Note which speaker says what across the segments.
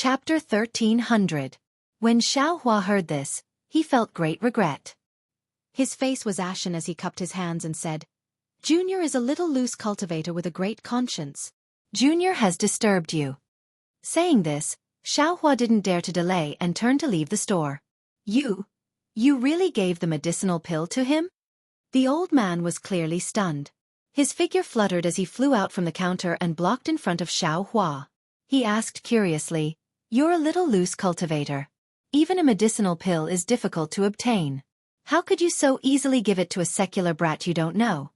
Speaker 1: Chapter 1300. When Xiaohua heard this, he felt great regret. His face was ashen as he cupped his hands and said, "Junior is a little loose cultivator with a great conscience. Junior has disturbed you." Saying this, Xiaohua didn't dare to delay and turned to leave the store. You really gave the medicinal pill to him?" The old man was clearly stunned. His figure fluttered as he flew out from the counter and blocked in front of Xiaohua. He asked curiously, "You're a little loose cultivator. Even a medicinal pill is difficult to obtain. How could you so easily give it to a secular brat you don't know?"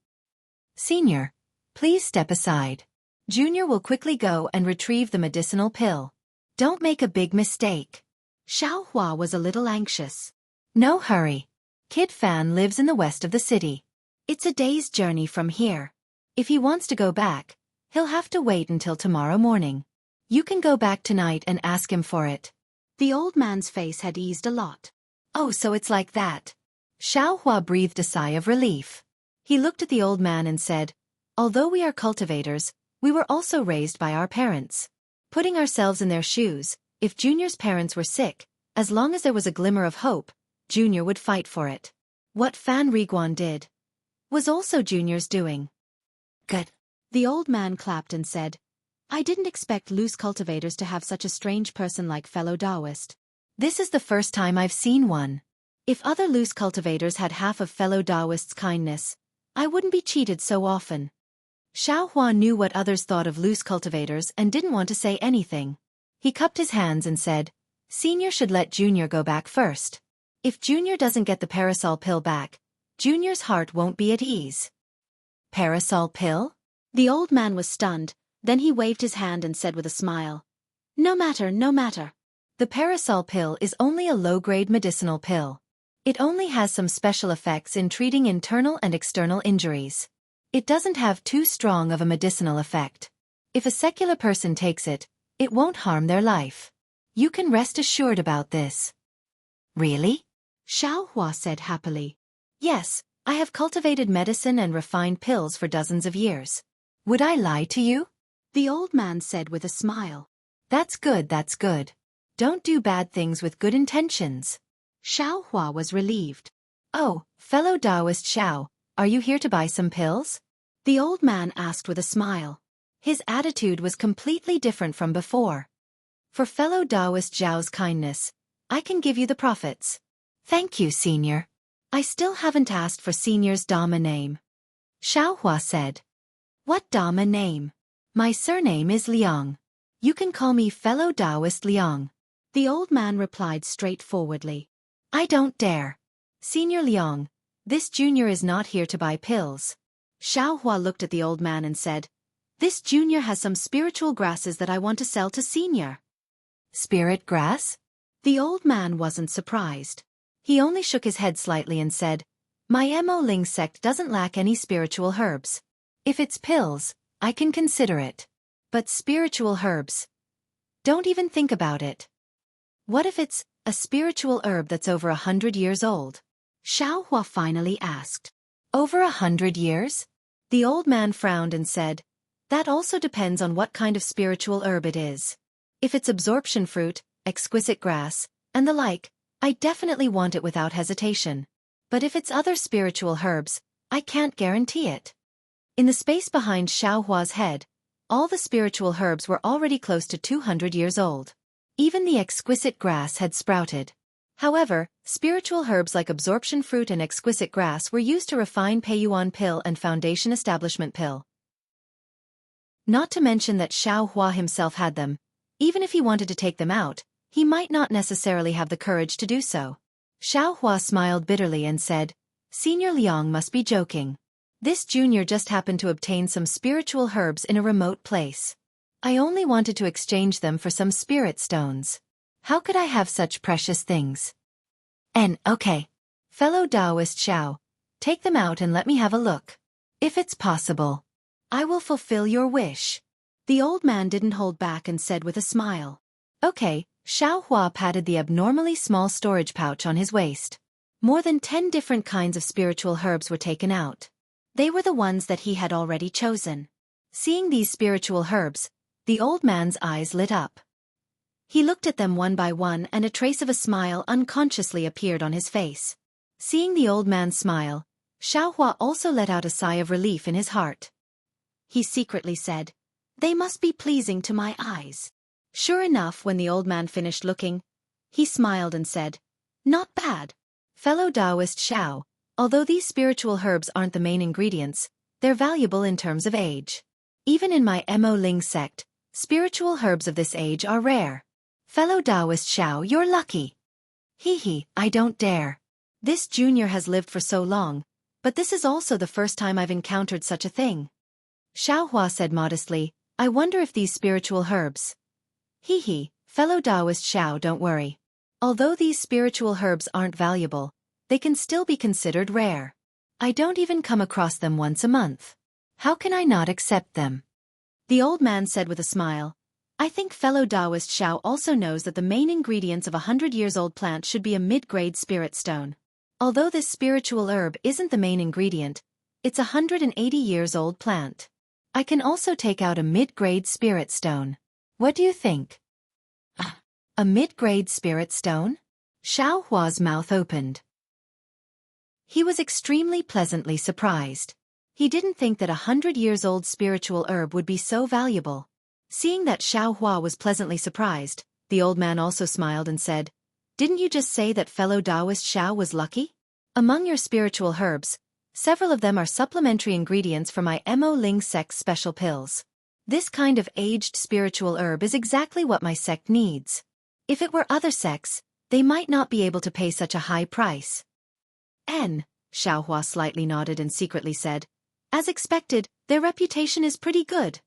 Speaker 1: "Senior, please step aside. Junior will quickly go and retrieve the medicinal pill. Don't make a big mistake." Xiaohua was a little anxious. "No hurry. Kid Fan lives in the west of the city. It's a day's journey from here. If he wants to go back, he'll have to wait until tomorrow morning. You can go back tonight and ask him for it." The old man's face had eased a lot. "Oh, so it's like that." Xiaohua breathed a sigh of relief. He looked at the old man and said, "Although we are cultivators, we were also raised by our parents. Putting ourselves in their shoes, if Junior's parents were sick, as long as there was a glimmer of hope, Junior would fight for it. What Fan Riguan did was also Junior's doing." "Good." The old man clapped and said, "I didn't expect loose cultivators to have such a strange person like fellow Taoist. This is the first time I've seen one. If other loose cultivators had half of fellow Taoist's kindness, I wouldn't be cheated so often." Xiaohua knew what others thought of loose cultivators and didn't want to say anything. He cupped his hands and said, "Senior should let Junior go back first. If Junior doesn't get the parasol pill back, Junior's heart won't be at ease." "Parasol pill?" The old man was stunned, then he waved his hand and said with a smile, No matter. The parasol pill is only a low-grade medicinal pill. It only has some special effects in treating internal and external injuries. It doesn't have too strong of a medicinal effect. If a secular person takes it, it won't harm their life. You can rest assured about this." "Really?" Xiaohua said happily. "Yes, I have cultivated medicine and refined pills for dozens of years. Would I lie to you?" The old man said with a smile. That's good. Don't do bad things with good intentions." Xiaohua was relieved. "Oh, fellow Taoist Xiao, are you here to buy some pills?" The old man asked with a smile. His attitude was completely different from before. "For fellow Taoist Xiao's kindness, I can give you the profits." "Thank you, Senior. I still haven't asked for Senior's Dama name." Xiaohua said. "What Dama name?" "My surname is Liang. You can call me fellow Taoist Liang." The old man replied straightforwardly. "I don't dare. Senior Liang, this Junior is not here to buy pills." Xiaohua looked at the old man and said, "This Junior has some spiritual grasses that I want to sell to Senior." "Spirit grass?" The old man wasn't surprised. He only shook his head slightly and said, "My Mo Ling sect doesn't lack any spiritual herbs. If it's pills, I can consider it. But spiritual herbs? Don't even think about it." "What if it's a spiritual herb that's over 100 years old?" Xiaohua finally asked. "Over 100 years?" The old man frowned and said, "That also depends on what kind of spiritual herb it is. If it's absorption fruit, exquisite grass, and the like, I definitely want it without hesitation. But if it's other spiritual herbs, I can't guarantee it." In the space behind Xiaohua's head, all the spiritual herbs were already close to 200 years old. Even the exquisite grass had sprouted. However, spiritual herbs like absorption fruit and exquisite grass were used to refine Peiyuan pill and foundation establishment pill. Not to mention that Xiaohua himself had them. Even if he wanted to take them out, he might not necessarily have the courage to do so. Xiaohua smiled bitterly and said, "Senior Liang must be joking. This Junior just happened to obtain some spiritual herbs in a remote place. I only wanted to exchange them for some spirit stones. How could I have such precious things? Okay. Fellow Taoist Xiao, take them out and let me have a look. If it's possible, I will fulfill your wish." The old man didn't hold back and said with a smile. "Okay." Xiaohua patted the abnormally small storage pouch on his waist. More than 10 different kinds of spiritual herbs were taken out. They were the ones that he had already chosen. Seeing these spiritual herbs, the old man's eyes lit up. He looked at them one by one and a trace of a smile unconsciously appeared on his face. Seeing the old man smile, Xiaohua also let out a sigh of relief in his heart. He secretly said, "They must be pleasing to my eyes." Sure enough, when the old man finished looking, he smiled and said, "Not bad. Fellow Taoist Xiao, although these spiritual herbs aren't the main ingredients, they're valuable in terms of age. Even in my Mo Ling sect, spiritual herbs of this age are rare. Fellow Taoist Xiao, you're lucky." Hee, I don't dare. This junior has lived for so long, but this is also the first time I've encountered such a thing. Xiaohua said modestly, "I wonder if these spiritual herbs..." Hee, fellow Taoist Xiao, don't worry. Although these spiritual herbs aren't valuable, they can still be considered rare. I don't even come across them once a month. How can I not accept them?" The old man said with a smile, "I think fellow Taoist Xiao also knows that the main ingredients of a 100-years-old plant should be a mid-grade spirit stone. Although this spiritual herb isn't the main ingredient, it's a 180-years-old plant. I can also take out a mid-grade spirit stone. What do you think?" A mid-grade spirit stone? Xiao Hua's mouth opened. He was extremely pleasantly surprised. He didn't think that a 100-years-old spiritual herb would be so valuable. Seeing that Xiao Hua was pleasantly surprised, the old man also smiled and said, "Didn't you just say that fellow Taoist Xiao was lucky? Among your spiritual herbs, several of them are supplementary ingredients for my Mo Ling sect's special pills. This kind of aged spiritual herb is exactly what my sect needs. If it were other sects, they might not be able to pay such a high price." Xiao Hua slightly nodded and secretly said, "As expected, their reputation is pretty good."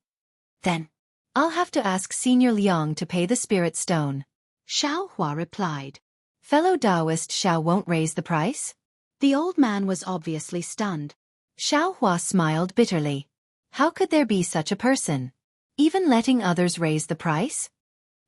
Speaker 1: "Then, I'll have to ask Senior Liang to pay the spirit stone," Xiao Hua replied. "Fellow Taoist Xiao won't raise the price?" The old man was obviously stunned. Xiao Hua smiled bitterly. How could there be such a person? Even letting others raise the price?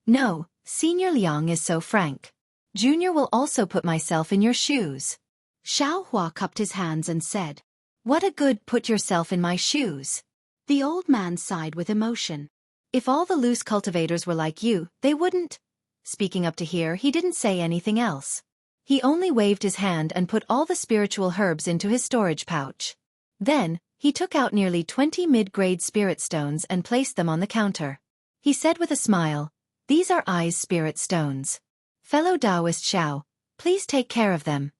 Speaker 1: "No, Senior Liang is so frank. Junior will also put myself in your shoes." Xiao Hua cupped his hands and said, "What a good put yourself in my shoes." The old man sighed with emotion. If all the loose cultivators were like you, they wouldn't. Speaking up to here, he didn't say anything else. He only waved his hand and put all the spiritual herbs into his storage pouch. Then, he took out nearly 20 mid-grade spirit stones and placed them on the counter. He said with a smile, "These are I's spirit stones. Fellow Taoist Xiao, please take care of them."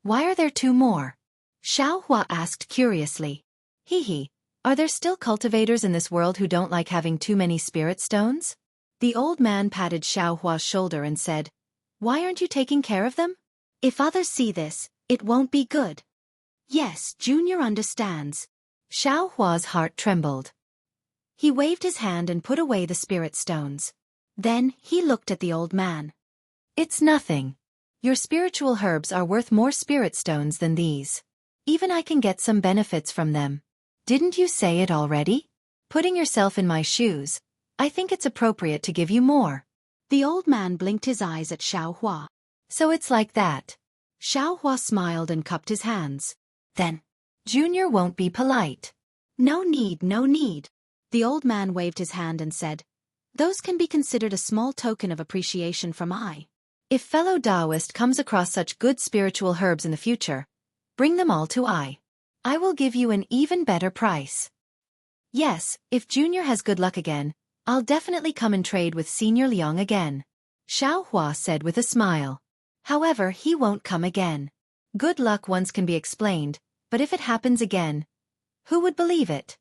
Speaker 1: "Why are there 2 more?" Xiao Hua asked curiously. Hee, are there still cultivators in this world who don't like having too many spirit stones? The old man patted Xiao Hua's shoulder and said, "Why aren't you taking care of them? If others see this, it won't be good." "Yes, Junior understands." Xiao Hua's heart trembled. He waved his hand and put away the spirit stones. Then, he looked at the old man. "It's nothing. Your spiritual herbs are worth more spirit stones than these. Even I can get some benefits from them. Didn't you say it already? Putting yourself in my shoes, I think it's appropriate to give you more." The old man blinked his eyes at Xiao Hua. "So it's like that." Xiao Hua smiled and cupped his hands. "Then, Junior won't be polite." No need. The old man waved his hand and said, "Those can be considered a small token of appreciation from I. If fellow Taoist comes across such good spiritual herbs in the future, bring them all to I. I will give you an even better price." "Yes, if Junior has good luck again, I'll definitely come and trade with Senior Liang again," Xiao Hua said with a smile. "However, he won't come again. Good luck once can be explained, but if it happens again, who would believe it?"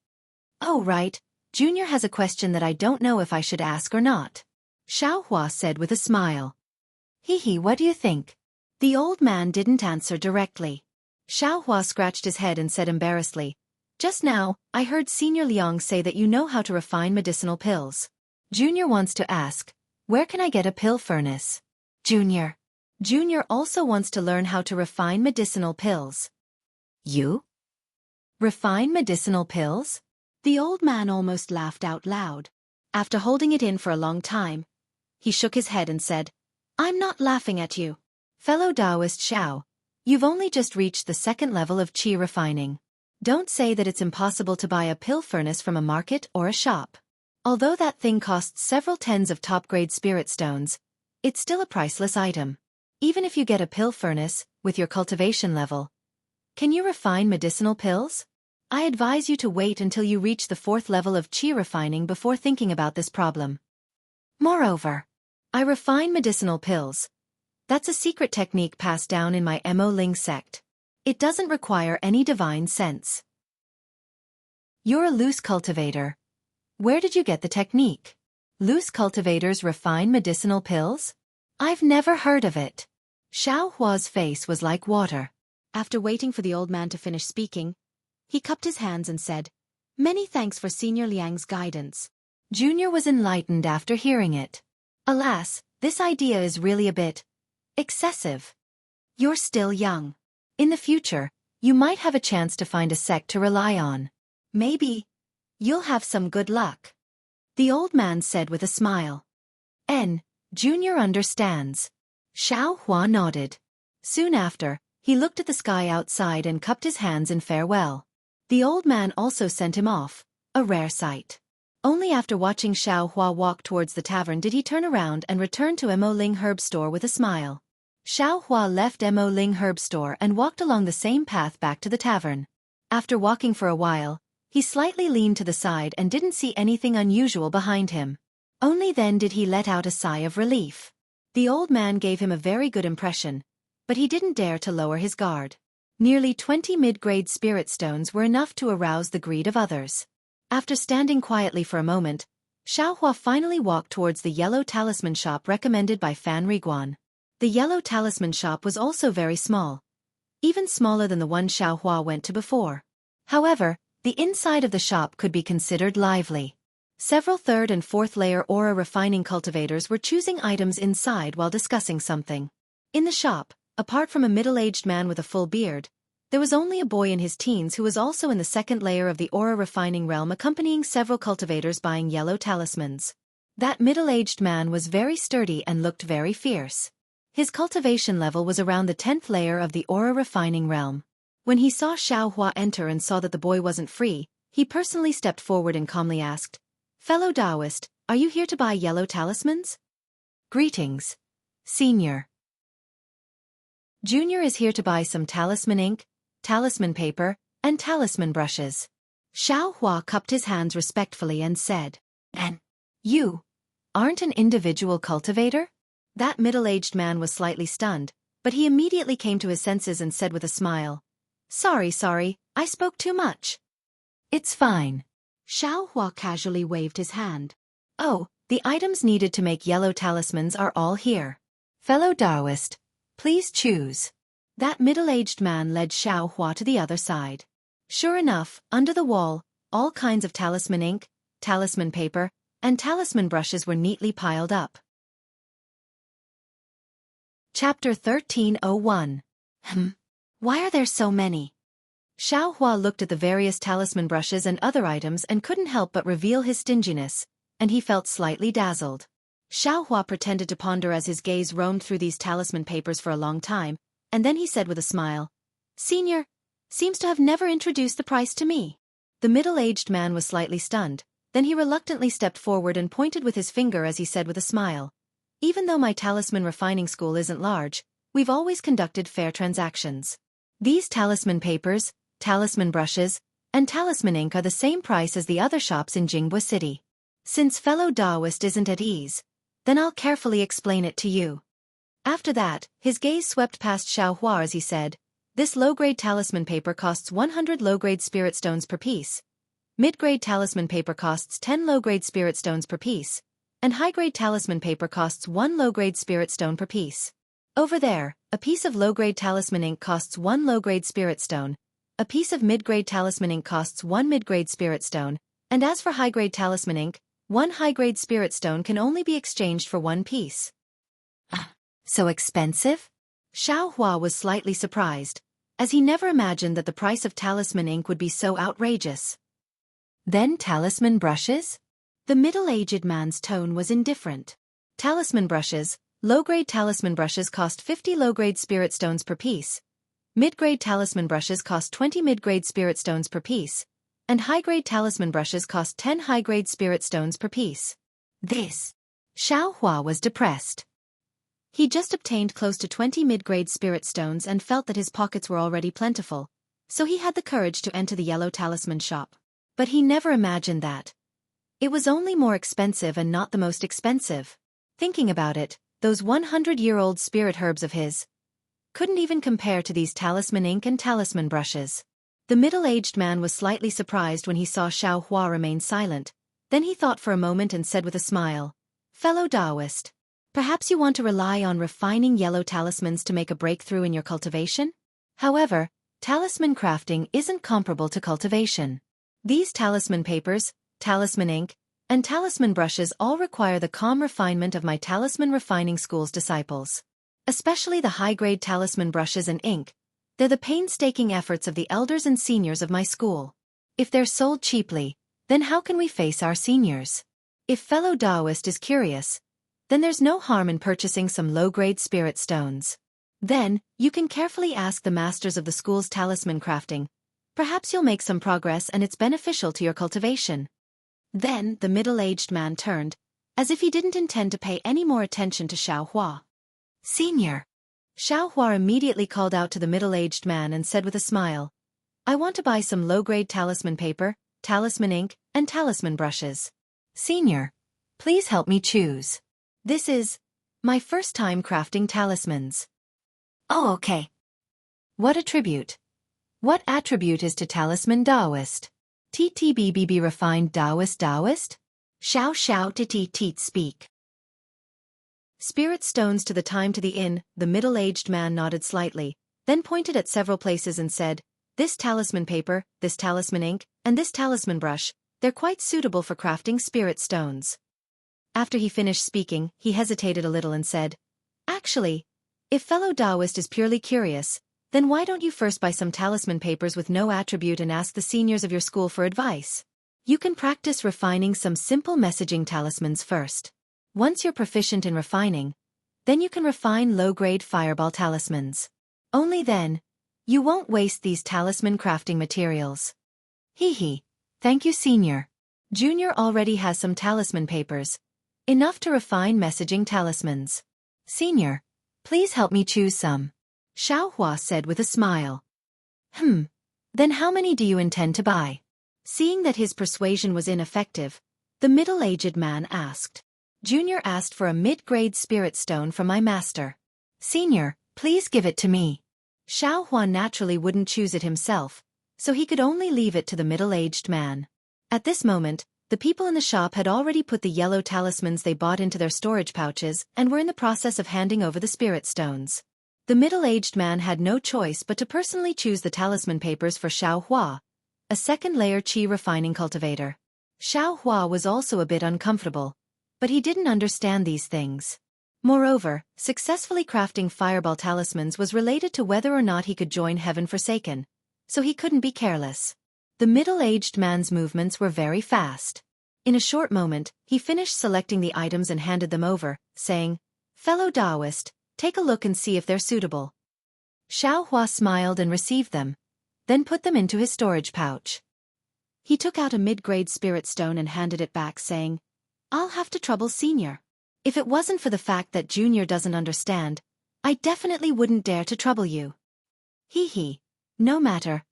Speaker 1: "Oh right, Junior has a question that I don't know if I should ask or not," Xiao Hua said with a smile. Hee, what do you think?" The old man didn't answer directly. Xiao Hua scratched his head and said embarrassedly, "Just now, I heard Senior Liang say that you know how to refine medicinal pills. Junior wants to ask, where can I get a pill furnace?" Junior also wants to learn how to refine medicinal pills." "You? Refine medicinal pills?" The old man almost laughed out loud. After holding it in for a long time, he shook his head and said, "I'm not laughing at you. Fellow Taoist Xiao, you've only just reached the 2nd level of qi refining. Don't say that it's impossible to buy a pill furnace from a market or a shop. Although that thing costs several tens of top-grade spirit stones, it's still a priceless item. Even if you get a pill furnace, with your cultivation level. Can you refine medicinal pills? I advise you to wait until you reach the 4th level of chi refining before thinking about this problem. Moreover, I refine medicinal pills. That's a secret technique passed down in my Mo Ling sect. It doesn't require any divine sense. You're a loose cultivator. Where did you get the technique? Loose cultivators refine medicinal pills? I've never heard of it. Xiao Hua's face was like water. After waiting for the old man to finish speaking, he cupped his hands and said, "Many thanks for Senior Liang's guidance." Junior was enlightened after hearing it. Alas, this idea is really a bit excessive. You're still young. In the future, you might have a chance to find a sect to rely on. Maybe you'll have some good luck. The old man said with a smile. Junior understands. Xiao Hua nodded. Soon after, he looked at the sky outside and cupped his hands in farewell. The old man also sent him off, a rare sight. Only after watching Xiao Hua walk towards the tavern did he turn around and return to Mo Ling herb store with a smile. Xiao Hua left Mo Ling herb store and walked along the same path back to the tavern. After walking for a while, he slightly leaned to the side and didn't see anything unusual behind him. Only then did he let out a sigh of relief. The old man gave him a very good impression, but he didn't dare to lower his guard. Nearly 20 mid-grade spirit stones were enough to arouse the greed of others. After standing quietly for a moment, Xiao Hua finally walked towards the yellow talisman shop recommended by Fan Riguan. The yellow talisman shop was also very small, even smaller than the one Xiao Hua went to before. However, the inside of the shop could be considered lively. Several 3rd and 4th layer aura refining cultivators were choosing items inside while discussing something. In the shop, apart from a middle-aged man with a full beard, there was only a boy in his teens who was also in the 2nd layer of the aura refining realm accompanying several cultivators buying yellow talismans. That middle-aged man was very sturdy and looked very fierce. His cultivation level was around the 10th layer of the aura refining realm. When he saw Xiao Hua enter and saw that the boy wasn't free, he personally stepped forward and calmly asked, "Fellow Taoist, are you here to buy yellow talismans?" "Greetings, Senior. Junior is here to buy some talisman ink, talisman paper, and talisman brushes." Xiao Hua cupped his hands respectfully and said, "And you aren't an individual cultivator?" That middle-aged man was slightly stunned, but he immediately came to his senses and said with a smile, Sorry, I spoke too much." "It's fine." Xiao Hua casually waved his hand. "Oh, the items needed to make yellow talismans are all here. Fellow Taoist, please choose." That middle-aged man led Xiao Hua to the other side. Sure enough, under the wall, all kinds of talisman ink, talisman paper, and talisman brushes were neatly piled up. Chapter 1301. Why are there so many? Xiao Hua looked at the various talisman brushes and other items and couldn't help but reveal his stinginess, and he felt slightly dazzled. Xiao Hua pretended to ponder as his gaze roamed through these talisman papers for a long time, and then he said with a smile, "Senior seems to have never introduced the price to me." The middle-aged man was slightly stunned, then he reluctantly stepped forward and pointed with his finger as he said with a smile, "Even though my talisman refining school isn't large, we've always conducted fair transactions. These talisman papers, talisman brushes, and talisman ink are the same price as the other shops in Jinghua City. Since fellow Taoist isn't at ease, then I'll carefully explain it to you." After that, his gaze swept past Xiao Hua as he said, "This low-grade talisman paper costs 100 low-grade spirit stones per piece. Mid-grade talisman paper costs 10 low-grade spirit stones per piece, and high-grade talisman paper costs 1 low-grade spirit stone per piece. Over there, a piece of low-grade talisman ink costs 1 low-grade spirit stone, a piece of mid-grade talisman ink costs 1 mid-grade spirit stone, and as for high-grade talisman ink, 1 high-grade spirit stone can only be exchanged for 1 piece." So expensive? Xiao Hua was slightly surprised, as he never imagined that the price of talisman ink would be so outrageous. "Then talisman brushes?" The middle-aged man's tone was indifferent. "Talisman brushes, low-grade talisman brushes cost 50 low-grade spirit stones per piece. Mid-grade talisman brushes cost 20 mid-grade spirit stones per piece, and high-grade talisman brushes cost 10 high-grade spirit stones per piece. This. Xiao Hua was depressed. He just obtained close to 20 mid-grade spirit stones and felt that his pockets were already plentiful, so he had the courage to enter the yellow talisman shop. But he never imagined that it was only more expensive and not the most expensive. Thinking about it, those 100-year-old spirit herbs of his couldn't even compare to these talisman ink and talisman brushes. The middle-aged man was slightly surprised when he saw Xiao Hua remain silent. Then he thought for a moment and said with a smile, "Fellow Taoist, perhaps you want to rely on refining yellow talismans to make a breakthrough in your cultivation? However, talisman crafting isn't comparable to cultivation. These talisman papers, talisman ink, and talisman brushes all require the calm refinement of my talisman refining school's disciples. Especially the high-grade talisman brushes and ink. They're the painstaking efforts of the elders and seniors of my school. If they're sold cheaply, then how can we face our seniors? If fellow Taoist is curious, then there's no harm in purchasing some low-grade spirit stones. Then, you can carefully ask the masters of the school's talisman crafting. Perhaps you'll make some progress and it's beneficial to your cultivation." Then, the middle-aged man turned, as if he didn't intend to pay any more attention to Xiao Hua. "Senior." Xiao Hua immediately called out to the middle-aged man and said with a smile, "I want to buy some low-grade talisman paper, talisman ink, and talisman brushes. Senior, please help me choose. This is my first time crafting talismans." "Oh, okay. What attribute? What attribute is to talisman Taoist? TTBBB refined Taoist? Xiao Xiao Teet speak." "Spirit stones to the time to the inn." The middle-aged man nodded slightly, then pointed at several places and said, "This talisman paper, this talisman ink, and this talisman brush, they're quite suitable for crafting spirit stones." After he finished speaking, he hesitated a little and said, "Actually, if fellow Taoist is purely curious, then why don't you first buy some talisman papers with no attribute and ask the seniors of your school for advice? You can practice refining some simple messaging talismans first. Once you're proficient in refining, then you can refine low-grade fireball talismans. Only then, you won't waste these talisman crafting materials." "Hee. Thank you, Senior. Junior already has some talisman papers. Enough to refine messaging talismans. Senior, please help me choose some," Xiao Hua said with a smile. Then how many do you intend to buy?" Seeing that his persuasion was ineffective, the middle-aged man asked. "Junior asked for a mid-grade spirit stone from my master. Senior, please give it to me." Xiao Hua naturally wouldn't choose it himself, so he could only leave it to the middle-aged man. At this moment, the people in the shop had already put the yellow talismans they bought into their storage pouches and were in the process of handing over the spirit stones. The middle-aged man had no choice but to personally choose the talisman papers for Xiao Hua, a second-layer qi refining cultivator. Xiao Hua was also a bit uncomfortable, but he didn't understand these things. Moreover, successfully crafting fireball talismans was related to whether or not he could join Heaven Forsaken, so he couldn't be careless. The middle-aged man's movements were very fast. In a short moment, he finished selecting the items and handed them over, saying, "Fellow Taoist, take a look and see if they're suitable." Xiao Hua smiled and received them, then put them into his storage pouch. He took out a mid-grade spirit stone and handed it back, saying, "I'll have to trouble Senior. If it wasn't for the fact that Junior doesn't understand, I definitely wouldn't dare to trouble you." Hee. No matter.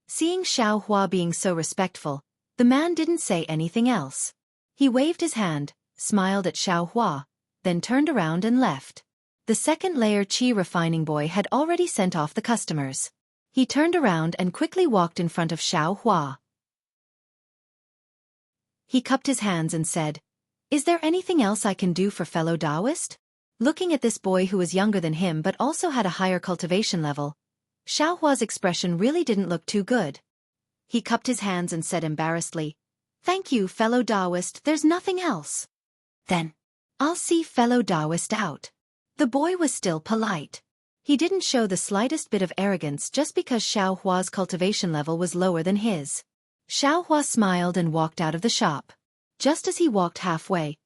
Speaker 1: Seeing Xiao Hua being so respectful, the man didn't say anything else. He waved his hand, smiled at Xiao Hua, then turned around and left. The second-layer qi refining boy had already sent off the customers. He turned around and quickly walked in front of Xiao Hua. He cupped his hands and said, "Is there anything else I can do for fellow Taoist?" Looking at this boy who was younger than him but also had a higher cultivation level, Xiao Hua's expression really didn't look too good. He cupped his hands and said embarrassedly, "Thank you, fellow Taoist, there's nothing else." "Then, I'll see fellow Taoist out." The boy was still polite. He didn't show the slightest bit of arrogance just because Xiao Hua's cultivation level was lower than his. Xiao Hua smiled and walked out of the shop. Just as he walked halfway,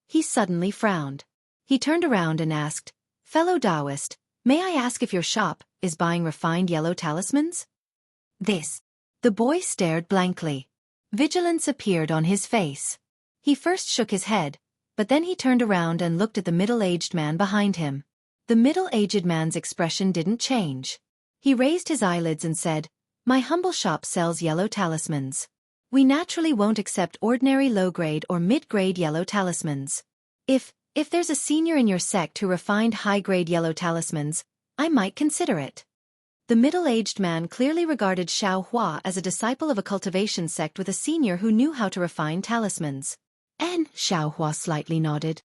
Speaker 1: he suddenly frowned. He turned around and asked, "Fellow Taoist, may I ask if your shop is buying refined yellow talismans?" This. The boy stared blankly. Vigilance appeared on his face. He first shook his head, but then he turned around and looked at the middle-aged man behind him. The middle-aged man's expression didn't change. He raised his eyelids and said, "My humble shop sells yellow talismans. We naturally won't accept ordinary low-grade or mid-grade yellow talismans. If there's a senior in your sect who refined high-grade yellow talismans, I might consider it." The middle-aged man clearly regarded Xiao Hua as a disciple of a cultivation sect with a senior who knew how to refine talismans. And Xiao Hua slightly nodded.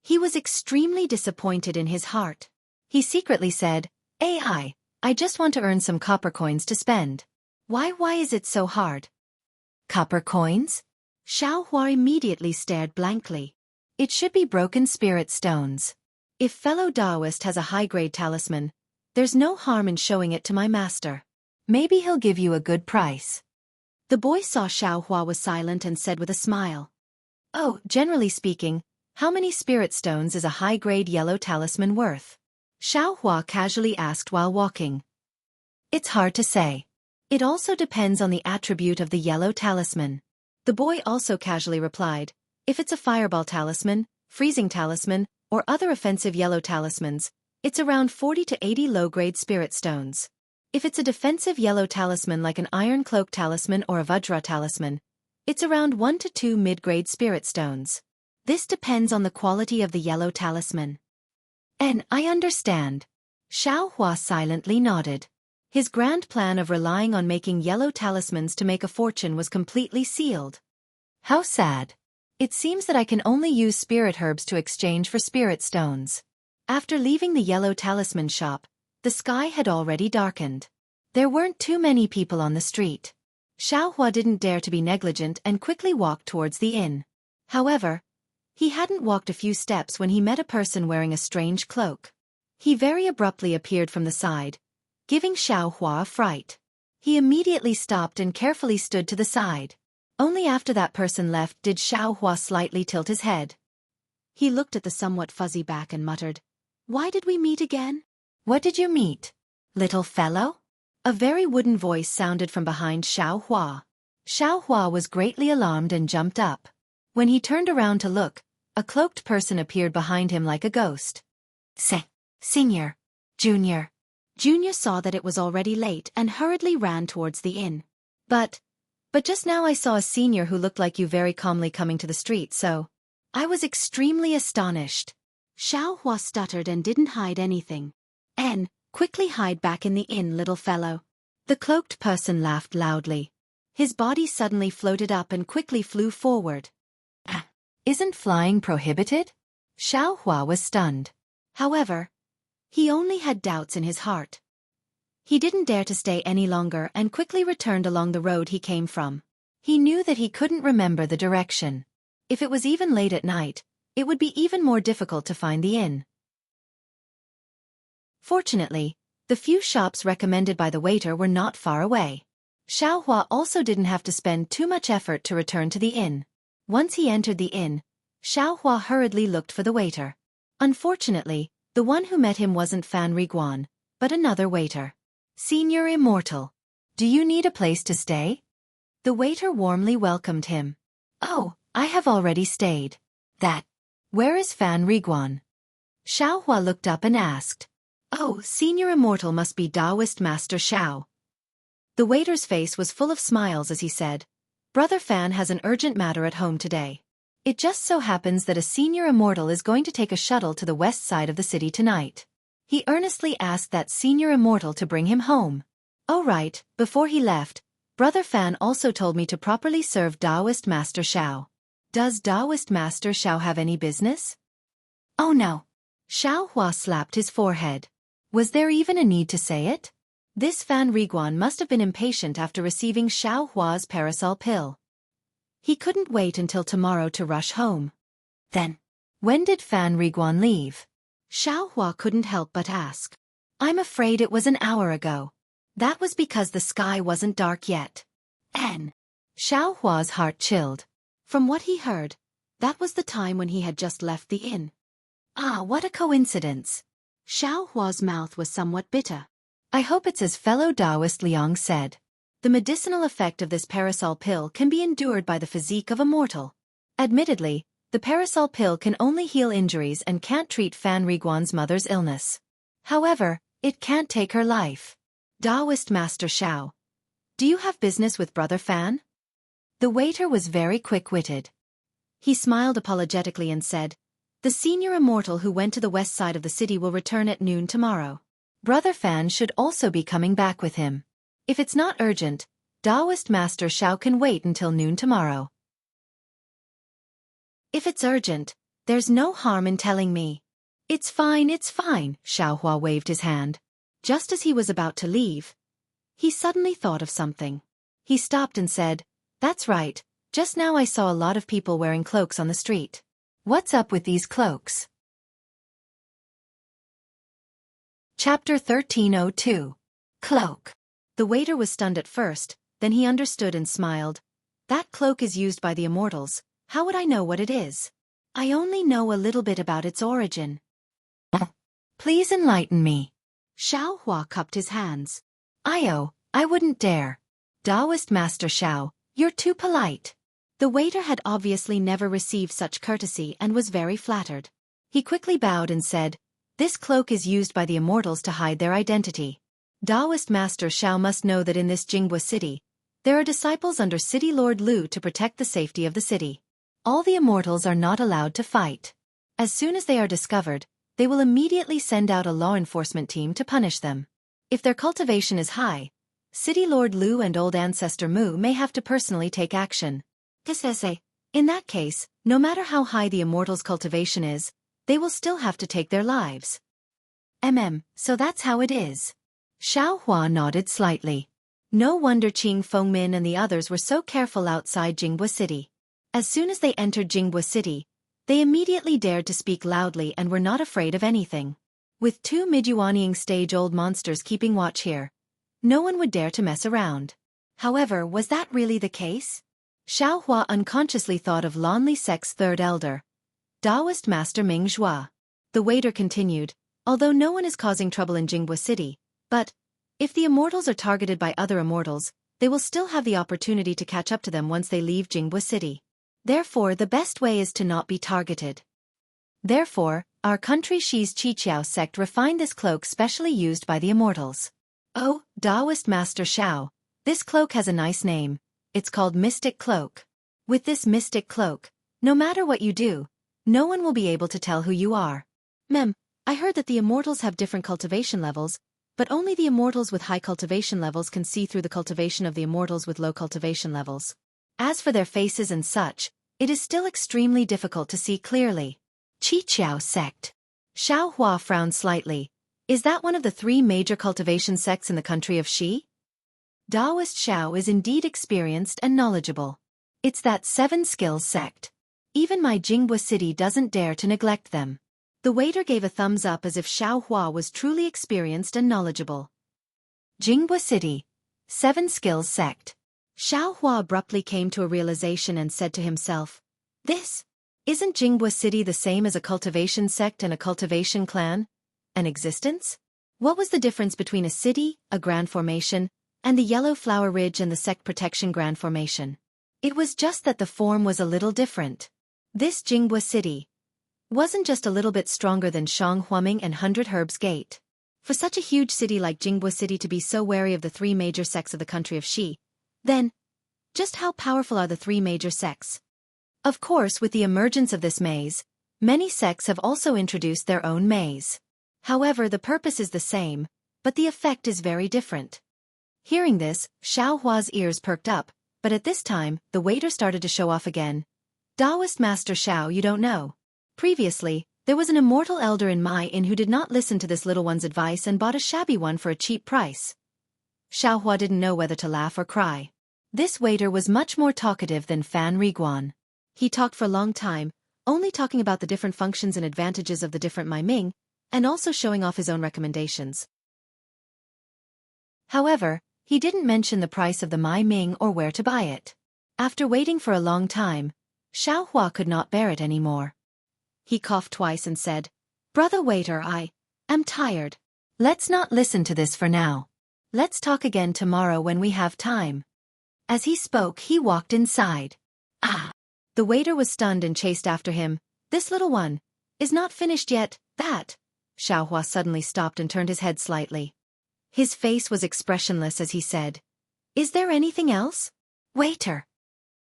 Speaker 1: He was extremely disappointed in his heart. He secretly said, I just want to earn some copper coins to spend. Why is it so hard?" "Copper coins?" Xiao Hua immediately stared blankly. "It should be broken spirit stones. If fellow Taoist has a high-grade talisman, there's no harm in showing it to my master. Maybe he'll give you a good price." The boy saw Xiao Hua was silent and said with a smile, "Oh, generally speaking, how many spirit stones is a high-grade yellow talisman worth?" Xiao Hua casually asked while walking. "It's hard to say. It also depends on the attribute of the yellow talisman." The boy also casually replied, "If it's a fireball talisman, freezing talisman, or other offensive yellow talismans, it's around 40 to 80 low-grade spirit stones. If it's a defensive yellow talisman like an iron cloak talisman or a Vajra talisman, it's around 1 to 2 mid-grade spirit stones. This depends on the quality of the yellow talisman." "And I understand." Xiao Hua silently nodded. His grand plan of relying on making yellow talismans to make a fortune was completely sealed. "How sad. It seems that I can only use spirit herbs to exchange for spirit stones." After leaving the yellow talisman shop, the sky had already darkened. There weren't too many people on the street. Xiao Hua didn't dare to be negligent and quickly walked towards the inn. However, he hadn't walked a few steps when he met a person wearing a strange cloak. He very abruptly appeared from the side, giving Xiao Hua a fright. He immediately stopped and carefully stood to the side. Only after that person left did Xiao Hua slightly tilt his head. He looked at the somewhat fuzzy back and muttered, "Why did we meet again?" "What did you meet, little fellow?" A very wooden voice sounded from behind Xiao Hua. Xiao Hua was greatly alarmed and jumped up. When he turned around to look, a cloaked person appeared behind him like a ghost. Senior. Junior. Junior saw that it was already late and hurriedly ran towards the inn. But just now I saw a senior who looked like you very calmly coming to the street, so I was extremely astonished." Xiao Hua stuttered and didn't hide anything. Quickly hide back in the inn, little fellow." The cloaked person laughed loudly. His body suddenly floated up and quickly flew forward. Isn't flying prohibited?" Xiao Hua was stunned. However, he only had doubts in his heart. He didn't dare to stay any longer and quickly returned along the road he came from. He knew that he couldn't remember the direction. If it was even late at night, it would be even more difficult to find the inn. Fortunately, the few shops recommended by the waiter were not far away. Xiao Hua also didn't have to spend too much effort to return to the inn. Once he entered the inn, Xiao Hua hurriedly looked for the waiter. Unfortunately, the one who met him wasn't Fan Riguan, but another waiter. "Senior Immortal, do you need a place to stay?" The waiter warmly welcomed him. "Oh, I have already stayed." Where is Fan Riguan?" Xiao Hua looked up and asked. "Oh, Senior Immortal must be Taoist Master Xiao." The waiter's face was full of smiles as he said, "Brother Fan has an urgent matter at home today. It just so happens that a Senior Immortal is going to take a shuttle to the west side of the city tonight. He earnestly asked that Senior Immortal to bring him home. Oh right, before he left, Brother Fan also told me to properly serve Taoist Master Xiao. Does Taoist Master Xiao have any business?" "Oh no." Xiao Hua slapped his forehead. Was there even a need to say it? This Fan Riguan must have been impatient after receiving Xiao Hua's parasol pill. He couldn't wait until tomorrow to rush home. Then, when did Fan Riguan leave? Xiao Hua couldn't help but ask. "I'm afraid it was an hour ago. That was because the sky wasn't dark yet." Xiao Hua's heart chilled. From what he heard, that was the time when he had just left the inn. What a coincidence. Xiao Hua's mouth was somewhat bitter. "I hope it's as fellow Taoist Liang said. The medicinal effect of this parasol pill can be endured by the physique of a mortal. Admittedly, the parasol pill can only heal injuries and can't treat Fan Riguan's mother's illness. However, it can't take her life. Taoist Master Xiao. Do you have business with Brother Fan? The waiter was very quick-witted. He smiled apologetically and said, the senior immortal who went to the west side of the city will return at noon tomorrow. Brother Fan should also be coming back with him. If it's not urgent, Taoist Master Xiao can wait until noon tomorrow. If it's urgent, there's no harm in telling me. It's fine, Xiao Hua waved his hand. Just as he was about to leave, he suddenly thought of something. He stopped and said, that's right, just now I saw a lot of people wearing cloaks on the street. What's up with these cloaks? Chapter 1302. Cloak. The waiter was stunned at first, then he understood and smiled. That cloak is used by the immortals. How would I know what it is? I only know a little bit about its origin. Please enlighten me. Xiao Hua cupped his hands. I wouldn't dare. Taoist Master Xiao, you're too polite. The waiter had obviously never received such courtesy and was very flattered. He quickly bowed and said, this cloak is used by the immortals to hide their identity. Taoist Master Xiao must know that in this Jinghua city, there are disciples under City Lord Lu to protect the safety of the city. All the immortals are not allowed to fight. As soon as they are discovered, they will immediately send out a law enforcement team to punish them. If their cultivation is high, City Lord Lu and Old Ancestor Mu may have to personally take action. In that case, no matter how high the immortals' cultivation is, they will still have to take their lives. So that's how it is. Xiao Hua nodded slightly. No wonder Qing Fengmin and the others were so careful outside Jinghua City. As soon as they entered Jinghua City, they immediately dared to speak loudly and were not afraid of anything. With 2 mid-yuanying stage-old monsters keeping watch here, no one would dare to mess around. However, was that really the case? Xiao Hua unconsciously thought of Lanli Sect's third elder, Taoist Master Ming Zhua. The waiter continued, although no one is causing trouble in Jinghua City, but if the immortals are targeted by other immortals, they will still have the opportunity to catch up to them once they leave Jinghua City. Therefore, the best way is to not be targeted. Therefore, our country Shi's Qiqiao sect refined this cloak specially used by the immortals. Oh, Taoist Master Xiao, this cloak has a nice name. It's called Mystic Cloak. With this Mystic Cloak, no matter what you do, no one will be able to tell who you are. I heard that the immortals have different cultivation levels, but only the immortals with high cultivation levels can see through the cultivation of the immortals with low cultivation levels. As for their faces and such, it is still extremely difficult to see clearly. Qiqiao sect. Xiao Hua frowned slightly. Is that one of the 3 major cultivation sects in the country of Xi? Taoist Xiao is indeed experienced and knowledgeable. It's that 7 skills sect. Even my Jinghua city doesn't dare to neglect them. The waiter gave a thumbs up as if Xiao Hua was truly experienced and knowledgeable. Jinghua City. 7 skills sect. Xiao Hua abruptly came to a realization and said to himself, isn't Jinghua City the same as a cultivation sect and a cultivation clan? An existence? What was the difference between a city, a grand formation, and the Yellow Flower Ridge and the Sect Protection Grand Formation? It was just that the form was a little different. This Jinghua City wasn't just a little bit stronger than Shang Huaming and 100 Herbs Gate. For such a huge city like Jinghua City to be so wary of the 3 major sects of the country of Xi, then, just how powerful are the 3 major sects? Of course, with the emergence of this maze, many sects have also introduced their own maze. However, the purpose is the same, but the effect is very different. Hearing this, Xiao Hua's ears perked up, but at this time, the waiter started to show off again. Taoist Master Xiao, you don't know. Previously, there was an immortal elder in my inn who did not listen to this little one's advice and bought a shabby one for a cheap price. Xiao Hua didn't know whether to laugh or cry. This waiter was much more talkative than Fan Riguan. He talked for a long time, only talking about the different functions and advantages of the different Mai Ming, and also showing off his own recommendations. However, he didn't mention the price of the Mai Ming or where to buy it. After waiting for a long time, Xiao Hua could not bear it anymore. He coughed twice and said, Brother waiter, I am tired. Let's not listen to this for now. Let's talk again tomorrow when we have time. As he spoke, he walked inside. Ah! The waiter was stunned and chased after him. This little one is not finished yet, that. Xiaohua suddenly stopped and turned his head slightly. His face was expressionless as he said, "Is there anything else? Waiter."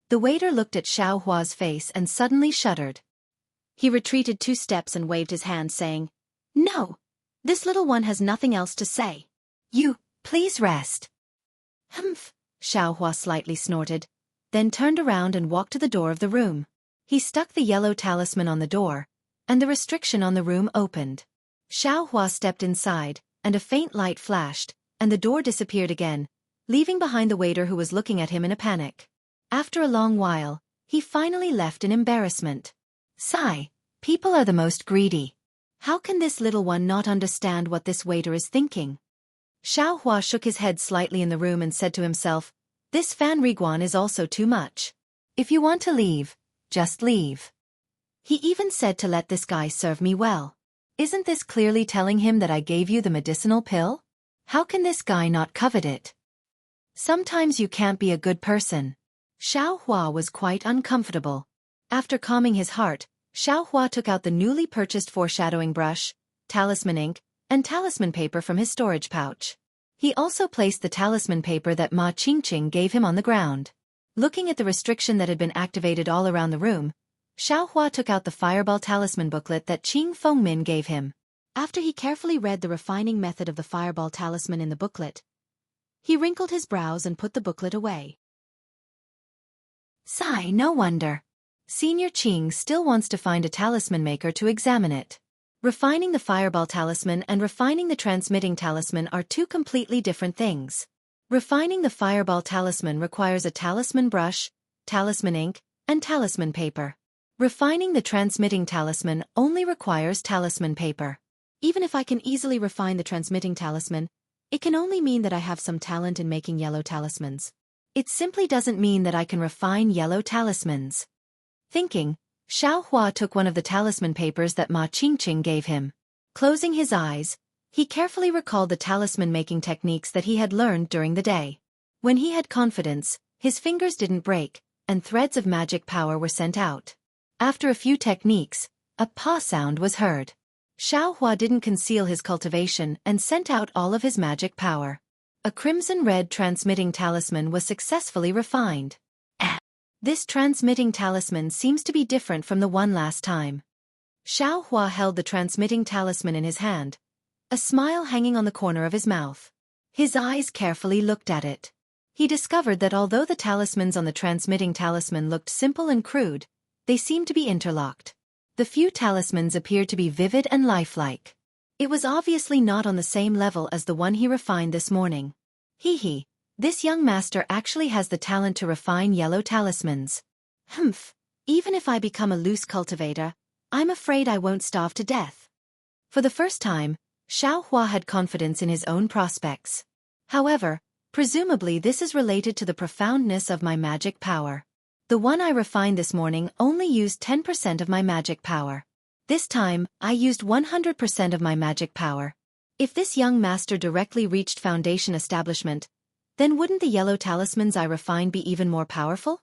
Speaker 1: The waiter looked at Xiaohua's face and suddenly shuddered. He retreated 2 steps and waved his hand saying, "No, this little one has nothing else to say. You, please rest." Humph, Xiaohua slightly snorted, then turned around and walked to the door of the room. He stuck the yellow talisman on the door, and the restriction on the room opened. Xiaohua stepped inside, and a faint light flashed, and the door disappeared again, leaving behind the waiter who was looking at him in a panic. After a long while, he finally left in embarrassment. Sigh, people are the most greedy. How can this little one not understand what this waiter is thinking? Xiaohua shook his head slightly in the room and said to himself, "This Fan Riguan is also too much. If you want to leave, just leave." He even said to let this guy serve me well. Isn't this clearly telling him that I gave you the medicinal pill? How can this guy not covet it? Sometimes you can't be a good person. Xiaohua was quite uncomfortable. After calming his heart, Xiaohua took out the newly purchased foreshadowing brush, talisman ink, and talisman paper from his storage pouch. He also placed the talisman paper that Ma Qingqing gave him on the ground. Looking at the restriction that had been activated all around the room, Xiaohua took out the fireball talisman booklet that Qing Fengmin gave him. After he carefully read the refining method of the fireball talisman in the booklet, he wrinkled his brows and put the booklet away. Sigh, no wonder. Senior Qing still wants to find a talisman maker to examine it. Refining the fireball talisman and refining the transmitting talisman are 2 completely different things. Refining the fireball talisman requires a talisman brush, talisman ink, and talisman paper. Refining the transmitting talisman only requires talisman paper. Even if I can easily refine the transmitting talisman, it can only mean that I have some talent in making yellow talismans. It simply doesn't mean that I can refine yellow talismans. Thinking, Xiaohua took one of the talisman papers that Ma Qingqing gave him. Closing his eyes, he carefully recalled the talisman-making techniques that he had learned during the day. When he had confidence, his fingers didn't break, and threads of magic power were sent out. After a few techniques, a pa sound was heard. Xiaohua didn't conceal his cultivation and sent out all of his magic power. A crimson-red transmitting talisman was successfully refined. This transmitting talisman seems to be different from the one last time. Xiaohua held the transmitting talisman in his hand, a smile hanging on the corner of his mouth. His eyes carefully looked at it. He discovered that although the talismans on the transmitting talisman looked simple and crude, they seemed to be interlocked. The few talismans appeared to be vivid and lifelike. It was obviously not on the same level as the one he refined this morning. Hee. This young master actually has the talent to refine yellow talismans. Humph, even if I become a loose cultivator, I'm afraid I won't starve to death. For the first time, Xiaohua had confidence in his own prospects. However, presumably this is related to the profoundness of my magic power. The one I refined this morning only used 10% of my magic power. This time, I used 100% of my magic power. If this young master directly reached foundation establishment, then wouldn't the yellow talismans I refined be even more powerful?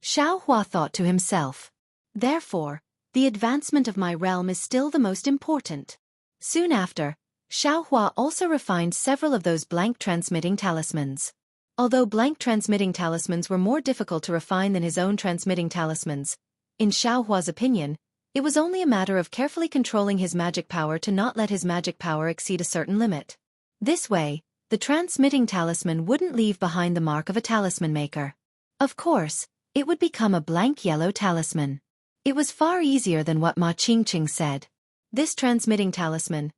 Speaker 1: Xiaohua thought to himself. Therefore, the advancement of my realm is still the most important. Soon after, Xiaohua also refined several of those blank transmitting talismans. Although blank transmitting talismans were more difficult to refine than his own transmitting talismans, in Xiaohua's opinion, it was only a matter of carefully controlling his magic power to not let his magic power exceed a certain limit. This way, the transmitting talisman wouldn't leave behind the mark of a talisman maker. Of course, it would become a blank yellow talisman. It was far easier than what Ma Qingqing said. This transmitting talisman,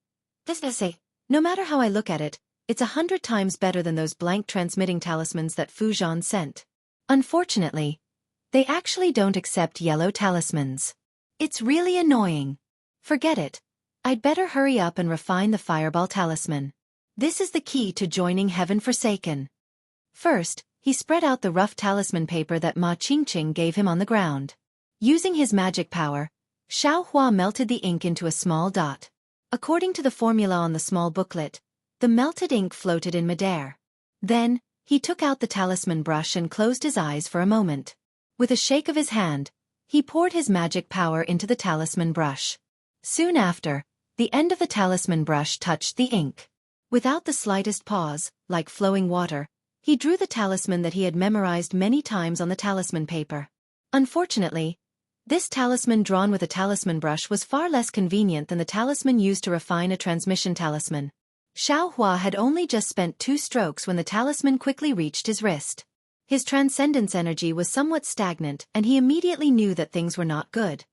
Speaker 1: no matter how I look at it, it's 100 times better than those blank transmitting talismans that Fu Zhan sent. Unfortunately, they actually don't accept yellow talismans. It's really annoying. Forget it. I'd better hurry up and refine the fireball talisman. This is the key to joining Heaven Forsaken. First, he spread out the rough talisman paper that Ma Qingqing gave him on the ground. Using his magic power, Xiaohua melted the ink into a small dot. According to the formula on the small booklet, the melted ink floated in midair. Then, he took out the talisman brush and closed his eyes for a moment. With a shake of his hand, he poured his magic power into the talisman brush. Soon after, the end of the talisman brush touched the ink. Without the slightest pause, like flowing water, he drew the talisman that he had memorized many times on the talisman paper. Unfortunately, this talisman drawn with a talisman brush was far less convenient than the talisman used to refine a transmission talisman. Xiaohua had only just spent 2 strokes when the talisman quickly reached his wrist. His transcendence energy was somewhat stagnant and he immediately knew that things were not good.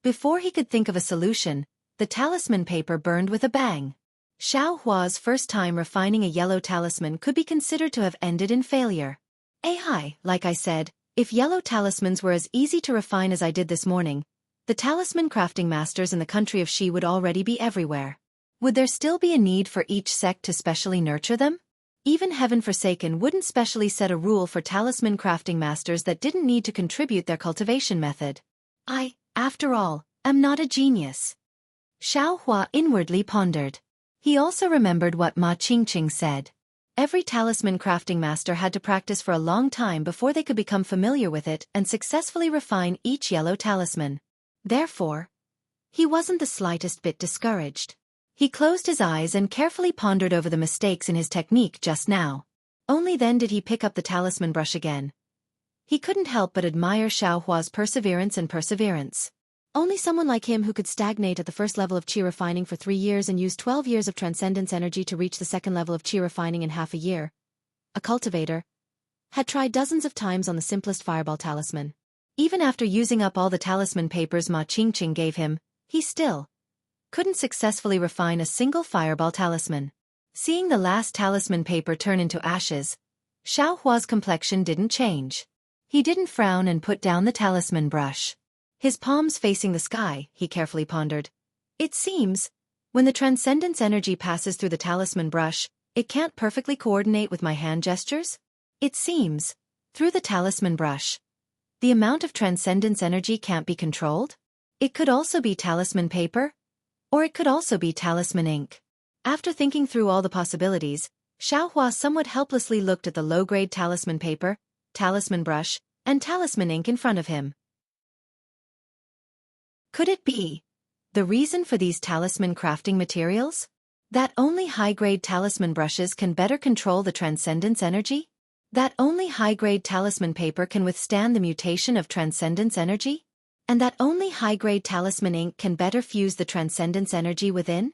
Speaker 1: Before he could think of a solution, the talisman paper burned with a bang. Xiaohua's first time refining a yellow talisman could be considered to have ended in failure. Hi, like I said, if yellow talismans were as easy to refine as I did this morning, the talisman crafting masters in the country of Xi would already be everywhere. Would there still be a need for each sect to specially nurture them? Even Heaven Forsaken wouldn't specially set a rule for talisman crafting masters that didn't need to contribute their cultivation method. I, after all, am not a genius. Xiaohua inwardly pondered. He also remembered what Ma Qingqing said. Every talisman crafting master had to practice for a long time before they could become familiar with it and successfully refine each yellow talisman. Therefore, he wasn't the slightest bit discouraged. He closed his eyes and carefully pondered over the mistakes in his technique just now. Only then did he pick up the talisman brush again. He couldn't help but admire Xiaohua's perseverance. Only someone like him who could stagnate at the first level of qi refining for 3 years and use 12 years of transcendence energy to reach the second level of qi refining in half a year, a cultivator, had tried dozens of times on the simplest fireball talisman. Even after using up all the talisman papers Ma Qingqing gave him, he still couldn't successfully refine a single fireball talisman. Seeing the last talisman paper turn into ashes, Xiaohua's complexion didn't change. He didn't frown and put down the talisman brush. His palms facing the sky, he carefully pondered. It seems, when the transcendence energy passes through the talisman brush, it can't perfectly coordinate with my hand gestures? It seems, through the talisman brush, the amount of transcendence energy can't be controlled? It could also be talisman paper, or it could also be talisman ink. After thinking through all the possibilities, Xiaohua somewhat helplessly looked at the low-grade talisman paper, talisman brush, and talisman ink in front of him. Could it be the reason for these talisman crafting materials? That only high-grade talisman brushes can better control the transcendence energy? That only high-grade talisman paper can withstand the mutation of transcendence energy? And that only high-grade talisman ink can better fuse the transcendence energy within?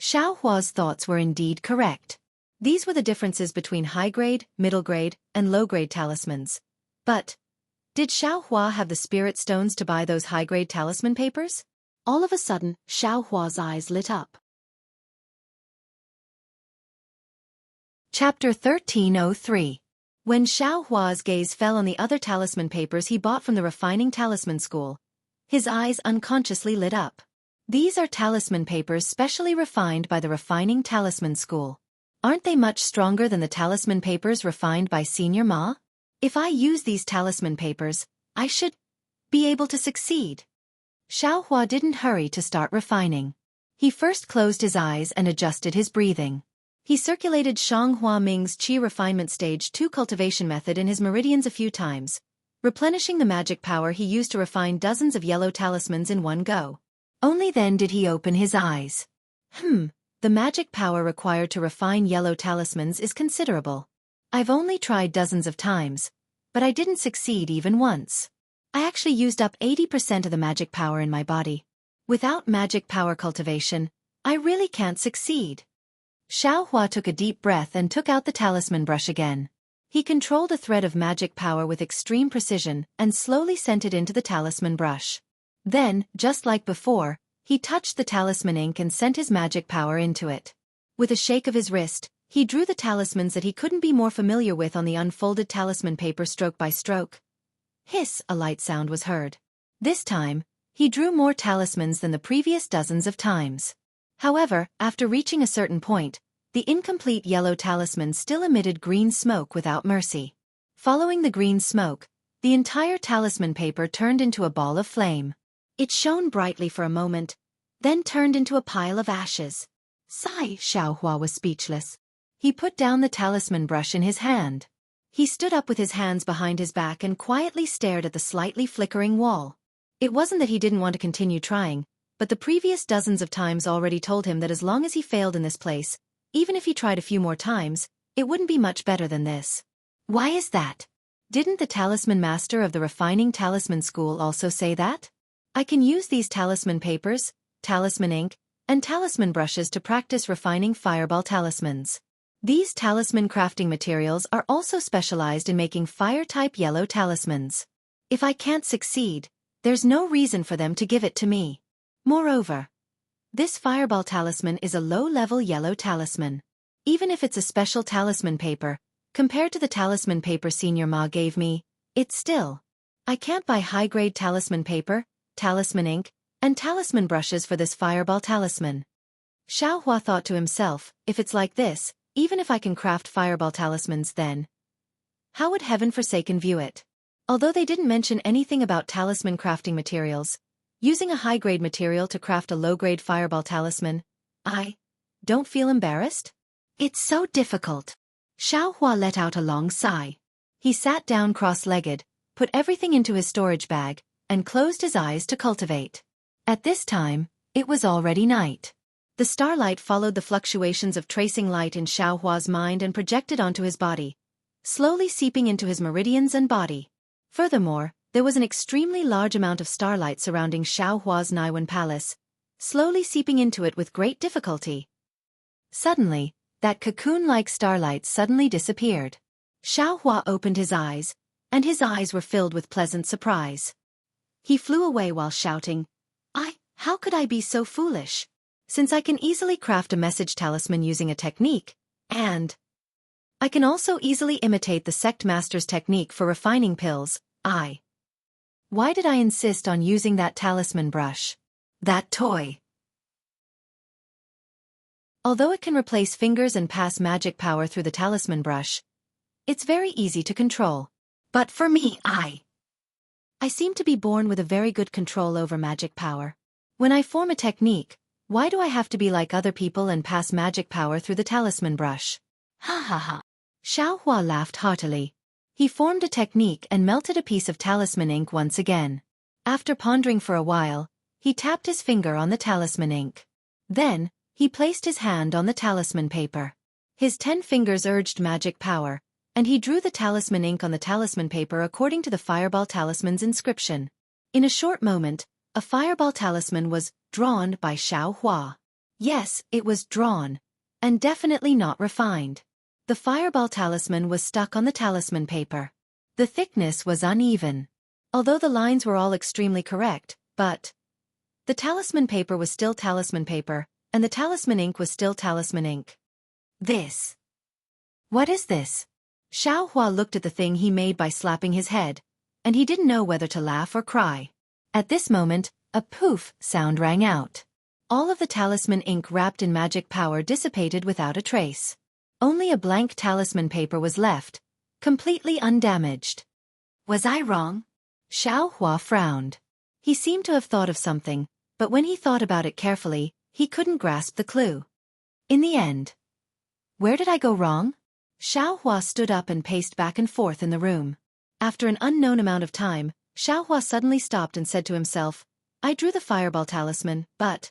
Speaker 1: Xiaohua's thoughts were indeed correct. These were the differences between high-grade, middle-grade, and low-grade talismans. But did Xiaohua have the spirit stones to buy those high-grade talisman papers? All of a sudden, Xiaohua's eyes lit up. Chapter 1303. When Xiaohua's gaze fell on the other talisman papers he bought from the refining talisman school, his eyes unconsciously lit up. These are talisman papers specially refined by the refining talisman school. Aren't they much stronger than the talisman papers refined by Senior Ma? If I use these talisman papers, I should be able to succeed. Xiaohua didn't hurry to start refining. He first closed his eyes and adjusted his breathing. He circulated Shanghua Ming's Qi Refinement Stage 2 cultivation method in his meridians a few times, replenishing the magic power he used to refine dozens of yellow talismans in one go. Only then did he open his eyes. The magic power required to refine yellow talismans is considerable. I've only tried dozens of times, but I didn't succeed even once. I actually used up 80% of the magic power in my body. Without magic power cultivation, I really can't succeed. Xiaohua took a deep breath and took out the talisman brush again. He controlled a thread of magic power with extreme precision and slowly sent it into the talisman brush. Then, just like before, he touched the talisman ink and sent his magic power into it. With a shake of his wrist, he drew the talismans that he couldn't be more familiar with on the unfolded talisman paper stroke by stroke. Hiss, a light sound was heard. This time, he drew more talismans than the previous dozens of times. However, after reaching a certain point, the incomplete yellow talisman still emitted green smoke without mercy. Following the green smoke, the entire talisman paper turned into a ball of flame. It shone brightly for a moment, then turned into a pile of ashes. Sigh, Xiaohua was speechless. He put down the talisman brush in his hand. He stood up with his hands behind his back and quietly stared at the slightly flickering wall. It wasn't that he didn't want to continue trying, but the previous dozens of times already told him that as long as he failed in this place, even if he tried a few more times, it wouldn't be much better than this. Why is that? Didn't the talisman master of the refining talisman school also say that? I can use these talisman papers, talisman ink, and talisman brushes to practice refining fireball talismans. These talisman crafting materials are also specialized in making fire-type yellow talismans. If I can't succeed, there's no reason for them to give it to me. Moreover, this fireball talisman is a low-level yellow talisman. Even if it's a special talisman paper, compared to the talisman paper Senior Ma gave me, it's still. I can't buy high-grade talisman paper, talisman ink, and talisman brushes for this fireball talisman. Xiaohua thought to himself, if it's like this, even if I can craft fireball talismans then, how would Heaven Forsaken view it? Although they didn't mention anything about talisman crafting materials, using a high-grade material to craft a low-grade fireball talisman, I don't feel embarrassed. It's so difficult. Xiaohua let out a long sigh. He sat down cross-legged, put everything into his storage bag, and closed his eyes to cultivate. At this time, it was already night. The starlight followed the fluctuations of tracing light in Xiaohua's mind and projected onto his body, slowly seeping into his meridians and body. Furthermore, there was an extremely large amount of starlight surrounding Xiaohua's Naiwan palace, slowly seeping into it with great difficulty. Suddenly, that cocoon-like starlight suddenly disappeared. Xiaohua opened his eyes, and his eyes were filled with pleasant surprise. He flew away while shouting, how could I be so foolish? Since I can easily craft a message talisman using a technique, and I can also easily imitate the sect master's technique for refining pills, why did I insist on using that talisman brush? That toy. Although it can replace fingers and pass magic power through the talisman brush, it's very easy to control. But for me, I seem to be born with a very good control over magic power. When I form a technique, why do I have to be like other people and pass magic power through the talisman brush? Ha ha ha. Xiaohua laughed heartily. He formed a technique and melted a piece of talisman ink once again. After pondering for a while, he tapped his finger on the talisman ink. Then, he placed his hand on the talisman paper. His 10 fingers urged magic power, and he drew the talisman ink on the talisman paper according to the fireball talisman's inscription. In a short moment, a fireball talisman was drawn by Xiaohua. Yes, it was drawn, and definitely not refined. The fireball talisman was stuck on the talisman paper. The thickness was uneven. Although the lines were all extremely correct, but the talisman paper was still talisman paper, and the talisman ink was still talisman ink. What is this? Xiaohua looked at the thing he made by slapping his head, and he didn't know whether to laugh or cry. At this moment, a poof sound rang out. All of the talisman ink wrapped in magic power dissipated without a trace. Only a blank talisman paper was left, completely undamaged. Was I wrong? Xiaohua frowned. He seemed to have thought of something, but when he thought about it carefully, he couldn't grasp the clue. In the end, where did I go wrong? Xiaohua stood up and paced back and forth in the room. After an unknown amount of time, Xiaohua suddenly stopped and said to himself, I drew the fireball talisman, but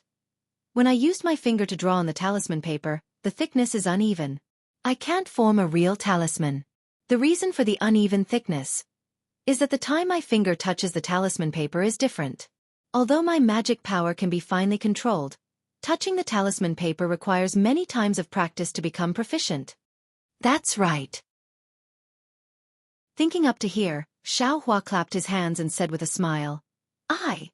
Speaker 1: when I used my finger to draw on the talisman paper, the thickness is uneven. I can't form a real talisman. The reason for the uneven thickness is that the time my finger touches the talisman paper is different. Although my magic power can be finely controlled, touching the talisman paper requires many times of practice to become proficient. That's right. Thinking up to here, Xiaohua clapped his hands and said with a smile, I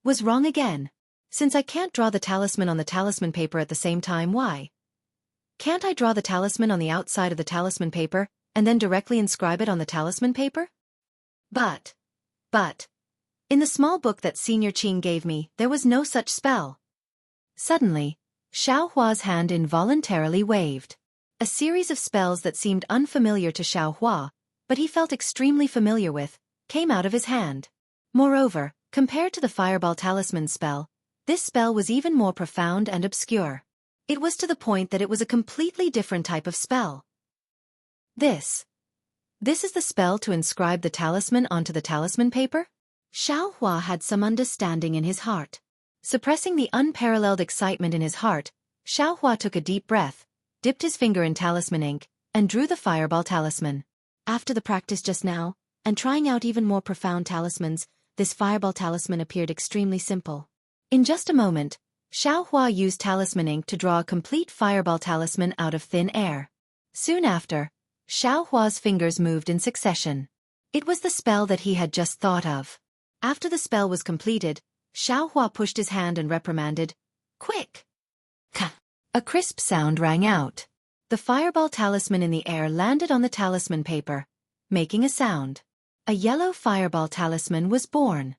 Speaker 1: was wrong again. Since I can't draw the talisman on the talisman paper at the same time, why can't I draw the talisman on the outside of the talisman paper, and then directly inscribe it on the talisman paper? But, in the small book that Senior Qing gave me, there was no such spell. Suddenly, Xiaohua's hand involuntarily waved. A series of spells that seemed unfamiliar to Xiaohua, but he felt extremely familiar with, came out of his hand. Moreover, compared to the fireball talisman spell, this spell was even more profound and obscure. It was to the point that it was a completely different type of spell. This is the spell to inscribe the talisman onto the talisman paper? Xiao Hua had some understanding in his heart. Suppressing the unparalleled excitement in his heart, Xiao Hua took a deep breath, dipped his finger in talisman ink, and drew the fireball talisman. After the practice just now, and trying out even more profound talismans, this fireball talisman appeared extremely simple. In just a moment, Xiao Hua used talisman ink to draw a complete fireball talisman out of thin air. Soon after, Xiao Hua's fingers moved in succession. It was the spell that he had just thought of. After the spell was completed, Xiao Hua pushed his hand and reprimanded, "Quick!" Ka! A crisp sound rang out. The fireball talisman in the air landed on the talisman paper, making a sound. A yellow fireball talisman was born.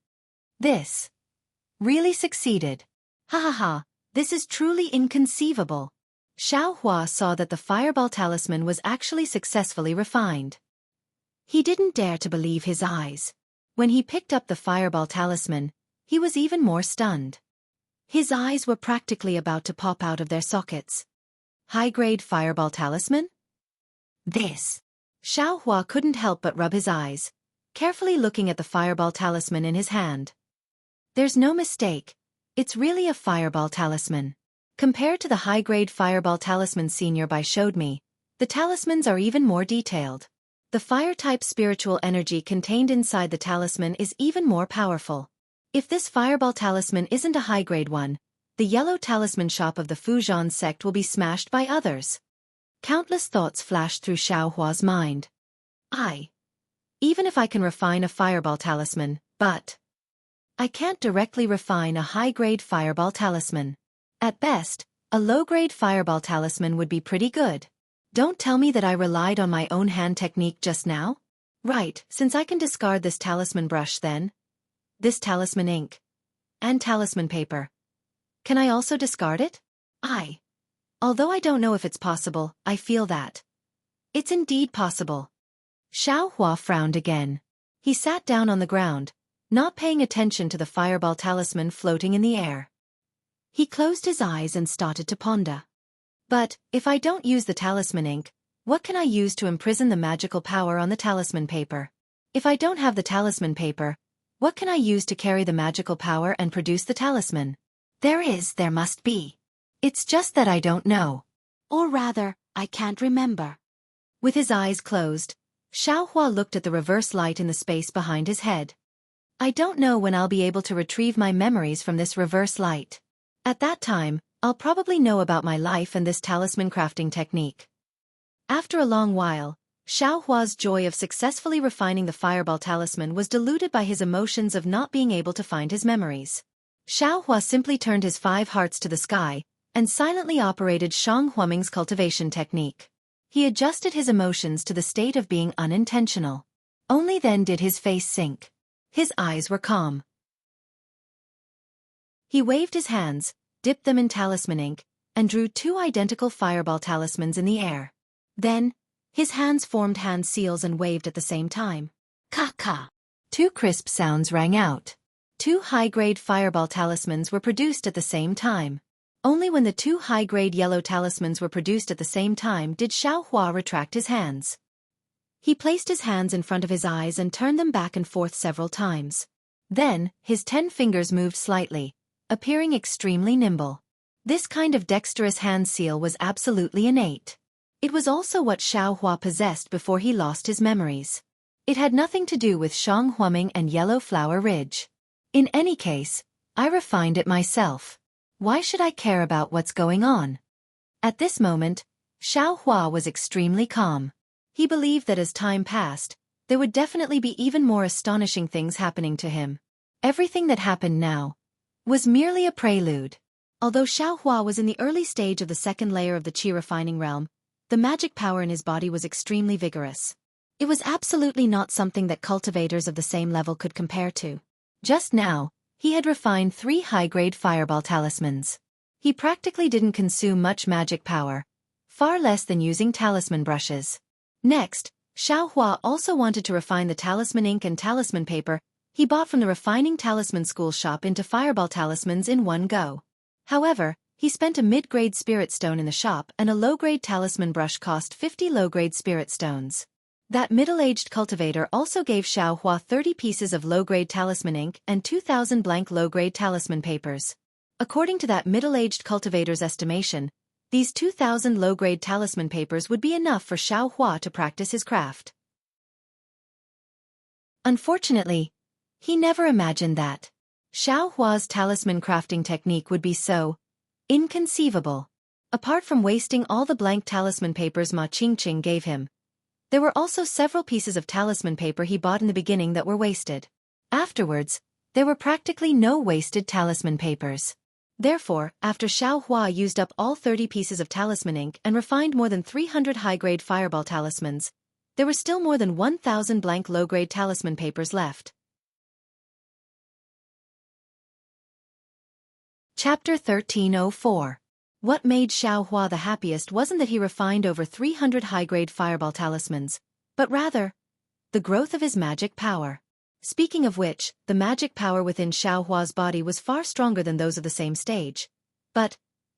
Speaker 1: This really succeeded. Ha ha ha, this is truly inconceivable. Xiao Hua saw that the fireball talisman was actually successfully refined. He didn't dare to believe his eyes. When he picked up the fireball talisman, he was even more stunned. His eyes were practically about to pop out of their sockets. High-grade fireball talisman? This. Xiao Hua couldn't help but rub his eyes, carefully looking at the fireball talisman in his hand. There's no mistake. It's really a fireball talisman. Compared to the high-grade fireball talisman Senior Bai showed me, the talismans are even more detailed. The fire-type spiritual energy contained inside the talisman is even more powerful. If this fireball talisman isn't a high-grade one, the yellow talisman shop of the Fuzhan sect will be smashed by others. Countless thoughts flashed through Xiao Hua's mind. Even if I can refine a fireball talisman, but I can't directly refine a high-grade fireball talisman. At best, a low-grade fireball talisman would be pretty good. Don't tell me that I relied on my own hand technique just now? Right, since I can discard this talisman brush then. This talisman ink. And talisman paper. Can I also discard it? Although I don't know if it's possible, I feel that it's indeed possible. Xiao Hua frowned again. He sat down on the ground, not paying attention to the fireball talisman floating in the air. He closed his eyes and started to ponder. But, if I don't use the talisman ink, what can I use to imprison the magical power on the talisman paper? If I don't have the talisman paper, what can I use to carry the magical power and produce the talisman? There must be. It's just that I don't know. Or rather, I can't remember. With his eyes closed, Xiao Hua looked at the reverse light in the space behind his head. I don't know when I'll be able to retrieve my memories from this reverse light. At that time, I'll probably know about my life and this talisman crafting technique. After a long while, Xiao Hua's joy of successfully refining the fireball talisman was diluted by his emotions of not being able to find his memories. Xiao Hua simply turned his 5 hearts to the sky, and silently operated Shang Huaming's cultivation technique. He adjusted his emotions to the state of being unintentional. Only then did his face sink. His eyes were calm. He waved his hands, dipped them in talisman ink, and drew 2 identical fireball talismans in the air. Then, his hands formed hand seals and waved at the same time. Ka-ka! 2 crisp sounds rang out. 2 high-grade fireball talismans were produced at the same time. Only when the 2 high-grade yellow talismans were produced at the same time did Xiao Hua retract his hands. He placed his hands in front of his eyes and turned them back and forth several times. Then, his 10 fingers moved slightly, appearing extremely nimble. This kind of dexterous hand seal was absolutely innate. It was also what Xiao Hua possessed before he lost his memories. It had nothing to do with Shang Huaming and Yellow Flower Ridge. In any case, I refined it myself. Why should I care about what's going on? At this moment, Xiao Hua was extremely calm. He believed that as time passed, there would definitely be even more astonishing things happening to him. Everything that happened now was merely a prelude. Although Xiao Hua was in the early stage of the second layer of the qi refining realm, the magic power in his body was extremely vigorous. It was absolutely not something that cultivators of the same level could compare to. Just now, he had refined 3 high-grade fireball talismans. He practically didn't consume much magic power, far less than using talisman brushes. Next, Xiao Hua also wanted to refine the talisman ink and talisman paper he bought from the refining talisman school shop into fireball talismans in one go. However, He spent a mid-grade spirit stone in the shop, and a low-grade talisman brush cost 50 low-grade spirit stones. That middle-aged cultivator also gave Xiaohua 30 pieces of low-grade talisman ink and 2,000 blank low-grade talisman papers. According to that middle-aged cultivator's estimation, these 2,000 low-grade talisman papers would be enough for Xiaohua to practice his craft. Unfortunately, he never imagined that Xiaohua's talisman crafting technique would be so inconceivable. Apart from wasting all the blank talisman papers Ma Qingqing gave him, there were also several pieces of talisman paper he bought in the beginning that were wasted. Afterwards, there were practically no wasted talisman papers. Therefore, after Xiaohua used up all 30 pieces of talisman ink and refined more than 300 high-grade fireball talismans, there were still more than 1,000 blank low-grade talisman papers left. Chapter 1304. What made Xiaohua the happiest wasn't that he refined over 300 high-grade fireball talismans, but rather, the growth of his magic power. Speaking of which, the magic power within Xiaohua's body was far stronger than those of the same stage. But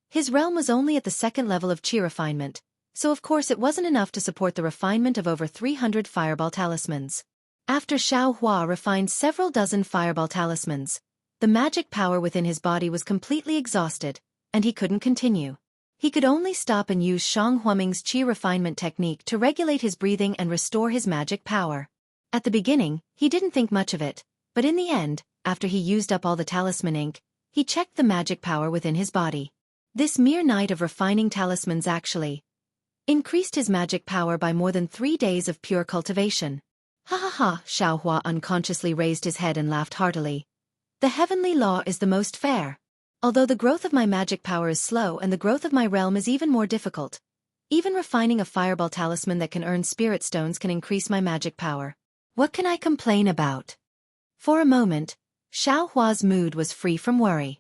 Speaker 1: his realm was only at the second level of chi refinement, so of course it wasn't enough to support the refinement of over 300 fireball talismans. After Xiaohua refined several dozen fireball talismans, the magic power within his body was completely exhausted, and he couldn't continue. He could only stop and use Shang Huaming's chi refinement technique to regulate his breathing and restore his magic power. At the beginning, he didn't think much of it, but in the end, after he used up all the talisman ink, he checked the magic power within his body. This mere night of refining talismans actually increased his magic power by more than 3 days of pure cultivation. Ha ha ha, Xiaohua unconsciously raised his head and laughed heartily. The heavenly law is the most fair. Although the growth of my magic power is slow and the growth of my realm is even more difficult, even refining a fireball talisman that can earn spirit stones can increase my magic power. What can I complain about? For a moment, Xiaohua's mood was free from worry.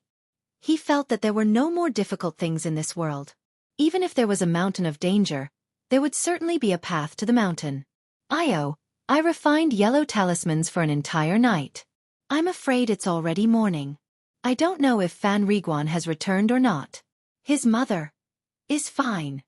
Speaker 1: He felt that there were no more difficult things in this world. Even if there was a mountain of danger, there would certainly be a path to the mountain. I refined yellow talismans for an entire night. I'm afraid it's already morning. I don't know if Fan Riguan has returned or not. His mother is fine.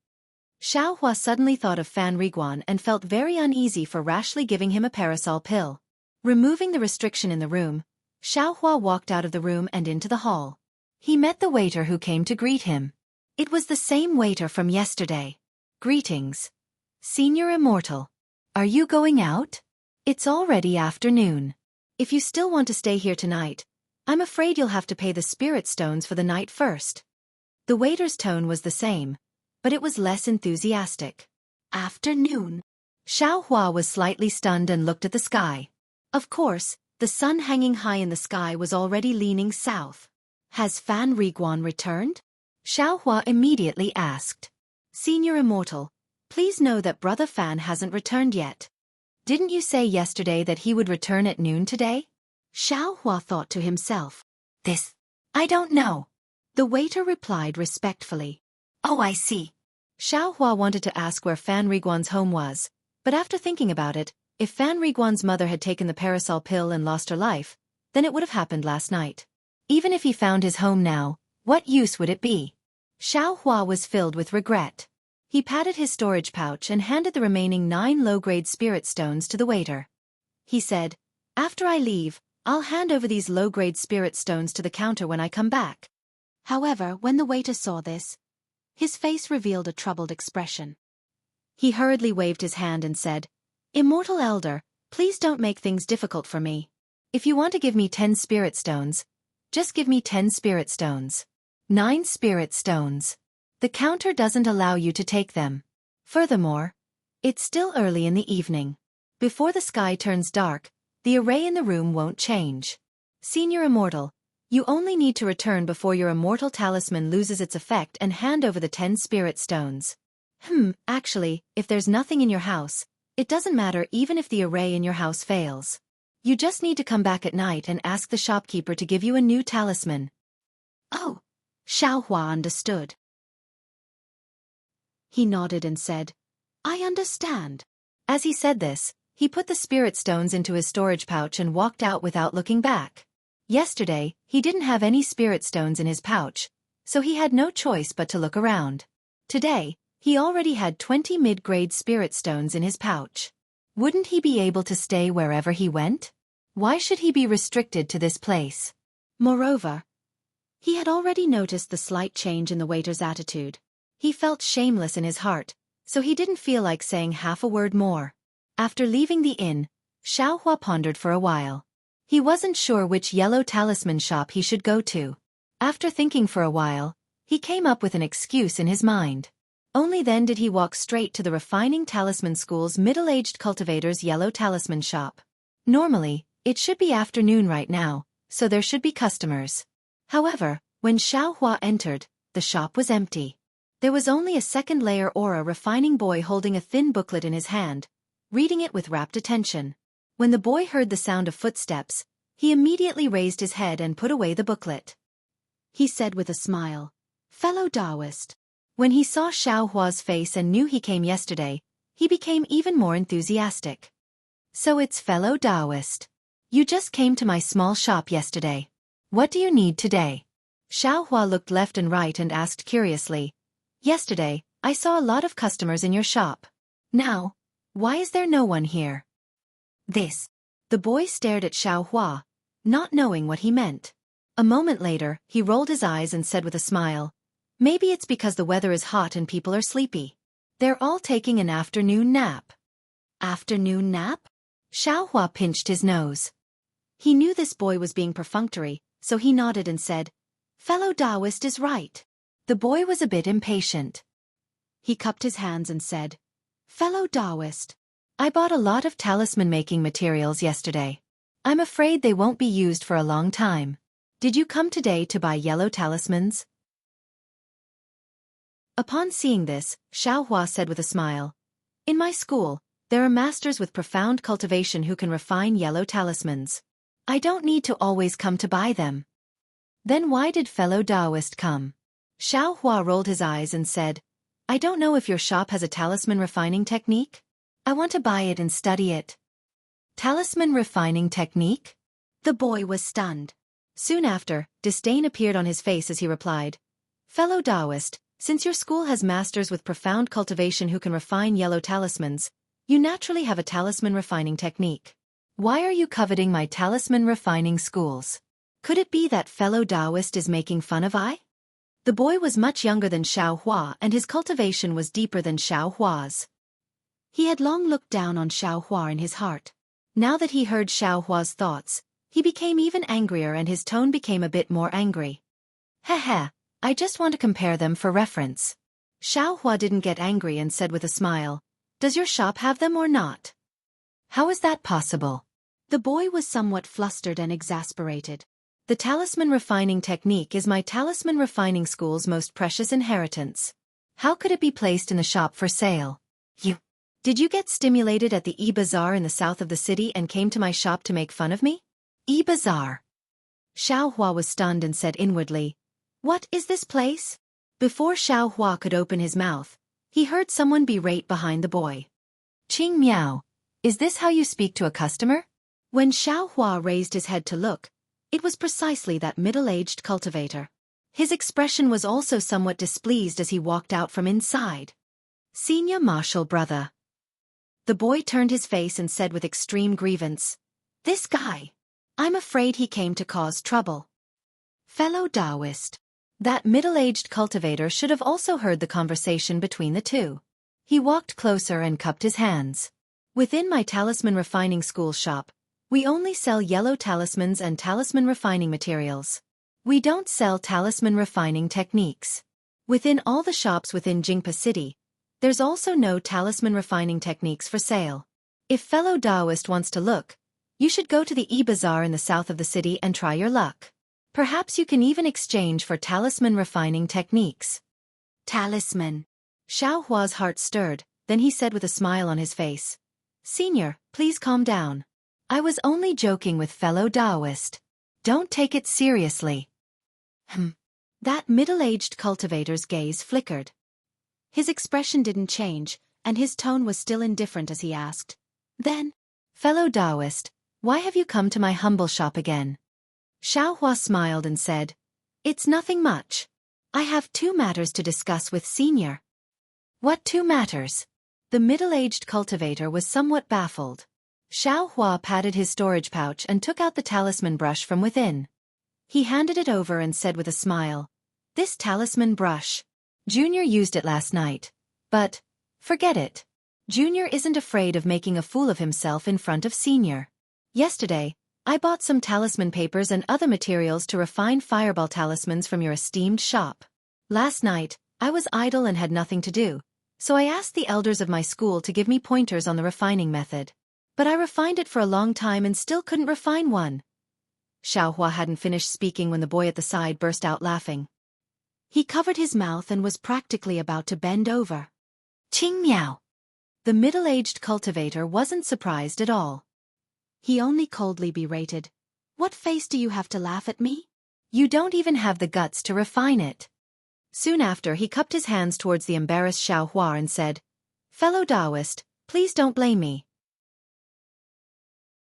Speaker 1: Xiaohua suddenly thought of Fan Riguan and felt very uneasy for rashly giving him a parasol pill. Removing the restriction in the room, Xiaohua walked out of the room and into the hall. He met the waiter who came to greet him. It was the same waiter from yesterday. Greetings, Senior Immortal. Are you going out? It's already afternoon. If you still want to stay here tonight, I'm afraid you'll have to pay the spirit stones for the night first. The waiter's tone was the same, but it was less enthusiastic. Afternoon. Xiaohua was slightly stunned and looked at the sky. Of course, the sun hanging high in the sky was already leaning south. Has Fan Riguan returned? Xiaohua immediately asked. Senior Immortal, please know that Brother Fan hasn't returned yet. Didn't you say yesterday that he would return at noon today? Xiaohua thought to himself. I don't know. The waiter replied respectfully. Oh, I see. Xiaohua wanted to ask where Fan Riguan's home was, but after thinking about it, if Fan Riguan's mother had taken the parasol pill and lost her life, then it would have happened last night. Even if he found his home now, what use would it be? Xiaohua was filled with regret. He patted his storage pouch and handed the remaining 9 low-grade spirit stones to the waiter. He said, After I leave, I'll hand over these low-grade spirit stones to the counter when I come back. However, when the waiter saw this, his face revealed a troubled expression. He hurriedly waved his hand and said, Immortal Elder, please don't make things difficult for me. If you want to give me 10 spirit stones, just give me 10 spirit stones. 9 spirit stones. The counter doesn't allow you to take them. Furthermore, it's still early in the evening. Before the sky turns dark, the array in the room won't change. Senior Immortal, you only need to return before your immortal talisman loses its effect and hand over the 10 spirit stones. Actually, if there's nothing in your house, it doesn't matter even if the array in your house fails. You just need to come back at night and ask the shopkeeper to give you a new talisman. Oh, Xiaohua understood. He nodded and said, I understand. As he said this, he put the spirit stones into his storage pouch and walked out without looking back. Yesterday, he didn't have any spirit stones in his pouch, so he had no choice but to look around. Today, he already had 20 mid-grade spirit stones in his pouch. Wouldn't he be able to stay wherever he went? Why should he be restricted to this place? Moreover, he had already noticed the slight change in the waiter's attitude. He felt shameless in his heart, so he didn't feel like saying half a word more. After leaving the inn, Xiaohua pondered for a while. He wasn't sure which yellow talisman shop he should go to. After thinking for a while, he came up with an excuse in his mind. Only then did he walk straight to the Refining Talisman School's middle-aged cultivator's yellow talisman shop. Normally, it should be afternoon right now, so there should be customers. However, when Xiaohua entered, the shop was empty. There was only a second-layer aura refining boy holding a thin booklet in his hand, reading it with rapt attention. When the boy heard the sound of footsteps, he immediately raised his head and put away the booklet. He said with a smile, "Fellow Taoist." When he saw Xiaohua's face and knew he came yesterday, he became even more enthusiastic. "So it's fellow Taoist. You just came to my small shop yesterday. What do you need today?" Xiaohua looked left and right and asked curiously, "Yesterday, I saw a lot of customers in your shop. Now, why is there no one here?" The boy stared at Xiaohua, not knowing what he meant. A moment later, he rolled his eyes and said with a smile, "Maybe it's because the weather is hot and people are sleepy. They're all taking an afternoon nap." Afternoon nap? Xiaohua pinched his nose. He knew this boy was being perfunctory, so he nodded and said, "Fellow Taoist is right." The boy was a bit impatient. He cupped his hands and said, "Fellow Taoist, I bought a lot of talisman-making materials yesterday. I'm afraid they won't be used for a long time. Did you come today to buy yellow talismans?" Upon seeing this, Xiaohua said with a smile, "In my school, there are masters with profound cultivation who can refine yellow talismans. I don't need to always come to buy them." Then why did fellow Taoist come? Xiaohua rolled his eyes and said, "I don't know if your shop has a talisman refining technique. I want to buy it and study it." Talisman refining technique? The boy was stunned. Soon after, disdain appeared on his face as he replied, "Fellow Taoist, since your school has masters with profound cultivation who can refine yellow talismans, you naturally have a talisman refining technique. Why are you coveting my talisman refining schools? Could it be that fellow Taoist is making fun of I?" The boy was much younger than Xiaohua and his cultivation was deeper than Xiaohua's. He had long looked down on Xiaohua in his heart. Now that he heard Xiaohua's thoughts, he became even angrier and his tone became a bit more angry. "Heh, I just want to compare them for reference." Xiaohua didn't get angry and said with a smile, "Does your shop have them or not?" "How is that possible?" The boy was somewhat flustered and exasperated. "The talisman refining technique is my talisman refining school's most precious inheritance. How could it be placed in the shop for sale? Did you get stimulated at the E-Bazaar in the south of the city and came to my shop to make fun of me?" E-Bazaar. Xiaohua was stunned and said inwardly, "What is this place?" Before Xiaohua could open his mouth, he heard someone berate behind the boy. "Qing Miao, is this how you speak to a customer?" When Xiaohua raised his head to look, it was precisely that middle-aged cultivator. His expression was also somewhat displeased as he walked out from inside. "Senior Marshal brother." The boy turned his face and said with extreme grievance, "This guy. I'm afraid he came to cause trouble." Fellow Taoist. That middle-aged cultivator should have also heard the conversation between the two. He walked closer and cupped his hands. "Within my talisman refining school shop, we only sell yellow talismans and talisman refining materials. We don't sell talisman refining techniques. Within all the shops within Jingpa City, there's also no talisman refining techniques for sale. If fellow Taoist wants to look, you should go to the E-Bazaar in the south of the city and try your luck. Perhaps you can even exchange for talisman refining techniques." Talisman. Xiaohua's heart stirred, then he said with a smile on his face, "Senior, please calm down. I was only joking with fellow Taoist. Don't take it seriously." That middle-aged cultivator's gaze flickered. His expression didn't change, and his tone was still indifferent as he asked, "Then, fellow Taoist, why have you come to my humble shop again?" Xiaohua smiled and said, "It's nothing much. I have 2 matters to discuss with Senior. What 2 matters? The middle-aged cultivator was somewhat baffled. Xiao Hua patted his storage pouch and took out the talisman brush from within. He handed it over and said with a smile, "This talisman brush. Junior used it last night. But, forget it. Junior isn't afraid of making a fool of himself in front of Senior. Yesterday, I bought some talisman papers and other materials to refine fireball talismans from your esteemed shop. Last night, I was idle and had nothing to do, so I asked the elders of my school to give me pointers on the refining method. But I refined it for a long time and still couldn't refine one." Xiaohua hadn't finished speaking when the boy at the side burst out laughing. He covered his mouth and was practically about to bend over. "Qing miao." The middle-aged cultivator wasn't surprised at all. He only coldly berated, "What face do you have to laugh at me? You don't even have the guts to refine it." Soon after, he cupped his hands towards the embarrassed Xiaohua and said, "Fellow Taoist, please don't blame me.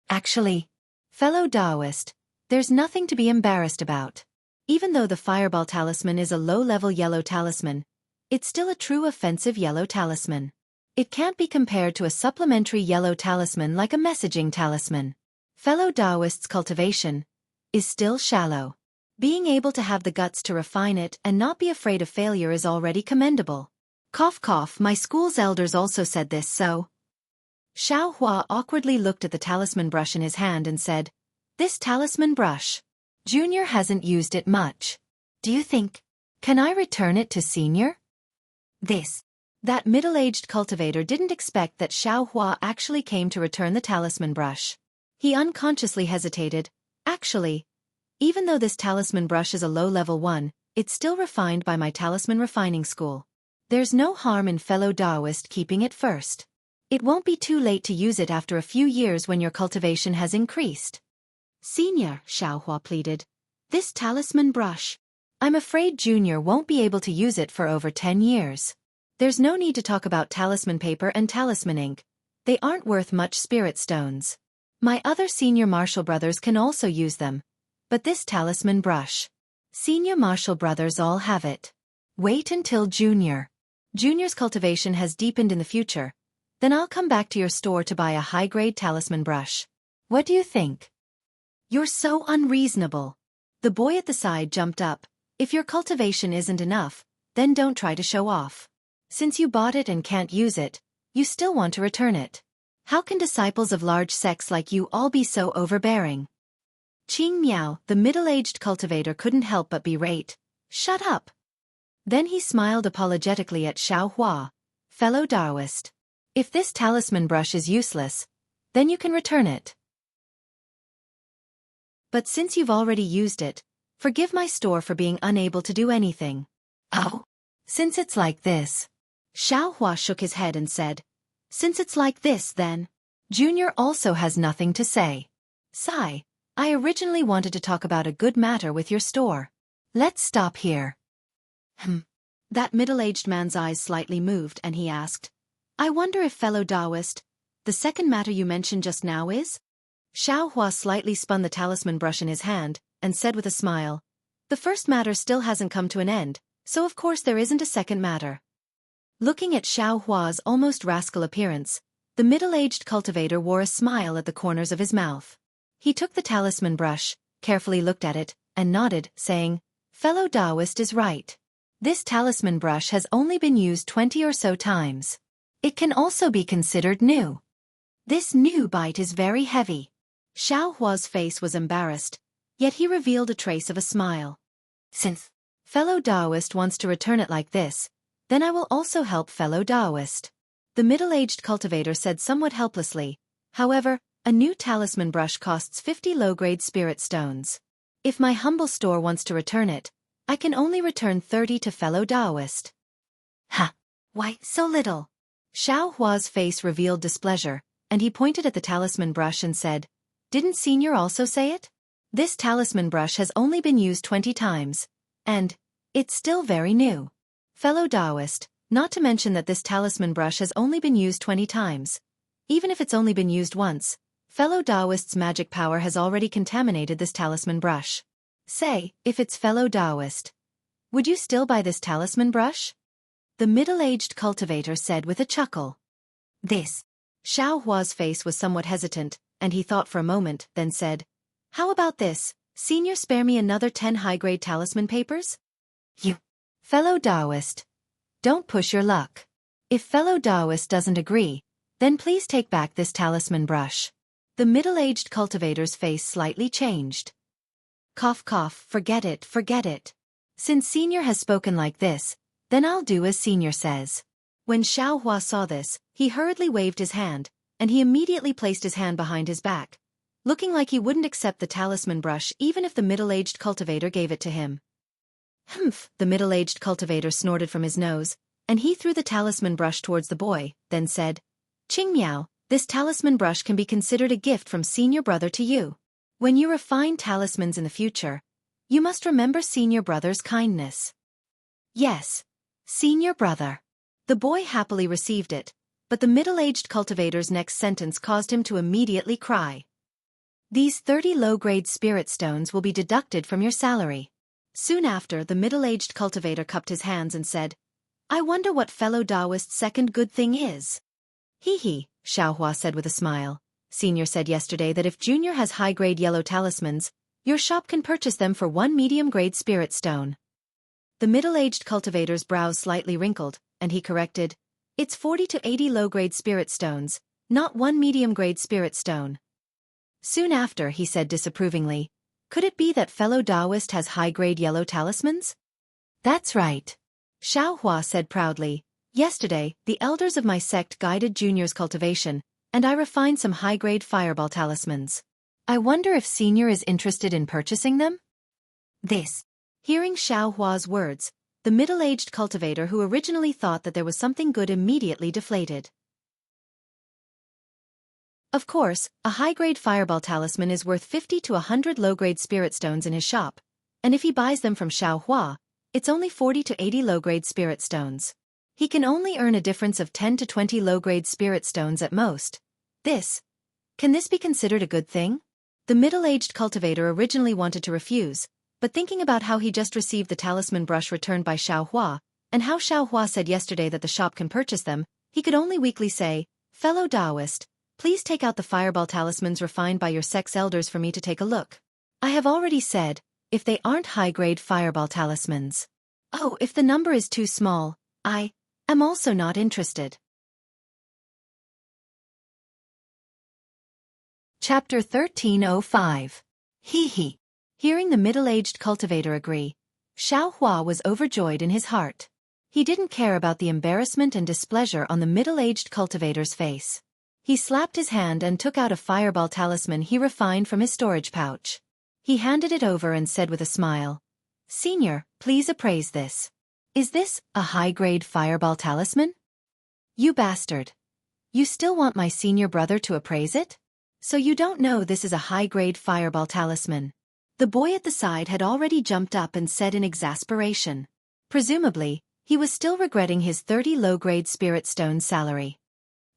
Speaker 1: Actually, fellow Taoist, there's nothing to be embarrassed about. Even though the fireball talisman is a low-level yellow talisman, it's still a true offensive yellow talisman. It can't be compared to a supplementary yellow talisman like a messaging talisman. Fellow Taoist's cultivation is still shallow. Being able to have the guts to refine it and not be afraid of failure is already commendable. Cough cough, my school's elders also said this, so." Xiao Hua awkwardly looked at the talisman brush in his hand and said, "This talisman brush. Junior hasn't used it much. Do you think? Can I return it to Senior?" That middle-aged cultivator didn't expect that Xiao Hua actually came to return the talisman brush. He unconsciously hesitated. "Actually, even though this talisman brush is a low-level one, it's still refined by my talisman refining school. There's no harm in fellow Taoist keeping it first. It won't be too late to use it after a few years when your cultivation has increased." "Senior," Xiaohua pleaded, "this talisman brush. I'm afraid Junior won't be able to use it for over 10 years. There's no need to talk about talisman paper and talisman ink. They aren't worth much spirit stones. My other senior martial brothers can also use them. But this talisman brush. Senior martial brothers all have it. Wait until Junior's cultivation has deepened in the future. Then I'll come back to your store to buy a high-grade talisman brush. What do you think?" "You're so unreasonable." The boy at the side jumped up. "If your cultivation isn't enough, then don't try to show off. Since you bought it and can't use it, you still want to return it. How can disciples of large sects like you all be so overbearing?" Qing Miao, the middle-aged cultivator, couldn't help but berate, "Shut up." Then he smiled apologetically at Xiao Hua, "Fellow Taoist. If this talisman brush is useless, then you can return it. But since you've already used it, forgive my store for being unable to do anything." "Oh, since it's like this." Xiao Hua shook his head and said, "Since it's like this, then Junior also has nothing to say. Sigh, I originally wanted to talk about a good matter with your store. Let's stop here." That middle-aged man's eyes slightly moved and he asked, "I wonder if fellow Taoist, the second matter you mentioned just now is?" Xiao Hua slightly spun the talisman brush in his hand and said with a smile, "The first matter still hasn't come to an end, so of course there isn't a second matter." Looking at Xiao Hua's almost rascal appearance, the middle-aged cultivator wore a smile at the corners of his mouth. He took the talisman brush, carefully looked at it, and nodded, saying, "Fellow Taoist is right. This talisman brush has only been used 20 or so times. It can also be considered new. This new bite is very heavy." Xiao Hua's face was embarrassed, yet he revealed a trace of a smile. "Since fellow Taoist wants to return it like this, then I will also help fellow Taoist," the middle-aged cultivator said somewhat helplessly. "However, a new talisman brush costs 50 low-grade spirit stones. If my humble store wants to return it, I can only return 30 to fellow Taoist." "Ha! Why so little?" Xiao Hua's face revealed displeasure, and he pointed at the talisman brush and said, "Didn't Senior also say it? This talisman brush has only been used 20 times, and it's still very new. Fellow Taoist, not to mention that this talisman brush has only been used 20 times. Even if it's only been used once, fellow Taoist's magic power has already contaminated this talisman brush. Say, if it's fellow Taoist, Would you still buy this talisman brush? The middle-aged cultivator said with a chuckle. This. Xiao Hua's face was somewhat hesitant, and he thought for a moment, then said, How about this, Senior, spare me another 10 high-grade talisman papers? You. Fellow Taoist. Don't push your luck. If fellow Taoist doesn't agree, then please take back this talisman brush. The middle-aged cultivator's face slightly changed. Cough cough, forget it, forget it. Since Senior has spoken like this, then I'll do as Senior says. When Xiao Hua saw this, he hurriedly waved his hand, and he immediately placed his hand behind his back, looking like he wouldn't accept the talisman brush even if the middle-aged cultivator gave it to him. Humph, the middle-aged cultivator snorted from his nose, and he threw the talisman brush towards the boy, then said, Qing Miao, this talisman brush can be considered a gift from Senior Brother to you. When you refine talismans in the future, you must remember Senior Brother's kindness. Yes, Senior Brother. The boy happily received it, but the middle-aged cultivator's next sentence caused him to immediately cry. These 30 low-grade spirit stones will be deducted from your salary. Soon after, the middle-aged cultivator cupped his hands and said, I wonder what fellow Taoist's second good thing is. Hee, Xiao Hua said with a smile. Senior said yesterday that if Junior has high-grade yellow talismans, your shop can purchase them for 1 medium-grade spirit stone. The middle-aged cultivator's brows slightly wrinkled, and he corrected, It's 40 to 80 low-grade spirit stones, not 1 medium-grade spirit stone. Soon after, he said disapprovingly, Could it be that fellow Taoist has high-grade yellow talismans? That's right. Xiao Hua said proudly, Yesterday, the elders of my sect guided Junior's cultivation, and I refined some high-grade fireball talismans. I wonder if Senior is interested in purchasing them? This. Hearing Xiao Hua's words, the middle-aged cultivator who originally thought that there was something good immediately deflated. Of course, a high-grade fireball talisman is worth 50 to 100 low-grade spirit stones in his shop, and if he buys them from Xiao Hua, it's only 40 to 80 low-grade spirit stones. He can only earn a difference of 10 to 20 low-grade spirit stones at most. Can this be considered a good thing? The middle-aged cultivator originally wanted to refuse, but thinking about how he just received the talisman brush returned by Xiao Hua, and how Xiao Hua said yesterday that the shop can purchase them, he could only weakly say, Fellow Taoist, please take out the fireball talismans refined by your sect's elders for me to take a look. I have already said, if they aren't high-grade fireball talismans. Oh, if the number is too small, I am also not interested. Chapter 1305. Hee. Hearing the middle-aged cultivator agree, Xiao Hua was overjoyed in his heart. He didn't care about the embarrassment and displeasure on the middle-aged cultivator's face. He slapped his hand and took out a fireball talisman he refined from his storage pouch. He handed it over and said with a smile, Senior, please appraise this. Is this a high-grade fireball talisman? You bastard. You still want my senior brother to appraise it? So you don't know this is a high-grade fireball talisman. The boy at the side had already jumped up and said in exasperation. Presumably, he was still regretting his 30 low-grade spirit stone salary.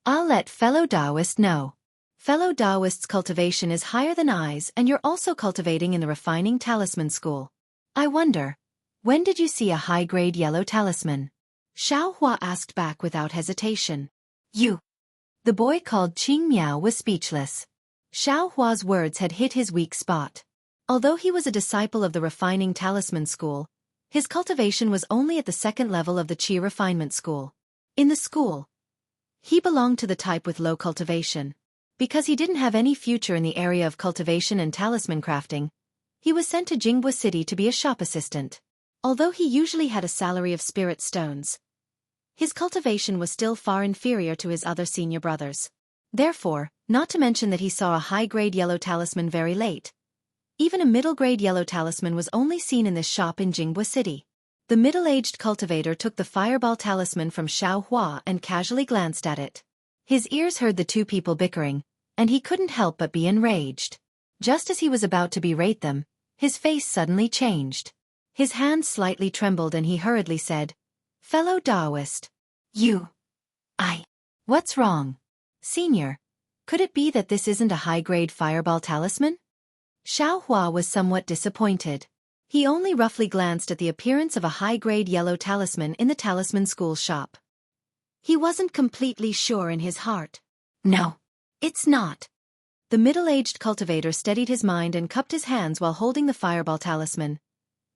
Speaker 1: I'll let fellow Taoist know. Fellow Taoist's cultivation is higher than I's, and you're also cultivating in the refining talisman school. I wonder, when did you see a high-grade yellow talisman? Xiao Hua asked back without hesitation. You. The boy called Qing Miao was speechless. Xiao Hua's words had hit his weak spot. Although he was a disciple of the refining talisman school, his cultivation was only at the second level of the Qi refinement school. In the school, he belonged to the type with low cultivation. Because he didn't have any future in the area of cultivation and talisman crafting, he was sent to Jinghua City to be a shop assistant. Although he usually had a salary of spirit stones, his cultivation was still far inferior to his other senior brothers. Therefore, not to mention that he saw a high-grade yellow talisman very late. Even a middle-grade yellow talisman was only seen in this shop in Jinghua City. The middle-aged cultivator took the fireball talisman from Xiao Hua and casually glanced at it. His ears heard the two people bickering, and he couldn't help but be enraged. Just as he was about to berate them, his face suddenly changed. His hands slightly trembled and he hurriedly said, Fellow Taoist. What's wrong? Senior, could it be that this isn't a high-grade fireball talisman? Xiao Hua was somewhat disappointed. He only roughly glanced at the appearance of a high-grade yellow talisman in the talisman school shop. He wasn't completely sure in his heart. No, it's not. The middle-aged cultivator steadied his mind and cupped his hands while holding the fireball talisman.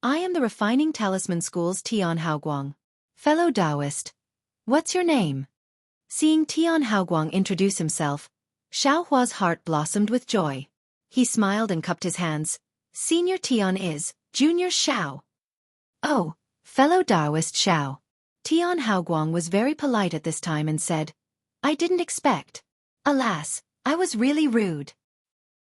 Speaker 1: I am the Refining Talisman School's Tian Haoguang. Fellow Taoist. What's your name? Seeing Tian Haoguang introduce himself, Xiaohua's heart blossomed with joy. He smiled and cupped his hands. Senior Tian is Junior Xiao. Oh, fellow Taoist Xiao. Tian Haoguang was very polite at this time and said, I didn't expect. Alas, I was really rude.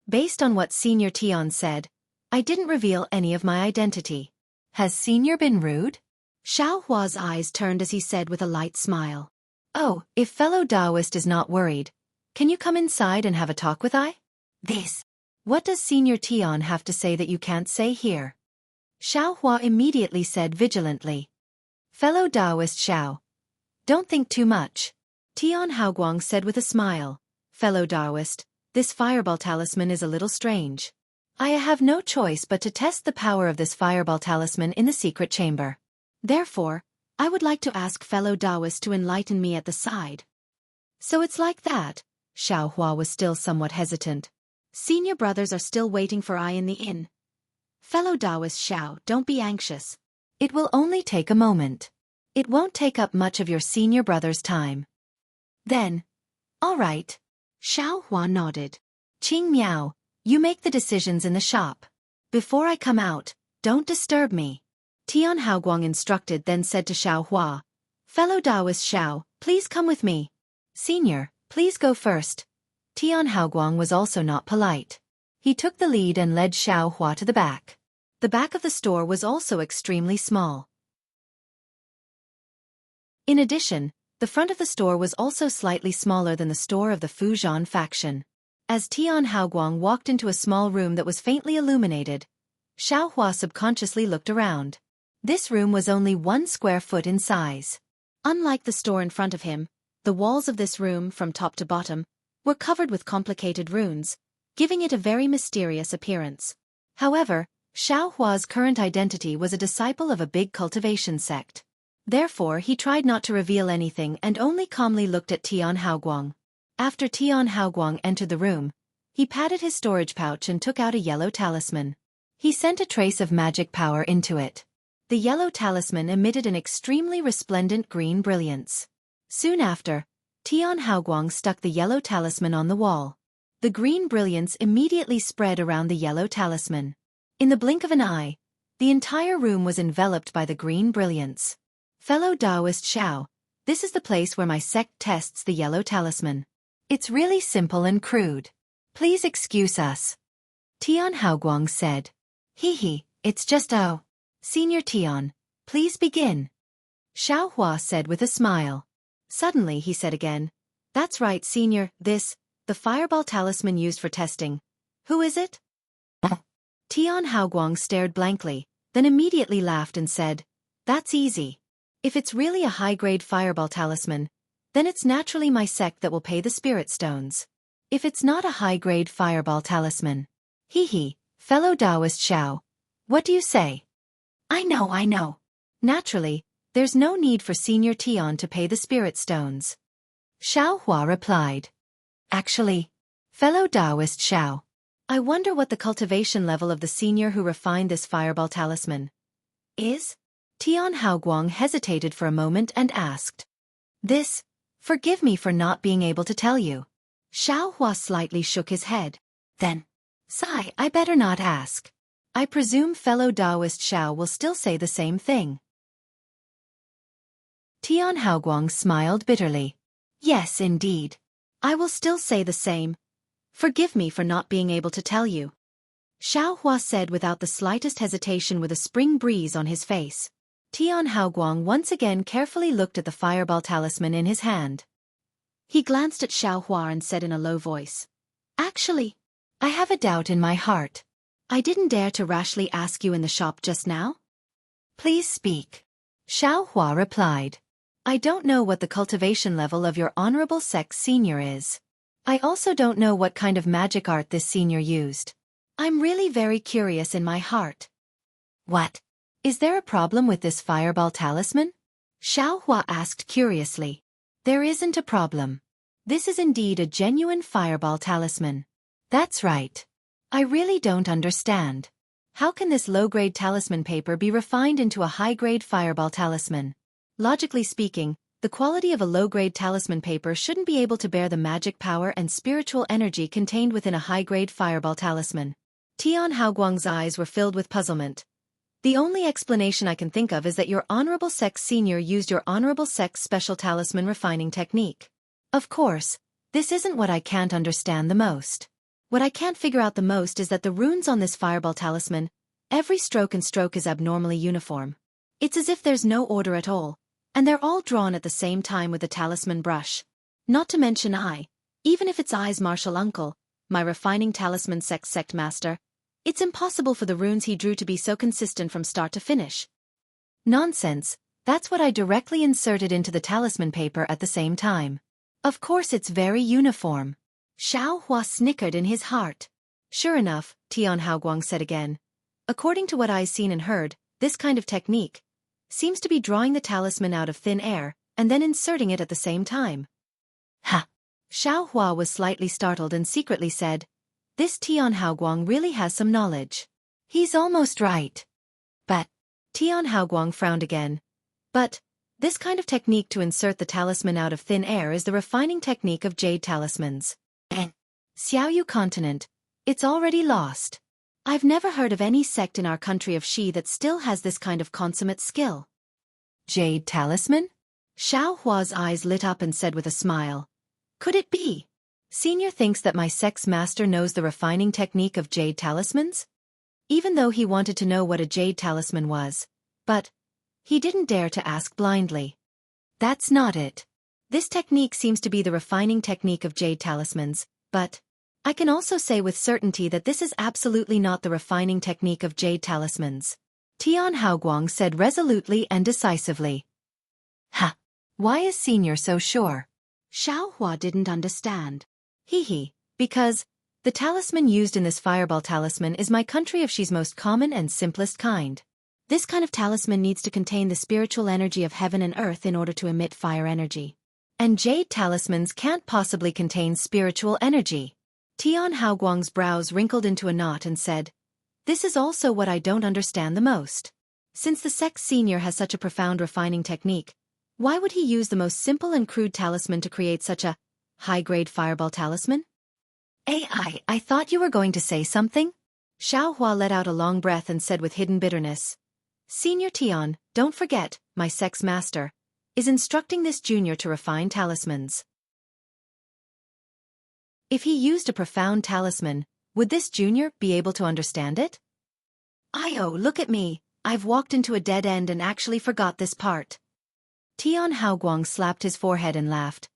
Speaker 1: Based on what Senior Tian said, I didn't reveal any of my identity. Has Senior been rude? Xiaohua's eyes turned as he said with a light smile. Oh, if fellow Taoist is not worried, can you come inside and have a talk with I? This. What does Senior Tian have to say that you can't say here? Xiaohua immediately said vigilantly. Fellow Taoist Xiao. Don't think too much. Tian Haoguang said with a smile. Fellow Taoist, this fireball talisman is a little strange. I have no choice but to test the power of this fireball talisman in the secret chamber. Therefore, I would like to ask fellow Taoist to enlighten me at the side. So it's like that. Xiaohua was still somewhat hesitant. Senior brothers are still waiting for I in the inn. Fellow Taoist Xiao, don't be anxious. It will only take a moment. It won't take up much of your senior brother's time. Then, all right. Xiaohua nodded. Qing Miao, you make the decisions in the shop. Before I come out, don't disturb me. Tian Haoguang instructed, then said to Xiaohua, Fellow Taoist Xiao, please come with me. Senior, please go first. Tian Haoguang was also not polite. He took the lead and led Xiaohua to the back. The back of the store was also extremely small. In addition, the front of the store was also slightly smaller than the store of the Fujian faction. As Tian Haoguang walked into a small room that was faintly illuminated, Xiaohua subconsciously looked around. This room was only 1 square foot in size. Unlike the store in front of him, the walls of this room, from top to bottom, were covered with complicated runes, giving it a very mysterious appearance. However, Xiaohua's current identity was a disciple of a big cultivation sect. Therefore, he tried not to reveal anything and only calmly looked at Tian Haoguang. After Tian Haoguang entered the room, he patted his storage pouch and took out a yellow talisman. He sent a trace of magic power into it. The yellow talisman emitted an extremely resplendent green brilliance. Soon after, Tian Haoguang stuck the yellow talisman on the wall. The green brilliance immediately spread around the yellow talisman. In the blink of an eye, the entire room was enveloped by the green brilliance. Fellow Taoist Xiao, this is the place where my sect tests the yellow talisman. It's really simple and crude. Please excuse us. Tian Haoguang said. Hee, it's just Senior Tian, please begin. Xiaohua said with a smile. Suddenly he said again, That's right, Senior, the fireball talisman used for testing. Who is it? Tian Haoguang stared blankly, then immediately laughed and said, That's easy. If it's really a high-grade fireball talisman, then it's naturally my sect that will pay the spirit stones. If it's not a high-grade fireball talisman. Fellow Taoist Xiao, what do you say? I know. Naturally, there's no need for Senior Tian to pay the spirit stones. Xiaohua replied. Actually, fellow Taoist Xiao, I wonder what the cultivation level of the senior who refined this fireball talisman is? Tian Haoguang hesitated for a moment and asked. Forgive me for not being able to tell you. Xiaohua slightly shook his head. Then, sigh, I better not ask. I presume fellow Taoist Xiao will still say the same thing. Tian Haoguang smiled bitterly. Yes, indeed. I will still say the same. Forgive me for not being able to tell you. Xiaohua said without the slightest hesitation, with a spring breeze on his face. Tian Haoguang once again carefully looked at the fireball talisman in his hand. He glanced at Xiaohua and said in a low voice, Actually, I have a doubt in my heart. I didn't dare to rashly ask you in the shop just now. Please speak. Xiaohua replied. I don't know what the cultivation level of your honorable sect senior is. I also don't know what kind of magic art this senior used. I'm really very curious in my heart. What? Is there a problem with this fireball talisman? Xiao Hua asked curiously. There isn't a problem. This is indeed a genuine fireball talisman. That's right. I really don't understand. How can this low-grade talisman paper be refined into a high-grade fireball talisman? Logically speaking, the quality of a low-grade talisman paper shouldn't be able to bear the magic power and spiritual energy contained within a high-grade fireball talisman. Tian Haoguang's eyes were filled with puzzlement. The only explanation I can think of is that your Honorable Sex Senior used your Honorable Sex special talisman refining technique. Of course, this isn't what I can't understand the most. What I can't figure out the most is that the runes on this fireball talisman, every stroke and stroke is abnormally uniform. It's as if there's no order at all, and they're all drawn at the same time with the talisman brush. Not to mention even if it's I's martial uncle, my refining talisman sect master, it's impossible for the runes he drew to be so consistent from start to finish. Nonsense, that's what I directly inserted into the talisman paper at the same time. Of course it's very uniform. Xiao Hua snickered in his heart. Sure enough, Tian Haoguang said again. According to what I've seen and heard, this kind of technique seems to be drawing the talisman out of thin air and then inserting it at the same time. Ha! Xiao Hua was slightly startled and secretly said, this Tian Haoguang really has some knowledge. He's almost right. But, Tian Haoguang frowned again. But, this kind of technique to insert the talisman out of thin air is the refining technique of jade talismans. And Xiaoyu continent, it's already lost. I've never heard of any sect in our country of Shi that still has this kind of consummate skill. Jade talisman? Xiao Hua's eyes lit up and said with a smile. Could it be? Senior thinks that my sex master knows the refining technique of jade talismans? Even though he wanted to know what a jade talisman was. But he didn't dare to ask blindly. That's not it. This technique seems to be the refining technique of jade talismans, but I can also say with certainty that this is absolutely not the refining technique of jade talismans. Tian Haoguang said resolutely and decisively. Ha! Why is Senior so sure? Xiao Hua didn't understand. Because the talisman used in this fireball talisman is my country of Shi's most common and simplest kind. This kind of talisman needs to contain the spiritual energy of heaven and earth in order to emit fire energy. And jade talismans can't possibly contain spiritual energy. Tian Haoguang's brows wrinkled into a knot and said, this is also what I don't understand the most. Since the sex senior has such a profound refining technique, why would he use the most simple and crude talisman to create such a high-grade fireball talisman? I thought you were going to say something? Xiao Hua let out a long breath and said with hidden bitterness. Senior Tian, don't forget, my sex master, is instructing this junior to refine talismans. If he used a profound talisman, would this junior be able to understand it? Look at me, I've walked into a dead end and actually forgot this part. Tian Haoguang slapped his forehead and laughed.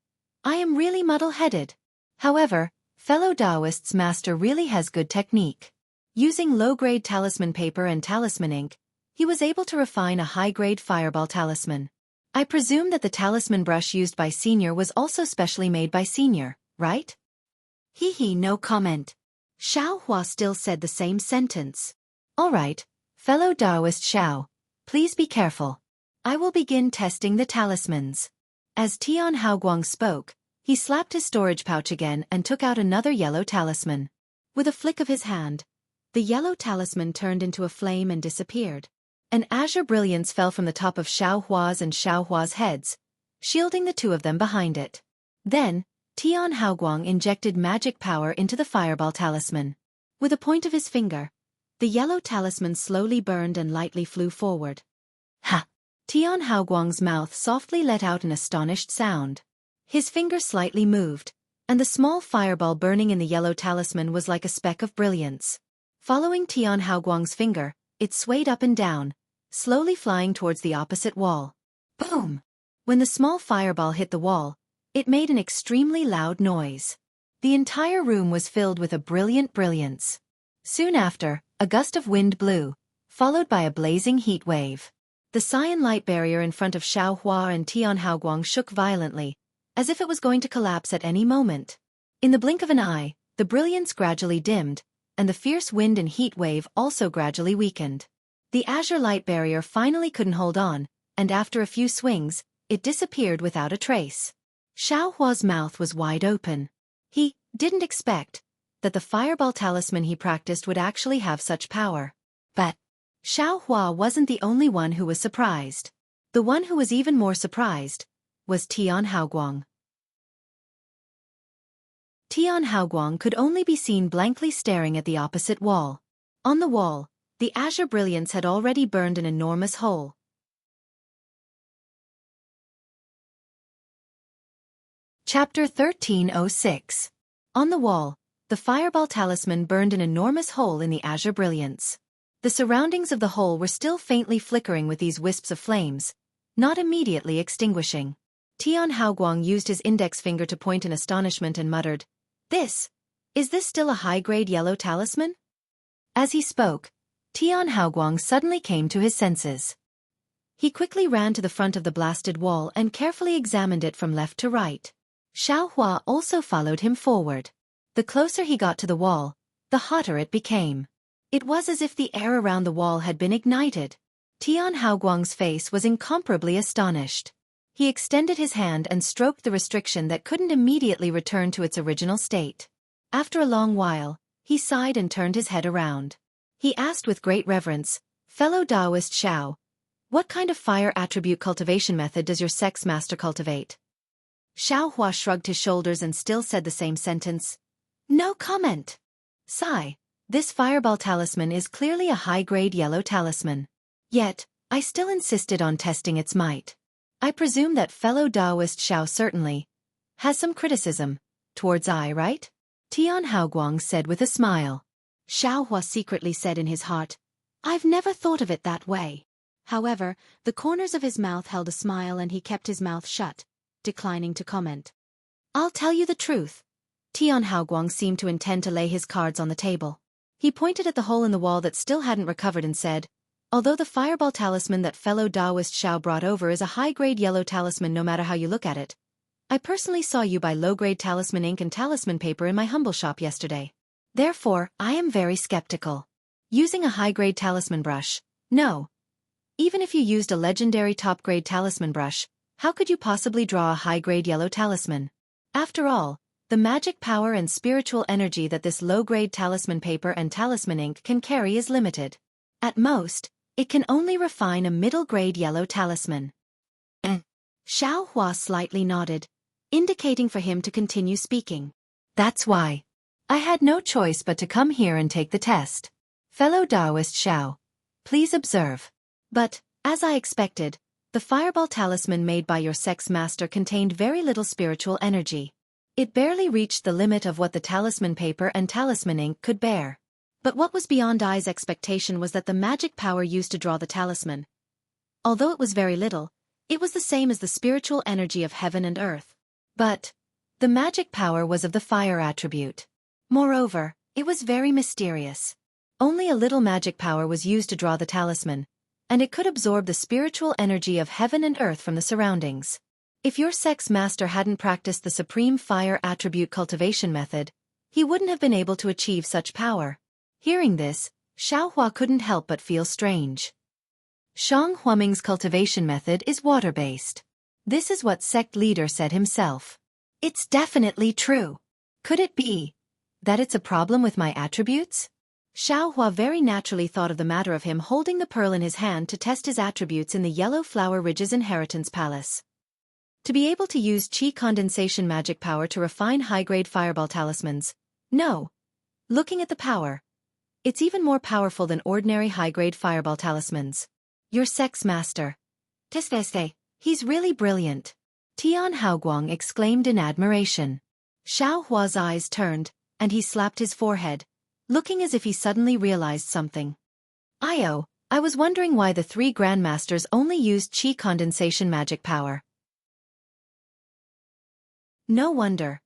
Speaker 1: I am really muddle-headed. However, fellow Taoist's master really has good technique. Using low-grade talisman paper and talisman ink, he was able to refine a high-grade fireball talisman. I presume that the talisman brush used by Senior was also specially made by Senior, right? No comment. Xiao Hua still said the same sentence. All right, fellow Taoist Xiao, please be careful. I will begin testing the talismans. As Tian Haoguang spoke, he slapped his storage pouch again and took out another yellow talisman. With a flick of his hand, the yellow talisman turned into a flame and disappeared. An azure brilliance fell from the top of Xiao Hua's and Xiao Hua's heads, shielding the two of them behind it. Then, Tian Haoguang injected magic power into the fireball talisman. With a point of his finger, the yellow talisman slowly burned and lightly flew forward. Ha! Tian Haoguang's mouth softly let out an astonished sound. His finger slightly moved, and the small fireball burning in the yellow talisman was like a speck of brilliance. Following Tian Haoguang's finger, it swayed up and down, slowly flying towards the opposite wall. Boom! When the small fireball hit the wall, it made an extremely loud noise. The entire room was filled with a brilliant brilliance. Soon after, a gust of wind blew, followed by a blazing heat wave. The cyan light barrier in front of Xiao Hua and Tian Haoguang shook violently, as if it was going to collapse at any moment. In the blink of an eye, the brilliance gradually dimmed, and the fierce wind and heat wave also gradually weakened. The azure light barrier finally couldn't hold on, and after a few swings, it disappeared without a trace. Xiao Hua's mouth was wide open. He didn't expect that the fireball talisman he practiced would actually have such power. But Xiao Hua wasn't the only one who was surprised. The one who was even more surprised was Tian Haoguang. Tian Haoguang could only be seen blankly staring at the opposite wall. On the wall, the azure brilliance had already burned an enormous hole. Chapter 1306. On the wall, the fireball talisman burned an enormous hole in the azure brilliance. The surroundings of the hole were still faintly flickering with these wisps of flames, not immediately extinguishing. Tian Haoguang used his index finger to point in astonishment and muttered, Is this still a high-grade yellow talisman?" As he spoke, Tian Haoguang suddenly came to his senses. He quickly ran to the front of the blasted wall and carefully examined it from left to right. Xiao Hua also followed him forward. The closer he got to the wall, the hotter it became. It was as if the air around the wall had been ignited. Tian Haoguang's face was incomparably astonished. He extended his hand and stroked the restriction that couldn't immediately return to its original state. After a long while, he sighed and turned his head around. He asked with great reverence, "Fellow Taoist Xiao, what kind of fire attribute cultivation method does your sex master cultivate?" Xiao Hua shrugged his shoulders and still said the same sentence. "No comment." "Sigh, this fireball talisman is clearly a high-grade yellow talisman. Yet, I still insisted on testing its might. I presume that fellow Taoist Xiao certainly has some criticism towards I, right?" Tian Haoguang said with a smile. Xiao Hua secretly said in his heart, "I've never thought of it that way." However, the corners of his mouth held a smile and he kept his mouth shut, declining to comment. "I'll tell you the truth." Tian Haoguang seemed to intend to lay his cards on the table. He pointed at the hole in the wall that still hadn't recovered and said, "Although the fireball talisman that fellow Taoist Xiao brought over is a high-grade yellow talisman no matter how you look at it, I personally saw you buy low-grade talisman ink and talisman paper in my humble shop yesterday. Therefore, I am very skeptical. Using a high-grade talisman brush, no. Even if you used a legendary top-grade talisman brush, how could you possibly draw a high-grade yellow talisman? After all, the magic power and spiritual energy that this low-grade talisman paper and talisman ink can carry is limited. At most, it can only refine a middle-grade yellow talisman." Xiao Hua slightly nodded, indicating for him to continue speaking. "That's why I had no choice but to come here and take the test. Fellow Taoist Xiao, please observe." But, as I expected, the fireball talisman made by your sex master contained very little spiritual energy. It barely reached the limit of what the talisman paper and talisman ink could bear. But what was beyond I's expectation was that the magic power used to draw the talisman, although it was very little, it was the same as the spiritual energy of heaven and earth. But the magic power was of the fire attribute. Moreover, it was very mysterious. Only a little magic power was used to draw the talisman, and it could absorb the spiritual energy of heaven and earth from the surroundings. If your sex master hadn't practiced the supreme fire attribute cultivation method, he wouldn't have been able to achieve such power. Hearing this, Xiao Hua couldn't help but feel strange. Shang Huaming's cultivation method is water-based. This is what sect leader said himself. It's definitely true. Could it be that it's a problem with my attributes? Xiao Hua very naturally thought of the matter of him holding the pearl in his hand to test his attributes in the Yellow Flower Ridge's inheritance palace. To be able to use chi condensation magic power to refine high-grade fireball talismans. No. Looking at the power, it's even more powerful than ordinary high-grade fireball talismans. Your sex master. Teste. He's really brilliant. Tian Haoguang exclaimed in admiration. Xiao Hua's eyes turned, and he slapped his forehead, looking as if he suddenly realized something. I was wondering why the three grandmasters only used chi condensation magic power. No wonder.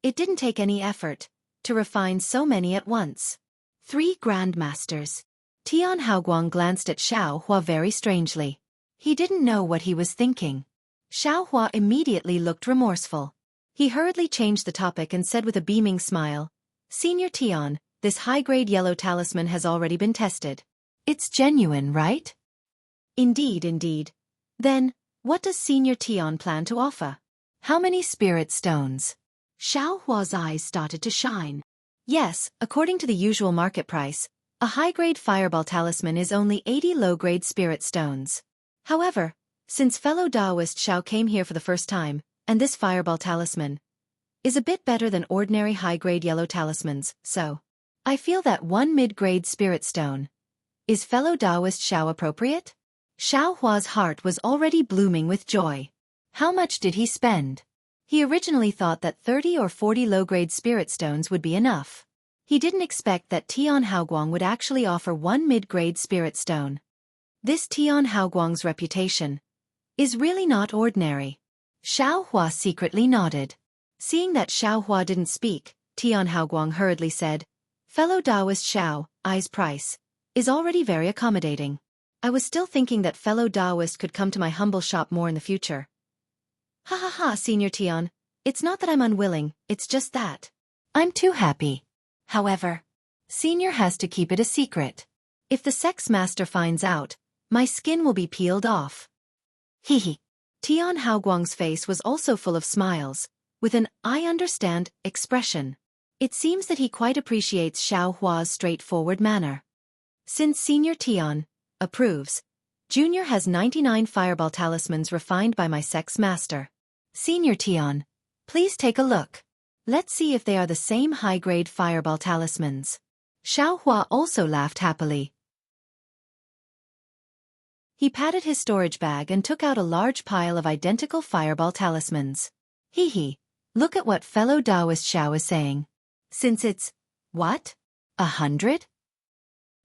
Speaker 1: It didn't take any effort to refine so many at once. 3 grandmasters. Tian Haoguang glanced at Xiao Hua very strangely. He didn't know what he was thinking. Xiao Hua immediately looked remorseful. He hurriedly changed the topic and said with a beaming smile, "Senior Tian, this high-grade yellow talisman has already been tested. It's genuine, right? Indeed, indeed. Then, what does Senior Tian plan to offer? How many spirit stones? Xiao Hua's eyes started to shine. Yes, according to the usual market price, a high-grade fireball talisman is only 80 low-grade spirit stones. However, since fellow Taoist Xiao came here for the first time, and this fireball talisman is a bit better than ordinary high-grade yellow talismans, so I feel that one mid-grade spirit stone. Is fellow Taoist Xiao appropriate? Xiao Hua's heart was already blooming with joy. How much did he spend? He originally thought that 30 or 40 low-grade spirit stones would be enough. He didn't expect that Tian Haoguang would actually offer one mid-grade spirit stone. This Tian Haoguang's reputation is really not ordinary. Xiao Hua secretly nodded. Seeing that Xiao Hua didn't speak, Tian Haoguang hurriedly said, "Fellow Taoist Xiao, I's price is already very accommodating. I was still thinking that fellow Taoist could come to my humble shop more in the future." Ha ha ha, Senior Tian, it's not that I'm unwilling, it's just that I'm too happy. However, Senior has to keep it a secret. If the sex master finds out, my skin will be peeled off. Hee hee. Tian Haoguang's face was also full of smiles, with an "I understand" expression. It seems that he quite appreciates Xiao Hua's straightforward manner. Since Senior Tian approves, Junior has 99 fireball talismans refined by my sex master. Senior Tian, please take a look. Let's see if they are the same high-grade fireball talismans. Xiao Hua also laughed happily. He patted his storage bag and took out a large pile of identical fireball talismans. Hee hee, look at what fellow Taoist Xiao is saying. Since it's, what? 100?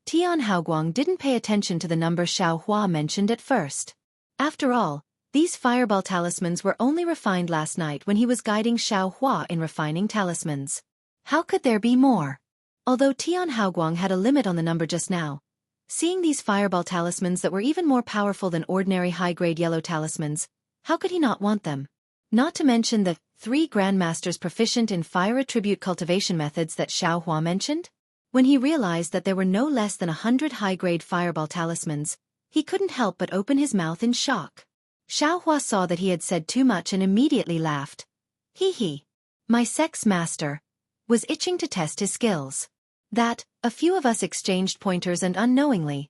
Speaker 1: Tian Haoguang didn't pay attention to the number Xiao Hua mentioned at first. After all, these fireball talismans were only refined last night when he was guiding Xiao Hua in refining talismans. How could there be more? Although Tian Haoguang had a limit on the number just now, seeing these fireball talismans that were even more powerful than ordinary high-grade yellow talismans, how could he not want them? Not to mention the 3 grandmasters proficient in fire attribute cultivation methods that Xiao Hua mentioned? When he realized that there were no less than 100 high-grade fireball talismans, he couldn't help but open his mouth in shock. Xiao Hua saw that he had said too much and immediately laughed. Hee hee. My sex master was itching to test his skills. That, a few of us exchanged pointers and unknowingly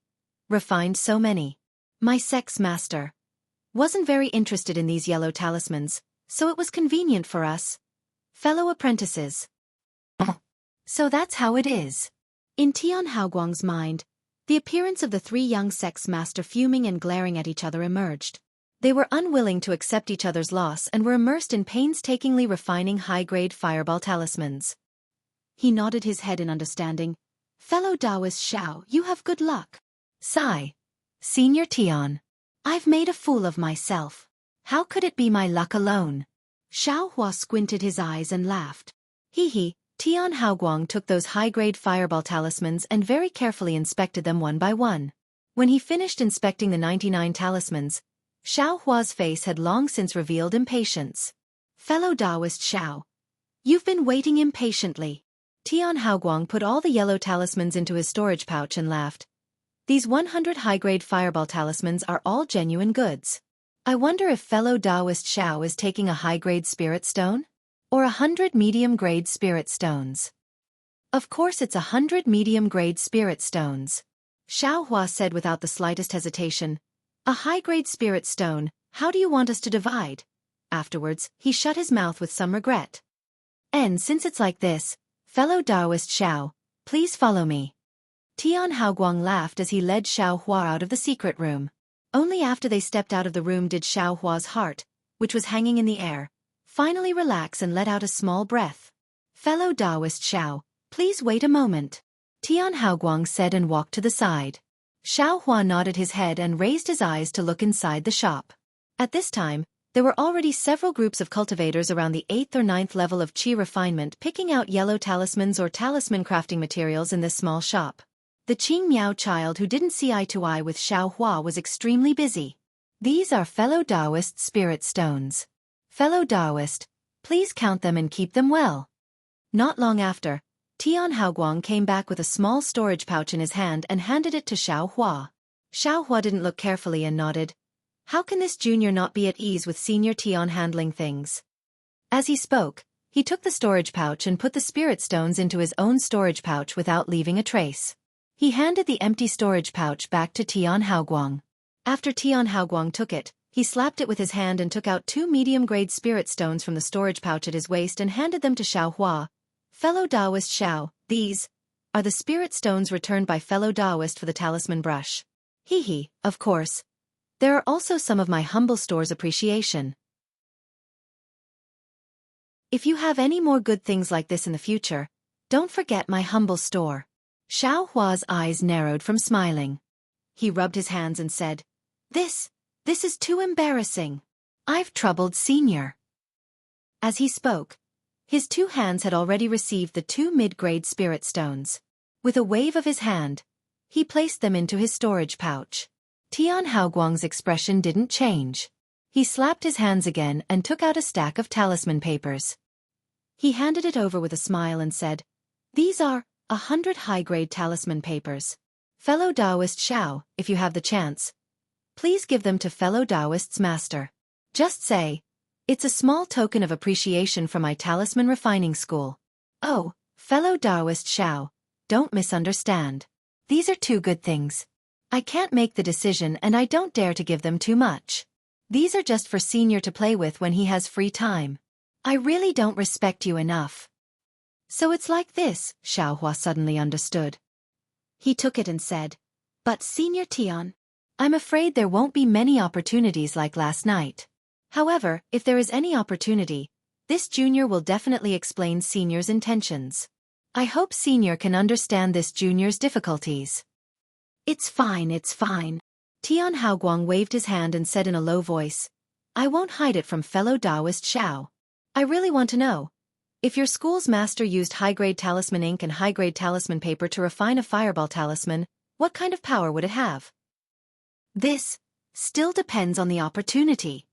Speaker 1: refined so many. My sex master wasn't very interested in these yellow talismans, so it was convenient for us fellow apprentices. So that's how it is. In Tian Haoguang's mind, the appearance of the 3 young sex master fuming and glaring at each other emerged. They were unwilling to accept each other's loss and were immersed in painstakingly refining high-grade fireball talismans. He nodded his head in understanding. Fellow Taoist Xiao, you have good luck. Sigh. Senior Tian, I've made a fool of myself. How could it be my luck alone? Xiao Hua squinted his eyes and laughed. Hee hee. Tian Haoguang took those high-grade fireball talismans and very carefully inspected them one by one. When he finished inspecting the 99 talismans, Xiao Hua's face had long since revealed impatience. Fellow Taoist Xiao, you've been waiting impatiently. Tian Haoguang put all the yellow talismans into his storage pouch and laughed. These 100 high-grade fireball talismans are all genuine goods. I wonder if fellow Taoist Xiao is taking a high-grade spirit stone? Or 100 medium-grade spirit stones? Of course it's 100 medium-grade spirit stones. Xiao Hua said without the slightest hesitation. A high-grade spirit stone, how do you want us to divide? Afterwards, he shut his mouth with some regret. And since it's like this, fellow Taoist Xiao, please follow me. Tian Haoguang laughed as he led Xiao Hua out of the secret room. Only after they stepped out of the room did Xiao Hua's heart, which was hanging in the air, finally relax and let out a small breath. Fellow Taoist Xiao, please wait a moment. Tian Haoguang said and walked to the side. Xiao Hua nodded his head and raised his eyes to look inside the shop. At this time, there were already several groups of cultivators around the 8th or 9th level of Qi refinement picking out yellow talismans or talisman crafting materials in this small shop. The Qing Miao child who didn't see eye to eye with Xiao Hua was extremely busy. These are fellow Taoist spirit stones. Fellow Taoist, please count them and keep them well. Not long after, Tian Haoguang came back with a small storage pouch in his hand and handed it to Xiao Hua. Xiao Hua didn't look carefully and nodded. How can this junior not be at ease with Senior Tian handling things? As he spoke, he took the storage pouch and put the spirit stones into his own storage pouch without leaving a trace. He handed the empty storage pouch back to Tian Haoguang. After Tian Haoguang took it, he slapped it with his hand and took out 2 medium-grade spirit stones from the storage pouch at his waist and handed them to Xiao Hua. Fellow Taoist Xiao, these are the spirit stones returned by fellow Taoist for the talisman brush. Hee, of course. There are also some of my humble store's appreciation. If you have any more good things like this in the future, don't forget my humble store. Xiao Hua's eyes narrowed from smiling. He rubbed his hands and said, This is too embarrassing. I've troubled Senior. As he spoke, his 2 hands had already received the 2 mid-grade spirit stones. With a wave of his hand, he placed them into his storage pouch. Tian Haoguang's expression didn't change. He slapped his hands again and took out a stack of talisman papers. He handed it over with a smile and said, These are 100 high-grade talisman papers. Fellow Taoist Xiao, if you have the chance, please give them to fellow Taoist's master. Just say, it's a small token of appreciation from my talisman refining school. Oh, fellow Taoist Xiao, don't misunderstand. These are 2 good things. I can't make the decision and I don't dare to give them too much. These are just for Senior to play with when he has free time. I really don't respect you enough. So it's like this, Xiao Hua suddenly understood. He took it and said, But Senior Tian, I'm afraid there won't be many opportunities like last night. However, if there is any opportunity, this junior will definitely explain Senior's intentions. I hope Senior can understand this junior's difficulties. It's fine. Tian Haoguang waved his hand and said in a low voice, I won't hide it from fellow Taoist Xiao. I really want to know. If your school's master used high-grade talisman ink and high-grade talisman paper to refine a fireball talisman, what kind of power would it have? This still depends on the opportunity.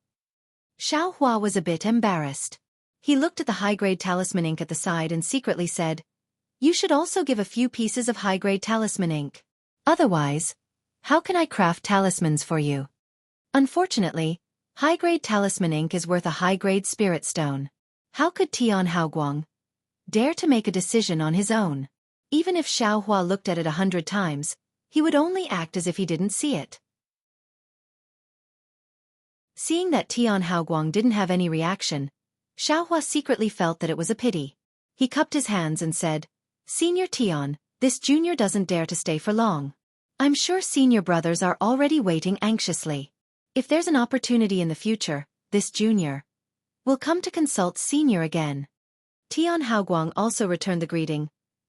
Speaker 1: Xiao Hua was a bit embarrassed. He looked at the high-grade talisman ink at the side and secretly said, You should also give a few pieces of high-grade talisman ink. Otherwise, how can I craft talismans for you? Unfortunately, high-grade talisman ink is worth a high-grade spirit stone. How could Tian Haoguang dare to make a decision on his own? Even if Xiao Hua looked at it 100 times, he would only act as if he didn't see it. Seeing that Tian Haoguang didn't have any reaction, Xiao Hua secretly felt that it was a pity. He cupped his hands and said, Senior Tian, this junior doesn't dare to stay for long. I'm sure senior brothers are already waiting anxiously. If there's an opportunity in the future, this junior will come to consult senior again. Tian Haoguang also returned the greeting.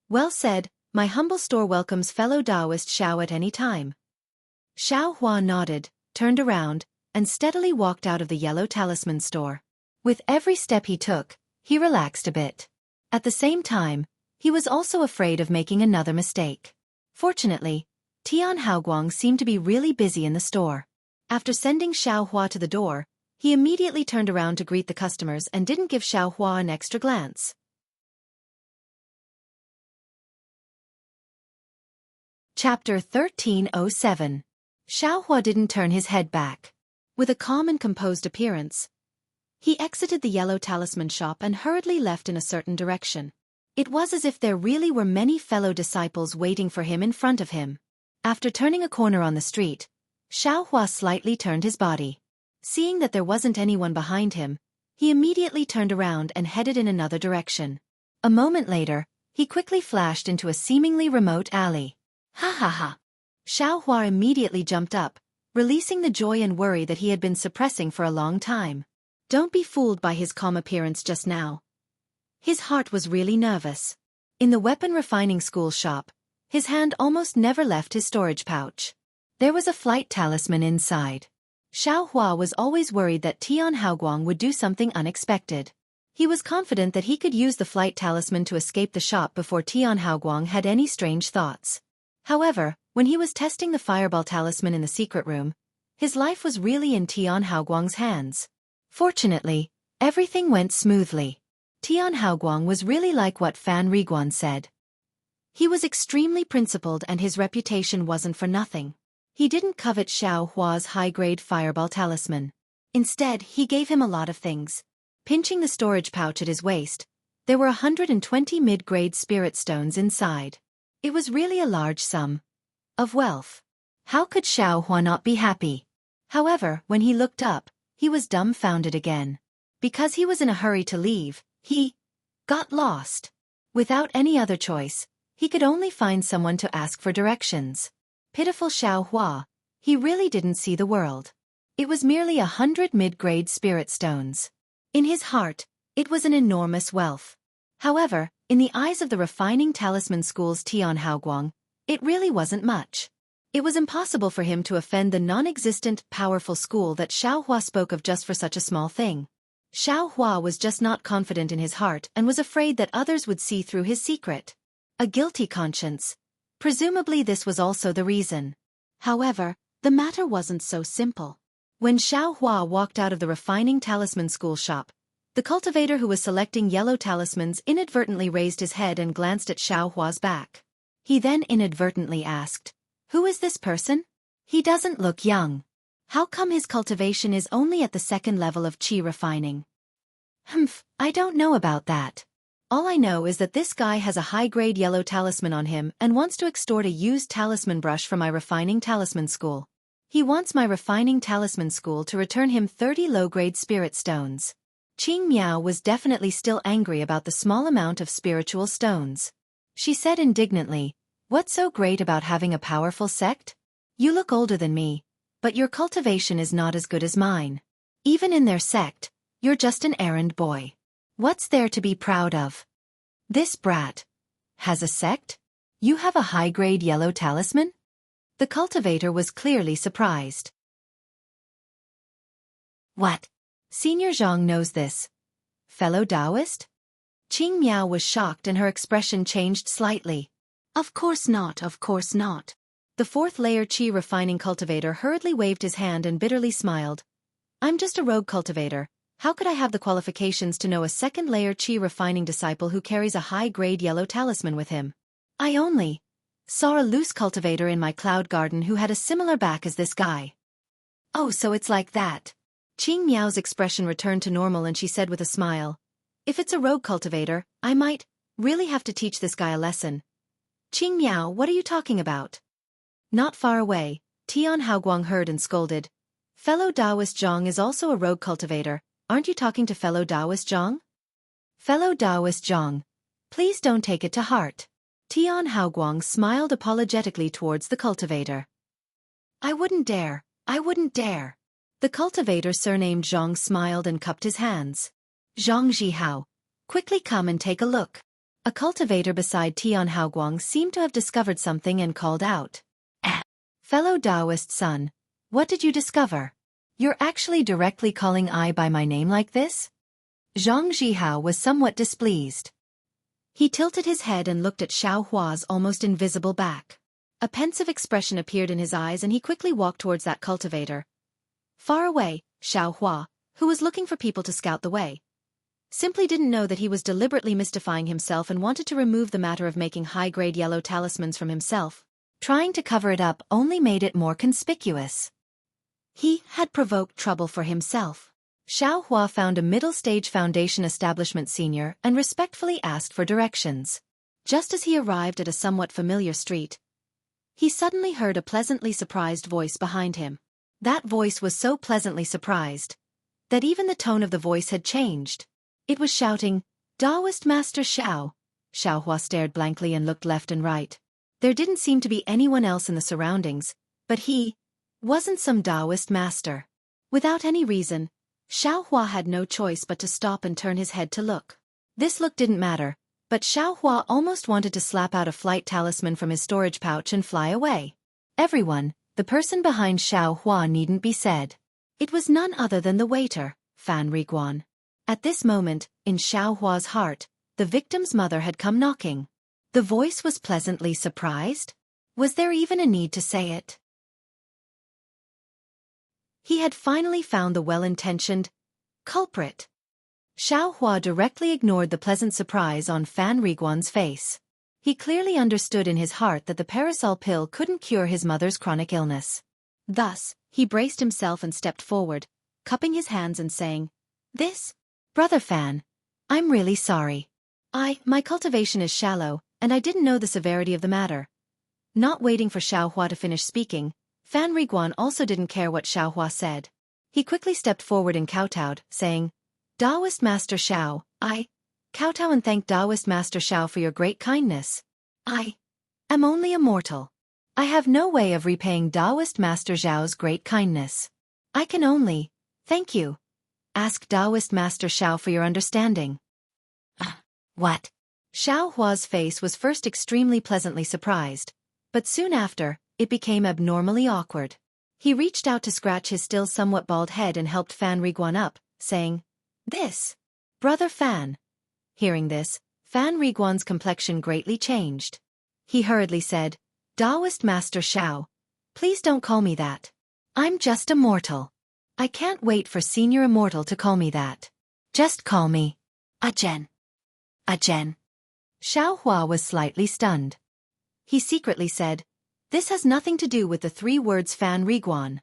Speaker 1: Well said, my humble store welcomes fellow Taoist Xiao at any time. Xiao Hua nodded, turned around, and steadily walked out of the yellow talisman store. With every step he took, he relaxed a bit. At the same time, he was also afraid of making another mistake. Fortunately, Tian Haoguang seemed to be really busy in the store. After sending Xiao Hua to the door, he immediately turned around to greet the customers and didn't give Xiao Hua an extra glance. Chapter 1307. Xiao Hua didn't turn his head back. With a calm and composed appearance, he exited the yellow talisman shop and hurriedly left in a certain direction. It was as if there really were many fellow disciples waiting for him in front of him. After turning a corner on the street, Xiao Hua slightly turned his body. Seeing that there wasn't anyone behind him, he immediately turned around and headed in another direction. A moment later, he quickly flashed into a seemingly remote alley. Ha ha ha! Xiao Hua immediately jumped up, releasing the joy and worry that he had been suppressing for a long time. Don't be fooled by his calm appearance just now. His heart was really nervous. In the weapon refining school shop, his hand almost never left his storage pouch. There was a flight talisman inside. Xiao Hua was always worried that Tian Haoguang would do something unexpected. He was confident that he could use the flight talisman to escape the shop before Tian Haoguang had any strange thoughts. However, when he was testing the fireball talisman in the secret room, his life was really in Tian Haoguang's hands. Fortunately, everything went smoothly. Tian Haoguang was really like what Fan Riguan said. He was extremely principled and his reputation wasn't for nothing. He didn't covet Xiao Hua's high-grade fireball talisman. Instead, he gave him a lot of things. Pinching the storage pouch at his waist, there were 120 mid-grade spirit stones inside. It was really a large sum of wealth. How could Xiao Hua not be happy? However, when he looked up, he was dumbfounded again. Because he was in a hurry to leave, he got lost. Without any other choice, he could only find someone to ask for directions. Pitiful Xiao Hua, he really didn't see the world. It was merely 100 mid-grade spirit stones. In his heart, it was an enormous wealth. However, in the eyes of the refining talisman school's Tian Haoguang, it really wasn't much. It was impossible for him to offend the non-existent, powerful school that Xiao Hua spoke of just for such a small thing. Xiao Hua was just not confident in his heart and was afraid that others would see through his secret. A guilty conscience. Presumably this was also the reason. However, the matter wasn't so simple. When Xiao Hua walked out of the refining talisman school shop, the cultivator who was selecting yellow talismans inadvertently raised his head and glanced at Xiao Hua's back. He then inadvertently asked, "Who is this person? He doesn't look young. How come his cultivation is only at the second level of qi refining?" I don't know about that. All I know is that this guy has a high-grade yellow talisman on him and wants to extort a used talisman brush from my refining talisman school. He wants my refining talisman school to return him 30 low-grade spirit stones. Qing Miao was definitely still angry about the small amount of spiritual stones. She said indignantly, "What's so great about having a powerful sect? You look older than me, but your cultivation is not as good as mine. Even in their sect, you're just an errand boy. What's there to be proud of? This brat has a sect? You have a high-grade yellow talisman?" The cultivator was clearly surprised. "What? Senior Zhang knows this. Fellow Taoist?" Qing Miao was shocked and her expression changed slightly. "Of course not, of course not." The fourth-layer qi refining cultivator hurriedly waved his hand and bitterly smiled. "I'm just a rogue cultivator. How could I have the qualifications to know a second-layer qi refining disciple who carries a high-grade yellow talisman with him? I only saw a loose cultivator in my cloud garden who had a similar back as this guy." "Oh, so it's like that." Qing Miao's expression returned to normal and she said with a smile, "If it's a rogue cultivator, I might really have to teach this guy a lesson." "Qing Miao, what are you talking about?" Not far away, Tian Haoguang heard and scolded, "Fellow Taoist Zhang is also a rogue cultivator. Aren't you talking to fellow Taoist Zhang?" "Fellow Taoist Zhang, please don't take it to heart." Tian Haoguang smiled apologetically towards the cultivator. I wouldn't dare. The cultivator surnamed Zhang smiled and cupped his hands. "Zhang Zhihao, quickly come and take a look." A cultivator beside Tian Haoguang seemed to have discovered something and called out, "Fellow Taoist son, what did you discover? You're actually directly calling I by my name like this?" Zhang Zhihao was somewhat displeased. He tilted his head and looked at Xiao Hua's almost invisible back. A pensive expression appeared in his eyes and he quickly walked towards that cultivator. Far away, Xiao Hua, who was looking for people to scout the way, simply didn't know that he was deliberately mystifying himself and wanted to remove the matter of making high-grade yellow talismans from himself. Trying to cover it up only made it more conspicuous. He had provoked trouble for himself. Xiao Hua found a middle-stage foundation establishment senior and respectfully asked for directions. Just as he arrived at a somewhat familiar street, he suddenly heard a pleasantly surprised voice behind him. That voice was so pleasantly surprised that even the tone of the voice had changed. It was shouting, "Taoist Master Xiao." Xiao Hua stared blankly and looked left and right. There didn't seem to be anyone else in the surroundings, but he wasn't some Taoist master. Without any reason, Xiao Hua had no choice but to stop and turn his head to look. This look didn't matter, but Xiao Hua almost wanted to slap out a flight talisman from his storage pouch and fly away. Everyone, the person behind Xiao Hua needn't be said. It was none other than the waiter, Fan Riguan. At this moment, in Xiao Hua's heart, the victim's mother had come knocking. The voice was pleasantly surprised. Was there even a need to say it? He had finally found the well-intentioned culprit. Xiao Hua directly ignored the pleasant surprise on Fan Riguan's face. He clearly understood in his heart that the parasol pill couldn't cure his mother's chronic illness. Thus, he braced himself and stepped forward, cupping his hands and saying, "This? Brother Fan, I'm really sorry. My cultivation is shallow, and I didn't know the severity of the matter." Not waiting for Xiaohua to finish speaking, Fan Riguan also didn't care what Xiaohua said. He quickly stepped forward and kowtowed, saying, "Taoist Master Xiao, I kowtow and thank Taoist Master Xiao for your great kindness. I am only a mortal. I have no way of repaying Taoist Master Xiao's great kindness. I can only, thank you, ask Taoist Master Xiao for your understanding." What? Xiao Hua's face was first extremely pleasantly surprised, but soon after, it became abnormally awkward. He reached out to scratch his still somewhat bald head and helped Fan Riguan up, saying, "This, Brother Fan." Hearing this, Fan Riguan's complexion greatly changed. He hurriedly said, "Taoist Master Xiao, please don't call me that. I'm just a mortal. I can't wait for Senior Immortal to call me that. Just call me Ajen." Ajen. Xiao Hua was slightly stunned. He secretly said, "This has nothing to do with the 3 words Fan Riguan.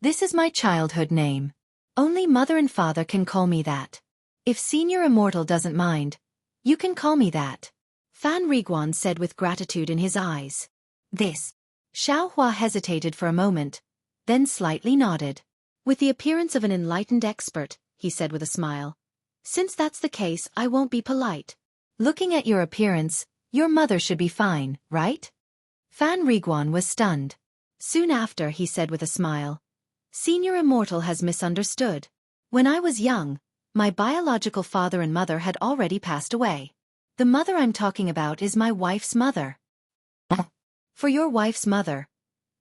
Speaker 1: This is my childhood name. Only mother and father can call me that. If Senior Immortal doesn't mind, you can call me that." Fan Riguan said with gratitude in his eyes. "This." Xiao Hua hesitated for a moment, then slightly nodded. With the appearance of an enlightened expert, he said with a smile, "Since that's the case, I won't be polite. Looking at your appearance, your mother should be fine, right?" Fan Riguan was stunned. Soon after, he said with a smile, "Senior Immortal has misunderstood. When I was young, my biological father and mother had already passed away. The mother I'm talking about is my wife's mother." "For your wife's mother?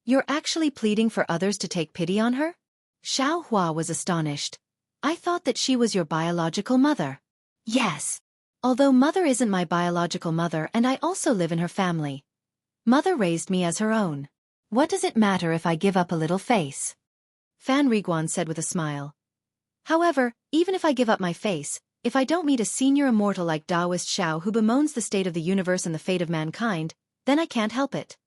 Speaker 1: You're actually pleading for others to take pity on her?" Xiao Hua was astonished. "I thought that she was your biological mother." "Yes. Although mother isn't my biological mother and I also live in her family. Mother raised me as her own. What does it matter if I give up a little face?" Fan Riguan said with a smile. "However, even if I give up my face, if I don't meet a Senior Immortal like Taoist Xiao who bemoans the state of the universe and the fate of mankind, then I can't help it."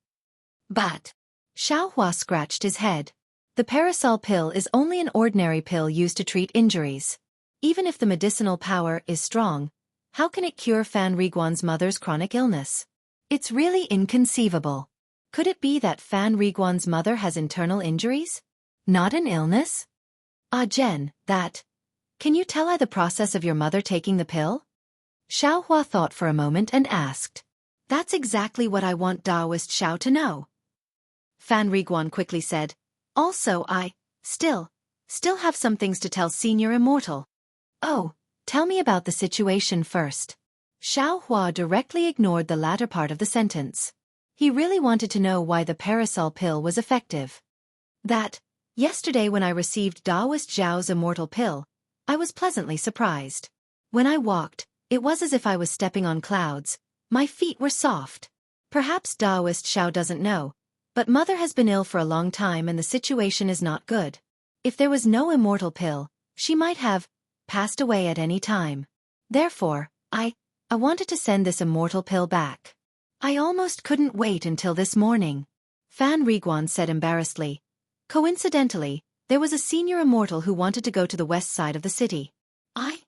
Speaker 1: "But..." Xiao Hua scratched his head. "The parasol pill is only an ordinary pill used to treat injuries. Even if the medicinal power is strong, how can it cure Fan Riguan's mother's chronic illness? It's really inconceivable. Could it be that Fan Riguan's mother has internal injuries? Not an illness? Jen, that... Can you tell I the process of your mother taking the pill?" Xiao Hua thought for a moment and asked. "That's exactly what I want Taoist Xiao to know." Fan Riguan quickly said, "Also I, still have some things to tell Senior Immortal." "Oh, tell me about the situation first." Xiao Hua directly ignored the latter part of the sentence. He really wanted to know why the parasol pill was effective. "That, yesterday when I received Taoist Zhao's immortal pill, I was pleasantly surprised. When I walked, it was as if I was stepping on clouds. My feet were soft. Perhaps Taoist Xiao doesn't know, but mother has been ill for a long time and the situation is not good. If there was no immortal pill, she might have passed away at any time. Therefore, I wanted to send this immortal pill back. I almost couldn't wait until this morning." Fan Riguan said embarrassedly. "Coincidentally, there was a Senior Immortal who wanted to go to the west side of the city. I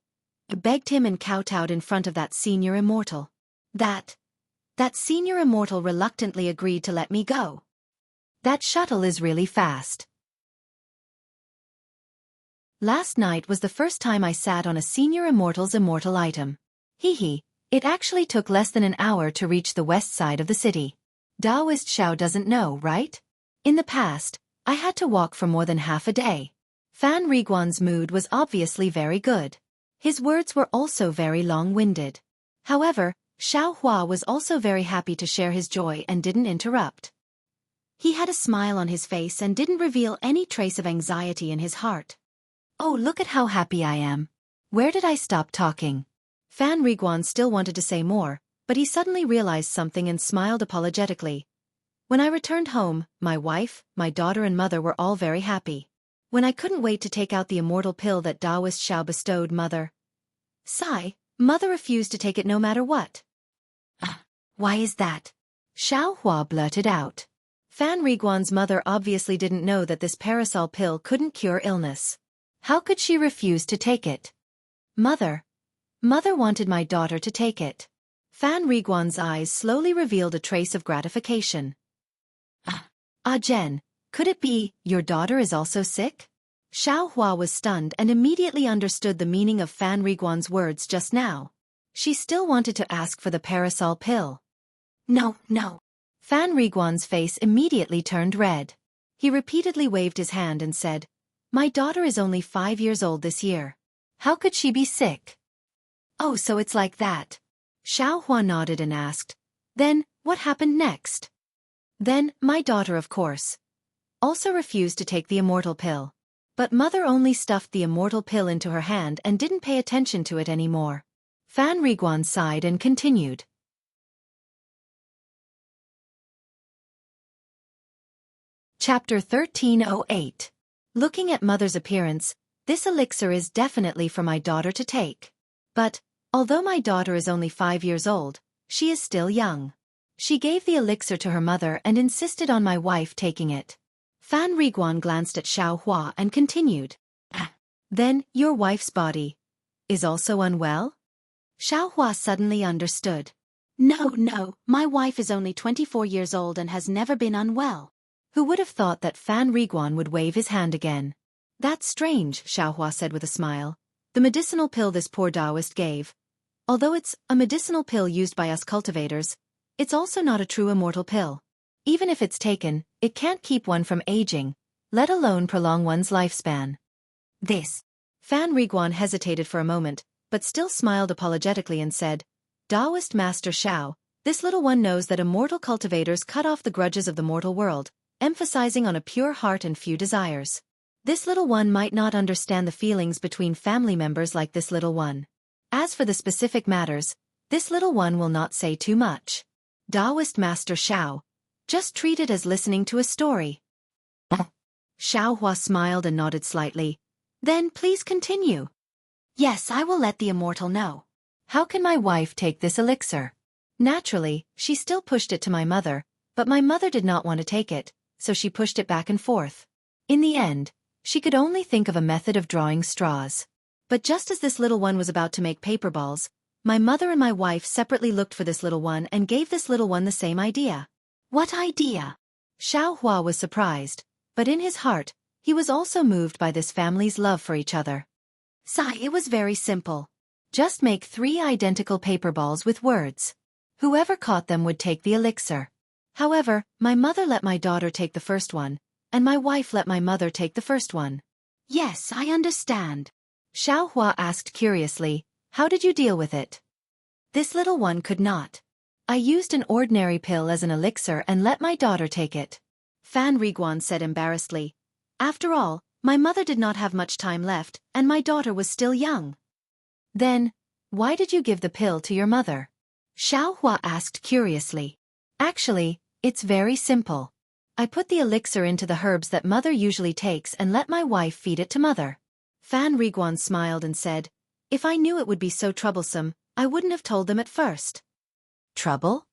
Speaker 1: begged him and kowtowed in front of that Senior Immortal. That Senior Immortal reluctantly agreed to let me go. That shuttle is really fast. Last night was the first time I sat on a Senior Immortal's immortal item. It actually took less than an hour to reach the west side of the city. Taoist Xiao doesn't know, right? In the past, I had to walk for more than half a day." Fan Riguan's mood was obviously very good. His words were also very long-winded. However, Xiao Hua was also very happy to share his joy and didn't interrupt. He had a smile on his face and didn't reveal any trace of anxiety in his heart. "Oh, look at how happy I am. Where did I stop talking?" Fan Riguan still wanted to say more, but he suddenly realized something and smiled apologetically. "When I returned home, my wife, my daughter and mother were all very happy. When I couldn't wait to take out the immortal pill that Taoist Xiao bestowed mother refused to take it no matter what." Why is that? Xiao Hua blurted out. Fan Riguan's mother obviously didn't know that this parasol pill couldn't cure illness. How could she refuse to take it? Mother wanted my daughter to take it. Fan Riguan's eyes slowly revealed a trace of gratification. Jen, could it be your daughter is also sick? Xiao Hua was stunned and immediately understood the meaning of Fan Riguan's words just now. She still wanted to ask for the parasol pill. No. Fan Riguan's face immediately turned red. He repeatedly waved his hand and said, My daughter is only 5 years old this year. How could she be sick? Oh, so it's like that. Xiao Hua nodded and asked, Then, what happened next? Then, my daughter of course also refused to take the immortal pill. But mother only stuffed the immortal pill into her hand and didn't pay attention to it anymore. Fan Riguan sighed and continued. Chapter 1308. Looking at mother's appearance, this elixir is definitely for my daughter to take. But, although my daughter is only 5 years old, she is still young. She gave the elixir to her mother and insisted on my wife taking it. Fan Riguan glanced at Xiao Hua and continued. Then, your wife's body is also unwell? Xiao Hua suddenly understood. No, my wife is only 24 years old and has never been unwell. Who would have thought that Fan Riguan would wave his hand again? That's strange, Xiao Hua said with a smile. The medicinal pill this poor Taoist gave. Although it's a medicinal pill used by us cultivators, it's also not a true immortal pill. Even if it's taken, it can't keep one from aging, let alone prolong one's lifespan. Fan Riguan hesitated for a moment, but still smiled apologetically and said, Taoist Master Xiao, this little one knows that immortal cultivators cut off the grudges of the mortal world, emphasizing on a pure heart and few desires. This little one might not understand the feelings between family members like this little one. As for the specific matters, this little one will not say too much. Taoist Master Xiao, just treat it as listening to a story. Xiao Hua smiled and nodded slightly. Then please continue. Yes, I will let the immortal know. How can my wife take this elixir? Naturally, she still pushed it to my mother, but my mother did not want to take it, so she pushed it back and forth. In the end, she could only think of a method of drawing straws. But just as this little one was about to make paper balls, my mother and my wife separately looked for this little one and gave this little one the same idea. What idea? Xiao Hua was surprised, but in his heart, he was also moved by this family's love for each other. It was very simple. Just make 3 identical paper balls with words. Whoever caught them would take the elixir. However, my mother let my daughter take the first one, and my wife let my mother take the first one. Yes, I understand. Xiao Hua asked curiously, how did you deal with it? This little one could not. I used an ordinary pill as an elixir and let my daughter take it. Fan Riguan said embarrassedly. After all, my mother did not have much time left, and my daughter was still young. Then, why did you give the pill to your mother? Xiao Hua asked curiously. Actually, it's very simple. I put the elixir into the herbs that mother usually takes and let my wife feed it to mother. Fan Riguan smiled and said, If I knew it would be so troublesome, I wouldn't have told them at first. Trouble?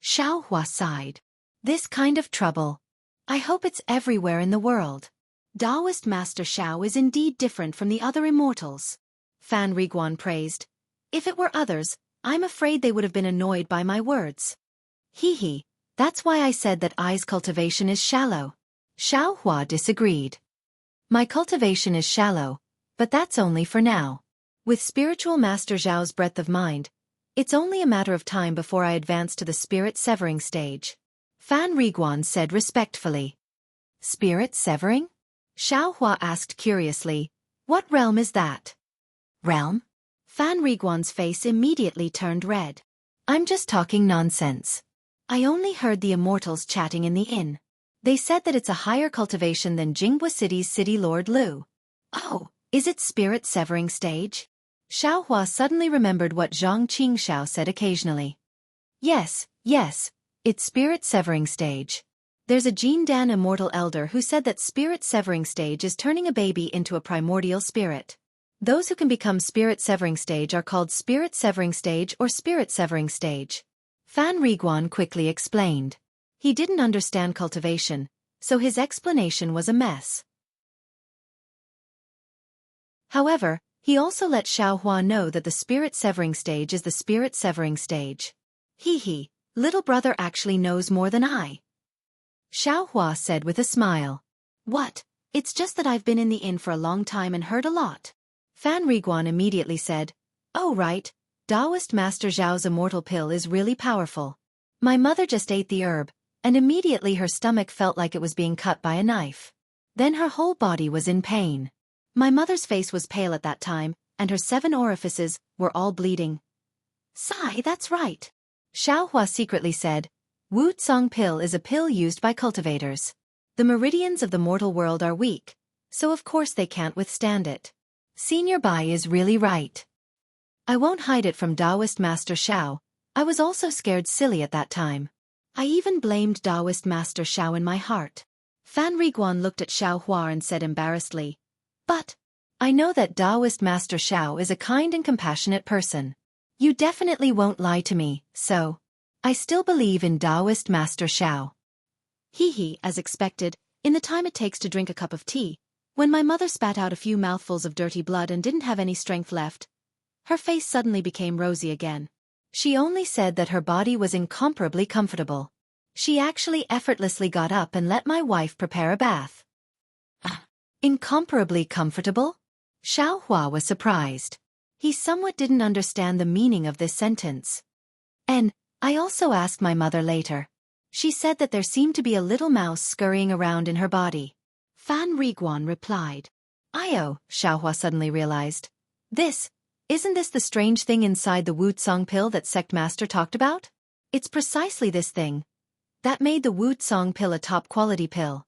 Speaker 1: Xiao Hua sighed. This kind of trouble. I hope it's everywhere in the world. Taoist Master Xiao is indeed different from the other immortals. Fan Riguan praised. If it were others, I'm afraid they would have been annoyed by my words. Hee, that's why I said that I's cultivation is shallow. Xiao Hua disagreed. My cultivation is shallow, but that's only for now. With spiritual Master Zhao's breadth of mind, it's only a matter of time before I advance to the spirit severing stage. Fan Riguan said respectfully. Spirit severing? Xiao Hua asked curiously, what realm is that? Realm? Fan Riguan's face immediately turned red. I'm just talking nonsense. I only heard the immortals chatting in the inn. They said that it's a higher cultivation than Jinghua City's City Lord Lu. Oh, is it spirit severing stage? Xiao Hua suddenly remembered what Zhang Qingxiao said occasionally. Yes, it's spirit severing stage. There's a Jindan immortal elder who said that spirit severing stage is turning a baby into a primordial spirit. Those who can become spirit severing stage are called spirit severing stage or spirit severing stage. Fan Riguan quickly explained. He didn't understand cultivation, so his explanation was a mess. However, he also let Xiaohua know that the spirit-severing stage is the spirit-severing stage. Hee, little brother actually knows more than I. Xiaohua said with a smile. What? It's just that I've been in the inn for a long time and heard a lot. Fan Riguan immediately said, Oh right, Taoist Master Zhao's immortal pill is really powerful. My mother just ate the herb, and immediately her stomach felt like it was being cut by a knife. Then her whole body was in pain. My mother's face was pale at that time, and her 7 orifices were all bleeding. Sigh, that's right. Xiaohua secretly said, Wu Tsong pill is a pill used by cultivators. The meridians of the mortal world are weak, so of course they can't withstand it. Senior Bai is really right. I won't hide it from Taoist Master Xiao, I was also scared silly at that time. I even blamed Taoist Master Xiao in my heart. Fan Riguan looked at Xiaohua and said embarrassedly, But I know that Taoist Master Xiao is a kind and compassionate person. You definitely won't lie to me, so I still believe in Taoist Master Xiao. Hee, as expected, in the time it takes to drink a cup of tea, when my mother spat out a few mouthfuls of dirty blood and didn't have any strength left, her face suddenly became rosy again. She only said that her body was incomparably comfortable. She actually effortlessly got up and let my wife prepare a bath. Incomparably comfortable? Xiaohua was surprised. He somewhat didn't understand the meaning of this sentence. And I also asked my mother later. She said that there seemed to be a little mouse scurrying around in her body. Fan Riguan replied. Io, Xiaohua suddenly realized. Isn't this the strange thing inside the Wu Tsong pill that Sect Master talked about? It's precisely this thing that made the Wu Tsong pill a top-quality pill.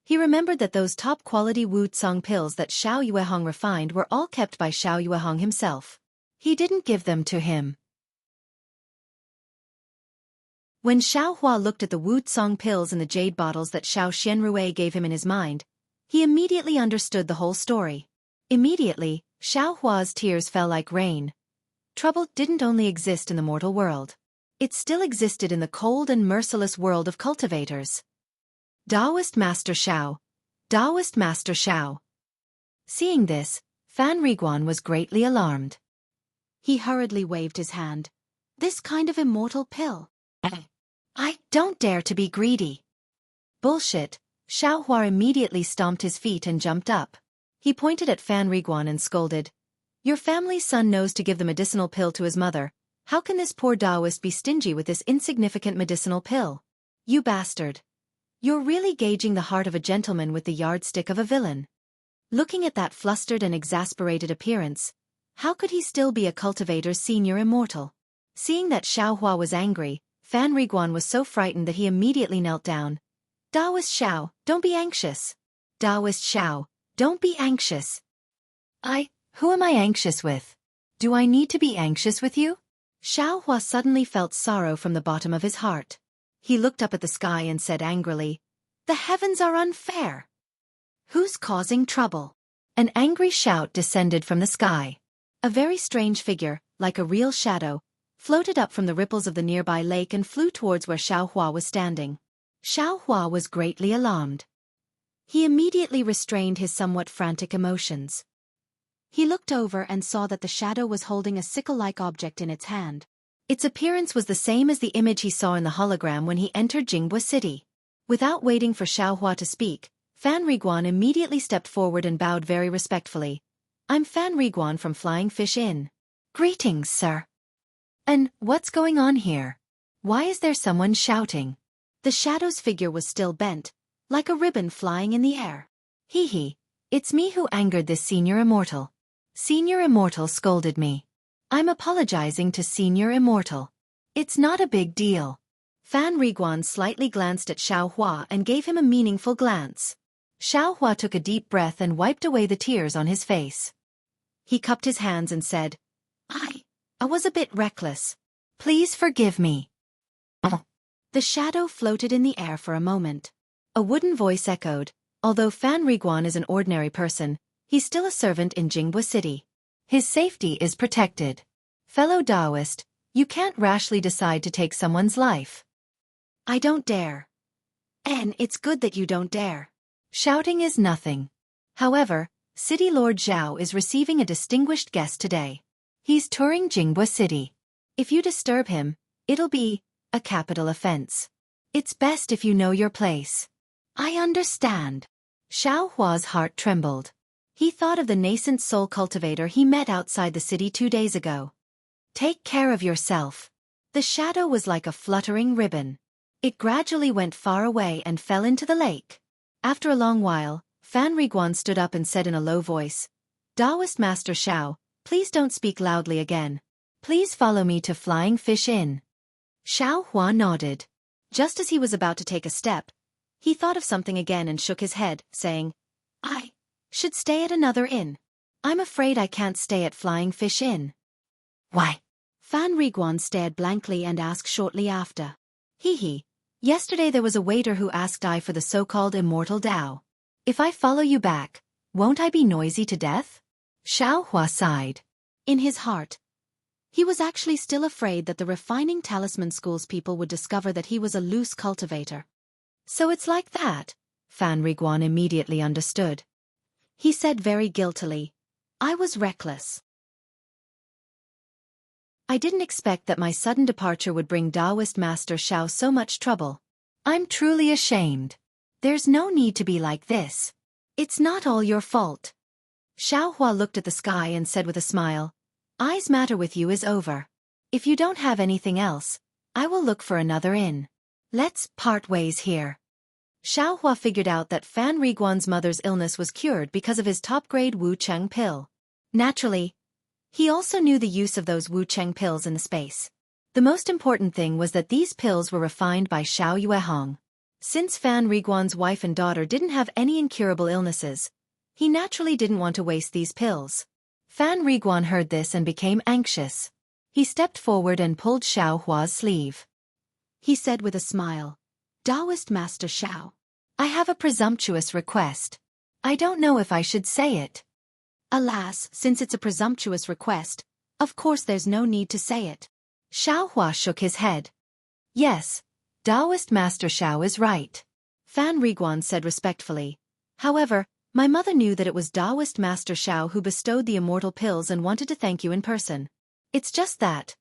Speaker 1: He remembered that those top-quality Wu Tsong pills that Xiao Yuehong refined were all kept by Xiao Yuehong himself. He didn't give them to him. When Xiaohua looked at the Wu Tsong pills in the jade bottles that Xiao Xianrui gave him in his mind, he immediately understood the whole story. Immediately, Xiaohua's tears fell like rain. Trouble didn't only exist in the mortal world. It still existed in the cold and merciless world of cultivators. Taoist Master Xiao. Taoist Master Xiao. Seeing this, Fan Riguan was greatly alarmed. He hurriedly waved his hand. This kind of immortal pill. I don't dare to be greedy. Bullshit. Xiaohua immediately stomped his feet and jumped up. He pointed at Fan Riguan and scolded. Your family's son knows to give the medicinal pill to his mother. How can this poor Taoist be stingy with this insignificant medicinal pill? You bastard. You're really gauging the heart of a gentleman with the yardstick of a villain. Looking at that flustered and exasperated appearance, how could he still be a cultivator's senior immortal? Seeing that Xiaohua was angry, Fan Riguan was so frightened that he immediately knelt down. Taoist Xiao, don't be anxious. Taoist Xiao, don't be anxious. Who am I anxious with? Do I need to be anxious with you? Xiaohua suddenly felt sorrow from the bottom of his heart. He looked up at the sky and said angrily, The heavens are unfair. Who's causing trouble? An angry shout descended from the sky. A very strange figure, like a real shadow, floated up from the ripples of the nearby lake and flew towards where Xiaohua was standing. Xiaohua was greatly alarmed. He immediately restrained his somewhat frantic emotions. He looked over and saw that the shadow was holding a sickle-like object in its hand. Its appearance was the same as the image he saw in the hologram when he entered Jinghua City. Without waiting for Xiaohua to speak, Fan Riguan immediately stepped forward and bowed very respectfully. I'm Fan Riguan from Flying Fish Inn. Greetings, sir. And what's going on here? Why is there someone shouting? The shadow's figure was still bent, like a ribbon flying in the air. Hee, it's me who angered this senior immortal. Senior immortal scolded me. I'm apologizing to Senior Immortal. It's not a big deal. Fan Riguan slightly glanced at Xiaohua and gave him a meaningful glance. Xiaohua took a deep breath and wiped away the tears on his face. He cupped his hands and said, I was a bit reckless. Please forgive me. The shadow floated in the air for a moment. A wooden voice echoed, although Fan Riguan is an ordinary person, he's still a servant in Jinghua City. His safety is protected. Fellow Taoist, You can't rashly decide to take someone's life. I don't dare. And it's good that you don't dare. Shouting is nothing. However, City Lord Zhao is receiving a distinguished guest today. He's touring Jingbua City. If you disturb him, it'll be a capital offense. It's best if you know your place. I understand. Xiao Hua's heart trembled. He thought of the nascent soul cultivator he met outside the city 2 days ago. Take care of yourself. The shadow was like a fluttering ribbon. It gradually went far away and fell into the lake. After a long while, Fan Riguan stood up and said in a low voice, Taoist Master Xiao, please don't speak loudly again. Please follow me to Flying Fish Inn. Xiao Hua nodded. Just as he was about to take a step, he thought of something again and shook his head, saying, I should stay at another inn. I'm afraid I can't stay at Flying Fish Inn. Why? Fan Riguan stared blankly and asked shortly after. Hee. Yesterday there was a waiter who asked I for the so-called immortal Tao. If I follow you back, won't I be noisy to death? Xiao Hua sighed. In his heart, he was actually still afraid that the refining talisman school's people would discover that he was a loose cultivator. So it's like that? Fan Riguan immediately understood. He said very guiltily, I was reckless. I didn't expect that my sudden departure would bring Taoist Master Xiao so much trouble. I'm truly ashamed. There's no need to be like this. It's not all your fault. Xiao Hua looked at the sky and said with a smile, I's matter with you is over. If you don't have anything else, I will look for another inn. Let's part ways here. Xiao Hua figured out that Fan Riguan's mother's illness was cured because of his top-grade Wu Cheng pill. Naturally, he also knew the use of those Wu Cheng pills in the space. The most important thing was that these pills were refined by Xiao Yuehong. Since Fan Riguan's wife and daughter didn't have any incurable illnesses, he naturally didn't want to waste these pills. Fan Riguan heard this and became anxious. He stepped forward and pulled Xiao Hua's sleeve. He said with a smile, Taoist Master Xiao, I have a presumptuous request. I don't know if I should say it. Alas, since it's a presumptuous request, of course there's no need to say it. Xiao Hua shook his head. Yes, Taoist Master Xiao is right. Fan Riguan said respectfully. However, my mother knew that it was Taoist Master Xiao who bestowed the immortal pills and wanted to thank you in person. It's just that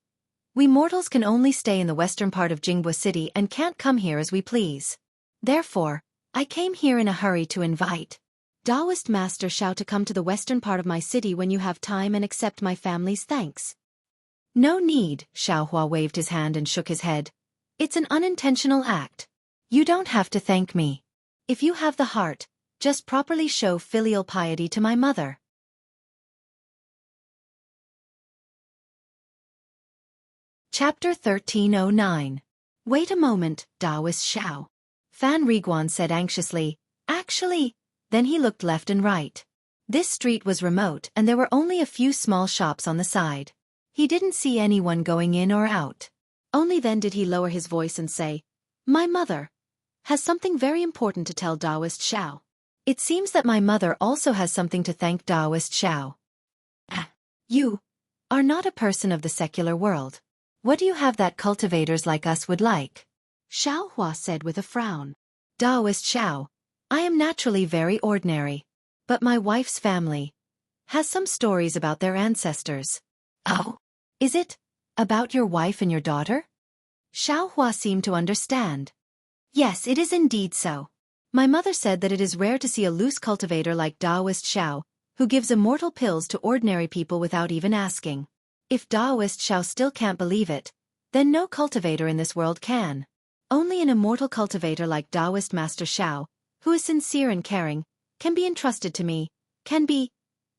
Speaker 1: we mortals can only stay in the western part of Jingbua City and can't come here as we please. Therefore, I came here in a hurry to invite Taoist Master Xiao to come to the western part of my city when you have time and accept my family's thanks. No need, Xiao Hua waved his hand and shook his head. It's an unintentional act. You don't have to thank me. If you have the heart, just properly show filial piety to my mother. Chapter 1309. Wait a moment, Taoist Xiao. Fan Riguan said anxiously. Actually, then he looked left and right. This street was remote and there were only a few small shops on the side. He didn't see anyone going in or out. Only then did he lower his voice and say, My mother has something very important to tell Taoist Xiao. It seems that my mother also has something to thank Taoist Xiao. You are not a person of the secular world. What do you have that cultivators like us would like? Xiao Hua said with a frown. Taoist Xiao, I am naturally very ordinary. But my wife's family has some stories about their ancestors. Oh? Is it about your wife and your daughter? Xiao Hua seemed to understand. Yes, it is indeed so. My mother said that it is rare to see a loose cultivator like Taoist Xiao, who gives immortal pills to ordinary people without even asking. If Taoist Xiao still can't believe it, then no cultivator in this world can. Only an immortal cultivator like Taoist Master Xiao, who is sincere and caring, can be entrusted to me, can be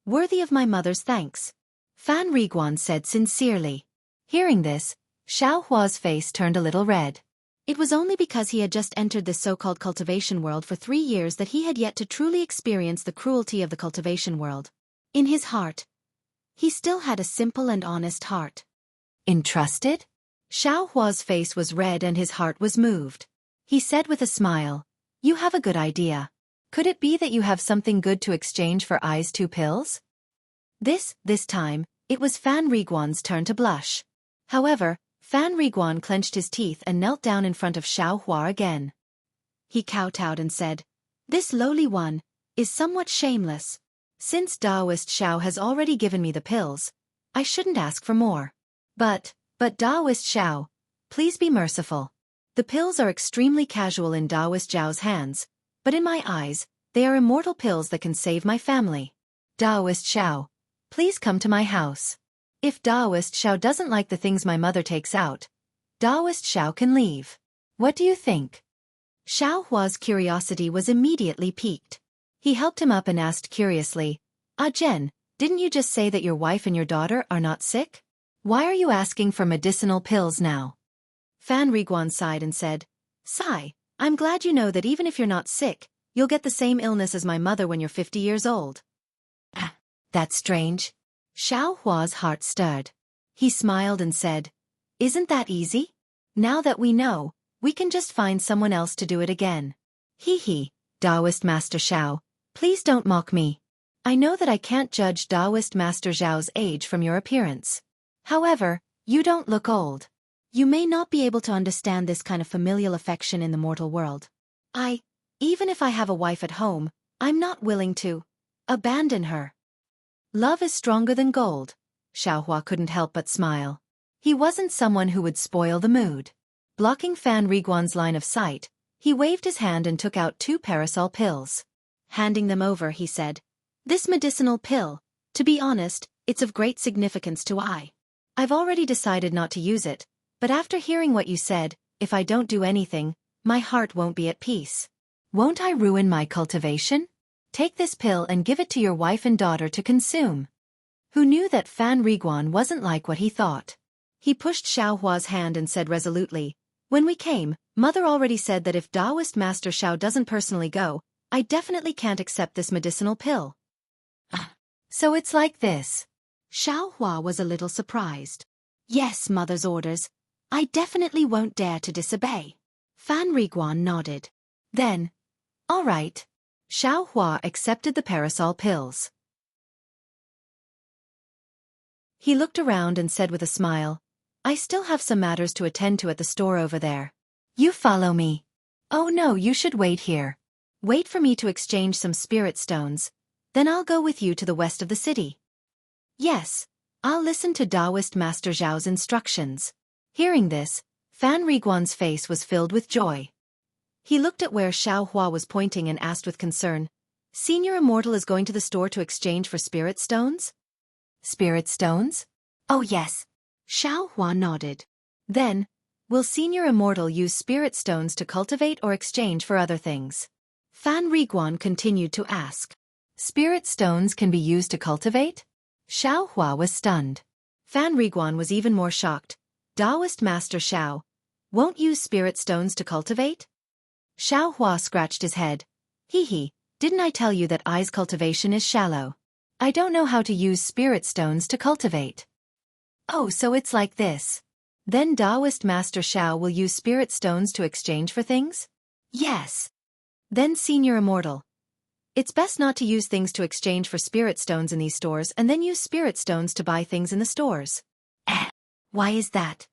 Speaker 1: worthy of my mother's thanks. Fan Riguan said sincerely. Hearing this, Xiao Hua's face turned a little red. It was only because he had just entered this so-called cultivation world for 3 years that he had yet to truly experience the cruelty of the cultivation world. In his heart, he still had a simple and honest heart. Entrusted? Xiao Hua's face was red and his heart was moved. He said with a smile, You have a good idea. Could it be that you have something good to exchange for I's 2 pills? This time, it was Fan Riguan's turn to blush. However, Fan Riguan clenched his teeth and knelt down in front of Xiao Hua again. He kowtowed and said, "This lowly one is somewhat shameless. Since Taoist Xiao has already given me the pills, I shouldn't ask for more. But Taoist Xiao, please be merciful. The pills are extremely casual in Taoist Zhao's hands, but in my eyes, they are immortal pills that can save my family. Taoist Xiao, please come to my house. If Taoist Xiao doesn't like the things my mother takes out, Taoist Xiao can leave. What do you think?" Xiao Hua's curiosity was immediately piqued. He helped him up and asked curiously, Jen, didn't you just say that your wife and your daughter are not sick? Why are you asking for medicinal pills now?" Fan Riguan sighed and said, "Sigh, I'm glad you know that even if you're not sick, you'll get the same illness as my mother when you're 50 years old." That's strange. Xiao Hua's heart stirred. He smiled and said, "Isn't that easy? Now that we know, we can just find someone else to do it again." Hee, Taoist Master Xiao, please don't mock me. I know that I can't judge Taoist Master Zhao's age from your appearance. However, you don't look old. You may not be able to understand this kind of familial affection in the mortal world. Even if I have a wife at home, I'm not willing to abandon her. Love is stronger than gold. Xiao Hua couldn't help but smile. He wasn't someone who would spoil the mood. Blocking Fan Riguan's line of sight, he waved his hand and took out 2 parasol pills. Handing them over, he said, "This medicinal pill, to be honest, it's of great significance to I. I've already decided not to use it, but after hearing what you said, if I don't do anything, my heart won't be at peace. Won't I ruin my cultivation? Take this pill and give it to your wife and daughter to consume." Who knew that Fan Riguan wasn't like what he thought? He pushed Xiao Hua's hand and said resolutely, "When we came, Mother already said that if Taoist Master Xiao doesn't personally go, I definitely can't accept this medicinal pill." So it's like this. Xiao Hua was a little surprised. "Yes, Mother's orders. I definitely won't dare to disobey." Fan Riguan nodded. Then, all right. Xiao Hua accepted the parasol pills. He looked around and said with a smile, "I still have some matters to attend to at the store over there. You follow me." "Oh no, you should wait here. Wait for me to exchange some spirit stones, then I'll go with you to the west of the city." "Yes, I'll listen to Taoist Master Zhao's instructions." Hearing this, Fan Riguan's face was filled with joy. He looked at where Xiao Hua was pointing and asked with concern, "Senior Immortal is going to the store to exchange for spirit stones?" "Spirit stones? Oh yes." Xiao Hua nodded. "Then, will Senior Immortal use spirit stones to cultivate or exchange for other things?" Fan Riguan continued to ask. "Spirit stones can be used to cultivate?" Xiao Hua was stunned. Fan Riguan was even more shocked. Taoist Master Xiao won't use spirit stones to cultivate? Xiao Hua scratched his head. Didn't I tell you that I's cultivation is shallow? I don't know how to use spirit stones to cultivate." "Oh, so it's like this. Then Taoist Master Xiao will use spirit stones to exchange for things?" "Yes." "Then Senior Immortal, it's best not to use things to exchange for spirit stones in these stores and then use spirit stones to buy things in the stores." Why is that?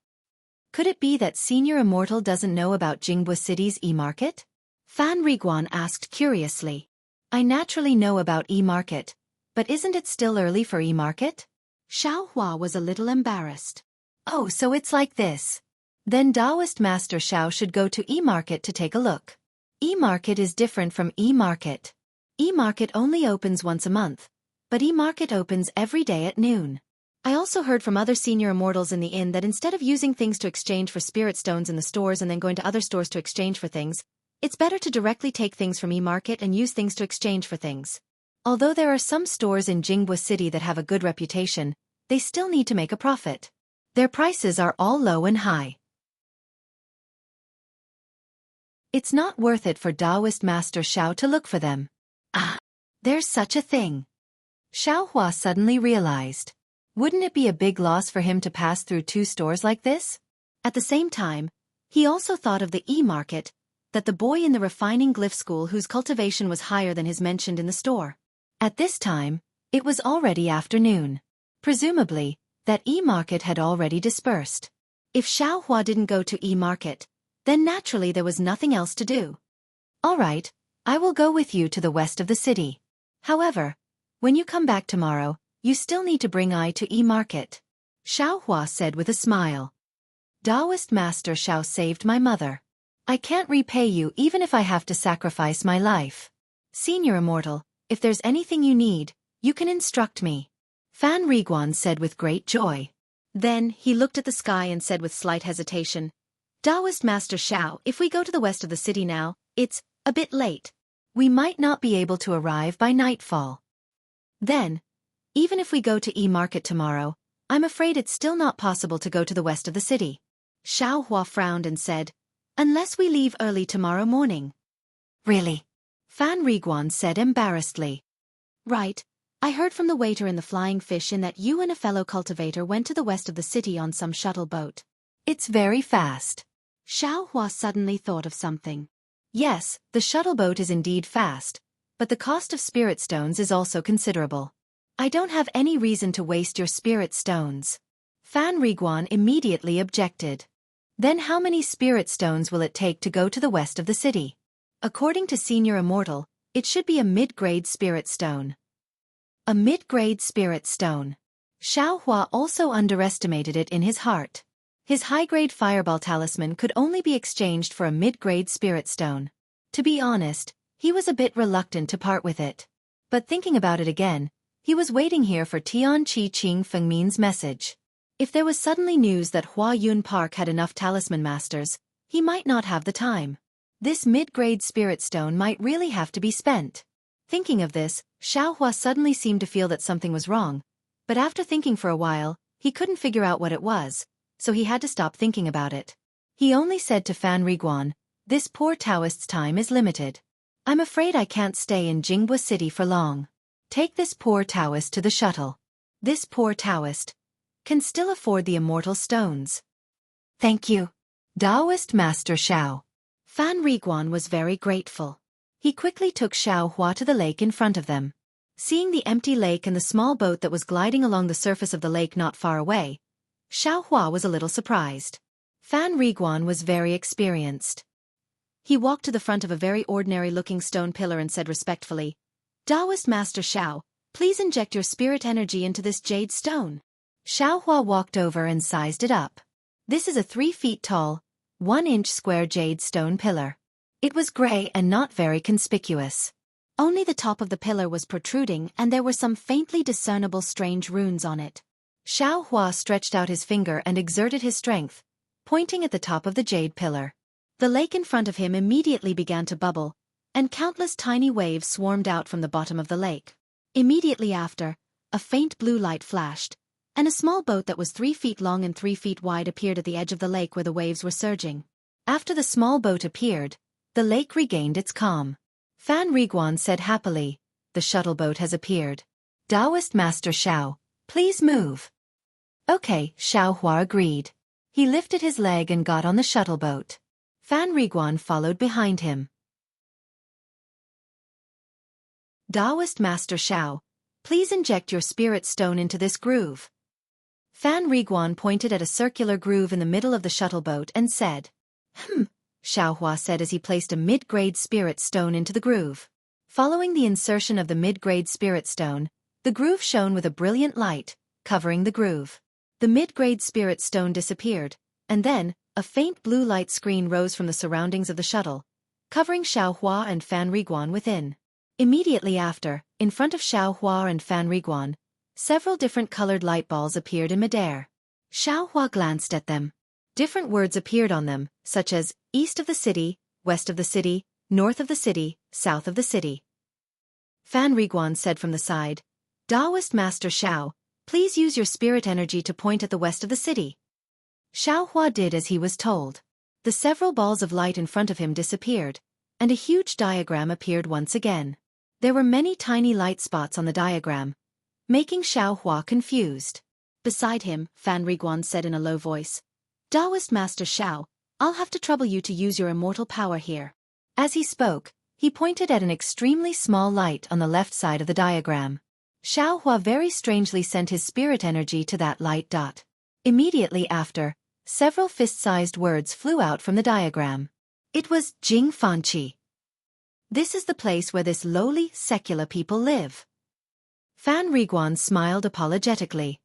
Speaker 1: Could it be that Senior Immortal doesn't know about Jingbo City's e-market? Fan Riguan asked curiously. "I naturally know about e-market, but isn't it still early for e-market?" Xiao Hua was a little embarrassed. "Oh, so it's like this. Then Taoist Master Xiao should go to e-market to take a look." E-market is different from e-market. E-market only opens once a month, but e-market opens every day at noon. I also heard from other senior immortals in the inn that instead of using things to exchange for spirit stones in the stores and then going to other stores to exchange for things, it's better to directly take things from e-market and use things to exchange for things. Although there are some stores in Jingbo City that have a good reputation, they still need to make a profit. Their prices are all low and high. It's not worth it for Taoist Master Xiao to look for them. There's such a thing. Xiao Hua suddenly realized. Wouldn't it be a big loss for him to pass through 2 stores like this? At the same time, he also thought of the e-market, that the boy in the refining glyph school whose cultivation was higher than his mentioned in the store. At this time, it was already afternoon. Presumably, that e-market had already dispersed. If Xiao Hua didn't go to E-Market, then naturally there was nothing else to do. All right, I will go with you to the west of the city. However, when you come back tomorrow, you still need to bring I to E-Market. Xiao Hua said with a smile. Taoist Master Xiao saved my mother. I can't repay you even if I have to sacrifice my life. Senior Immortal, if there's anything you need, you can instruct me. Fan Riguan said with great joy. Then, he looked at the sky and said with slight hesitation, Taoist Master Xiao, if we go to the west of the city now, it's a bit late. We might not be able to arrive by nightfall. Then, even if we go to E-Market tomorrow, I'm afraid it's still not possible to go to the west of the city. Xiao Hua frowned and said, unless we leave early tomorrow morning. Really? Fan Riguan said embarrassedly. Right. I heard from the waiter in the Flying Fish Inn that you and a fellow cultivator went to the west of the city on some shuttle boat. It's very fast. Xiao Hua suddenly thought of something. Yes, the shuttle boat is indeed fast, but the cost of spirit stones is also considerable. I don't have any reason to waste your spirit stones. Fan Riguan immediately objected. Then how many spirit stones will it take to go to the west of the city? According to Senior Immortal, it should be a mid-grade spirit stone. A mid-grade spirit stone. Xiao Hua also underestimated it in his heart. His high-grade fireball talisman could only be exchanged for a mid-grade spirit stone. To be honest, he was a bit reluctant to part with it. But thinking about it again, he was waiting here for Tian Qi Qing Fengmin's message. If there was suddenly news that Hua Yun Park had enough talisman masters, he might not have the time. This mid-grade spirit stone might really have to be spent. Thinking of this, Xiao Hua suddenly seemed to feel that something was wrong, but after thinking for a while, he couldn't figure out what it was, so he had to stop thinking about it. He only said to Fan Riguan, this poor Taoist's time is limited. I'm afraid I can't stay in Jinghua City for long. Take this poor Taoist to the shuttle. This poor Taoist can still afford the immortal stones. Thank you, Taoist Master Xiao. Fan Riguan was very grateful. He quickly took Xiao Hua to the lake in front of them. Seeing the empty lake and the small boat that was gliding along the surface of the lake not far away, Xiao Hua was a little surprised. Fan Riguan was very experienced. He walked to the front of a very ordinary-looking stone pillar and said respectfully, Taoist Master Xiao, please inject your spirit energy into this jade stone. Xiao Hua walked over and sized it up. This is a 3 feet tall, 1-inch square jade stone pillar. It was gray and not very conspicuous. Only the top of the pillar was protruding and there were some faintly discernible strange runes on it. Xiao Hua stretched out his finger and exerted his strength, pointing at the top of the jade pillar. The lake in front of him immediately began to bubble, and countless tiny waves swarmed out from the bottom of the lake. Immediately after, a faint blue light flashed, and a small boat that was 3 feet long and 3 feet wide appeared at the edge of the lake where the waves were surging. After the small boat appeared, the lake regained its calm. Fan Riguan said happily, the shuttle boat has appeared. Taoist Master Xiao, please move. Okay, Xiao Hua agreed. He lifted his leg and got on the shuttle boat. Fan Riguan followed behind him. Taoist Master Xiao, please inject your spirit stone into this groove. Fan Riguan pointed at a circular groove in the middle of the shuttle boat and said, Xiao Hua said as he placed a mid-grade spirit stone into the groove. Following the insertion of the mid-grade spirit stone, the groove shone with a brilliant light, covering the groove. The mid-grade spirit stone disappeared, and then, a faint blue light screen rose from the surroundings of the shuttle, covering Xiao Hua and Fan Riguan within. Immediately after, in front of Xiao Hua and Fan Riguan, several different colored light balls appeared in midair. Xiao Hua glanced at them. Different words appeared on them, such as, east of the city, west of the city, north of the city, south of the city. Fan Riguan said from the side, Taoist Master Xiao, please use your spirit energy to point at the west of the city. Xiao Hua did as he was told. The several balls of light in front of him disappeared, and a huge diagram appeared once again. There were many tiny light spots on the diagram, making Xiao Hua confused. Beside him, Fan Riguan said in a low voice, Taoist Master Xiao, I'll have to trouble you to use your immortal power here. As he spoke, he pointed at an extremely small light on the left side of the diagram. Xiao Hua very strangely sent his spirit energy to that light dot. Immediately after, Several fist-sized words flew out from the diagram. It was Jing Fanqi. This is the place where this lowly, secular people live. Fan Riguan smiled apologetically.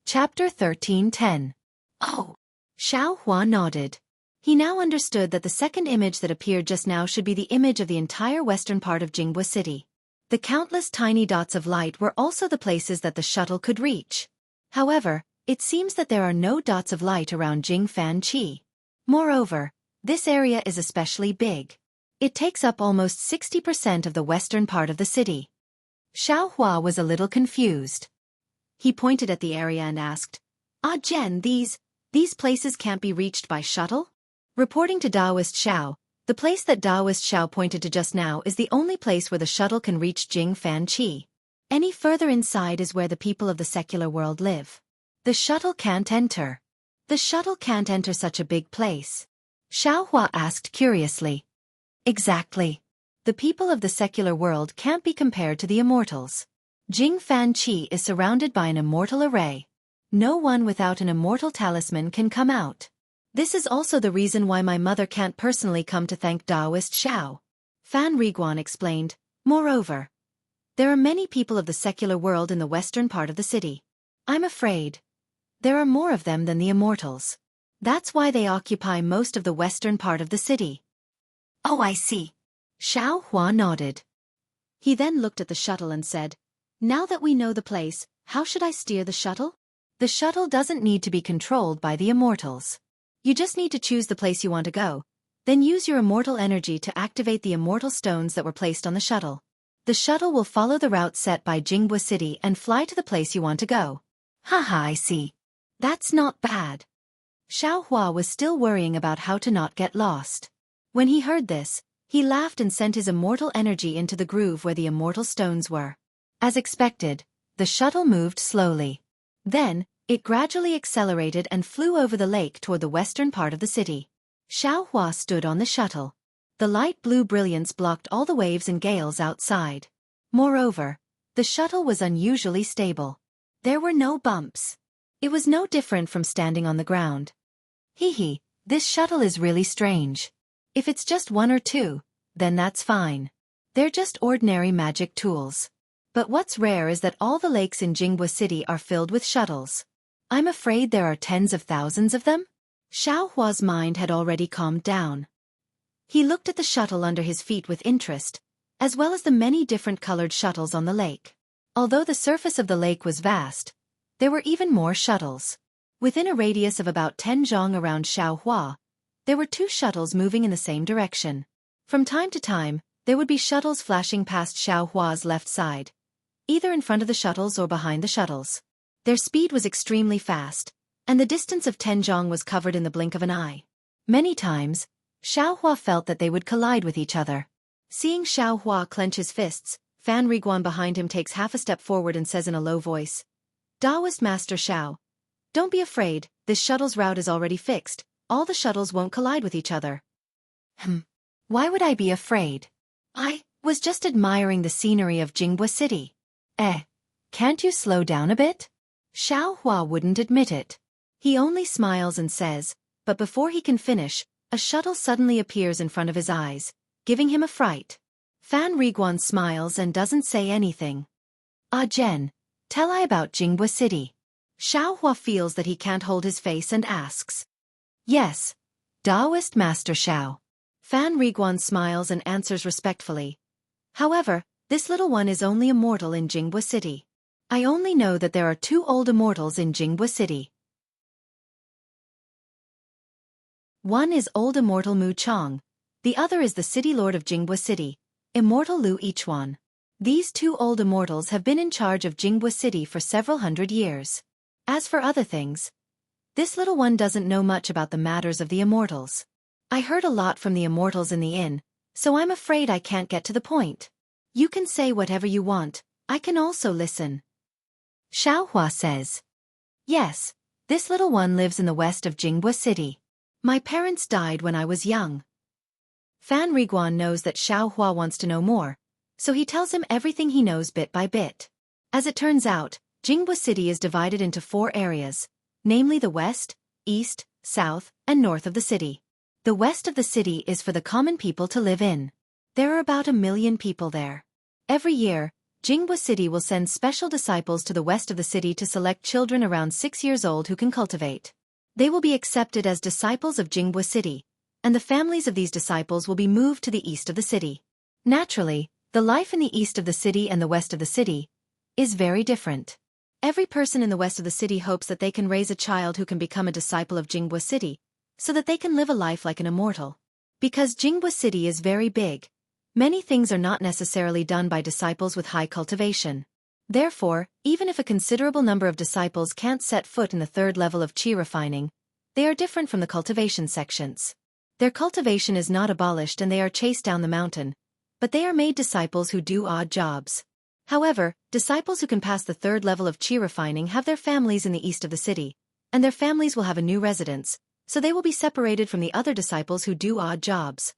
Speaker 1: Chapter 13:10. Oh. Xiao Hua nodded. He now understood that the second image that appeared just now should be the image of the entire western part of Jinghua City. The countless tiny dots of light were also the places that the shuttle could reach. However, it seems that there are no dots of light around Jing Fanqi. Moreover, this area is especially big. It takes up almost 60% of the western part of the city. Xiao Hua was a little confused. He pointed at the area and asked, "Ah Jen, these places can't be reached by shuttle?" Reporting to Daoist Xiao, the place that Daoist Xiao pointed to just now is the only place where the shuttle can reach Jing Fanqi. Any further inside is where the people of the secular world live. The shuttle can't enter. The shuttle can't enter such a big place. Xiao Hua asked curiously. Exactly. The people of the secular world can't be compared to the immortals. Jing Fanqi is surrounded by an immortal array. No one without an immortal talisman can come out. This is also the reason why my mother can't personally come to thank Daoist Xiao. Fan Riguan explained. Moreover, there are many people of the secular world in the western part of the city. I'm afraid there are more of them than the immortals. That's why they occupy most of the western part of the city. Oh, I see. Xiao Hua nodded. He then looked at the shuttle and said, "Now that we know the place, how should I steer the shuttle?" The shuttle doesn't need to be controlled by the immortals. You just need to choose the place you want to go, then use your immortal energy to activate the immortal stones that were placed on the shuttle. The shuttle will follow the route set by Jinghua City and fly to the place you want to go. Haha, I see. That's not bad. Xiao Hua was still worrying about how to not get lost. When he heard this, he laughed and sent his immortal energy into the groove where the immortal stones were. As expected, the shuttle moved slowly. Then, it gradually accelerated and flew over the lake toward the western part of the city. Xiao Hua stood on the shuttle. The light blue brilliance blocked all the waves and gales outside. Moreover, the shuttle was unusually stable. There were no bumps. It was no different from standing on the ground. Hee, this shuttle is really strange. If it's just one or two, then that's fine. They're just ordinary magic tools. But what's rare is that all the lakes in Jinghua City are filled with shuttles. I'm afraid there are tens of thousands of them? Xiao Hua's mind had already calmed down. He looked at the shuttle under his feet with interest, as well as the many different colored shuttles on the lake. Although the surface of the lake was vast, there were even more shuttles. Within a radius of about 10 zhong around Xiao Hua, there were 2 shuttles moving in the same direction. From time to time, there would be shuttles flashing past Xiao Hua's left side, either in front of the shuttles or behind the shuttles. Their speed was extremely fast, and the distance of 10 zhong was covered in the blink of an eye. Many times, Xiao Hua felt that they would collide with each other. Seeing Xiao Hua clench his fists, Fan Riguan behind him takes half a step forward and says in a low voice, "Daoist Master Xiao, don't be afraid, this shuttle's route is already fixed, all the shuttles won't collide with each other." Why would I be afraid? I was just admiring the scenery of Jinghua City. Can't you slow down a bit? Xiao Hua wouldn't admit it. He only smiles and says, but before he can finish, a shuttle suddenly appears in front of his eyes, giving him a fright. Fan Riguan smiles and doesn't say anything. Ah Jen, tell I about Jinghua City. Xiao Hua feels that he can't hold his face and asks. Yes, Daoist Master Xiao. Fan Riguan smiles and answers respectfully. However, this little one is only immortal in Jinghua City. I only know that there are 2 old immortals in Jinghua City. One is old immortal Mu Chong. The other is the city lord of Jinghua City, immortal Lu Yichuan. These 2 old immortals have been in charge of Jinghua City for several hundred years. As for other things, this little one doesn't know much about the matters of the immortals. I heard a lot from the immortals in the inn, so I'm afraid I can't get to the point. You can say whatever you want, I can also listen. Xiao Hua says. Yes, this little one lives in the west of Jinghua City. My parents died when I was young. Fan Riguan knows that Xiao Hua wants to know more, so he tells him everything he knows bit by bit. As it turns out, Jinghua City is divided into 4 areas, namely the west, east, south, and north of the city. The west of the city is for the common people to live in. There are about 1 million people there. Every year, Jinghua City will send special disciples to the west of the city to select children around 6 years old who can cultivate. They will be accepted as disciples of Jinghua City, and the families of these disciples will be moved to the east of the city. Naturally, the life in the east of the city and the west of the city is very different. Every person in the west of the city hopes that they can raise a child who can become a disciple of Jinghua City, so that they can live a life like an immortal. Because Jinghua City is very big, many things are not necessarily done by disciples with high cultivation. Therefore, even if a considerable number of disciples can't set foot in the 3rd level of qi refining, they are different from the cultivation sections. Their cultivation is not abolished and they are chased down the mountain, but they are made disciples who do odd jobs. However, disciples who can pass the 3rd level of qi refining have their families in the east of the city, and their families will have a new residence, so they will be separated from the other disciples who do odd jobs.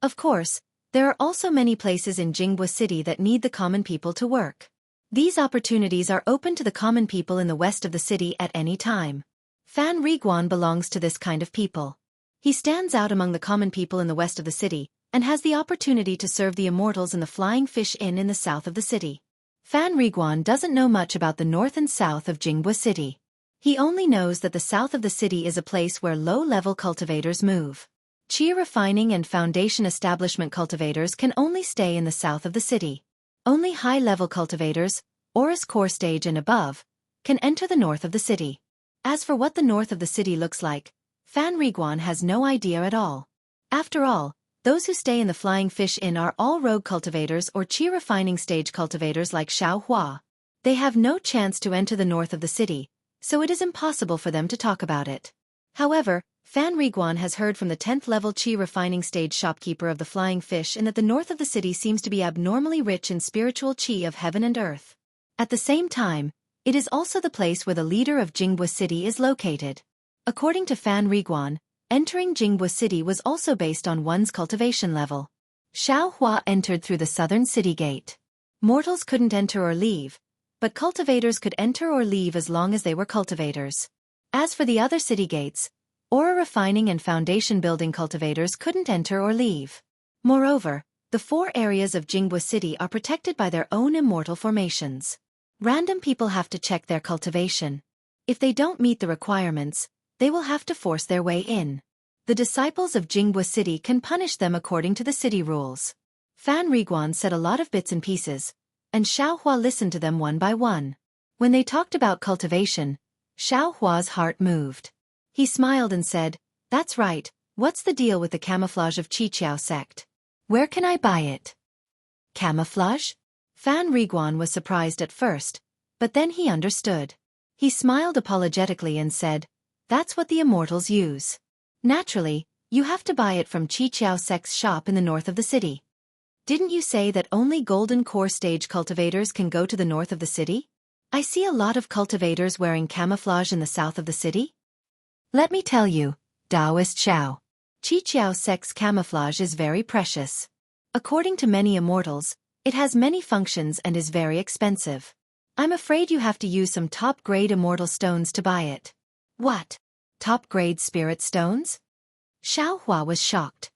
Speaker 1: Of course, there are also many places in Jinghua City that need the common people to work. These opportunities are open to the common people in the west of the city at any time. Fan Riguan belongs to this kind of people. He stands out among the common people in the west of the city, and has the opportunity to serve the immortals in the Flying Fish Inn in the south of the city. Fan Riguan doesn't know much about the north and south of Jinghua City. He only knows that the south of the city is a place where low-level cultivators move. Qi refining and foundation establishment cultivators can only stay in the south of the city. Only high-level cultivators, Oris core stage and above, can enter the north of the city. As for what the north of the city looks like, Fan Riguan has no idea at all. After all, those who stay in the Flying Fish Inn are all rogue cultivators or qi refining stage cultivators like Xiao Hua. They have no chance to enter the north of the city, so it is impossible for them to talk about it. However, Fan Riguan has heard from the 10th level qi refining stage shopkeeper of the Flying Fish Inn that the north of the city seems to be abnormally rich in spiritual qi of heaven and earth. At the same time, it is also the place where the leader of Jinghua City is located. According to Fan Riguan, entering Jinghua City was also based on one's cultivation level. Xiao Hua entered through the southern city gate. Mortals couldn't enter or leave, but cultivators could enter or leave as long as they were cultivators. As for the other city gates, aura refining and foundation building cultivators couldn't enter or leave. Moreover, the 4 areas of Jinghua City are protected by their own immortal formations. Random people have to check their cultivation. If they don't meet the requirements, they will have to force their way in. The disciples of Jinghua City can punish them according to the city rules. Fan Riguan said a lot of bits and pieces, and Xiao Hua listened to them one by one. When they talked about cultivation, Xiao Hua's heart moved. He smiled and said, "That's right, what's the deal with the camouflage of Qiqiao sect? Where can I buy it?" Camouflage? Fan Riguan was surprised at first, but then he understood. He smiled apologetically and said, "That's what the immortals use. Naturally, you have to buy it from Qiqiao sect's shop in the north of the city. Didn't you say that only golden core stage cultivators can go to the north of the city? I see a lot of cultivators wearing camouflage in the south of the city. Let me tell you, Taoist Xiao, Qiqiao sect's camouflage is very precious. According to many immortals, it has many functions and is very expensive. I'm afraid you have to use some top-grade immortal stones to buy it." "What? Top-grade spirit stones?" Xiao Hua was shocked.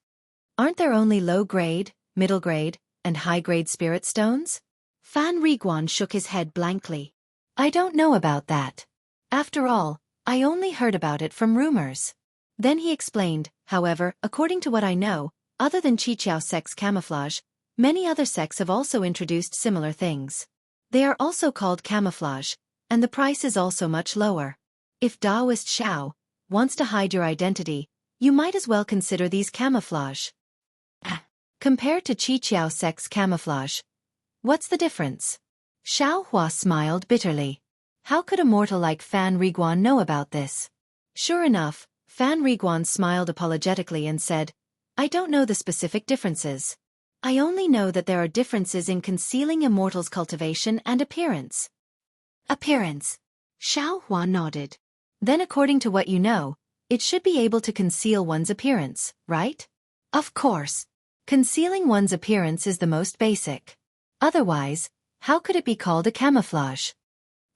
Speaker 1: "Aren't there only low-grade, middle-grade, and high-grade spirit stones?" Fan Riguan shook his head blankly. "I don't know about that. After all, I only heard about it from rumors." Then he explained, "However, according to what I know, other than Qiqiao sect's camouflage, many other sects have also introduced similar things. They are also called camouflage, and the price is also much lower. If Taoist Xiao wants to hide your identity, you might as well consider these camouflage. Compared to Qiqiao sect's camouflage, what's the difference?" Xiao Hua smiled bitterly. How could a mortal like Fan Riguan know about this? Sure enough, Fan Riguan smiled apologetically and said, "I don't know the specific differences. I only know that there are differences in concealing immortals' cultivation and appearance." "Appearance?" Xiao Hua nodded. "Then according to what you know, it should be able to conceal one's appearance, right?" "Of course. Concealing one's appearance is the most basic. Otherwise, how could it be called a camouflage?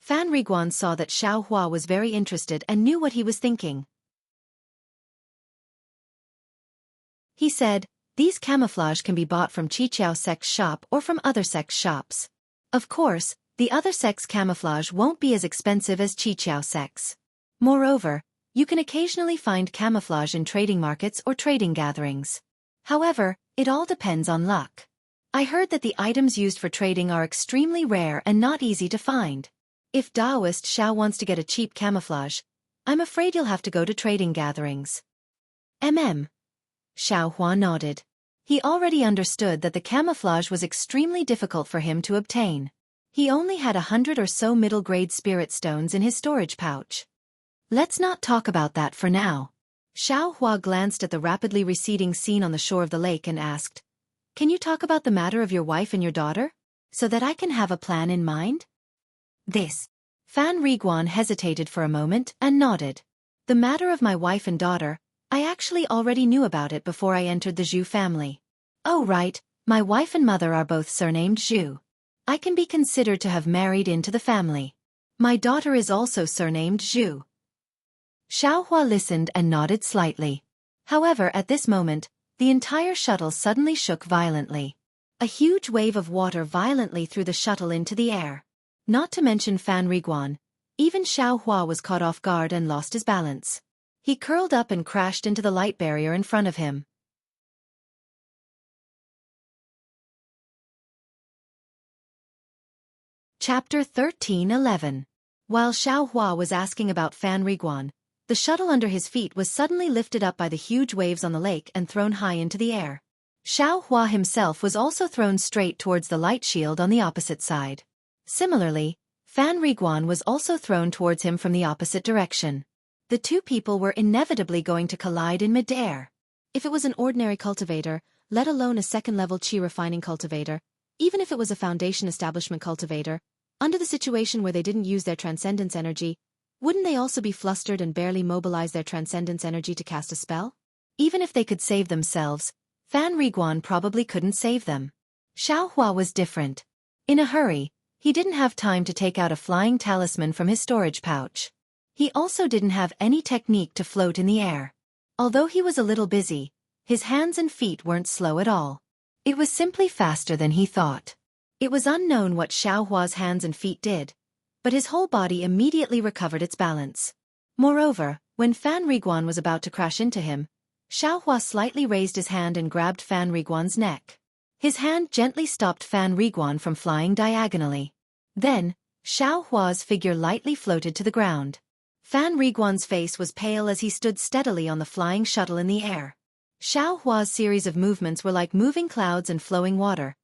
Speaker 1: Fan Riguan saw that Xiao Hua was very interested and knew what he was thinking. He said, "These camouflage can be bought from Qiqiao sect's shop or from other sect's shops. Of course, the other sect's camouflage won't be as expensive as Qiqiao sect's. Moreover, you can occasionally find camouflage in trading markets or trading gatherings. However, it all depends on luck. I heard that the items used for trading are extremely rare and not easy to find. If Daoist Xiao wants to get a cheap camouflage, I'm afraid you'll have to go to trading gatherings." Xiao Hua nodded. He already understood that the camouflage was extremely difficult for him to obtain. He only had 100 or so middle-grade spirit stones in his storage pouch. "Let's not talk about that for now." Xiao Hua glanced at the rapidly receding scene on the shore of the lake and asked, "Can you talk about the matter of your wife and your daughter, so that I can have a plan in mind?" Fan Riguan hesitated for a moment and nodded. "The matter of my wife and daughter, I actually already knew about it before I entered the Zhu family. Oh right, my wife and mother are both surnamed Zhu. I can be considered to have married into the family. My daughter is also surnamed Zhu." Xiao Hua listened and nodded slightly. However, at this moment, the entire shuttle suddenly shook violently. A huge wave of water violently threw the shuttle into the air. Not to mention Fan Riguan, even Xiao Hua was caught off guard and lost his balance. He curled up and crashed into the light barrier in front of him. Chapter 13:11. While Xiao Hua was asking about Fan Riguan, the shuttle under his feet was suddenly lifted up by the huge waves on the lake and thrown high into the air. Xiao Hua himself was also thrown straight towards the light shield on the opposite side. Similarly, Fan Riguan was also thrown towards him from the opposite direction. The two people were inevitably going to collide in mid-air. If it was an ordinary cultivator, let alone a second-level qi refining cultivator, even if it was a foundation establishment cultivator, under the situation where they didn't use their transcendence energy, wouldn't they also be flustered and barely mobilize their transcendence energy to cast a spell? Even if they could save themselves, Fan Riguan probably couldn't save them. Xiao Hua was different. In a hurry, he didn't have time to take out a flying talisman from his storage pouch. He also didn't have any technique to float in the air. Although he was a little busy, his hands and feet weren't slow at all. It was simply faster than he thought. It was unknown what Xiao Hua's hands and feet did, but his whole body immediately recovered its balance. Moreover, when Fan Riguan was about to crash into him, Xiao Hua slightly raised his hand and grabbed Fan Riguan's neck. His hand gently stopped Fan Riguan from flying diagonally. Then, Xiao Hua's figure lightly floated to the ground. Fan Riguan's face was pale as he stood steadily on the flying shuttle in the air. Xiao Hua's series of movements were like moving clouds and flowing water,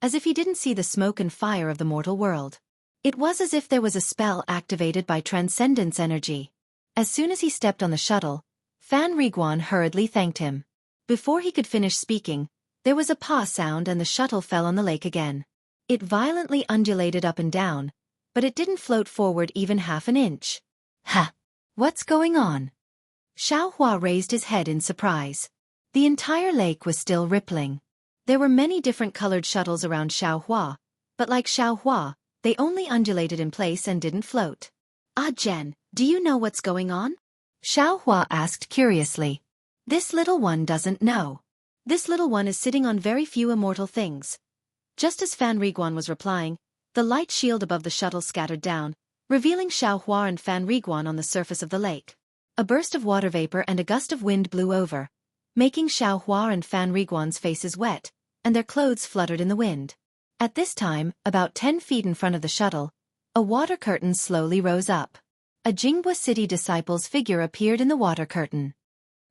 Speaker 1: as if he didn't see the smoke and fire of the mortal world. It was as if there was a spell activated by transcendence energy. As soon as he stepped on the shuttle, Fan Riguan hurriedly thanked him. Before he could finish speaking, there was a paw sound and the shuttle fell on the lake again. It violently undulated up and down, but it didn't float forward even half an inch. "Ha! What's going on?" Xiao Hua raised his head in surprise. The entire lake was still rippling. There were many different colored shuttles around Xiao Hua, but like Xiao Hua, they only undulated in place and didn't float. "Ah Jen, do you know what's going on?" Xiao Hua asked curiously. "This little one doesn't know. This little one is sitting on very few immortal things." Just as Fan Riguan was replying, the light shield above the shuttle scattered down, revealing Xiao Hua and Fan Riguan on the surface of the lake. A burst of water vapor and a gust of wind blew over, making Xiao Hua and Fan Riguan's faces wet, and their clothes fluttered in the wind. At this time, about 10 feet in front of the shuttle, a water curtain slowly rose up. A Jinghua City disciple's figure appeared in the water curtain.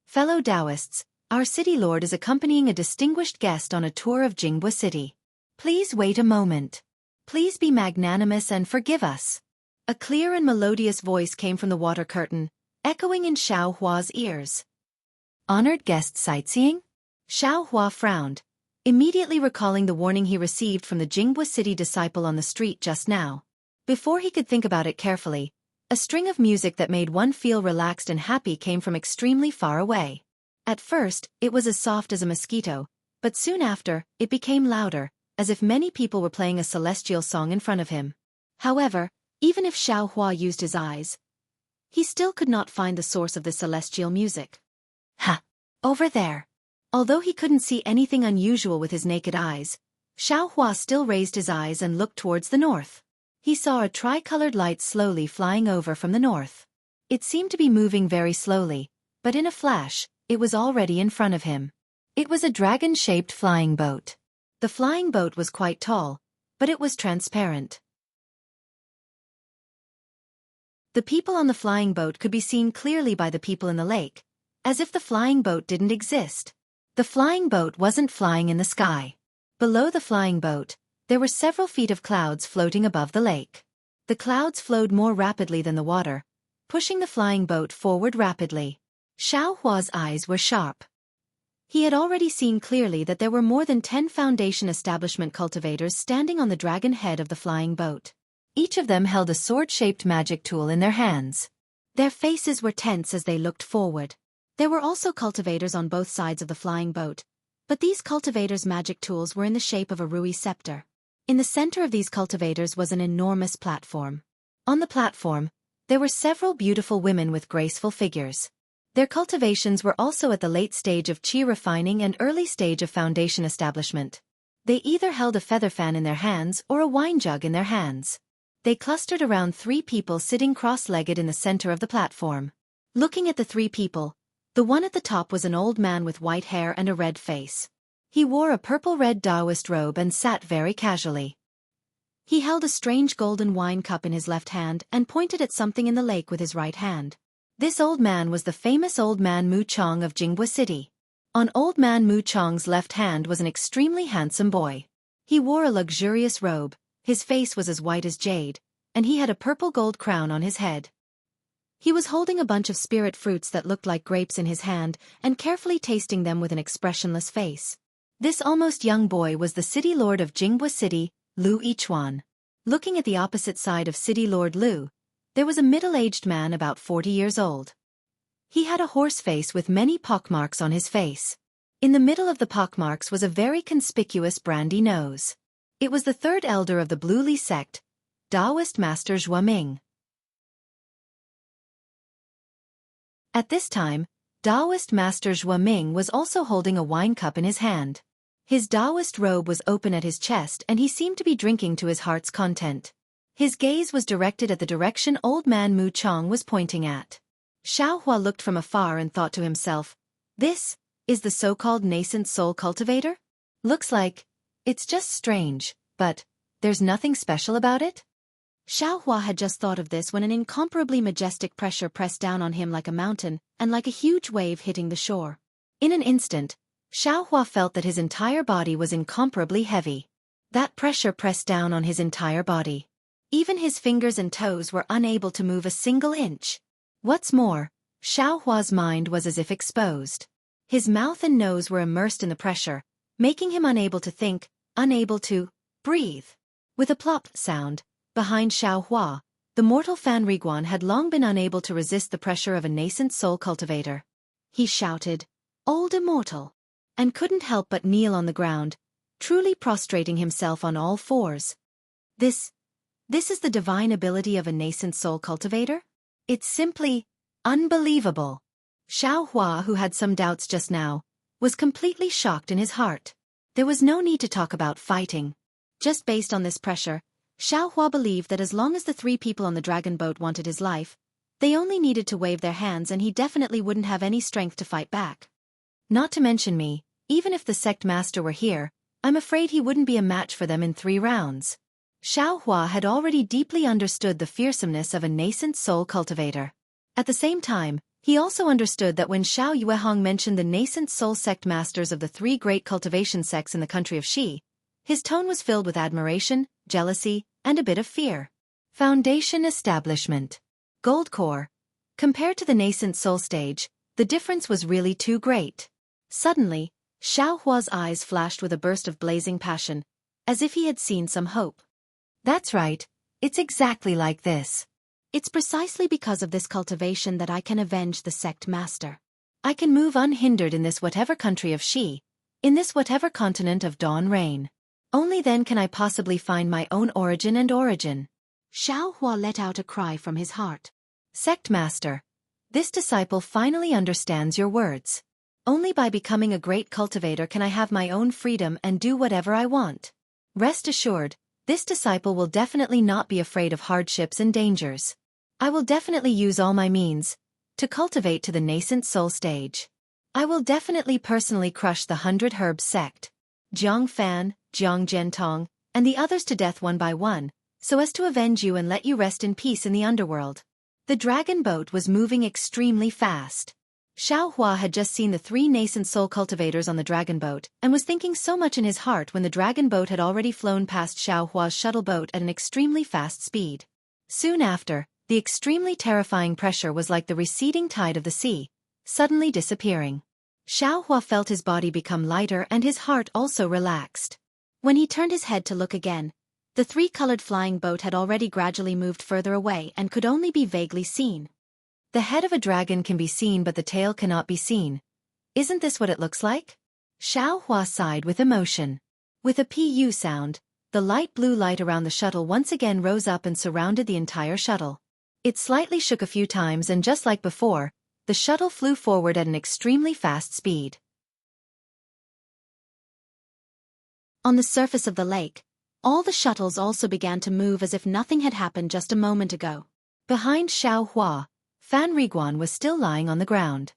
Speaker 1: "Fellow Taoists, our city lord is accompanying a distinguished guest on a tour of Jinghua City. Please wait a moment. Please be magnanimous and forgive us." A clear and melodious voice came from the water curtain, echoing in Xiao Hua's ears. "Honored guest sightseeing?" Xiao Hua frowned, immediately recalling the warning he received from the Jinghua City disciple on the street just now. Before he could think about it carefully, a string of music that made one feel relaxed and happy came from extremely far away. At first, it was as soft as a mosquito, but soon after, it became louder, as if many people were playing a celestial song in front of him. However, even if Xiao Hua used his eyes, he still could not find the source of the celestial music. Ha! Over there. Although he couldn't see anything unusual with his naked eyes, Xiao Hua still raised his eyes and looked towards the north. He saw a tricolored light slowly flying over from the north. It seemed to be moving very slowly, but in a flash, it was already in front of him. It was a dragon-shaped flying boat. The flying boat was quite tall, but it was transparent. The people on the flying boat could be seen clearly by the people in the lake, as if the flying boat didn't exist. The flying boat wasn't flying in the sky. Below the flying boat, there were several feet of clouds floating above the lake. The clouds flowed more rapidly than the water, pushing the flying boat forward rapidly. Xiao Hua's eyes were sharp. He had already seen clearly that there were more than 10 foundation establishment cultivators standing on the dragon head of the flying boat. Each of them held a sword-shaped magic tool in their hands. Their faces were tense as they looked forward. There were also cultivators on both sides of the flying boat, but these cultivators' magic tools were in the shape of a Rui scepter. In the center of these cultivators was an enormous platform. On the platform, there were several beautiful women with graceful figures. Their cultivations were also at the late stage of chi refining and early stage of foundation establishment. They either held a feather fan in their hands or a wine jug in their hands. They clustered around 3 people sitting cross-legged in the center of the platform. Looking at the 3 people, the one at the top was an old man with white hair and a red face. He wore a purple-red Taoist robe and sat very casually. He held a strange golden wine cup in his left hand and pointed at something in the lake with his right hand. This old man was the famous Old Man Mu Chong of Jinghua City. On Old Man Mu Chong's left hand was an extremely handsome boy. He wore a luxurious robe, his face was as white as jade, and he had a purple gold crown on his head. He was holding a bunch of spirit fruits that looked like grapes in his hand and carefully tasting them with an expressionless face. This almost young boy was the city lord of Jinghua City, Lu Yichuan. Looking at the opposite side of City Lord Lu, there was a middle-aged man about 40 years old. He had a horse face with many pockmarks on his face. In the middle of the pockmarks was a very conspicuous brandy nose. It was the 3rd elder of the Blue Li sect, Taoist Master Zhua Ming. At this time, Taoist Master Zhua Ming was also holding a wine cup in his hand. His Taoist robe was open at his chest and he seemed to be drinking to his heart's content. His gaze was directed at the direction Old Man Mu Chong was pointing at. Xiao Hua looked from afar and thought to himself, "This is the so-called nascent soul cultivator? Looks like it's just strange, but there's nothing special about it?" Xiao Hua had just thought of this when an incomparably majestic pressure pressed down on him like a mountain and like a huge wave hitting the shore. In an instant, Xiao Hua felt that his entire body was incomparably heavy. That pressure pressed down on his entire body. Even his fingers and toes were unable to move a single inch. What's more, Xiao Hua's mind was as if exposed. His mouth and nose were immersed in the pressure, making him unable to think, unable to breathe. With a plop sound, behind Xiao Hua, the mortal Fan Riguan had long been unable to resist the pressure of a nascent soul cultivator. He shouted, "Old immortal," and couldn't help but kneel on the ground, truly prostrating himself on all fours. This is the divine ability of a nascent soul cultivator? It's simply unbelievable. Xiao Hua, who had some doubts just now, was completely shocked in his heart. There was no need to talk about fighting. Just based on this pressure, Xiao Hua believed that as long as the 3 people on the dragon boat wanted his life, they only needed to wave their hands and he definitely wouldn't have any strength to fight back. Not to mention me, even if the sect master were here, I'm afraid he wouldn't be a match for them in 3 rounds. Xiao Hua had already deeply understood the fearsomeness of a nascent soul cultivator. At the same time, he also understood that when Xiao Yuehong mentioned the nascent soul sect masters of the 3 great cultivation sects in the country of Xi, his tone was filled with admiration, jealousy, and a bit of fear. Foundation establishment. Gold core. Compared to the nascent soul stage, the difference was really too great. Suddenly, Xiao Hua's eyes flashed with a burst of blazing passion, as if he had seen some hope. That's right, it's exactly like this. It's precisely because of this cultivation that I can avenge the sect master. I can move unhindered in this whatever country of Xi, in this whatever continent of dawn reign. Only then can I possibly find my own origin and origin. Xiao Hua let out a cry from his heart. Sect Master, this disciple finally understands your words. Only by becoming a great cultivator can I have my own freedom and do whatever I want. Rest assured, this disciple will definitely not be afraid of hardships and dangers. I will definitely use all my means to cultivate to the nascent soul stage. I will definitely personally crush the 100 Herbs sect, Jiang Fan, Jiang Zhentong, and the others to death one by one, so as to avenge you and let you rest in peace in the underworld. The dragon boat was moving extremely fast. Xiao Hua had just seen the 3 nascent soul cultivators on the dragon boat and was thinking so much in his heart when the dragon boat had already flown past Xiao Hua's shuttle boat at an extremely fast speed. Soon after, the extremely terrifying pressure was like the receding tide of the sea, suddenly disappearing. Xiao Hua felt his body become lighter and his heart also relaxed. When he turned his head to look again, the 3-colored flying boat had already gradually moved further away and could only be vaguely seen. The head of a dragon can be seen but the tail cannot be seen. Isn't this what it looks like? Xiao Hua sighed with emotion. With a pu sound, the light blue light around the shuttle once again rose up and surrounded the entire shuttle. It slightly shook a few times and just like before, the shuttle flew forward at an extremely fast speed. On the surface of the lake, all the shuttles also began to move as if nothing had happened just a moment ago. Behind Xiao Hua, Fan Riguan was still lying on the ground.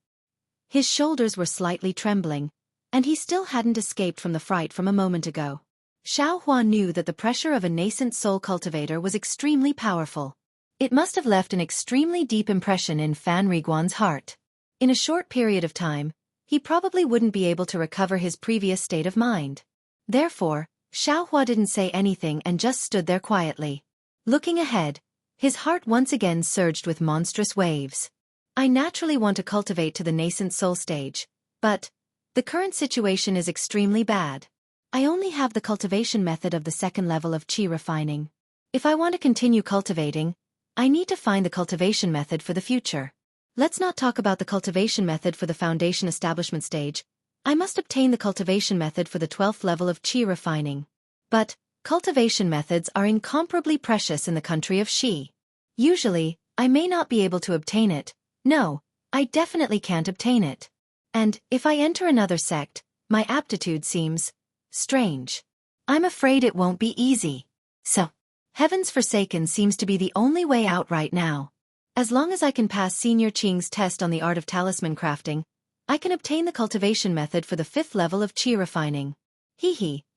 Speaker 1: His shoulders were slightly trembling, and he still hadn't escaped from the fright from a moment ago. Xiao Hua knew that the pressure of a nascent soul cultivator was extremely powerful. It must have left an extremely deep impression in Fan Riguan's heart. In a short period of time, he probably wouldn't be able to recover his previous state of mind. Therefore, Xiao Hua didn't say anything and just stood there quietly. Looking ahead, his heart once again surged with monstrous waves. I naturally want to cultivate to the nascent soul stage, but the current situation is extremely bad. I only have the cultivation method of the 2nd level of qi refining. If I want to continue cultivating, I need to find the cultivation method for the future. Let's not talk about the cultivation method for the foundation establishment stage. I must obtain the cultivation method for the 12th level of qi refining. But cultivation methods are incomparably precious in the country of Xi. Usually, I may not be able to obtain it. No, I definitely can't obtain it. And if I enter another sect, my aptitude seems strange. I'm afraid it won't be easy. So, Heaven's Forsaken seems to be the only way out right now. As long as I can pass Senior Qing's test on the art of talisman crafting, I can obtain the cultivation method for the 5th level of qi refining.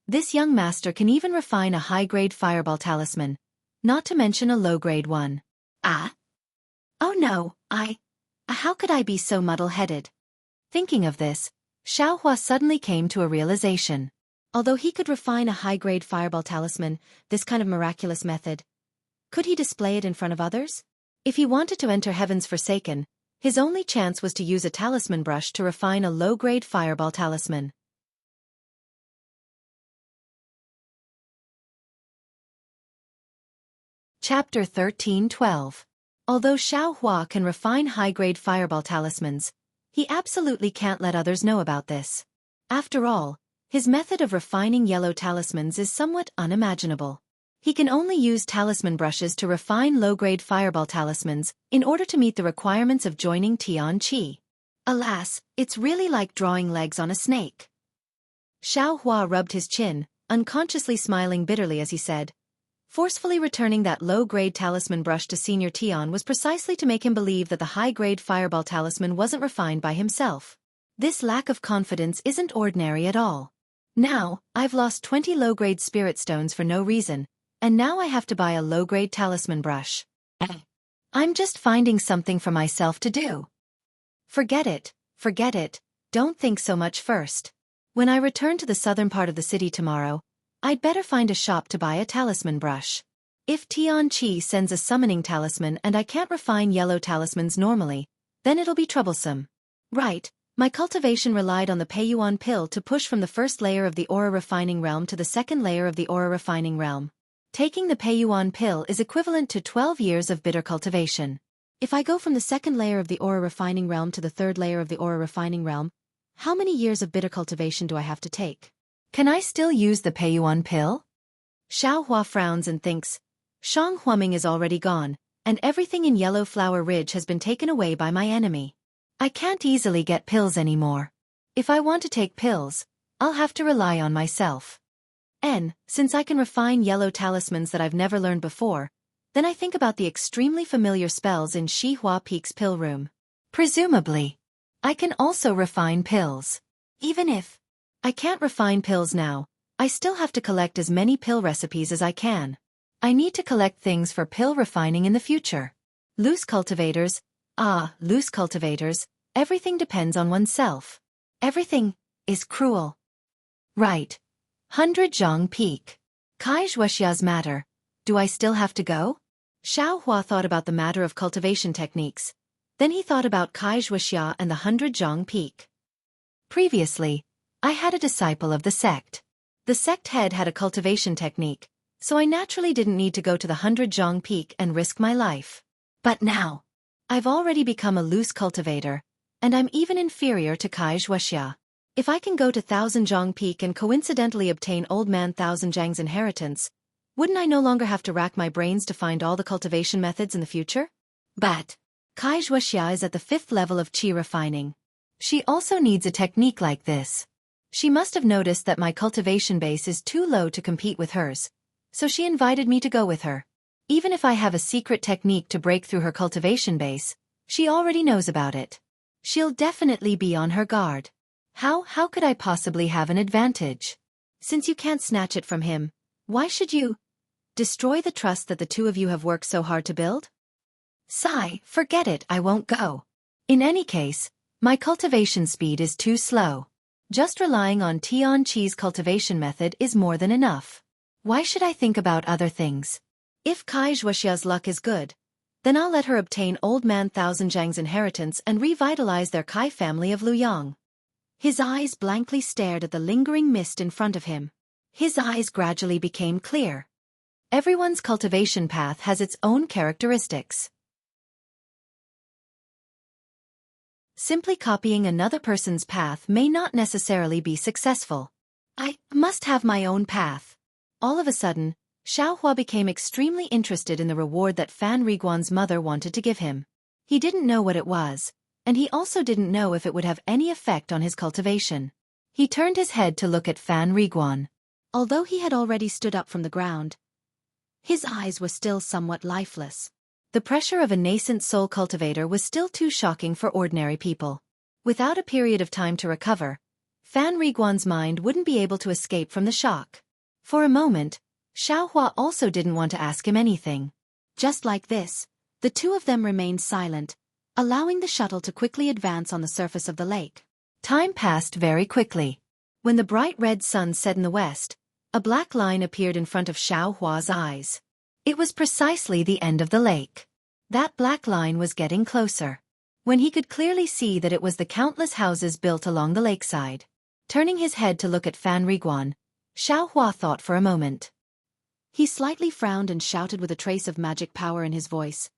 Speaker 1: This young master can even refine a high-grade fireball talisman, not to mention a low-grade one. Ah? Oh no, how could I be so muddle-headed? Thinking of this, Xiao Hua suddenly came to a realization. Although he could refine a high-grade fireball talisman, this kind of miraculous method, could he display it in front of others? If he wanted to enter Heaven's Forsaken, his only chance was to use a talisman brush to refine a low-grade fireball talisman. Chapter 13:12. Although Xiao Hua can refine high-grade fireball talismans, he absolutely can't let others know about this. After all, his method of refining yellow talismans is somewhat unimaginable. He can only use talisman brushes to refine low-grade fireball talismans in order to meet the requirements of joining Tian Qi. Alas, it's really like drawing legs on a snake. Xiao Hua rubbed his chin, unconsciously smiling bitterly as he said, forcefully returning that low-grade talisman brush to Senior Tian was precisely to make him believe that the high-grade fireball talisman wasn't refined by himself. This lack of confidence isn't ordinary at all. Now, I've lost 20 low-grade spirit stones for no reason, and now I have to buy a low-grade talisman brush. I'm just finding something for myself to do. Forget it, don't think so much first. When I return to the southern part of the city tomorrow, I'd better find a shop to buy a talisman brush. If Tian Qi sends a summoning talisman and I can't refine yellow talismans normally, then it'll be troublesome. Right, my cultivation relied on the Peiyuan pill to push from the first layer of the aura refining realm to the second layer of the aura refining realm. Taking the Peiyuan pill is equivalent to 12 years of bitter cultivation. If I go from the second layer of the aura refining realm to the third layer of the aura refining realm, how many years of bitter cultivation do I have to take? Can I still use the Peiyuan pill? Xiaohua frowns and thinks, Shang Huaming is already gone, and everything in Yellow Flower Ridge has been taken away by my enemy. I can't easily get pills anymore. If I want to take pills, I'll have to rely on myself. Since I can refine yellow talismans that I've never learned before, then I think about the extremely familiar spells in Shihua Peak's pill room. Presumably, I can also refine pills. Even if I can't refine pills now, I still have to collect as many pill recipes as I can. I need to collect things for pill refining in the future. Loose cultivators, everything depends on oneself. Everything is cruel. Right. 100 Zhang Peak. Kai Zhuoxia's matter. Do I still have to go? Xiao Hua thought about the matter of cultivation techniques. Then he thought about Kai Zhuoxia and the 100 Zhang Peak. Previously, I had a disciple of the sect. The sect head had a cultivation technique, so I naturally didn't need to go to the 100 Zhang Peak and risk my life. But now, I've already become a loose cultivator, and I'm even inferior to Kai Zhuoxia. If I can go to 1000 Zhang Peak and coincidentally obtain Old Man 1000 Zhang's inheritance, wouldn't I no longer have to rack my brains to find all the cultivation methods in the future? But Kai Zhuoxia is at the 5th level of qi refining. She also needs a technique like this. She must have noticed that my cultivation base is too low to compete with hers, so she invited me to go with her. Even if I have a secret technique to break through her cultivation base, she already knows about it. She'll definitely be on her guard. How could I possibly have an advantage? Since you can't snatch it from him, why should you destroy the trust that the two of you have worked so hard to build? Sigh, forget it, I won't go. In any case, my cultivation speed is too slow. Just relying on Tian Qi's cultivation method is more than enough. Why should I think about other things? If Kai Zhuoxia's luck is good, then I'll let her obtain Old Man 1000 Zhang's inheritance and revitalize their Kai family of Luyang. His eyes blankly stared at the lingering mist in front of him. His eyes gradually became clear. Everyone's cultivation path has its own characteristics. Simply copying another person's path may not necessarily be successful. I must have my own path. All of a sudden, Xiaohua became extremely interested in the reward that Fan Riguan's mother wanted to give him. He didn't know what it was, and he also didn't know if it would have any effect on his cultivation. He turned his head to look at Fan Riguan. Although he had already stood up from the ground, his eyes were still somewhat lifeless. The pressure of a nascent soul cultivator was still too shocking for ordinary people. Without a period of time to recover, Fan Riguan's mind wouldn't be able to escape from the shock. For a moment, Xiaohua also didn't want to ask him anything. Just like this, the two of them remained silent, allowing the shuttle to quickly advance on the surface of the lake. Time passed very quickly. When the bright red sun set in the west, a black line appeared in front of Xiaohua's eyes. It was precisely the end of the lake. That black line was getting closer. When he could clearly see that it was the countless houses built along the lakeside. Turning his head to look at Fan Riguan, Xiaohua thought for a moment. He slightly frowned and shouted with a trace of magic power in his voice.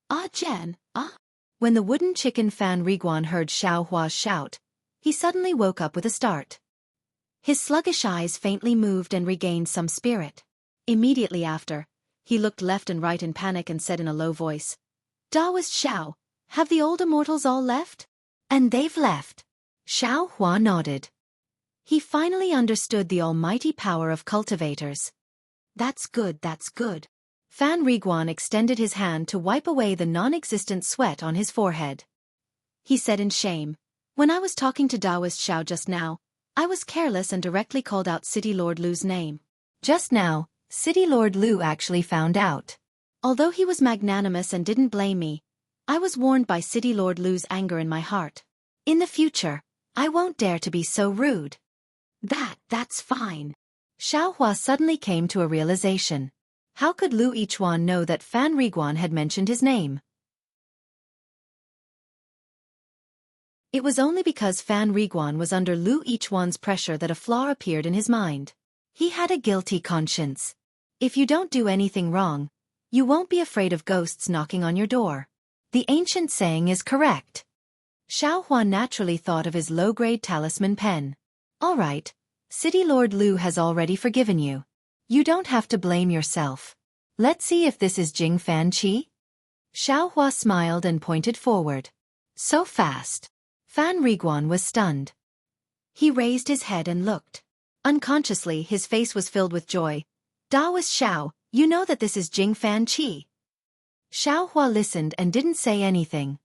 Speaker 1: Ah, Jen, ah. When the wooden chicken Fan Riguan heard Xiaohua's shout, he suddenly woke up with a start. His sluggish eyes faintly moved and regained some spirit. Immediately after, he looked left and right in panic and said in a low voice, Daoist Xiao, have the old immortals all left? And they've left. Xiaohua nodded. He finally understood the almighty power of cultivators. That's good, that's good. Fan Riguan extended his hand to wipe away the non-existent sweat on his forehead. He said in shame, when I was talking to Daoist Xiao just now, I was careless and directly called out City Lord Lu's name. Just now, City Lord Lu actually found out. Although he was magnanimous and didn't blame me, I was warned by City Lord Lu's anger in my heart. In the future, I won't dare to be so rude. That's fine. Xiaohua suddenly came to a realization. How could Lu Yichuan know that Fan Riguan had mentioned his name? It was only because Fan Riguan was under Lu Yichuan's pressure that a flaw appeared in his mind. He had a guilty conscience. If you don't do anything wrong, you won't be afraid of ghosts knocking on your door. The ancient saying is correct. Xiaohua naturally thought of his low-grade talisman pen. All right, City Lord Lu has already forgiven you. You don't have to blame yourself. Let's see if this is Jing Fanqi. Xiaohua smiled and pointed forward. So fast. Fan Riguan was stunned. He raised his head and looked. Unconsciously, his face was filled with joy. Daoist Xiao, you know that this is Jing Fanqi. Xiaohua listened and didn't say anything.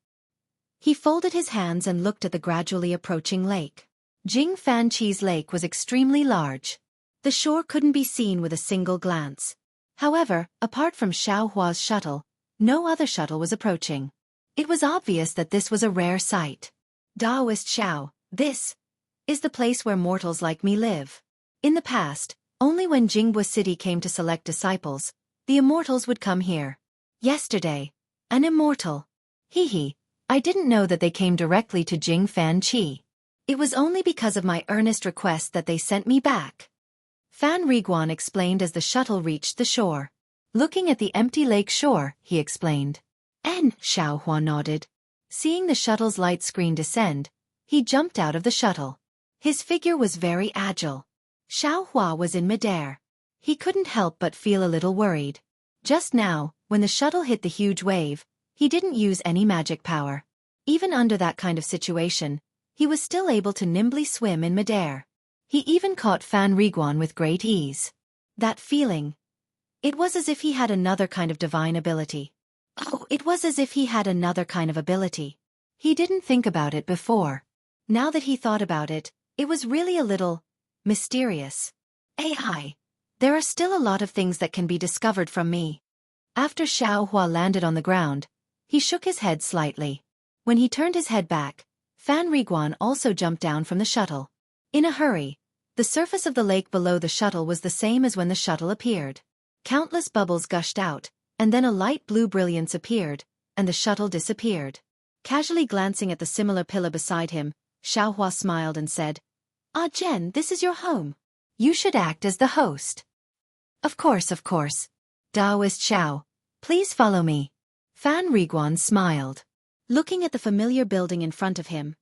Speaker 1: He folded his hands and looked at the gradually approaching lake. Jing Fanqi's lake was extremely large. The shore couldn't be seen with a single glance. However, apart from Xiaohua's shuttle, no other shuttle was approaching. It was obvious that this was a rare sight. Daoist Xiao, this is the place where mortals like me live. In the past, only when Jingbo City came to select disciples, the immortals would come here. Yesterday, an immortal. I didn't know that they came directly to Jing Fanqi. It was only because of my earnest request that they sent me back. Fan Riguan explained as the shuttle reached the shore. Looking at the empty lake shore, he explained. Xiaohua nodded. Seeing the shuttle's light screen descend, he jumped out of the shuttle. His figure was very agile. Xiaohua was in midair. He couldn't help but feel a little worried. Just now, when the shuttle hit the huge wave, he didn't use any magic power. Even under that kind of situation, he was still able to nimbly swim in midair. He even caught Fan Riguan with great ease. That feeling. It was as if he had another kind of divine ability. It was as if he had another kind of ability. He didn't think about it before. Now that he thought about it, it was really a little mysterious. There are still a lot of things that can be discovered from me. After Xiaohua landed on the ground, he shook his head slightly. When he turned his head back, Fan Riguan also jumped down from the shuttle. In a hurry, the surface of the lake below the shuttle was the same as when the shuttle appeared. Countless bubbles gushed out, and then a light blue brilliance appeared, and the shuttle disappeared. Casually glancing at the similar pillar beside him, Xiaohua smiled and said, "Ah Jen, this is your home. You should act as the host." Of course. Daoist Xiao, please follow me." Fan Riguan smiled. Looking at the familiar building in front of him,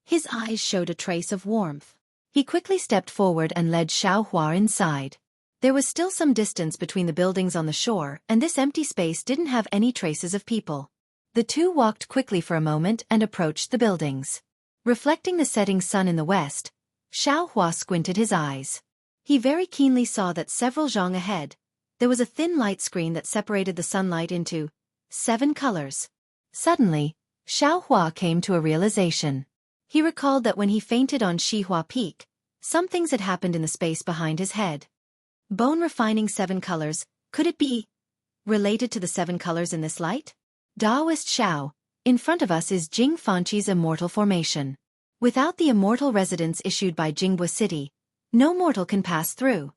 Speaker 1: his eyes showed a trace of warmth. He quickly stepped forward and led Xiaohua inside. There was still some distance between the buildings on the shore, and this empty space didn't have any traces of people. The two walked quickly for a moment and approached the buildings. Reflecting the setting sun in the west, Xiaohua squinted his eyes. He very keenly saw that several zhang ahead, there was a thin light screen that separated the sunlight into 7 colors. Suddenly, Xiaohua came to a realization. He recalled that when he fainted on Shihua Peak, some things had happened in the space behind his head. Bone refining 7 colors, could it be related to the 7 colors in this light? Daoist Xiao, in front of us is Jing Fanqi's immortal formation. Without the immortal residence issued by Jingbo City, no mortal can pass through.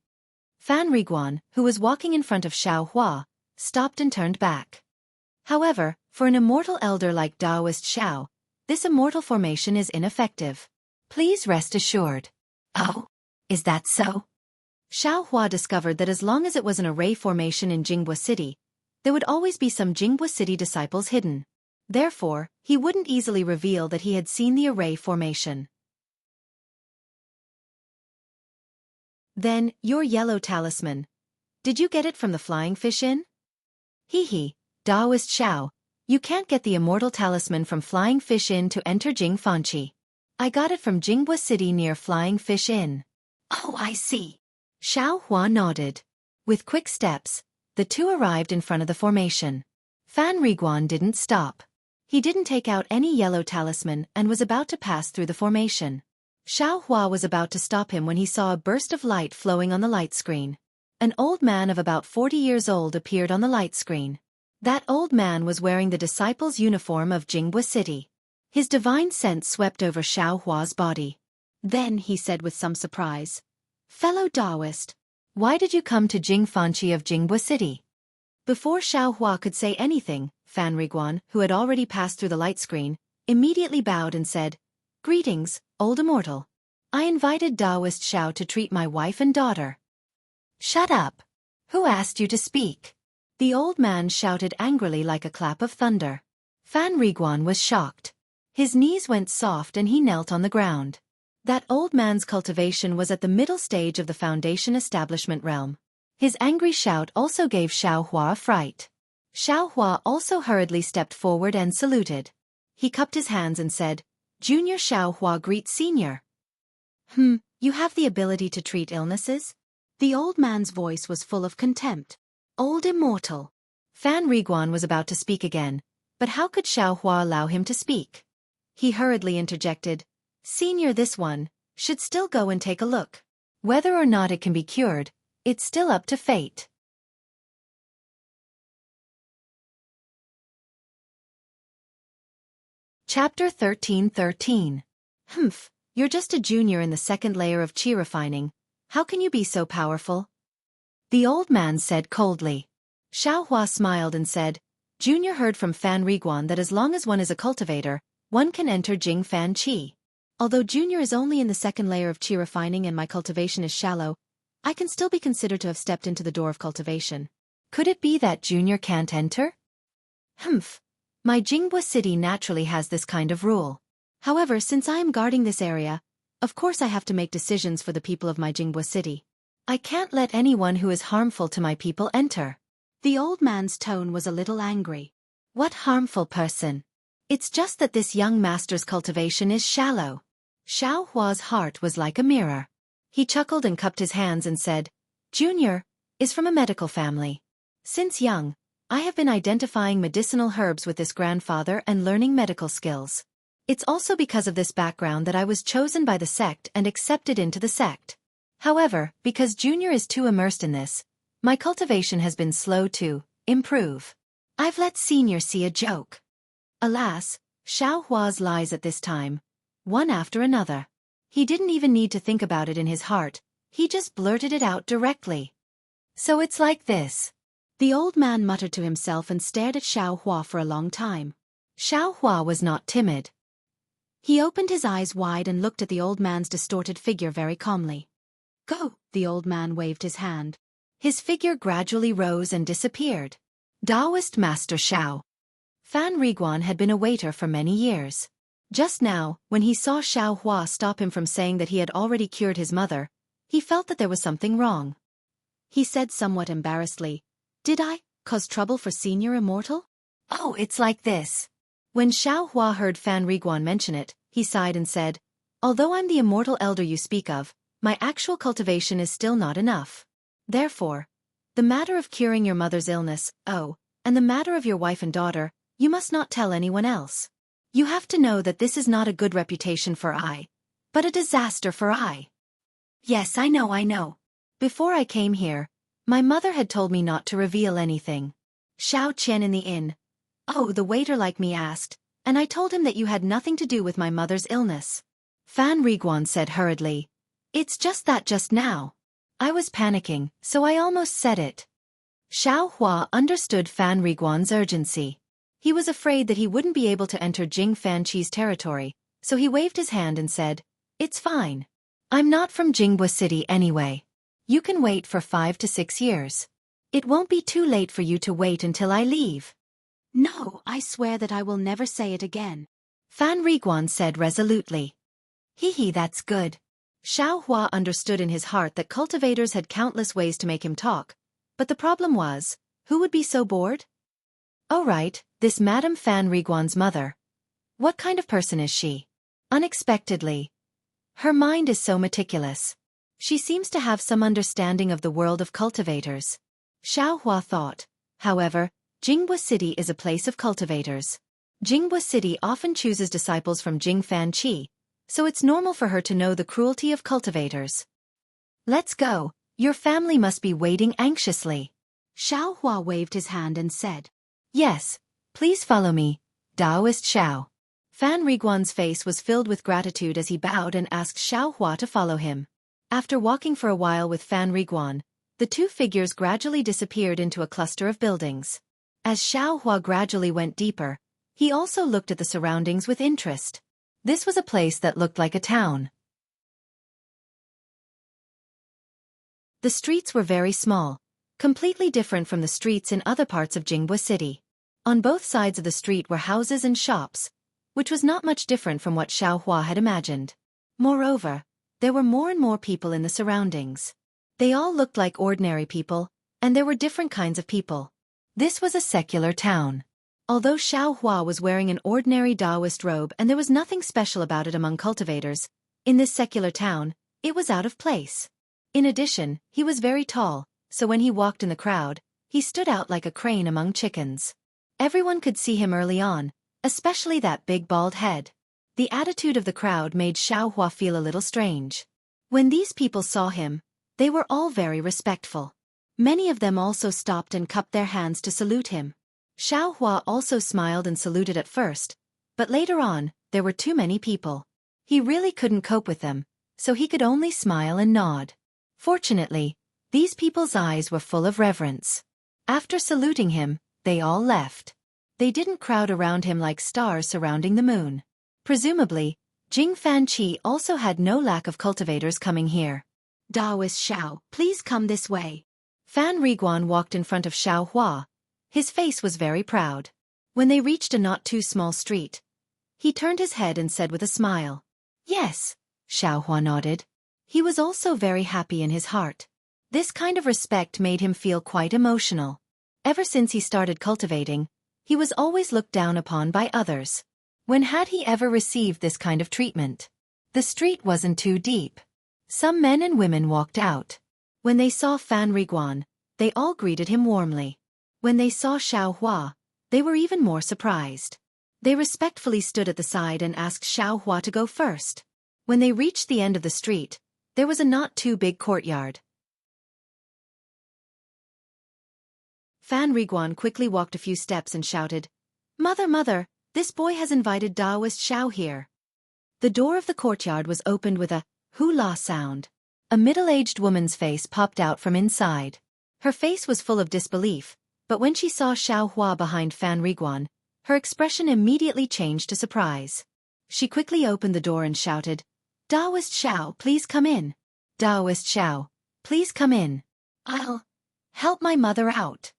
Speaker 1: Fan Riguan, who was walking in front of Xiaohua, stopped and turned back. However, for an immortal elder like Daoist Xiao, this immortal formation is ineffective. Please rest assured. Oh, is that so? Xiaohua discovered that as long as it was an array formation in Jingbo City, there would always be some Jingbo City disciples hidden. Therefore, he wouldn't easily reveal that he had seen the array formation. Then, your yellow talisman. Did you get it from the Flying Fish Inn? Daoist Xiao, you can't get the immortal talisman from Flying Fish Inn to enter Jing Fanqi. I got it from Jingbo City near Flying Fish Inn. Oh, I see. Xiaohua nodded. With quick steps, the two arrived in front of the formation. Fan Riguan didn't stop. He didn't take out any yellow talisman and was about to pass through the formation. Xiaohua was about to stop him when he saw a burst of light flowing on the light screen. An old man of about 40 years old appeared on the light screen. That old man was wearing the disciple's uniform of Jingbo City. His divine sense swept over Xiaohua's body. Then he said with some surprise, "Fellow Daoist, why did you come to Jing Fanqi of Jingbo City?" Before Xiaohua could say anything, Fan Riguan, who had already passed through the light screen, immediately bowed and said, "Greetings, old immortal. I invited Daoist Xiao to treat my wife and daughter." "Shut up. Who asked you to speak?" The old man shouted angrily like a clap of thunder. Fan Riguan was shocked. His knees went soft and he knelt on the ground. That old man's cultivation was at the middle stage of the foundation establishment realm. His angry shout also gave Xiaohua a fright. Xiaohua also hurriedly stepped forward and saluted. He cupped his hands and said, "Junior Xiaohua greets Senior." You have the ability to treat illnesses?" The old man's voice was full of contempt. Old immortal. Fan Riguan was about to speak again, but how could Xiaohua allow him to speak? He hurriedly interjected, "Senior, this one should still go and take a look. Whether or not it can be cured, it's still up to fate." Chapter 13:13. You're just a junior in the second layer of chi refining. How can you be so powerful?" The old man said coldly. Xiaohua smiled and said, "Junior heard from Fan Riguan that as long as one is a cultivator, one can enter Jing Fan Qi. Although Junior is only in the second layer of chi refining and my cultivation is shallow, I can still be considered to have stepped into the door of cultivation. Could it be that Junior can't enter?" My Jingbua city naturally has this kind of rule. However, since I am guarding this area, of course I have to make decisions for the people of my Jingbua city. I can't let anyone who is harmful to my people enter." The old man's tone was a little angry. "What harmful person? It's just that this young master's cultivation is shallow." Xiaohua's heart was like a mirror. He chuckled and cupped his hands and said, "Junior is from a medical family. Since young, I have been identifying medicinal herbs with this grandfather and learning medical skills. It's also because of this background that I was chosen by the sect and accepted into the sect. However, because Junior is too immersed in this, my cultivation has been slow to improve. I've let Senior see a joke." Alas, Xiaohua's lies at this time, one after another. He didn't even need to think about it in his heart, he just blurted it out directly. "So it's like this." The old man muttered to himself and stared at Xiaohua for a long time. Xiaohua was not timid. He opened his eyes wide and looked at the old man's distorted figure very calmly. "Go!" The old man waved his hand. His figure gradually rose and disappeared. Taoist Master Xiao. Fan Riguan had been a waiter for many years. Just now, when he saw Xiaohua stop him from saying that he had already cured his mother, he felt that there was something wrong. He said somewhat embarrassedly, "Did I cause trouble for Senior Immortal?" "Oh, it's like this." When Xiaohua heard Fan Riguan mention it, he sighed and said, "Although I'm the immortal elder you speak of, my actual cultivation is still not enough. Therefore, the matter of curing your mother's illness, and the matter of your wife and daughter, you must not tell anyone else. You have to know that this is not a good reputation for I, but a disaster for I." "Yes, I know. Before I came here, my mother had told me not to reveal anything." Xiao Qian in the inn. The waiter like me asked, and I told him that you had nothing to do with my mother's illness." Fan Riguan said hurriedly, "It's just that just now. I was panicking, so I almost said it." Xiaohua understood Fan Riguan's urgency. He was afraid that he wouldn't be able to enter Jing Fan Qi's territory, so he waved his hand and said, "It's fine. I'm not from Jingbua City anyway. You can wait for 5 to 6 years. It won't be too late for you to wait until I leave." "No, I swear that I will never say it again," Fan Riguan said resolutely. That's good." Xiaohua understood in his heart that cultivators had countless ways to make him talk, but the problem was, who would be so bored? "Oh right, this Madame Fan Riguan's mother. What kind of person is she?" "Unexpectedly. Her mind is so meticulous. She seems to have some understanding of the world of cultivators." Xiaohua thought. However, Jingbua City is a place of cultivators. Jingbua City often chooses disciples from Jing Fan Qi, so it's normal for her to know the cruelty of cultivators. "Let's go, your family must be waiting anxiously." Xiaohua waved his hand and said, "Yes, please follow me, Taoist Xiao." Fan Riguan's face was filled with gratitude as he bowed and asked Xiaohua to follow him. After walking for a while with Fan Riguan, the two figures gradually disappeared into a cluster of buildings. As Xiaohua gradually went deeper, he also looked at the surroundings with interest. This was a place that looked like a town. The streets were very small, completely different from the streets in other parts of Jingbua City. On both sides of the street were houses and shops, which was not much different from what Xiaohua had imagined. Moreover, there were more and more people in the surroundings. They all looked like ordinary people, and there were different kinds of people. This was a secular town. Although Xiao Hua was wearing an ordinary Taoist robe and there was nothing special about it among cultivators, in this secular town, it was out of place. In addition, he was very tall, so when he walked in the crowd, he stood out like a crane among chickens. Everyone could see him early on, especially that big bald head. The attitude of the crowd made Xiao Hua feel a little strange. When these people saw him, they were all very respectful. Many of them also stopped and cupped their hands to salute him. Xiao Hua also smiled and saluted at first, but later on, there were too many people. He really couldn't cope with them, so he could only smile and nod. Fortunately, these people's eyes were full of reverence. After saluting him, they all left. They didn't crowd around him like stars surrounding the moon. Presumably, Jing Fanqi also had no lack of cultivators coming here. Taoist Xiao, please come this way. Fan Riguan walked in front of Xiao Hua. His face was very proud. When they reached a not too small street, he turned his head and said with a smile, "Yes." Xiao Hua nodded. He was also very happy in his heart. This kind of respect made him feel quite emotional. Ever since he started cultivating, he was always looked down upon by others. When had he ever received this kind of treatment? The street wasn't too deep. Some men and women walked out. When they saw Fan Riguan, they all greeted him warmly. When they saw Xiao Hua, they were even more surprised. They respectfully stood at the side and asked Xiao Hua to go first. When they reached the end of the street, there was a not too big courtyard. Fan Riguan quickly walked a few steps and shouted, "Mother, mother, this boy has invited Taoist Xiao here." The door of the courtyard was opened with a hoo-la sound. A middle-aged woman's face popped out from inside. Her face was full of disbelief, but when she saw Xiao Hua behind Fan Riguan, her expression immediately changed to surprise. She quickly opened the door and shouted, "Taoist Xiao, please come in. Taoist Xiao, please come in. I'll help my mother out."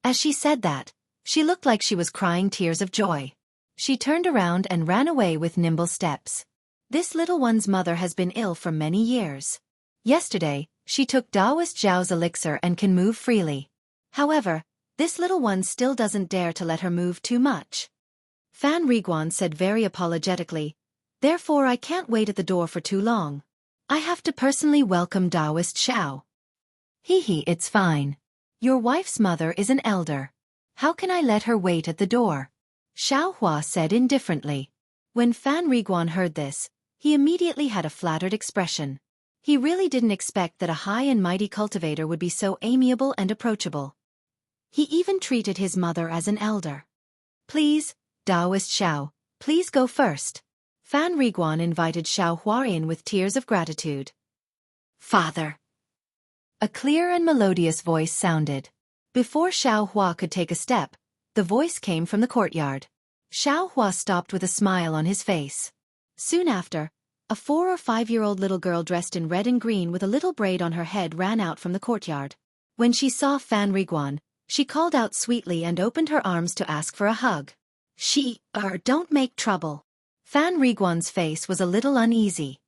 Speaker 1: As she said that, she looked like she was crying tears of joy. She turned around and ran away with nimble steps. This little one's mother has been ill for many years. Yesterday, she took Taoist Zhao's elixir and can move freely. However, this little one still doesn't dare to let her move too much. Fan Riguan said very apologetically, "Therefore I can't wait at the door for too long. I have to personally welcome Taoist Xiao." "Hee, it's fine. Your wife's mother is an elder. How can I let her wait at the door?" Xiao Hua said indifferently. When Fan Riguan heard this, he immediately had a flattered expression. He really didn't expect that a high and mighty cultivator would be so amiable and approachable. He even treated his mother as an elder. "Please, Taoist Xiao, please go first." Fan Riguan invited Xiao Hua in with tears of gratitude. "Father." A clear and melodious voice sounded. Before Xiao Hua could take a step, the voice came from the courtyard. Xiao Hua stopped with a smile on his face. Soon after, a 4 or 5-year-old little girl dressed in red and green with a little braid on her head ran out from the courtyard. When she saw Fan Riguan, she called out sweetly and opened her arms to ask for a hug. Don't make trouble." Fan Riguan's face was a little uneasy.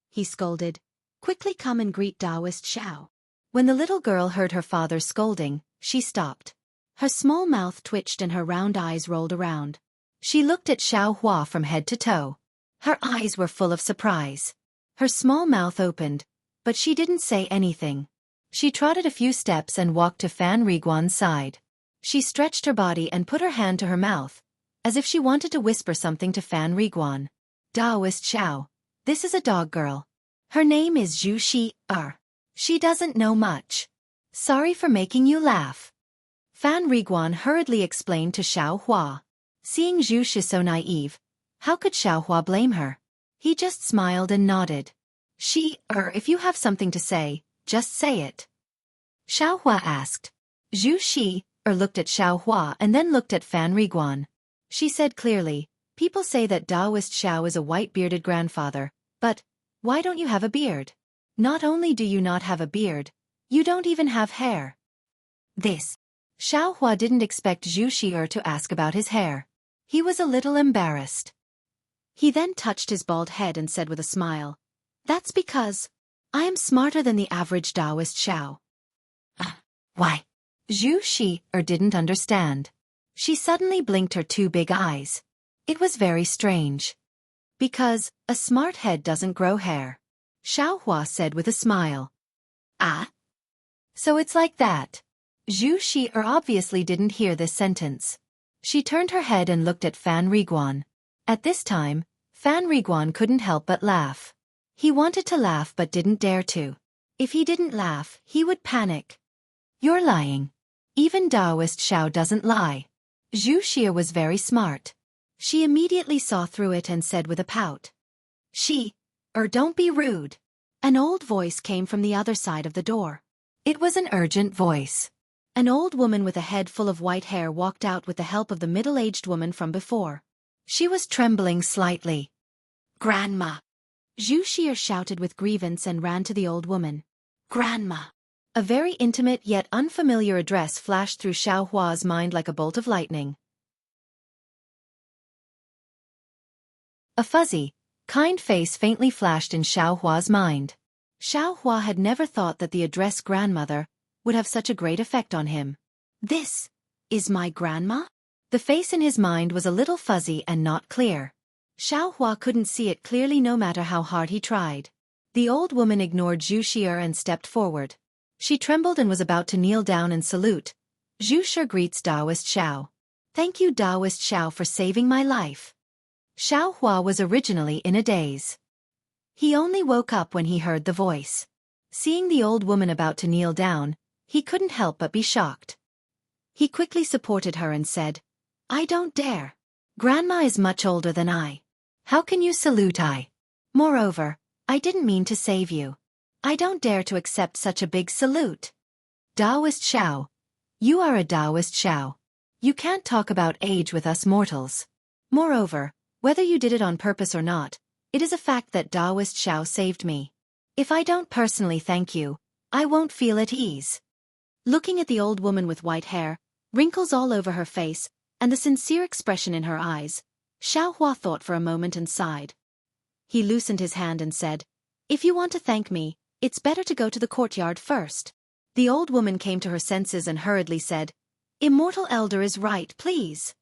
Speaker 1: He scolded, "Quickly come and greet Taoist Xiao." When the little girl heard her father's scolding, she stopped. Her small mouth twitched and her round eyes rolled around. She looked at Xiao Hua from head to toe. Her eyes were full of surprise. Her small mouth opened, but she didn't say anything. She trotted a few steps and walked to Fan Riguan's side. She stretched her body and put her hand to her mouth, as if she wanted to whisper something to Fan Riguan. "Taoist Xiao, this is a dog girl. Her name is Zhu Shi. She doesn't know much. Sorry for making you laugh." Fan Riguan hurriedly explained to Xiao Hua. Seeing Zhu Shi so naive, how could Xiao Hua blame her? He just smiled and nodded. If you have something to say, just say it." Xiao Hua asked. Zhu Shi looked at Xiao Hua and then looked at Fan Riguan. She said clearly, "People say that Taoist Xiao is a white-bearded grandfather, but why don't you have a beard? Not only do you not have a beard, you don't even have hair." Xiao Hua didn't expect Zhu Shi to ask about his hair. He was a little embarrassed. He then touched his bald head and said with a smile, That's because I am smarter than the average Taoist Xiao. Why? Zhu Shi didn't understand. She suddenly blinked her two big eyes. It was very strange. Because a smart head doesn't grow hair, Xiao Hua said with a smile. Ah? So it's like that. Zhu Shi obviously didn't hear this sentence. She turned her head and looked at Fan Riguan. At this time, Fan Riguan couldn't help but laugh. He wanted to laugh but didn't dare to. If he didn't laugh, he would panic. You're lying. Even Taoist Xiao doesn't lie. Zhu Xia was very smart. She immediately saw through it and said with a pout. Don't be rude. An old voice came from the other side of the door. It was an urgent voice. An old woman with a head full of white hair walked out with the help of the middle-aged woman from before. She was trembling slightly. Grandma! Zhu Xia shouted with grievance and ran to the old woman. Grandma! A very intimate yet unfamiliar address flashed through Xiao Hua's mind like a bolt of lightning. A fuzzy, kind face faintly flashed in Xiao Hua's mind. Xiao Hua had never thought that the address grandmother would have such a great effect on him. This is my grandma? The face in his mind was a little fuzzy and not clear. Xiao Hua couldn't see it clearly no matter how hard he tried. The old woman ignored Zhu Xia and stepped forward. She trembled and was about to kneel down and salute. Zhu Xia greets Taoist Xiao. Thank you, Taoist Xiao, for saving my life. Xiao Hua was originally in a daze. He only woke up when he heard the voice. Seeing the old woman about to kneel down, he couldn't help but be shocked. He quickly supported her and said, I don't dare. Grandma is much older than I. How can you salute I? Moreover, I didn't mean to save you. I don't dare to accept such a big salute. Taoist Xiao. You are a Taoist Xiao. You can't talk about age with us mortals. Moreover, whether you did it on purpose or not, it is a fact that Taoist Xiao saved me. If I don't personally thank you, I won't feel at ease. Looking at the old woman with white hair, wrinkles all over her face, and the sincere expression in her eyes, Xiao Hua thought for a moment and sighed. He loosened his hand and said, If you want to thank me, it's better to go to the courtyard first. The old woman came to her senses and hurriedly said, Immortal Elder is right, please.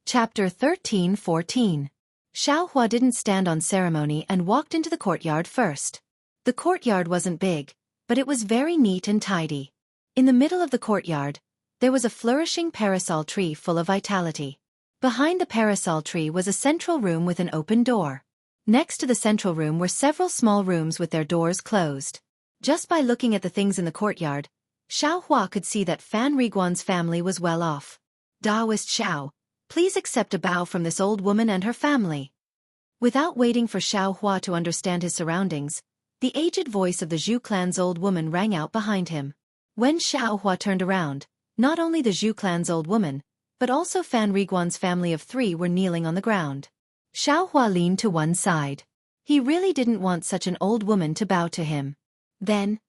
Speaker 1: Chapter 13:14. Xiao Hua didn't stand on ceremony and walked into the courtyard first. The courtyard wasn't big, but it was very neat and tidy. In the middle of the courtyard, there was a flourishing parasol tree full of vitality. Behind the parasol tree was a central room with an open door. Next to the central room were several small rooms with their doors closed. Just by looking at the things in the courtyard, Xiao Hua could see that Fan Riguan's family was well off. Taoist Xiao, please accept a bow from this old woman and her family. Without waiting for Xiao Hua to understand his surroundings, the aged voice of the Zhu clan's old woman rang out behind him. When Xiao Hua turned around, not only the Zhu clan's old woman, but also Fan Riguan's family of 3 were kneeling on the ground. Xiao Hua leaned to one side. He really didn't want such an old woman to bow to him. Then,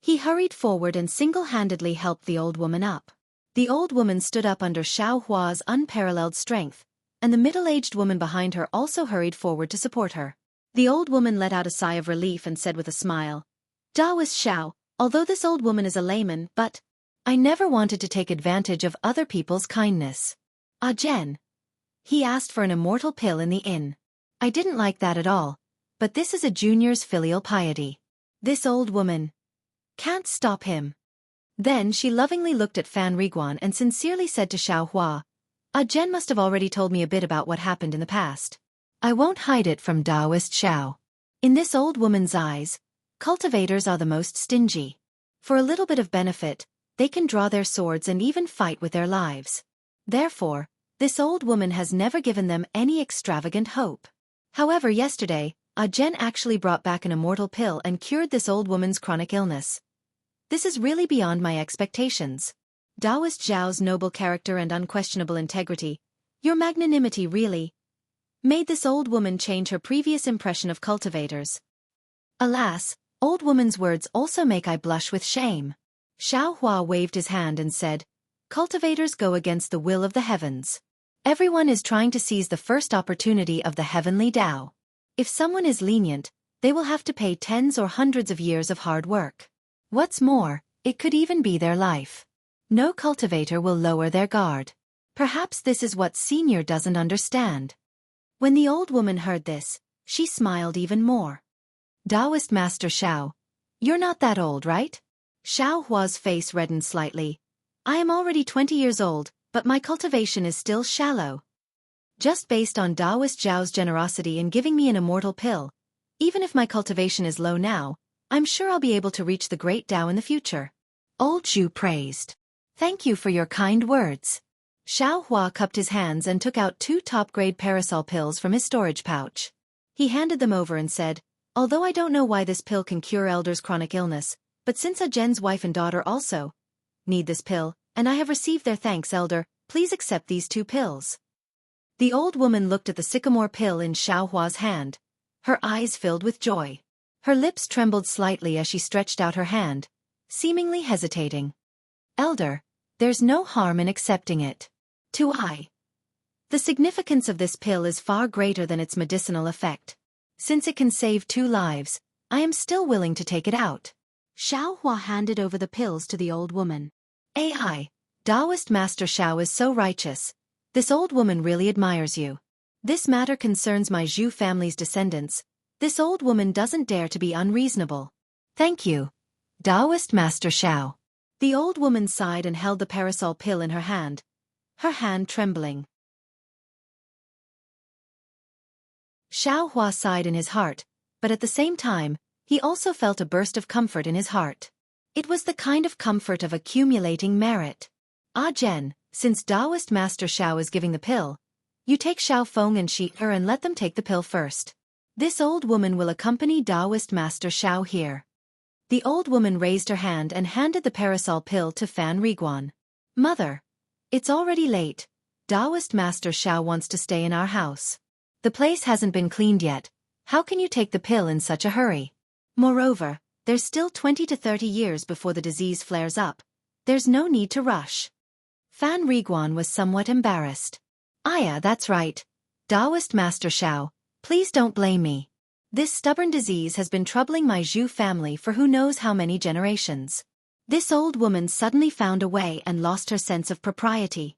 Speaker 1: he hurried forward and single-handedly helped the old woman up. The old woman stood up under Xiao Hua's unparalleled strength, and the middle-aged woman behind her also hurried forward to support her. The old woman let out a sigh of relief and said with a smile, Taoist Xiao, although this old woman is a layman, but I never wanted to take advantage of other people's kindness. Ah Jen. He asked for an immortal pill in the inn. I didn't like that at all, but this is a junior's filial piety. This old woman can't stop him. Then she lovingly looked at Fan Riguan and sincerely said to Xiao Hua, Ah Jen must have already told me a bit about what happened in the past. I won't hide it from Taoist Xiao. In this old woman's eyes, cultivators are the most stingy. For a little bit of benefit, they can draw their swords and even fight with their lives. Therefore, this old woman has never given them any extravagant hope. However, yesterday, Ah Jen actually brought back an immortal pill and cured this old woman's chronic illness. This is really beyond my expectations. Taoist Zhao's noble character and unquestionable integrity, your magnanimity really made this old woman change her previous impression of cultivators. Alas, old woman's words also make I blush with shame. Xiao Hua waved his hand and said, Cultivators go against the will of the heavens. Everyone is trying to seize the first opportunity of the heavenly Tao. If someone is lenient, they will have to pay tens or hundreds of years of hard work. What's more, it could even be their life. No cultivator will lower their guard. Perhaps this is what Senior doesn't understand. When the old woman heard this, she smiled even more. Taoist Master Xiao, you're not that old, right? Xiao Hua's face reddened slightly. I am already 20 years old, but my cultivation is still shallow. Just based on Taoist Zhao's generosity in giving me an immortal pill, even if my cultivation is low now, I'm sure I'll be able to reach the great Tao in the future. Old Zhu praised. Thank you for your kind words. Xiao Hua cupped his hands and took out 2 top-grade parasol pills from his storage pouch. He handed them over and said, although I don't know why this pill can cure elders' chronic illness, but since Jen's wife and daughter also need this pill, and I have received their thanks, elder, please accept these 2 pills. The old woman looked at the sycamore pill in Xiao Hua's hand. Her eyes filled with joy. Her lips trembled slightly as she stretched out her hand, seemingly hesitating. Elder, there's no harm in accepting it. To I. The significance of this pill is far greater than its medicinal effect. Since it can save 2 lives, I am still willing to take it out. Xiao Hua handed over the pills to the old woman. Ai, Taoist Master Xiao is so righteous. This old woman really admires you. This matter concerns my Zhu family's descendants. This old woman doesn't dare to be unreasonable. Thank you, Taoist Master Xiao. The old woman sighed and held the parasol pill in her hand trembling. Xiao Hua sighed in his heart, but at the same time, he also felt a burst of comfort in his heart. It was the kind of comfort of accumulating merit. Ah Jen, since Taoist Master Xiao is giving the pill, you take Xiao Feng and Shi Er and let them take the pill first. This old woman will accompany Taoist Master Xiao here. The old woman raised her hand and handed the parasol pill to Fan Riguan. Mother, it's already late. Taoist Master Xiao wants to stay in our house. The place hasn't been cleaned yet. How can you take the pill in such a hurry? Moreover, there's still 20 to 30 years before the disease flares up. There's no need to rush. Fan Riguan was somewhat embarrassed. Yeah, that's right. Taoist Master Xiao, please don't blame me. This stubborn disease has been troubling my Zhu family for who knows how many generations. This old woman suddenly found a way and lost her sense of propriety.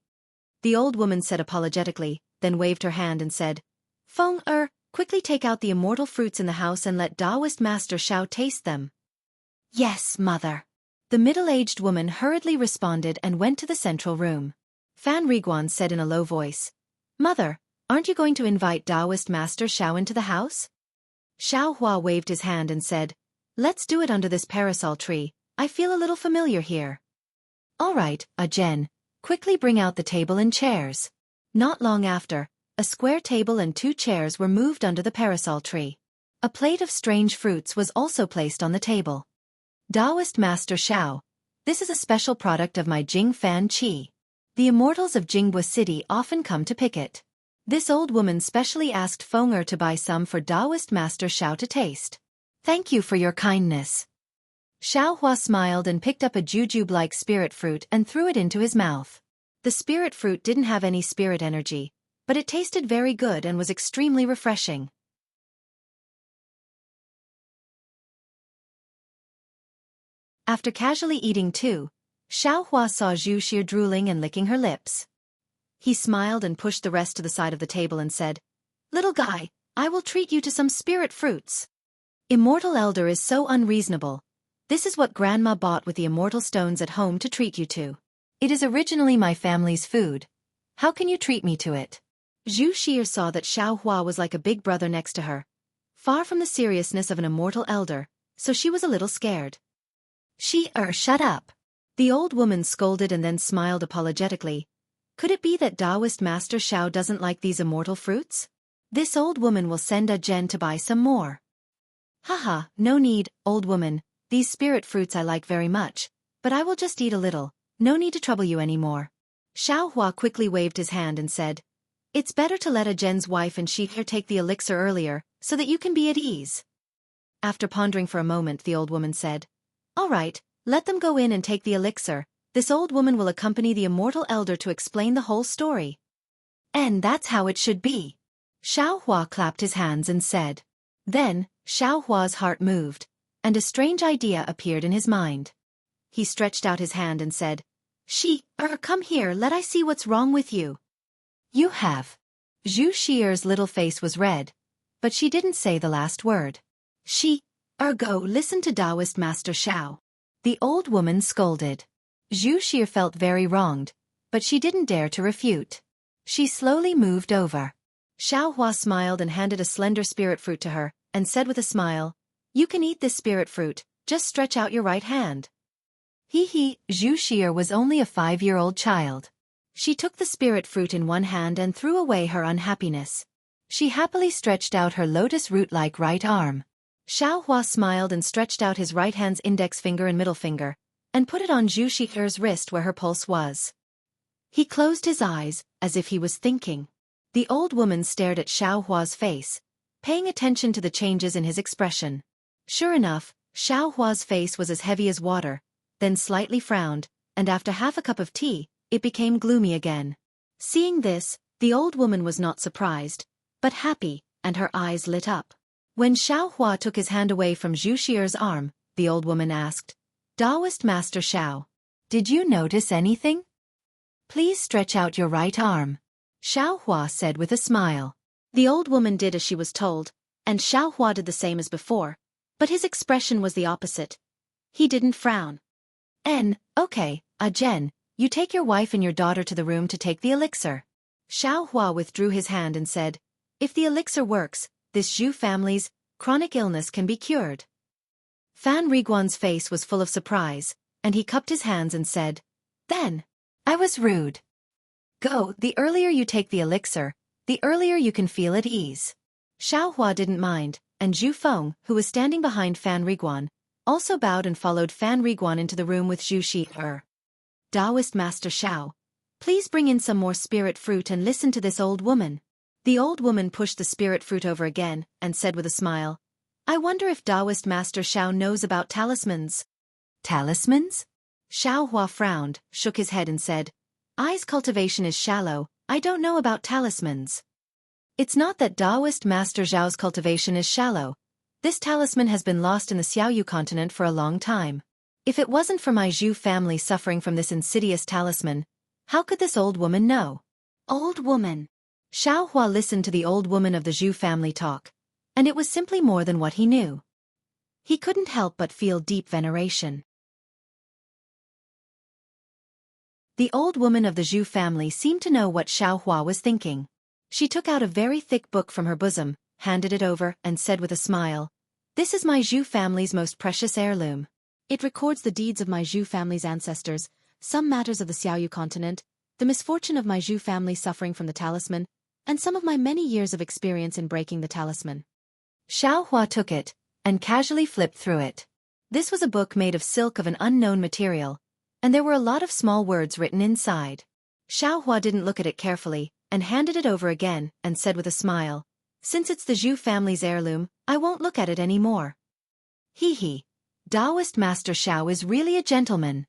Speaker 1: The old woman said apologetically, then waved her hand and said, Feng Er, quickly take out the immortal fruits in the house and let Taoist Master Xiao taste them. Yes, mother. The middle-aged woman hurriedly responded and went to the central room. Fan Riguan said in a low voice, Mother, aren't you going to invite Taoist Master Xiao into the house? Xiao Hua waved his hand and said, Let's do it under this parasol tree. I feel a little familiar here. All right, Jen, quickly bring out the table and chairs. Not long after, a square table and 2 chairs were moved under the parasol tree. A plate of strange fruits was also placed on the table. Taoist Master Xiao, this is a special product of my Jing Fan Qi. The immortals of Jingbua City often come to pick it. This old woman specially asked Feng Er to buy some for Taoist Master Xiao to taste. Thank you for your kindness. Xiao Hua smiled and picked up a jujube-like spirit fruit and threw it into his mouth. The spirit fruit didn't have any spirit energy, but it tasted very good and was extremely refreshing. After casually eating too, Xiao Hua saw Zhu Xie drooling and licking her lips. He smiled and pushed the rest to the side of the table and said, Little guy, I will treat you to some spirit fruits. Immortal Elder is so unreasonable. This is what Grandma bought with the immortal stones at home to treat you to. It is originally my family's food. How can you treat me to it? Zhu Xie saw that Xiao Hua was like a big brother next to her, far from the seriousness of an immortal elder, so she was a little scared. Shut up. The old woman scolded and then smiled apologetically. Could it be that Taoist Master Xiao doesn't like these immortal fruits? This old woman will send Jen to buy some more. Haha, no need, old woman, these spirit fruits I like very much, but I will just eat a little, no need to trouble you anymore. Xiao Hua quickly waved his hand and said, It's better to let Jen's wife and she take the elixir earlier, so that you can be at ease. After pondering for a moment, the old woman said, All right, let them go in and take the elixir. This old woman will accompany the immortal elder to explain the whole story. And that's how it should be. Xiaohua clapped his hands and said. Then, Xiaohua's heart moved, and a strange idea appeared in his mind. He stretched out his hand and said, Come here, let I see what's wrong with you. You have. Zhu Shier's little face was red, but she didn't say the last word. Go listen to Taoist Master Xiao. The old woman scolded. Zhu Xier felt very wronged, but she didn't dare to refute. She slowly moved over. Xiaohua smiled and handed a slender spirit fruit to her, and said with a smile, You can eat this spirit fruit, just stretch out your right hand. Zhu Xier was only a 5-year-old child. She took the spirit fruit in one hand and threw away her unhappiness. She happily stretched out her lotus root-like right arm. Xiaohua smiled and stretched out his right hand's index finger and middle finger, and put it on Zhu Shier's wrist where her pulse was. He closed his eyes, as if he was thinking. The old woman stared at Xiaohua's face, paying attention to the changes in his expression. Sure enough, Xiaohua's face was as heavy as water, then slightly frowned, and after half a cup of tea, it became gloomy again. Seeing this, the old woman was not surprised, but happy, and her eyes lit up. When Xiaohua took his hand away from Zhu Shier's arm, the old woman asked, Taoist Master Xiao, did you notice anything? Please stretch out your right arm. Xiaohua said with a smile. The old woman did as she was told, and Xiaohua did the same as before, but his expression was the opposite. He didn't frown. Okay, Jen, you take your wife and your daughter to the room to take the elixir. Xiaohua withdrew his hand and said, If the elixir works, this Zhu family's chronic illness can be cured. Fan Riguan's face was full of surprise, and he cupped his hands and said, Then, I was rude. Go, the earlier you take the elixir, the earlier you can feel at ease. Xiaohua didn't mind, and Zhu Feng, who was standing behind Fan Riguan, also bowed and followed Fan Riguan into the room with Zhu Xier. Taoist Master Xiao, please bring in some more spirit fruit and listen to this old woman. The old woman pushed the spirit fruit over again, and said with a smile, I wonder if Taoist Master Xiao knows about talismans. Talismans? Xiaohua frowned, shook his head and said, I's cultivation is shallow, I don't know about talismans. It's not that Taoist Master Xiao's cultivation is shallow. This talisman has been lost in the Xiaoyu continent for a long time. If it wasn't for my Zhu family suffering from this insidious talisman, how could this old woman know? Old woman. Xiaohua listened to the old woman of the Zhu family talk, and it was simply more than what he knew. He couldn't help but feel deep veneration. The old woman of the Zhu family seemed to know what Xiaohua was thinking. She took out a very thick book from her bosom, handed it over, and said with a smile, This is my Zhu family's most precious heirloom. It records the deeds of my Zhu family's ancestors, some matters of the Xiaoyu continent, the misfortune of my Zhu family suffering from the talisman, and some of my many years of experience in breaking the talisman. Xiaohua took it, and casually flipped through it. This was a book made of silk of an unknown material, and there were a lot of small words written inside. Xiaohua didn't look at it carefully, and handed it over again, and said with a smile, Since it's the Zhu family's heirloom, I won't look at it any more. Taoist Master Xiao is really a gentleman.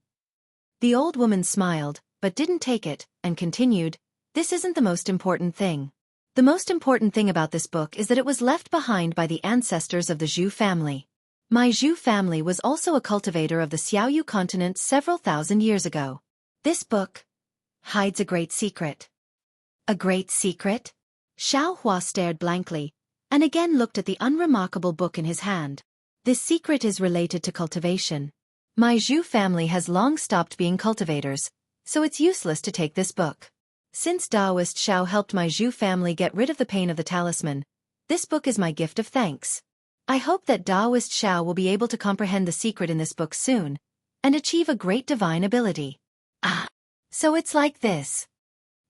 Speaker 1: The old woman smiled, but didn't take it, and continued, This isn't the most important thing. The most important thing about this book is that it was left behind by the ancestors of the Zhu family. My Zhu family was also a cultivator of the Xiaoyu continent several thousand years ago. This book hides a great secret. A great secret? Xiaohua stared blankly, and again looked at the unremarkable book in his hand. This secret is related to cultivation. My Zhu family has long stopped being cultivators, so it's useless to take this book. Since Taoist Xiao helped my Zhu family get rid of the pain of the talisman, this book is my gift of thanks. I hope that Taoist Xiao will be able to comprehend the secret in this book soon, and achieve a great divine ability. So it's like this.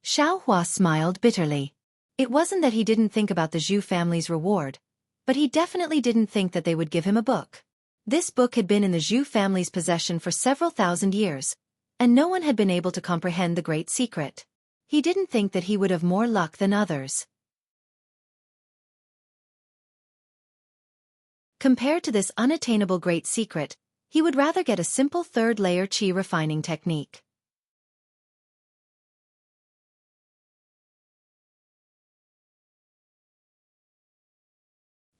Speaker 1: Xiaohua smiled bitterly. It wasn't that he didn't think about the Zhu family's reward, but he definitely didn't think that they would give him a book. This book had been in the Zhu family's possession for several thousand years, and no one had been able to comprehend the great secret. He didn't think that he would have more luck than others. Compared to this unattainable great secret, he would rather get a simple third-layer qi refining technique.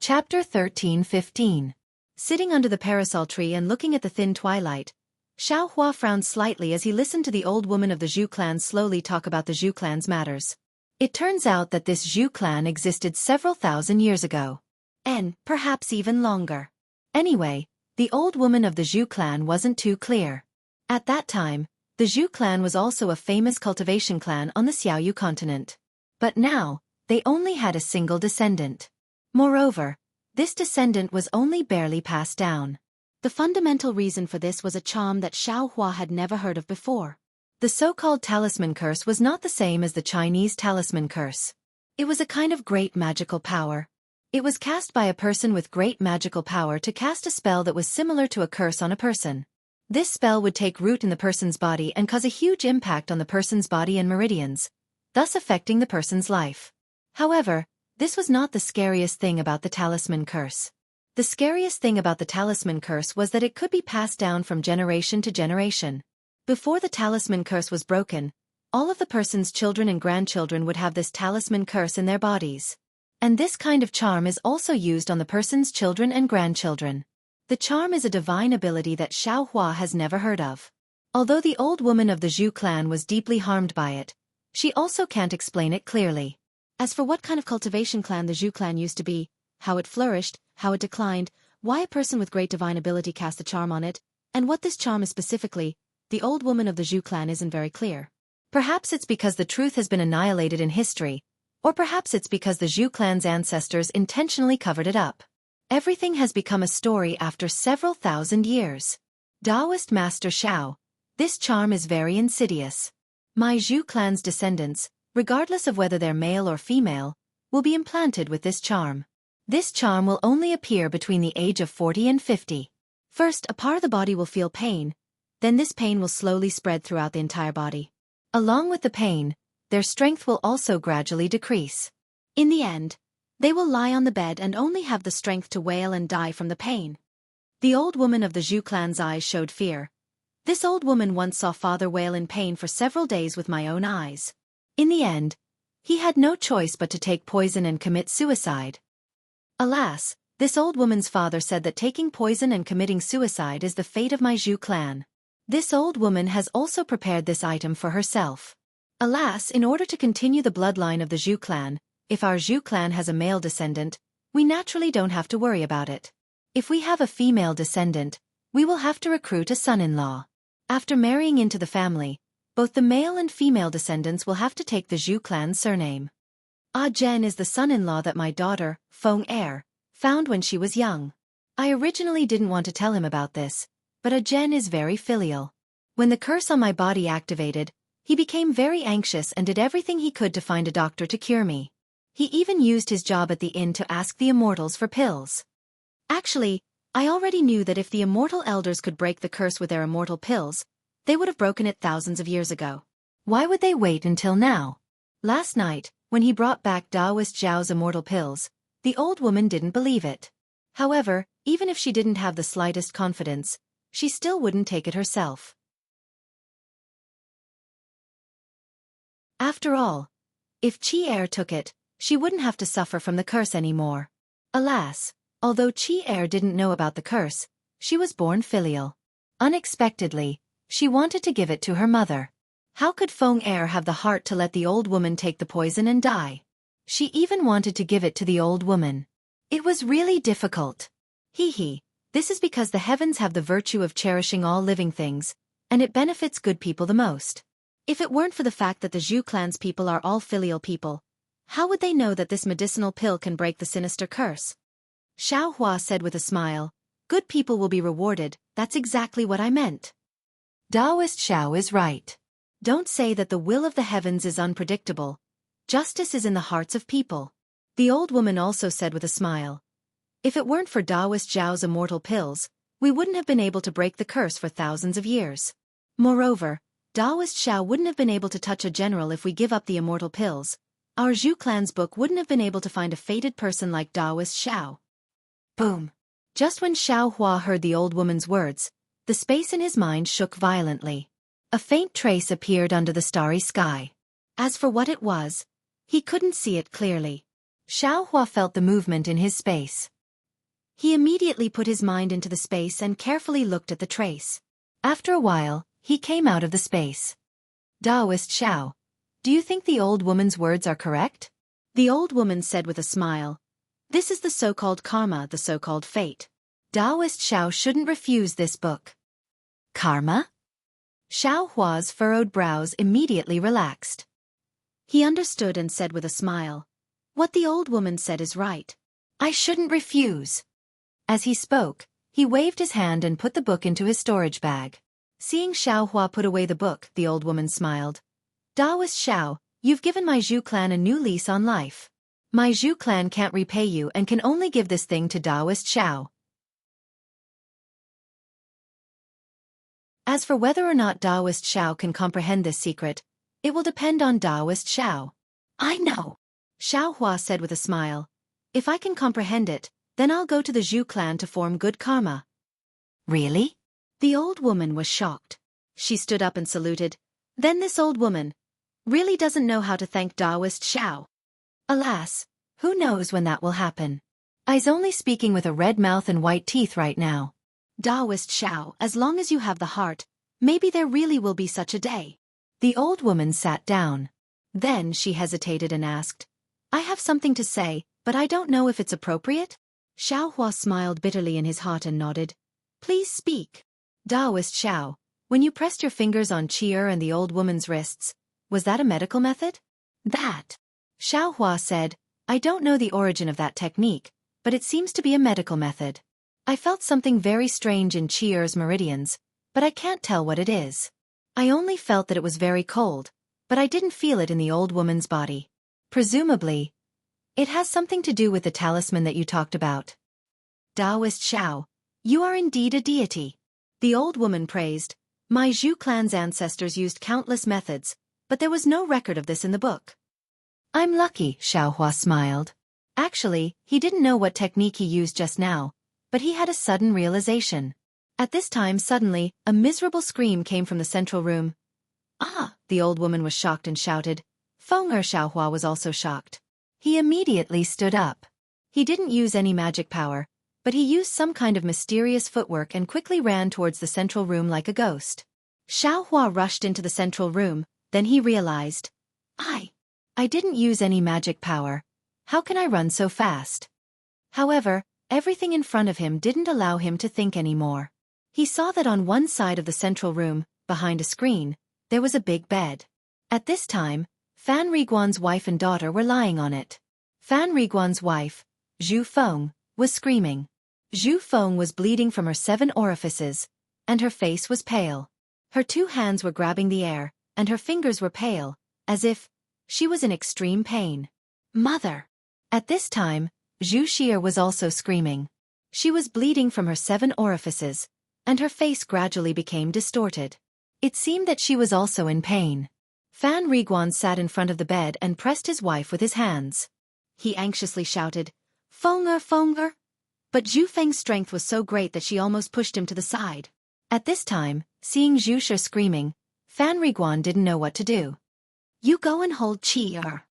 Speaker 1: Chapter 13-15. Sitting under the parasol tree and looking at the thin twilight, Xiao Hua frowned slightly as he listened to the old woman of the Zhu clan slowly talk about the Zhu clan's matters. It turns out that this Zhu clan existed several thousand years ago. And perhaps even longer. Anyway, the old woman of the Zhu clan wasn't too clear. At that time, the Zhu clan was also a famous cultivation clan on the Xiaoyu continent. But now, they only had a single descendant. Moreover, this descendant was only barely passed down. The fundamental reason for this was a charm that Xiao Hua had never heard of before. The so-called talisman curse was not the same as the Chinese talisman curse. It was a kind of great magical power. It was cast by a person with great magical power to cast a spell that was similar to a curse on a person. This spell would take root in the person's body and cause a huge impact on the person's body and meridians, thus affecting the person's life. However, this was not the scariest thing about the talisman curse. The scariest thing about the talisman curse was that it could be passed down from generation to generation. Before the talisman curse was broken, all of the person's children and grandchildren would have this talisman curse in their bodies. And this kind of charm is also used on the person's children and grandchildren. The charm is a divine ability that Xiao Hua has never heard of. Although the old woman of the Zhu clan was deeply harmed by it, she also can't explain it clearly. As for what kind of cultivation clan the Zhu clan used to be, how it flourished, how it declined, why a person with great divine ability cast a charm on it, and what this charm is specifically, the old woman of the Zhu clan isn't very clear. Perhaps it's because the truth has been annihilated in history, or perhaps it's because the Zhu clan's ancestors intentionally covered it up. Everything has become a story after several thousand years. Taoist Master Xiao, this charm is very insidious. My Zhu clan's descendants, regardless of whether they're male or female, will be implanted with this charm. This charm will only appear between the age of 40 and 50. First, a part of the body will feel pain, then this pain will slowly spread throughout the entire body. Along with the pain, their strength will also gradually decrease. In the end, they will lie on the bed and only have the strength to wail and die from the pain. The old woman of the Zhu clan's eyes showed fear. This old woman once saw father wail in pain for several days with my own eyes. In the end, he had no choice but to take poison and commit suicide. Alas, this old woman's father said that taking poison and committing suicide is the fate of my Zhu clan. This old woman has also prepared this item for herself. Alas, in order to continue the bloodline of the Zhu clan, if our Zhu clan has a male descendant, we naturally don't have to worry about it. If we have a female descendant, we will have to recruit a son-in-law. After marrying into the family, both the male and female descendants will have to take the Zhu clan's surname. Ah Zhen is the son-in-law that my daughter, Feng Er, found when she was young. I originally didn't want to tell him about this, but Ah Zhen is very filial. When the curse on my body activated, he became very anxious and did everything he could to find a doctor to cure me. He even used his job at the inn to ask the immortals for pills. Actually, I already knew that if the immortal elders could break the curse with their immortal pills, they would have broken it thousands of years ago. Why would they wait until now? Last night, when he brought back Taoist Zhao's immortal pills, the old woman didn't believe it. However, even if she didn't have the slightest confidence, she still wouldn't take it herself. After all, if Qi Er took it, she wouldn't have to suffer from the curse anymore. Alas, although Qi Er didn't know about the curse, she was born filial. Unexpectedly, she wanted to give it to her mother. How could Feng Er have the heart to let the old woman take the poison and die? She even wanted to give it to the old woman. It was really difficult. This is because the heavens have the virtue of cherishing all living things, and it benefits good people the most. If it weren't for the fact that the Zhu clan's people are all filial people, how would they know that this medicinal pill can break the sinister curse? Xiao Hua said with a smile, "Good people will be rewarded, that's exactly what I meant." Taoist Xiao is right. Don't say that the will of the heavens is unpredictable. Justice is in the hearts of people. The old woman also said with a smile, "If it weren't for Taoist Zhao's immortal pills, we wouldn't have been able to break the curse for thousands of years. Moreover, Taoist Xiao wouldn't have been able to touch a general if we give up the immortal pills. Our Zhu clan's book wouldn't have been able to find a fated person like Taoist Xiao." Boom! Just when Xiao Hua heard the old woman's words, the space in his mind shook violently. A faint trace appeared under the starry sky. As for what it was, he couldn't see it clearly. Xiao Hua felt the movement in his space. He immediately put his mind into the space and carefully looked at the trace. After a while, he came out of the space. Taoist Xiao, do you think the old woman's words are correct? The old woman said with a smile. This is the so-called karma, the so-called fate. Taoist Xiao shouldn't refuse this book. Karma? Xiao Hua's furrowed brows immediately relaxed. He understood and said with a smile. What the old woman said is right. I shouldn't refuse. As he spoke, he waved his hand and put the book into his storage bag. Seeing Xiao Hua put away the book, the old woman smiled. Taoist Xiao, you've given my Zhu clan a new lease on life. My Zhu clan can't repay you and can only give this thing to Taoist Xiao. As for whether or not Taoist Xiao can comprehend this secret, it will depend on Taoist Xiao. I know, Xiao Hua said with a smile. If I can comprehend it, then I'll go to the Zhu clan to form good karma. Really? The old woman was shocked. She stood up and saluted. Then this old woman really doesn't know how to thank Taoist Xiao. Alas, who knows when that will happen. I's only speaking with a red mouth and white teeth right now. Taoist Xiao, as long as you have the heart, maybe there really will be such a day. The old woman sat down. Then she hesitated and asked, I have something to say, but I don't know if it's appropriate? Xiao Hua smiled bitterly in his heart and nodded. Please speak. Taoist Xiao, when you pressed your fingers on Qi and the old woman's wrists, was that a medical method? That. Xiao Hua said, I don't know the origin of that technique, but it seems to be a medical method. I felt something very strange in Qi's meridians, but I can't tell what it is. I only felt that it was very cold, but I didn't feel it in the old woman's body. Presumably, it has something to do with the talisman that you talked about. Taoist Xiao, you are indeed a deity. The old woman praised. My Zhu clan's ancestors used countless methods, but there was no record of this in the book. I'm lucky, Xiao Hua smiled. Actually, he didn't know what technique he used just now, but he had a sudden realization. At this time suddenly, a miserable scream came from the central room. Ah! The old woman was shocked and shouted. Feng'er Xiao Hua was also shocked. He immediately stood up. He didn't use any magic power, but he used some kind of mysterious footwork and quickly ran towards the central room like a ghost. Xiao Hua rushed into the central room, then he realized. I didn't use any magic power. How can I run so fast? However, everything in front of him didn't allow him to think anymore. He saw that on one side of the central room, behind a screen, there was a big bed. At this time, Fan Riguan's wife and daughter were lying on it. Fan Riguan's wife, Zhu Feng, was screaming. Zhu Feng was bleeding from her 7 orifices, and her face was pale. Her 2 hands were grabbing the air, and her fingers were pale, as if she was in extreme pain. Mother! At this time, Zhu Xie was also screaming. She was bleeding from her 7 orifices, and her face gradually became distorted. It seemed that she was also in pain. Fan Riguan sat in front of the bed and pressed his wife with his hands. He anxiously shouted, Feng'er, Feng'er! But Zhu Feng's strength was so great that she almost pushed him to the side. At this time, seeing Zhu Xie screaming, Fan Riguan didn't know what to do. You go and hold Qi.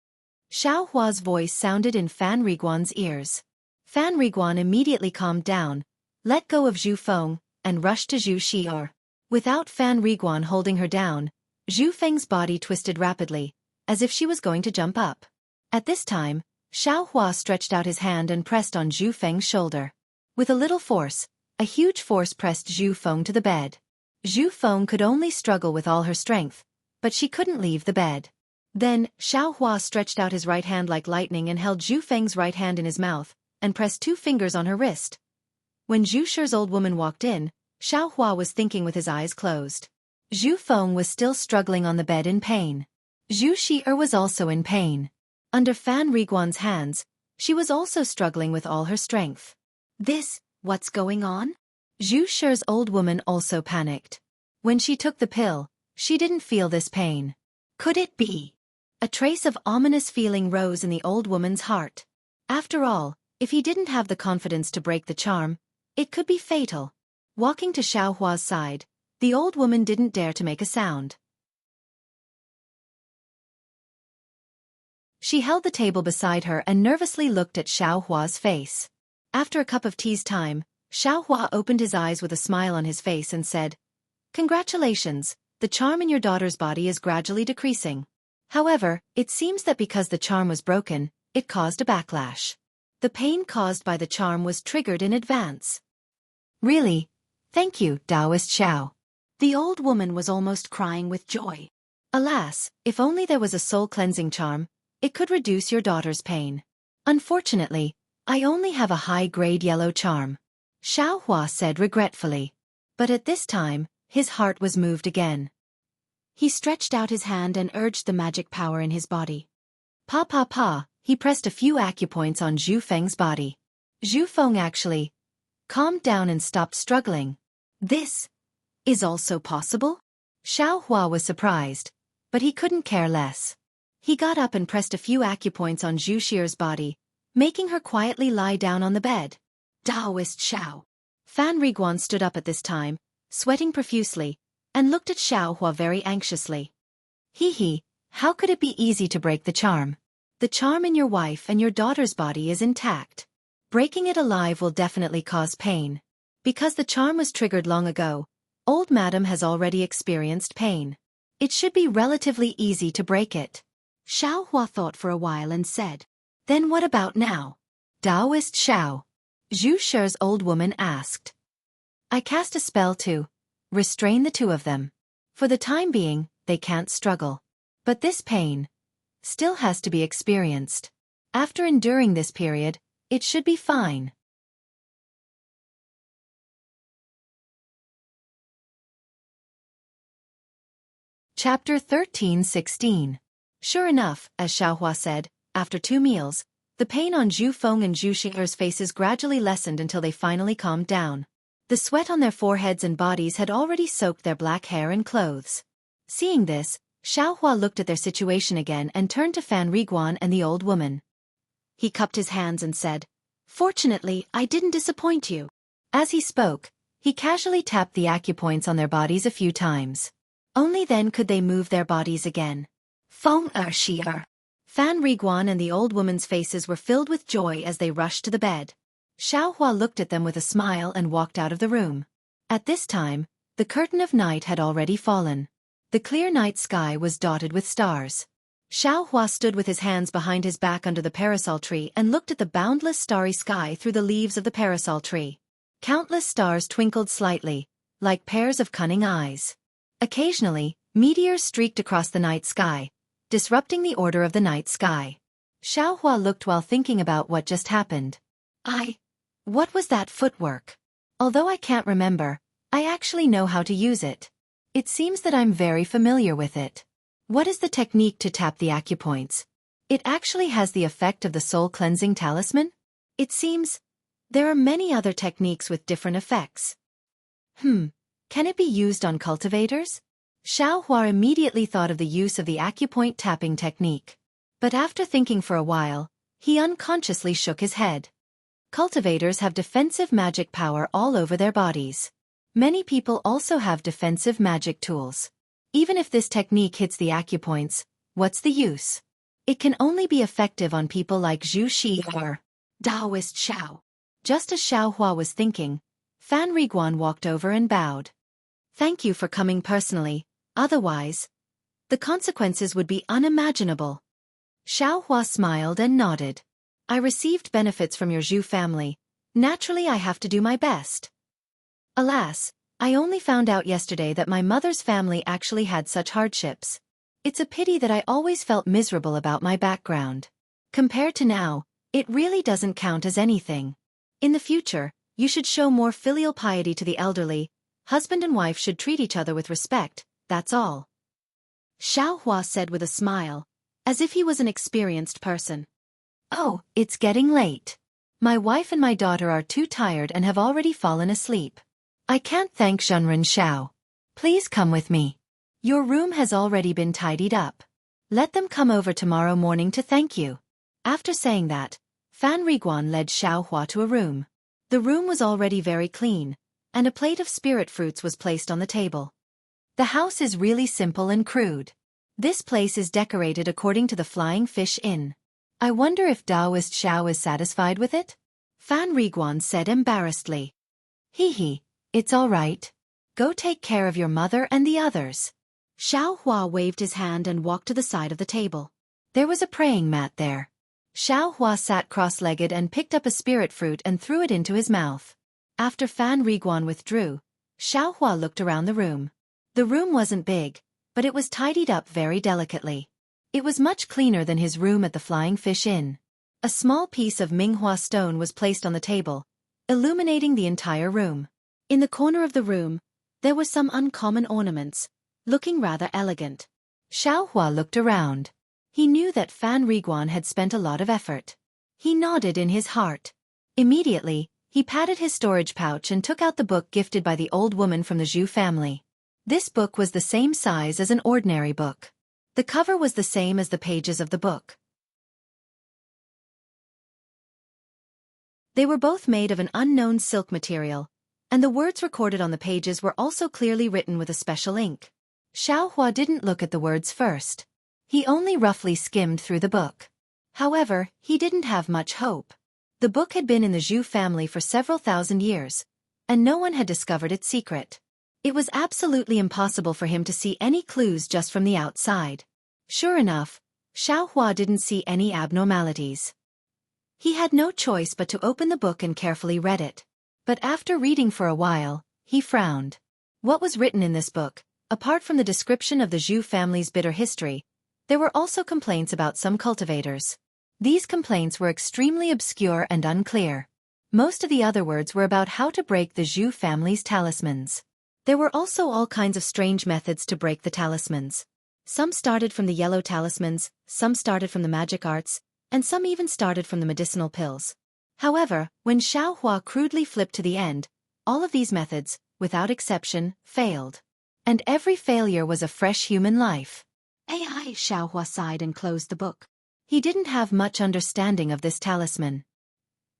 Speaker 1: Xiao Hua's voice sounded in Fan Riguan's ears. Fan Riguan immediately calmed down, let go of Zhu Feng, and rushed to Zhu Xie. Without Fan Riguan holding her down, Zhu Feng's body twisted rapidly, as if she was going to jump up. At this time, Xiao Hua stretched out his hand and pressed on Zhu Feng's shoulder. With a little force, a huge force pressed Zhu Feng to the bed. Zhu Feng could only struggle with all her strength, but she couldn't leave the bed. Then, Xiao Hua stretched out his right hand like lightning and held Zhu Feng's right hand in his mouth, and pressed 2 fingers on her wrist. When Zhu Shi's old woman walked in, Xiao Hua was thinking with his eyes closed. Zhu Feng was still struggling on the bed in pain. Zhu Xie was also in pain. Under Fan Riguan's hands, she was also struggling with all her strength. What's going on? Zhu Shi's old woman also panicked. When she took the pill, she didn't feel this pain. Could it be? A trace of ominous feeling rose in the old woman's heart. After all, if he didn't have the confidence to break the charm, it could be fatal. Walking to Xiao Hua's side, the old woman didn't dare to make a sound. She held the table beside her and nervously looked at Xiao Hua's face. After a cup of tea's time, Xiaohua opened his eyes with a smile on his face and said, "Congratulations, the charm in your daughter's body is gradually decreasing. However, it seems that because the charm was broken, it caused a backlash. The pain caused by the charm was triggered in advance." "Really? Thank you, Taoist Xiao." The old woman was almost crying with joy. "Alas, if only there was a soul-cleansing charm, it could reduce your daughter's pain. Unfortunately, I only have a high-grade yellow charm," Xiaohua said regretfully. But at this time, his heart was moved again. He stretched out his hand and urged the magic power in his body. Pa pa pa, he pressed a few acupoints on Zhu Feng's body. Zhu Feng actually calmed down and stopped struggling. This is also possible? Xiaohua was surprised, but he couldn't care less. He got up and pressed a few acupoints on Zhu Xier's body, making her quietly lie down on the bed. Taoist Xiao. Fan Riguan stood up at this time, sweating profusely, and looked at Xiaohua very anxiously. "Hee, how could it be easy to break the charm? The charm in your wife and your daughter's body is intact. Breaking it alive will definitely cause pain. Because the charm was triggered long ago, old madam has already experienced pain. It should be relatively easy to break it." Xiaohua thought for a while and said, "Then what about now?" Taoist Xiao. Zhu Shi's old woman asked. "I cast a spell to restrain the two of them. For the time being, they can't struggle. But this pain still has to be experienced. After enduring this period, it should be fine." Chapter 13:16. Sure enough, as Xiaohua said, after 2 meals, the pain on Zhu Feng and Zhu Xing'er's faces gradually lessened until they finally calmed down. The sweat on their foreheads and bodies had already soaked their black hair and clothes. Seeing this, Xiaohua looked at their situation again and turned to Fan Riguan and the old woman. He cupped his hands and said, "Fortunately, I didn't disappoint you." As he spoke, he casually tapped the acupoints on their bodies a few times. Only then could they move their bodies again. Feng Shi'er. Fan Riguan and the old woman's faces were filled with joy as they rushed to the bed. Xiaohua looked at them with a smile and walked out of the room. At this time, the curtain of night had already fallen. The clear night sky was dotted with stars. Xiaohua stood with his hands behind his back under the parasol tree and looked at the boundless starry sky through the leaves of the parasol tree. Countless stars twinkled slightly, like pairs of cunning eyes. Occasionally, meteors streaked across the night sky, disrupting the order of the night sky. Xiaohua looked while thinking about what just happened. What was that footwork? Although I can't remember, I actually know how to use it. It seems that I'm very familiar with it. What is the technique to tap the acupoints? It actually has the effect of the soul-cleansing talisman? It seems there are many other techniques with different effects. Can it be used on cultivators? Xiaohua immediately thought of the use of the acupoint tapping technique. But after thinking for a while, he unconsciously shook his head. Cultivators have defensive magic power all over their bodies. Many people also have defensive magic tools. Even if this technique hits the acupoints, what's the use? It can only be effective on people like Zhu Xi or Taoist Xiao. Just as Xiaohua was thinking, Fan Riguan walked over and bowed. "Thank you for coming personally, otherwise, the consequences would be unimaginable." Xiaohua smiled and nodded. "I received benefits from your Zhu family. Naturally, I have to do my best. Alas, I only found out yesterday that my mother's family actually had such hardships. It's a pity that I always felt miserable about my background. Compared to now, it really doesn't count as anything. In the future, you should show more filial piety to the elderly. Husband and wife should treat each other with respect, that's all." Xiaohua said with a smile, as if he was an experienced person. "Oh, it's getting late. My wife and my daughter are too tired and have already fallen asleep. I can't thank Zhenren Xiao. Please come with me. Your room has already been tidied up. Let them come over tomorrow morning to thank you." After saying that, Fan Riguan led Xiaohua to a room. The room was already very clean, and a plate of spirit fruits was placed on the table. The house is really simple and crude. This place is decorated according to the Flying Fish Inn. I wonder if Taoist Xiao is satisfied with it? Fan Riguan said embarrassedly. Hee, it's all right. Go take care of your mother and the others. Xiao Hua waved his hand and walked to the side of the table. There was a praying mat there. Xiao Hua sat cross-legged and picked up a spirit fruit and threw it into his mouth. After Fan Riguan withdrew, Xiao Hua looked around the room. The room wasn't big, but it was tidied up very delicately. It was much cleaner than his room at the Flying Fish Inn. A small piece of Minghua stone was placed on the table, illuminating the entire room. In the corner of the room, there were some uncommon ornaments, looking rather elegant. Xiao Hua looked around. He knew that Fan Riguan had spent a lot of effort. He nodded in his heart. Immediately, he patted his storage pouch and took out the book gifted by the old woman from the Zhu family. This book was the same size as an ordinary book. The cover was the same as the pages of the book. They were both made of an unknown silk material, and the words recorded on the pages were also clearly written with a special ink. Xiao Hua didn't look at the words first. He only roughly skimmed through the book. However, he didn't have much hope. The book had been in the Zhu family for several thousand years, and no one had discovered its secret. It was absolutely impossible for him to see any clues just from the outside. Sure enough, Xiao Hua didn't see any abnormalities. He had no choice but to open the book and carefully read it. But after reading for a while, he frowned. What was written in this book, apart from the description of the Zhu family's bitter history, there were also complaints about some cultivators. These complaints were extremely obscure and unclear. Most of the other words were about how to break the Zhu family's talismans. There were also all kinds of strange methods to break the talismans. Some started from the yellow talismans, some started from the magic arts, and some even started from the medicinal pills. However, when Xiao Hua crudely flipped to the end, all of these methods, without exception, failed. And every failure was a fresh human life. Ai, Xiao Hua sighed and closed the book. He didn't have much understanding of this talisman.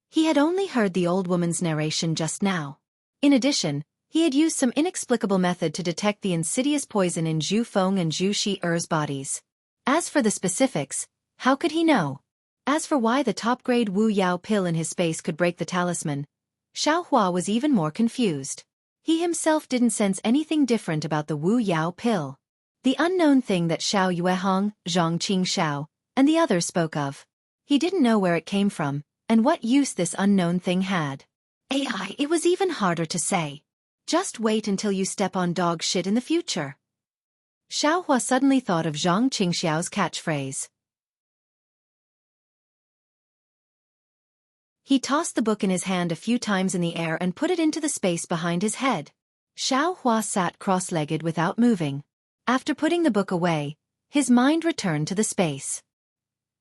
Speaker 1: He had only heard the old woman's narration just now. In addition, he had used some inexplicable method to detect the insidious poison in Zhu Feng and Zhu Shi-er's bodies. As for the specifics, how could he know? As for why the top-grade Wu Yao pill in his space could break the talisman, Xiao Hua was even more confused. He himself didn't sense anything different about the Wu Yao pill. The unknown thing that Xiao Yuehong, Zhang Qingxiao, and the others spoke of. He didn't know where it came from, and what use this unknown thing had. Ai, it was even harder to say. Just wait until you step on dog shit in the future. Xiao Hua suddenly thought of Zhang Qingxiao's catchphrase. He tossed the book in his hand a few times in the air and put it into the space behind his head. Xiao Hua sat cross-legged without moving. After putting the book away, his mind returned to the space.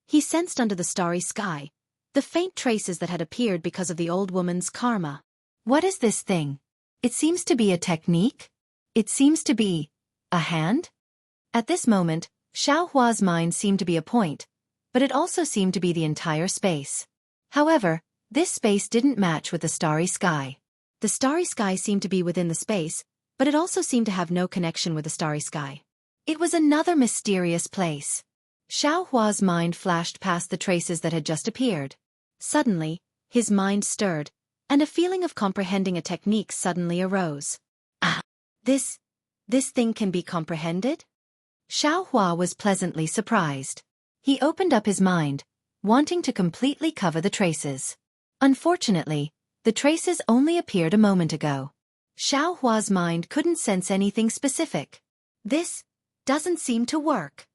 Speaker 1: He sensed under the starry sky the faint traces that had appeared because of the old woman's karma. What is this thing? It seems to be a technique? It seems to be a hand? At this moment, Xiao Hua's mind seemed to be a point, but it also seemed to be the entire space. However, this space didn't match with the starry sky. The starry sky seemed to be within the space, but it also seemed to have no connection with the starry sky. It was another mysterious place. Xiao Hua's mind flashed past the traces that had just appeared. Suddenly, his mind stirred, and a feeling of comprehending a technique suddenly arose. Ah! This thing can be comprehended? Xiao Hua was pleasantly surprised. He opened up his mind, wanting to completely cover the traces. Unfortunately, the traces only appeared a moment ago. Xiao Hua's mind couldn't sense anything specific. This doesn't seem to work.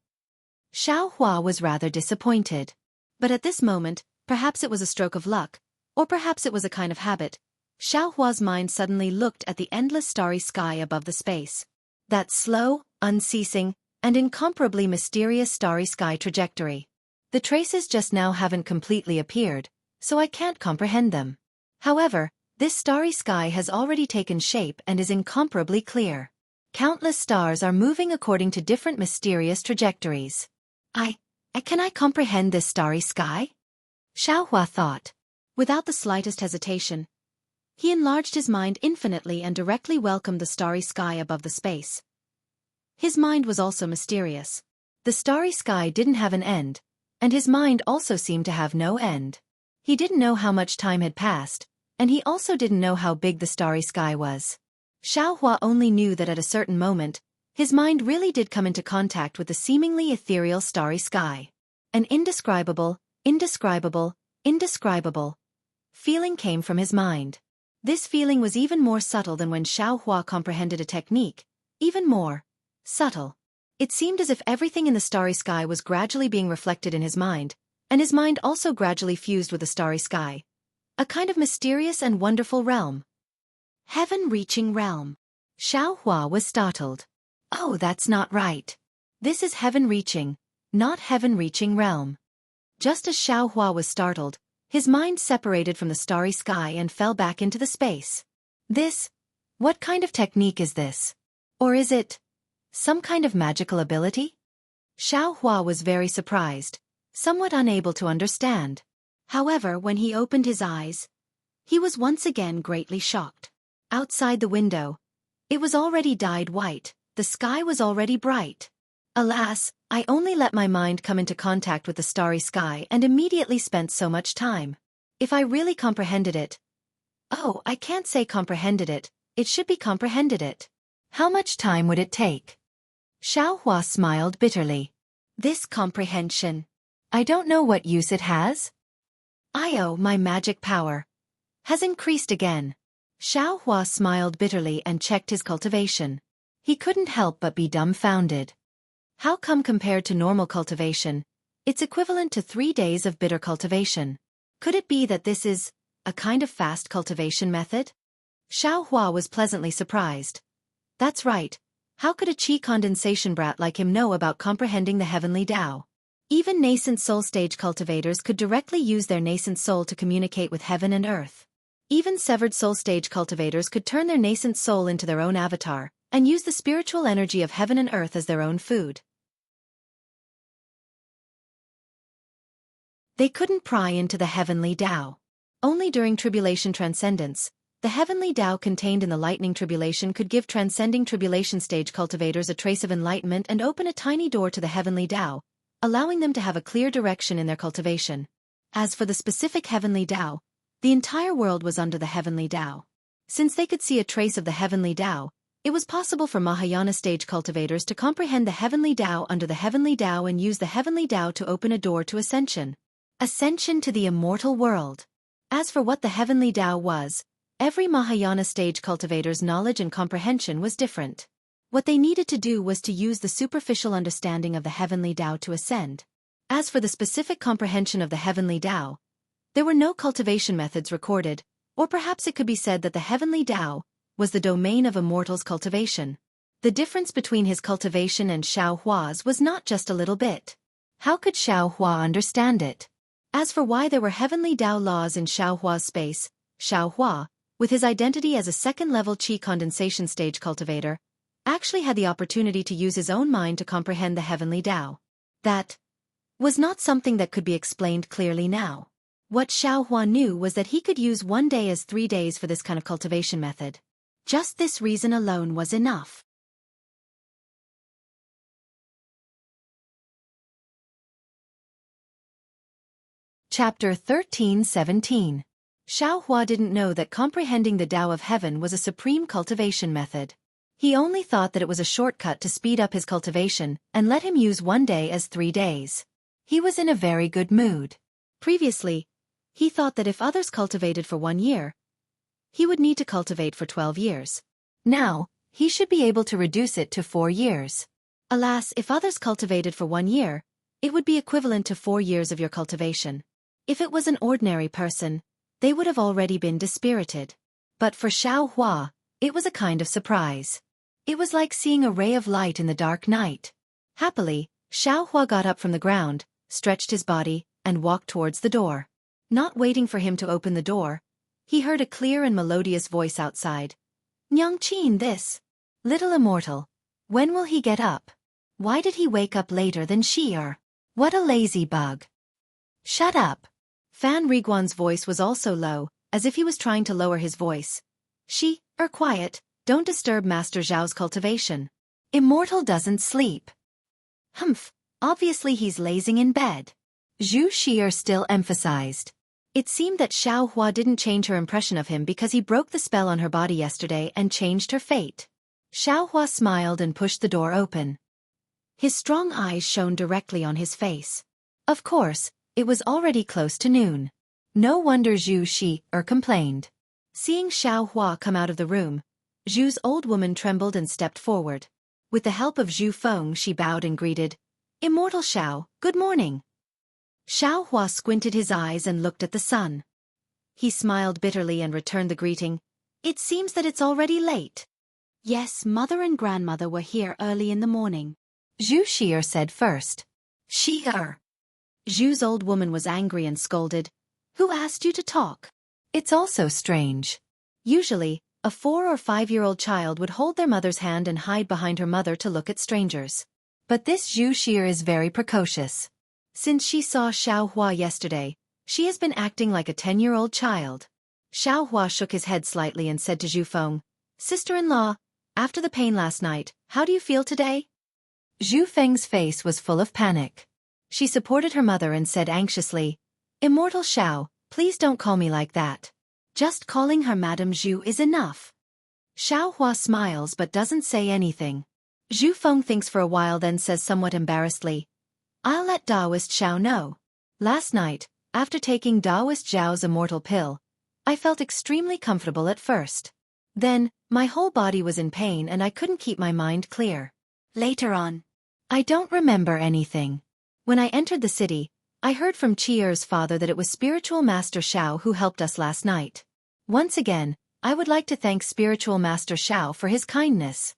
Speaker 1: Xiao Hua was rather disappointed. But at this moment, perhaps it was a stroke of luck, or perhaps it was a kind of habit, Xiao Hua's mind suddenly looked at the endless starry sky above the space. That slow, unceasing, and incomparably mysterious starry sky trajectory. The traces just now haven't completely appeared, so I can't comprehend them. However, this starry sky has already taken shape and is incomparably clear. Countless stars are moving according to different mysterious trajectories. Can I comprehend this starry sky? Xiao Hua thought. Without the slightest hesitation, he enlarged his mind infinitely and directly welcomed the starry sky above the space. His mind was also mysterious. The starry sky didn't have an end, and his mind also seemed to have no end. He didn't know how much time had passed, and he also didn't know how big the starry sky was. Xiaohua only knew that at a certain moment, his mind really did come into contact with the seemingly ethereal starry sky. An indescribable feeling came from his mind. This feeling was even more subtle than when Xiaohua comprehended a technique, even more subtle. It seemed as if everything in the starry sky was gradually being reflected in his mind, and his mind also gradually fused with the starry sky. A kind of mysterious and wonderful realm. Heaven-reaching realm. Xiaohua was startled. Oh, that's not right. This is heaven-reaching, not heaven-reaching realm. Just as Xiaohua was startled, his mind separated from the starry sky and fell back into the space. What kind of technique is this? Or is it some kind of magical ability? Xiaohua was very surprised, somewhat unable to understand. However, when he opened his eyes, he was once again greatly shocked. Outside the window, it was already dyed white, the sky was already bright. Alas, I only let my mind come into contact with the starry sky and immediately spent so much time. If I really comprehended it. Oh, I can't say comprehended it, it should be comprehended it. How much time would it take? Xiaohua smiled bitterly. This comprehension. I don't know what use it has. My magic power has increased again. Xiaohua smiled bitterly and checked his cultivation. He couldn't help but be dumbfounded. How come compared to normal cultivation, it's equivalent to 3 days of bitter cultivation? Could it be that this is a kind of fast cultivation method? Xiaohua was pleasantly surprised. That's right. How could a qi condensation brat like him know about comprehending the heavenly Tao? Even nascent soul stage cultivators could directly use their nascent soul to communicate with heaven and earth. Even severed soul stage cultivators could turn their nascent soul into their own avatar, and use the spiritual energy of heaven and earth as their own food. They couldn't pry into the heavenly Tao. Only during tribulation transcendence, the heavenly Tao contained in the lightning tribulation could give transcending tribulation stage cultivators a trace of enlightenment and open a tiny door to the heavenly Tao, allowing them to have a clear direction in their cultivation. As for the specific heavenly Tao, the entire world was under the heavenly Tao. Since they could see a trace of the heavenly Tao, it was possible for Mahayana stage cultivators to comprehend the heavenly Tao under the heavenly Tao and use the heavenly Tao to open a door to ascension. Ascension to the immortal world. As for what the heavenly Tao was, every Mahayana stage cultivator's knowledge and comprehension was different. What they needed to do was to use the superficial understanding of the heavenly Tao to ascend. As for the specific comprehension of the heavenly Tao, there were no cultivation methods recorded, or perhaps it could be said that the heavenly Tao was the domain of immortals' cultivation. The difference between his cultivation and Xiaohua's was not just a little bit. How could Xiaohua understand it? As for why there were heavenly Tao laws in Xiaohua's space, Xiaohua, with his identity as a second-level qi condensation stage cultivator, actually had the opportunity to use his own mind to comprehend the heavenly Tao. That was not something that could be explained clearly now. What Xiaohua knew was that he could use 1 day as 3 days for this kind of cultivation method. Just this reason alone was enough. Chapter 13:17. Xiaohua didn't know that comprehending the Tao of Heaven was a supreme cultivation method. He only thought that it was a shortcut to speed up his cultivation and let him use 1 day as 3 days. He was in a very good mood. Previously, he thought that if others cultivated for 1 year, he would need to cultivate for 12 years. Now, he should be able to reduce it to 4 years. Alas, if others cultivated for 1 year, it would be equivalent to 4 years of your cultivation. If it was an ordinary person, they would have already been dispirited. But for Xiaohua, it was a kind of surprise. It was like seeing a ray of light in the dark night. Happily, Xiaohua got up from the ground, stretched his body, and walked towards the door. Not waiting for him to open the door, he heard a clear and melodious voice outside. "Nyangqin, this little immortal. When will he get up? Why did he wake up later than she? What a lazy bug." "Shut up." Fan Riguan's voice was also low, as if he was trying to lower his voice. Quiet, don't disturb Master Zhao's cultivation. Immortal doesn't sleep." "Humph, obviously he's lazing in bed." Zhu Shi'er still emphasized. It seemed that Xiao Hua didn't change her impression of him because he broke the spell on her body yesterday and changed her fate. Xiao Hua smiled and pushed the door open. His strong eyes shone directly on his face. Of course, it was already close to noon. No wonder Zhu Shi complained. Seeing Xiao Hua come out of the room, Zhu's old woman trembled and stepped forward. With the help of Zhu Feng, she bowed and greeted, "Immortal Xiao, good morning." Xiao Hua squinted his eyes and looked at the sun. He smiled bitterly and returned the greeting, "It seems that it's already late." "Yes, mother and grandmother were here early in the morning," Zhu Shi said first. "Shi." Zhu's old woman was angry and scolded, "Who asked you to talk? It's also strange. Usually, a 4 or 5-year-old child would hold their mother's hand and hide behind her mother to look at strangers. But this Zhu Shi is very precocious. Since she saw Xiao Hua yesterday, she has been acting like a 10-year-old child." Xiao Hua shook his head slightly and said to Zhu Feng, "Sister-in-law, after the pain last night, how do you feel today?" Zhu Feng's face was full of panic. She supported her mother and said anxiously, "Immortal Xiao, please don't call me like that. Just calling her Madame Zhu is enough." Xiao Hua smiles but doesn't say anything. Zhu Feng thinks for a while, then says somewhat embarrassedly, "I'll let Taoist Xiao know. Last night, after taking Taoist Zhao's immortal pill, I felt extremely comfortable at first. Then, my whole body was in pain and I couldn't keep my mind clear. Later on, I don't remember anything. When I entered the city, I heard from Qier's father that it was Spiritual Master Xiao who helped us last night. Once again, I would like to thank Spiritual Master Xiao for his kindness."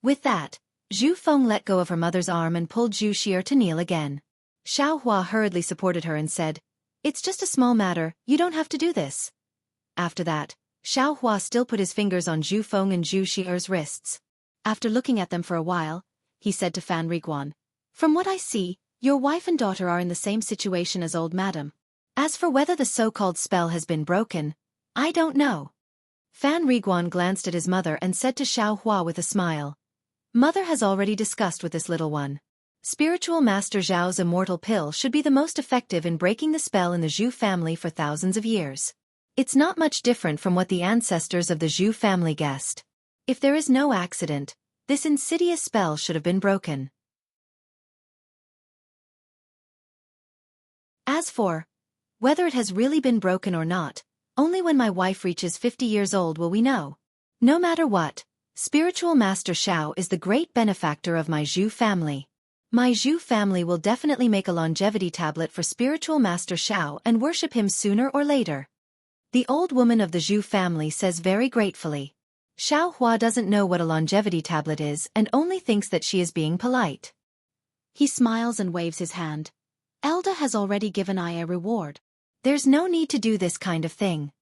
Speaker 1: With that, Zhu Feng let go of her mother's arm and pulled Zhu Shi to kneel again. Xiao Hua hurriedly supported her and said, "It's just a small matter, you don't have to do this." After that, Xiao Hua still put his fingers on Zhu Feng and Zhu Shi's wrists. After looking at them for a while, he said to Fan Riguan, "From what I see, your wife and daughter are in the same situation as old madam. As for whether the so-called spell has been broken, I don't know." Fan Riguan glanced at his mother and said to Xiao Hua with a smile, "Mother has already discussed with this little one. Spiritual Master Zhao's immortal pill should be the most effective in breaking the spell in the Zhu family for thousands of years. It's not much different from what the ancestors of the Zhu family guessed. If there is no accident, this insidious spell should have been broken." As for whether it has really been broken or not, only when my wife reaches 50 years old will we know. No matter what, Spiritual Master Xiao is the great benefactor of my Zhu family. My Zhu family will definitely make a longevity tablet for Spiritual Master Xiao and worship him sooner or later." The old woman of the Zhu family says very gratefully. Xiao Hua doesn't know what a longevity tablet is and only thinks that she is being polite. He smiles and waves his hand. "Elda has already given I a reward. There's no need to do this kind of thing."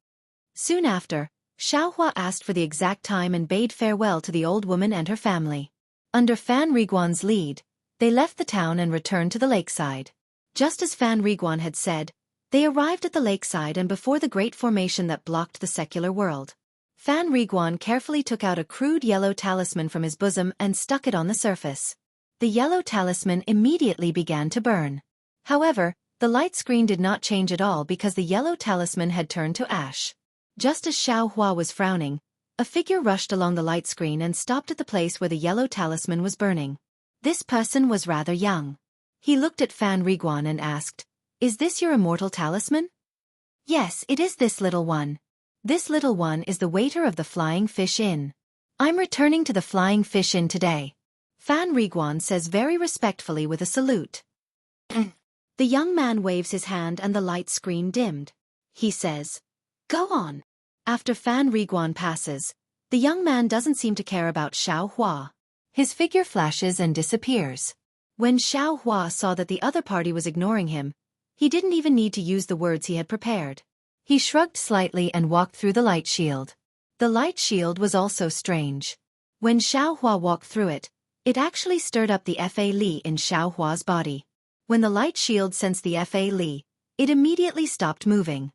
Speaker 1: Soon after, Xiao Hua asked for the exact time and bade farewell to the old woman and her family. Under Fan Riguan's lead, they left the town and returned to the lakeside. Just as Fan Riguan had said, they arrived at the lakeside and before the great formation that blocked the secular world. Fan Riguan carefully took out a crude yellow talisman from his bosom and stuck it on the surface. The yellow talisman immediately began to burn. However, the light screen did not change at all because the yellow talisman had turned to ash. Just as Xiao Hua was frowning, a figure rushed along the light screen and stopped at the place where the yellow talisman was burning. This person was rather young. He looked at Fan Riguan and asked, "Is this your immortal talisman?" "Yes, it is this little one. This little one is the waiter of the Flying Fish Inn. I'm returning to the Flying Fish Inn today." Fan Riguan says very respectfully with a salute. The young man waves his hand and the light screen dimmed. He says, "Go on." After Fan Riguan passes, the young man doesn't seem to care about Xiao Hua. His figure flashes and disappears. When Xiao Hua saw that the other party was ignoring him, he didn't even need to use the words he had prepared. He shrugged slightly and walked through the light shield. The light shield was also strange. When Xiao Hua walked through it, it actually stirred up the Fa Li in Xiao Hua's body. When the light shield sensed the Fa Li, it immediately stopped moving.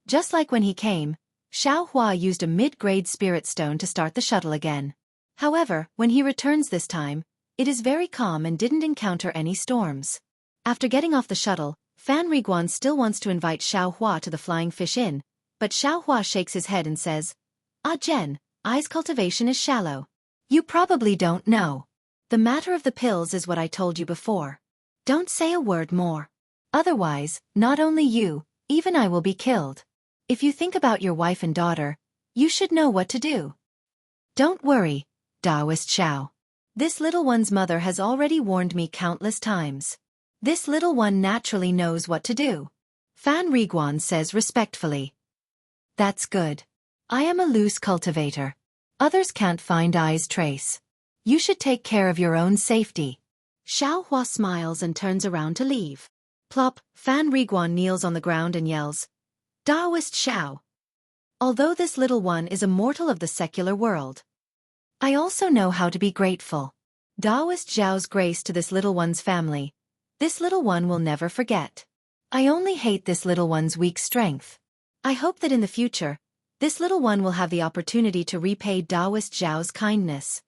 Speaker 1: Just like when he came, Xiao Hua used a mid-grade spirit stone to start the shuttle again. However, when he returns this time, it is very calm and didn't encounter any storms. After getting off the shuttle, Fan Riguan still wants to invite Xiao Hua to the Flying Fish Inn, but Xiao Hua shakes his head and says, "Ah Jen, ice cultivation is shallow. You probably don't know. The matter of the pills is what I told you before. Don't say a word more. Otherwise, not only you, even I will be killed. If you think about your wife and daughter, you should know what to do." "Don't worry, Taoist Xiao. This little one's mother has already warned me countless times. This little one naturally knows what to do," Fan Riguan says respectfully. "That's good. I am a loose cultivator. Others can't find I's trace. You should take care of your own safety." Xiao Hua smiles and turns around to leave. Plop, Fan Riguan kneels on the ground and yells, "Taoist Xiao. Although this little one is a mortal of the secular world, I also know how to be grateful. Taoist Xiao's grace to this little one's family. This little one will never forget. I only hate this little one's weak strength. I hope that in the future, this little one will have the opportunity to repay Taoist Xiao's kindness.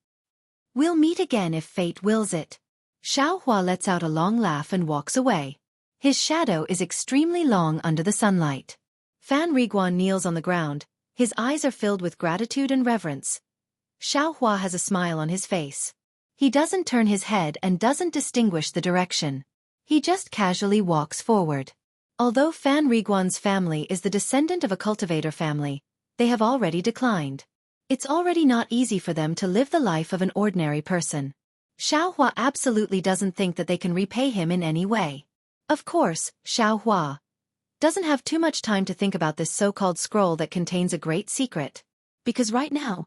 Speaker 1: We'll meet again if fate wills it." Xiao Hua lets out a long laugh and walks away. His shadow is extremely long under the sunlight. Fan Riguan kneels on the ground, his eyes are filled with gratitude and reverence. Xiao Hua has a smile on his face. He doesn't turn his head and doesn't distinguish the direction. He just casually walks forward. Although Fan Riguan's family is the descendant of a cultivator family, they have already declined. It's already not easy for them to live the life of an ordinary person. Xiao Hua absolutely doesn't think that they can repay him in any way. Of course, Xiao Hua doesn't have too much time to think about this so-called scroll that contains a great secret. Because right now,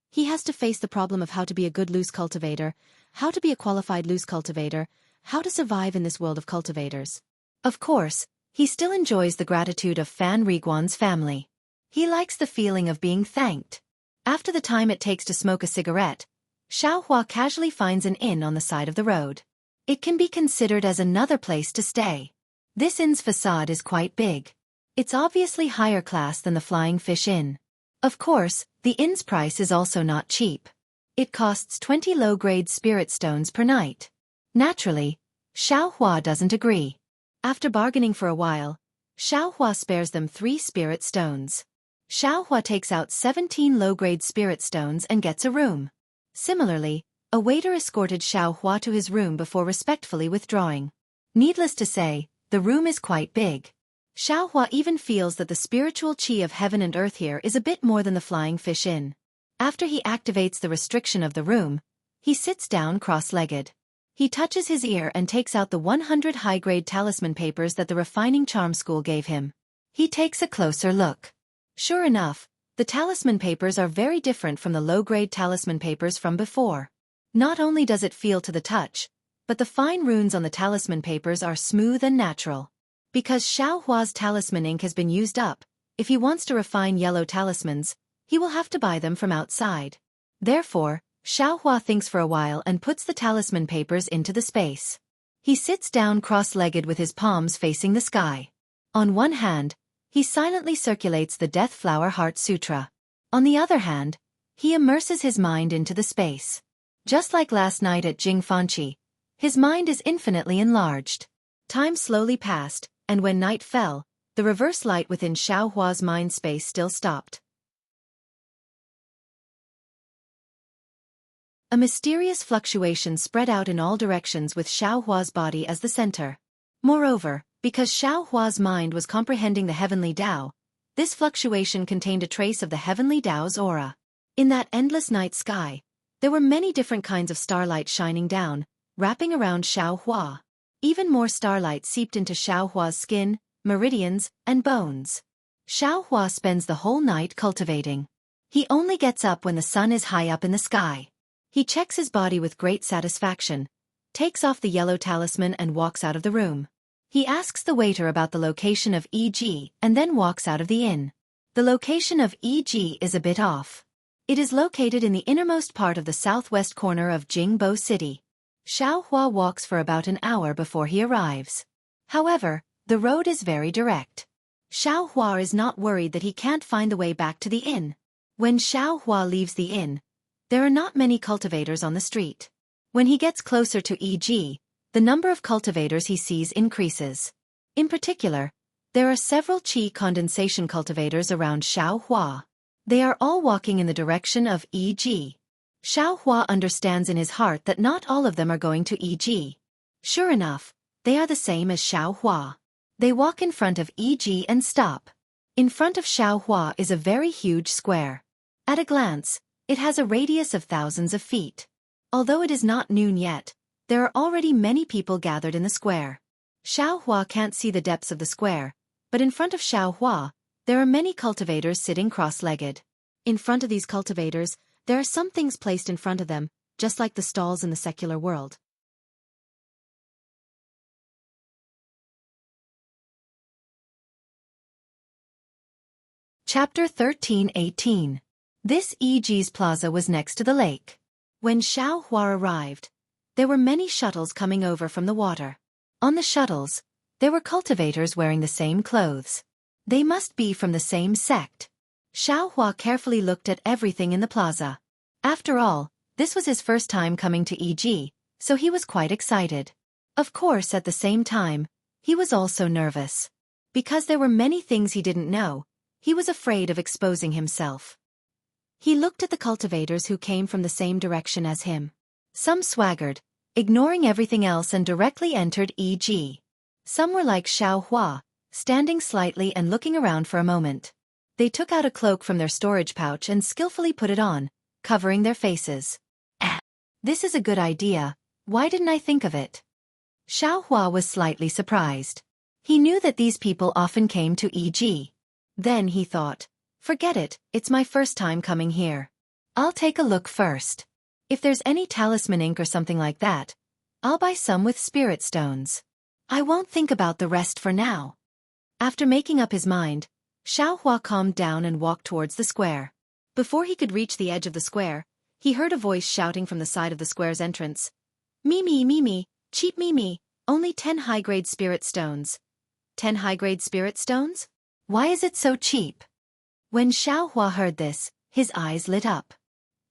Speaker 1: he has to face the problem of how to be a good loose cultivator, how to be a qualified loose cultivator, how to survive in this world of cultivators. Of course, he still enjoys the gratitude of Fan Riguan's family. He likes the feeling of being thanked. After the time it takes to smoke a cigarette, Xiao Hua casually finds an inn on the side of the road. It can be considered as another place to stay. This inn's facade is quite big. It's obviously higher class than the Flying Fish Inn. Of course, the inn's price is also not cheap. It costs 20 low-grade spirit stones per night. Naturally, Xiao Hua doesn't agree. After bargaining for a while, Xiao Hua spares them 3 spirit stones. Xiao Hua takes out 17 low-grade spirit stones and gets a room. Similarly, a waiter escorted Xiao Hua to his room before respectfully withdrawing. Needless to say, the room is quite big. Xiao Hua even feels that the spiritual chi of heaven and earth here is a bit more than the Flying Fish Inn. After he activates the restriction of the room, he sits down cross-legged. He touches his ear and takes out the 100 high-grade talisman papers that the refining charm school gave him. He takes a closer look. Sure enough, the talisman papers are very different from the low-grade talisman papers from before. Not only does it feel to the touch, but the fine runes on the talisman papers are smooth and natural. Because Xiao Hua's talisman ink has been used up, if he wants to refine yellow talismans, he will have to buy them from outside. Therefore, Xiao Hua thinks for a while and puts the talisman papers into the space. He sits down cross-legged with his palms facing the sky. On one hand, he silently circulates the Death Flower Heart Sutra. On the other hand, he immerses his mind into the space. Just like last night at Jingfanqi, his mind is infinitely enlarged. Time slowly passed, and when night fell, the reverse light within Xiao Hua's mind space still stopped. A mysterious fluctuation spread out in all directions with Xiao Hua's body as the center. Moreover, because Xiao Hua's mind was comprehending the heavenly Tao, this fluctuation contained a trace of the heavenly Tao's aura. In that endless night sky, there were many different kinds of starlight shining down, wrapping around Xiao Hua. Even more starlight seeped into Xiao Hua's skin, meridians, and bones. Xiao Hua spends the whole night cultivating. He only gets up when the sun is high up in the sky. He checks his body with great satisfaction, takes off the yellow talisman and walks out of the room. He asks the waiter about the location of E.G. and then walks out of the inn. The location of E.G. is a bit off. It is located in the innermost part of the southwest corner of Jingbo City. Xiao Hua walks for about an hour before he arrives. However, the road is very direct. Xiao Hua is not worried that he can't find the way back to the inn. When Xiao Hua leaves the inn, there are not many cultivators on the street. When he gets closer to E.G., the number of cultivators he sees increases. In particular, there are several qi condensation cultivators around Xiaohua. They are all walking in the direction of EG. Xiaohua understands in his heart that not all of them are going to EG. Sure enough, they are the same as Xiaohua. They walk in front of EG and stop. In front of Xiaohua is a very huge square. At a glance, it has a radius of thousands of feet. Although it is not noon yet, there are already many people gathered in the square. Xiaohua can't see the depths of the square, but in front of Xiaohua, there are many cultivators sitting cross-legged. In front of these cultivators, there are some things placed in front of them, just like the stalls in the secular world. Chapter 13:18. This EG's plaza was next to the lake. When Xiaohua arrived, there were many shuttles coming over from the water. On the shuttles, there were cultivators wearing the same clothes. They must be from the same sect. Xiaohua carefully looked at everything in the plaza. After all, this was his first time coming to EG, so he was quite excited. Of course, at the same time, he was also nervous. Because there were many things he didn't know, he was afraid of exposing himself. He looked at the cultivators who came from the same direction as him. Some swaggered, ignoring everything else, and directly entered EG. Some were like Xiaohua, standing slightly and looking around for a moment. They took out a cloak from their storage pouch and skillfully put it on, covering their faces. This is a good idea. Why didn't I think of it? Xiaohua was slightly surprised. He knew that these people often came to EG. Then he thought, forget it, it's my first time coming here. I'll take a look first. If there's any talisman ink or something like that, I'll buy some with spirit stones. I won't think about the rest for now. After making up his mind, Xiaohua calmed down and walked towards the square. Before he could reach the edge of the square, he heard a voice shouting from the side of the square's entrance. Mimi, cheap Mimi, only 10 high-grade spirit stones. 10 high-grade spirit stones? Why is it so cheap? When Xiaohua heard this, his eyes lit up.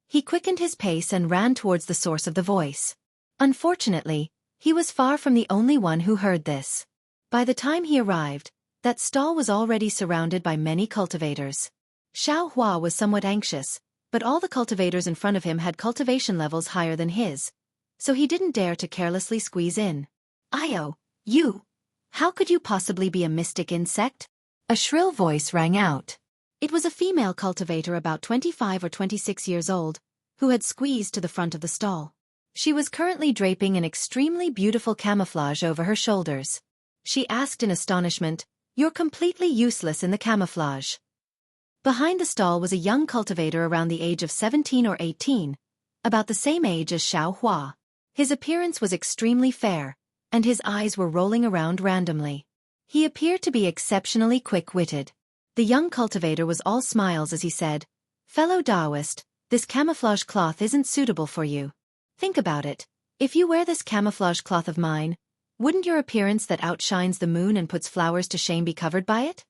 Speaker 1: He quickened his pace and ran towards the source of the voice. Unfortunately, he was far from the only one who heard this. By the time he arrived, that stall was already surrounded by many cultivators. Xiaohua was somewhat anxious, but all the cultivators in front of him had cultivation levels higher than his, so he didn't dare to carelessly squeeze in. "Io, you! How could you possibly be a mystic insect?" A shrill voice rang out. It was a female cultivator about 25 or 26 years old, who had squeezed to the front of the stall. She was currently draping an extremely beautiful camouflage over her shoulders. She asked in astonishment, "You're completely useless in the camouflage." Behind the stall was a young cultivator around the age of 17 or 18, about the same age as Xiaohua. His appearance was extremely fair, and his eyes were rolling around randomly. He appeared to be exceptionally quick-witted. The young cultivator was all smiles as he said, "Fellow Taoist, this camouflage cloth isn't suitable for you. Think about it. If you wear this camouflage cloth of mine, wouldn't your appearance that outshines the moon and puts flowers to shame be covered by it?"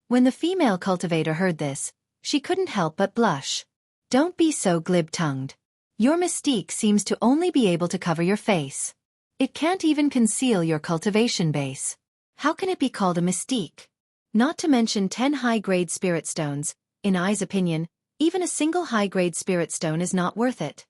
Speaker 1: When the female cultivator heard this, she couldn't help but blush. "Don't be so glib-tongued. Your mystique seems to only be able to cover your face. It can't even conceal your cultivation base. How can it be called a mystique? Not to mention 10 high-grade spirit stones, in I's opinion, even a single high-grade spirit stone is not worth it."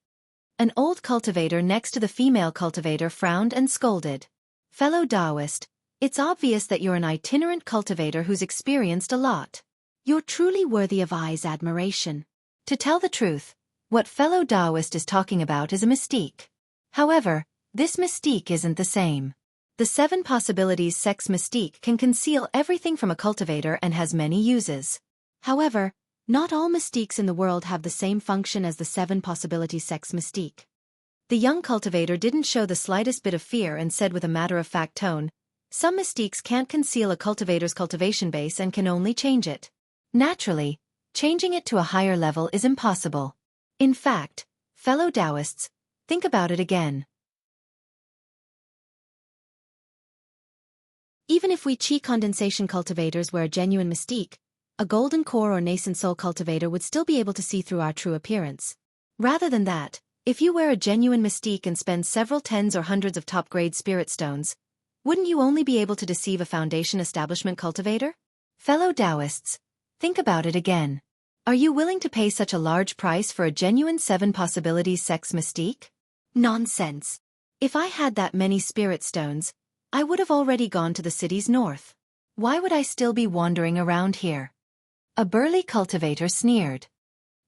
Speaker 1: An old cultivator next to the female cultivator frowned and scolded. "Fellow Taoist, it's obvious that you're an itinerant cultivator who's experienced a lot. You're truly worthy of I's admiration. To tell the truth, what fellow Taoist is talking about is a mystique. However, this mystique isn't the same. The 7 possibilities sex mystique can conceal everything from a cultivator and has many uses. However, not all mystiques in the world have the same function as the 7 possibilities sex mystique." The young cultivator didn't show the slightest bit of fear and said with a matter-of-fact tone, "Some mystiques can't conceal a cultivator's cultivation base and can only change it. Naturally, changing it to a higher level is impossible. In fact, fellow Taoists, think about it again. Even if we qi condensation cultivators were a genuine mystique, a golden core or nascent soul cultivator would still be able to see through our true appearance. Rather than that, If you wear a genuine mystique and spend several tens or hundreds of top-grade spirit stones, wouldn't you only be able to deceive a foundation establishment cultivator? Fellow Taoists, think about it again. Are you willing to pay such a large price for a genuine 7 possibilities sex mystique? Nonsense. If I had that many spirit stones, I would have already gone to the city's north. Why would I still be wandering around here? A burly cultivator sneered.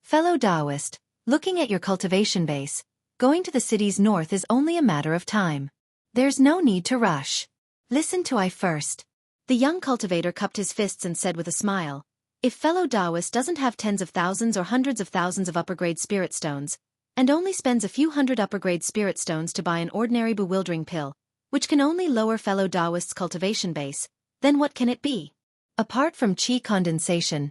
Speaker 1: Fellow Taoist, looking at your cultivation base, going to the city's north is only a matter of time. There's no need to rush. Listen to I first. The young cultivator cupped his fists and said with a smile, if fellow Taoist doesn't have tens of thousands or hundreds of thousands of upper-grade spirit stones, and only spends a few hundred upper-grade spirit stones to buy an ordinary bewildering pill, which can only lower fellow Taoist's cultivation base, then what can it be? Apart from qi condensation,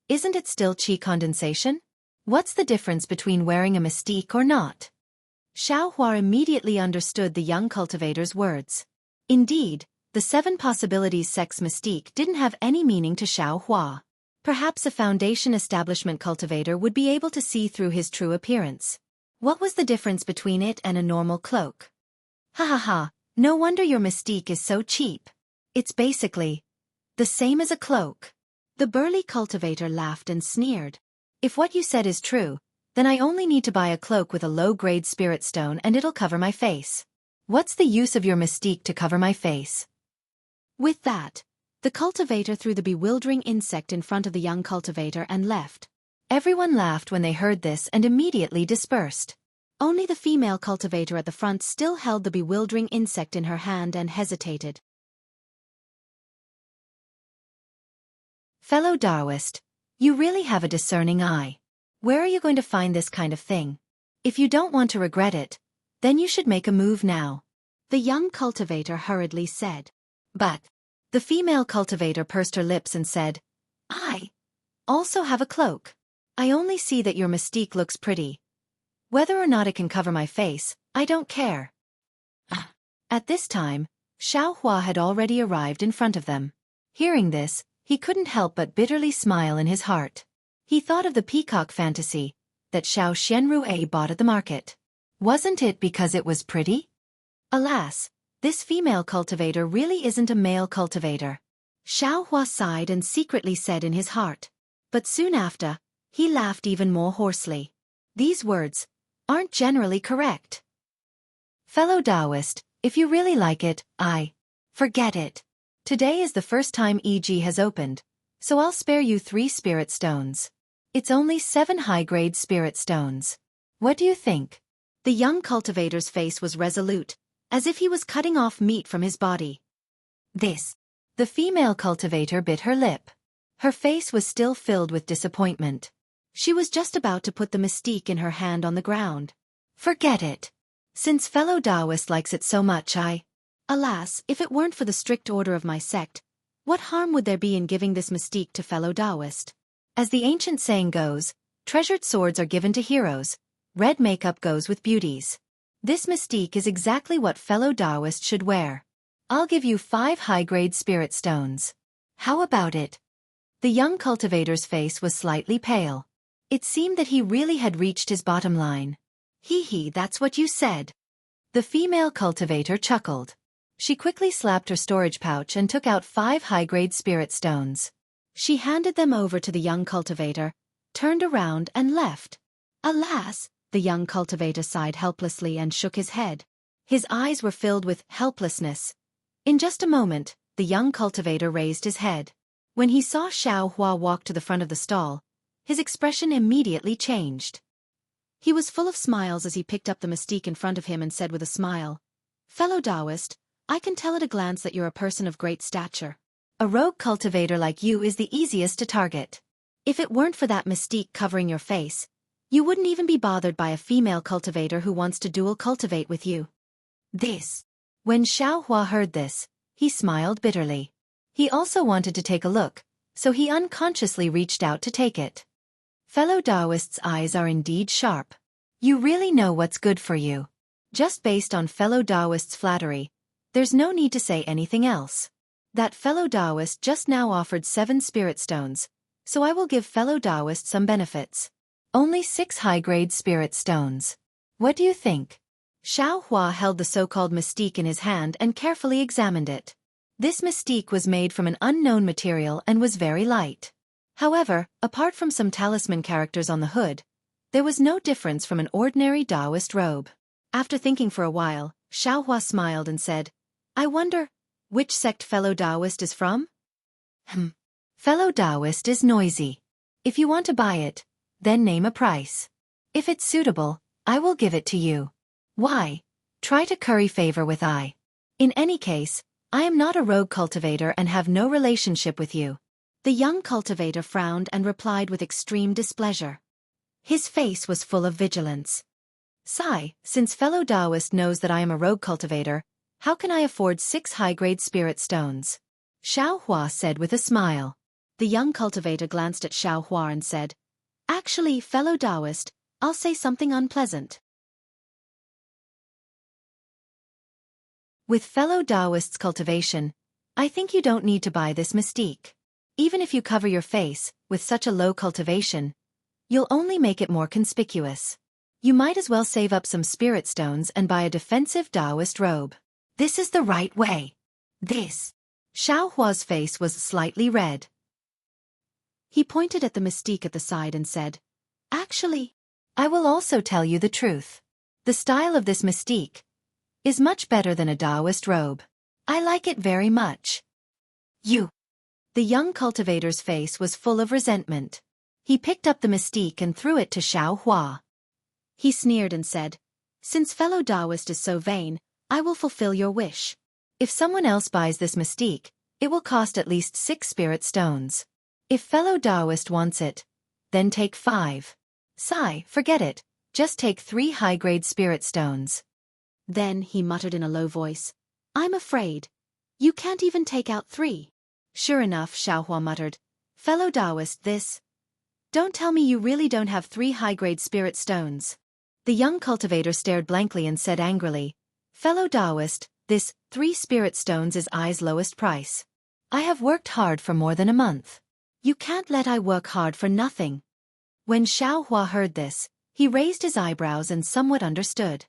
Speaker 1: isn't it still qi condensation? What's the difference between wearing a mystique or not? Xiaohua immediately understood the young cultivator's words. Indeed, the 7 possibilities sex mystique didn't have any meaning to Xiaohua. Perhaps a foundation establishment cultivator would be able to see through his true appearance. What was the difference between it and a normal cloak? Ha ha ha, no wonder your mystique is so cheap. It's basically the same as a cloak. The burly cultivator laughed and sneered. If what you said is true, then I only need to buy a cloak with a low-grade spirit stone and it'll cover my face. What's the use of your mystique to cover my face? With that, the cultivator threw the bewildering insect in front of the young cultivator and left. Everyone laughed when they heard this and immediately dispersed. Only the female cultivator at the front still held the bewildering insect in her hand and hesitated. Fellow Taoist, you really have a discerning eye. Where are you going to find this kind of thing? If you don't want to regret it, then you should make a move now. The young cultivator hurriedly said. But the female cultivator pursed her lips and said, I also have a cloak. I only see that your mystique looks pretty. Whether or not it can cover my face, I don't care. At this time, Xiaohua had already arrived in front of them. Hearing this, he couldn't help but bitterly smile in his heart. He thought of the peacock fantasy that Xiao Xianrue bought at the market. Wasn't it because it was pretty? Alas, this female cultivator really isn't a male cultivator. Xiaohua sighed and secretly said in his heart. But soon after, he laughed even more hoarsely. These words aren't generally correct. Fellow Taoist, if you really like it, forget it. Today is the first time EG has opened, so I'll spare you 3 spirit stones. It's only 7 high-grade spirit stones. What do you think? The young cultivator's face was resolute, as if he was cutting off meat from his body. This. The female cultivator bit her lip. Her face was still filled with disappointment. She was just about to put the mystique in her hand on the ground. Forget it. Since fellow Taoist likes it so much, Alas, if it weren't for the strict order of my sect, what harm would there be in giving this mystique to fellow Taoist? As the ancient saying goes, treasured swords are given to heroes, red makeup goes with beauties. This mystique is exactly what fellow Taoist should wear. I'll give you 5 high-grade spirit stones. How about it? The young cultivator's face was slightly pale. It seemed that he really had reached his bottom line. Hee, that's what you said. The female cultivator chuckled. She quickly slapped her storage pouch and took out 5 high-grade spirit stones. She handed them over to the young cultivator, turned around and left. Alas, the young cultivator sighed helplessly and shook his head. His eyes were filled with helplessness. In just a moment, the young cultivator raised his head. When he saw Xiaohua walk to the front of the stall, his expression immediately changed. He was full of smiles as he picked up the mystique in front of him and said with a smile, Fellow Taoist, I can tell at a glance that you're a person of great stature. A rogue cultivator like you is the easiest to target. If it weren't for that mystique covering your face, you wouldn't even be bothered by a female cultivator who wants to dual cultivate with you. When Xiaohua heard this, he smiled bitterly. He also wanted to take a look, so he unconsciously reached out to take it. Fellow Taoist's eyes are indeed sharp. You really know what's good for you. Just based on fellow Taoist's flattery, there's no need to say anything else. That fellow Taoist just now offered 7 spirit stones, so I will give fellow Taoist some benefits. Only 6 high-grade spirit stones. What do you think? Xiao Hua held the so-called mystique in his hand and carefully examined it. This mystique was made from an unknown material and was very light. However, apart from some talisman characters on the hood, there was no difference from an ordinary Taoist robe. After thinking for a while, Xiao Hua smiled and said, I wonder, which sect fellow Taoist is from? Fellow Taoist is noisy. If you want to buy it, then name a price. If it's suitable, I will give it to you. Why? Try to curry favor with I. In any case, I am not a rogue cultivator and have no relationship with you. The young cultivator frowned and replied with extreme displeasure. His face was full of vigilance. Sigh, since fellow Taoist knows that I am a rogue cultivator, how can I afford 6 high-grade spirit stones? Xiao Hua said with a smile. The young cultivator glanced at Xiao Hua and said, Actually, fellow Taoist, I'll say something unpleasant. With fellow Taoist's cultivation, I think you don't need to buy this mystique. Even if you cover your face with such a low cultivation, you'll only make it more conspicuous. You might as well save up some spirit stones and buy a defensive Taoist robe. This is the right way. This. Xiao Hua's face was slightly red. He pointed at the mystique at the side and said, Actually, I will also tell you the truth. The style of this mystique is much better than a Taoist robe. I like it very much. You. The young cultivator's face was full of resentment. He picked up the mystique and threw it to Xiao Hua. He sneered and said, Since fellow Taoist is so vain, I will fulfill your wish. If someone else buys this mystique, it will cost at least 6 spirit stones. If fellow Taoist wants it, then take 5. Sigh, forget it, just take 3 high-grade spirit stones. Then he muttered in a low voice, I'm afraid. You can't even take out 3. Sure enough, Xiao Hua muttered, Fellow Taoist, this. Don't tell me you really don't have 3 high-grade spirit stones. The young cultivator stared blankly and said angrily, Fellow Taoist, this 3 spirit stones is I's lowest price. I have worked hard for more than a month. You can't let I work hard for nothing. When Xiao Hua heard this, he raised his eyebrows and somewhat understood.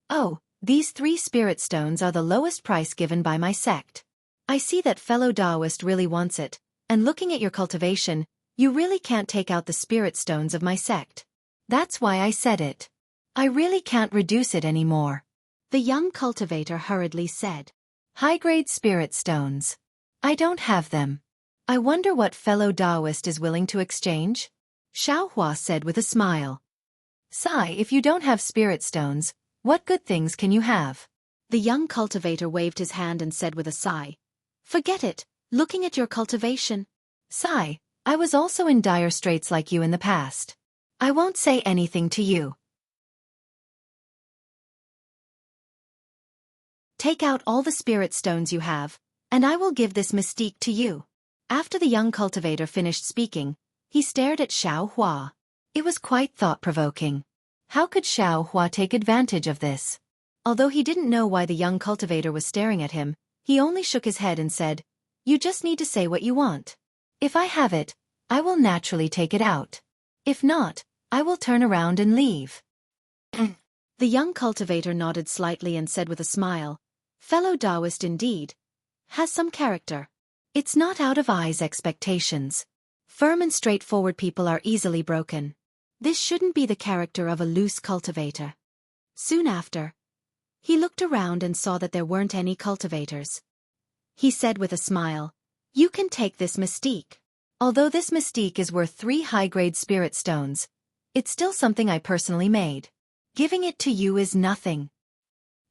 Speaker 1: Oh, these 3 spirit stones are the lowest price given by my sect. I see that fellow Taoist really wants it, and looking at your cultivation, you really can't take out the spirit stones of my sect. That's why I said it. I really can't reduce it anymore. The young cultivator hurriedly said, High-grade spirit stones. I don't have them. I wonder what fellow Taoist is willing to exchange? Xiao Hua said with a smile. Sigh, if you don't have spirit stones, what good things can you have? The young cultivator waved his hand and said with a sigh, Forget it, looking at your cultivation. Sigh, I was also in dire straits like you in the past. I won't say anything to you. Take out all the spirit stones you have, and I will give this mystique to you. After the young cultivator finished speaking, he stared at Xiao Hua. It was quite thought-provoking. How could Xiao Hua take advantage of this? Although he didn't know why the young cultivator was staring at him, he only shook his head and said, You just need to say what you want. If I have it, I will naturally take it out. If not, I will turn around and leave. The young cultivator nodded slightly and said with a smile, Fellow Taoist indeed. Has some character. It's not out of I's expectations. Firm and straightforward people are easily broken. This shouldn't be the character of a loose cultivator. Soon after, he looked around and saw that there weren't any cultivators. He said with a smile, You can take this mystique. Although this mystique is worth 3 high-grade spirit stones, it's still something I personally made. Giving it to you is nothing.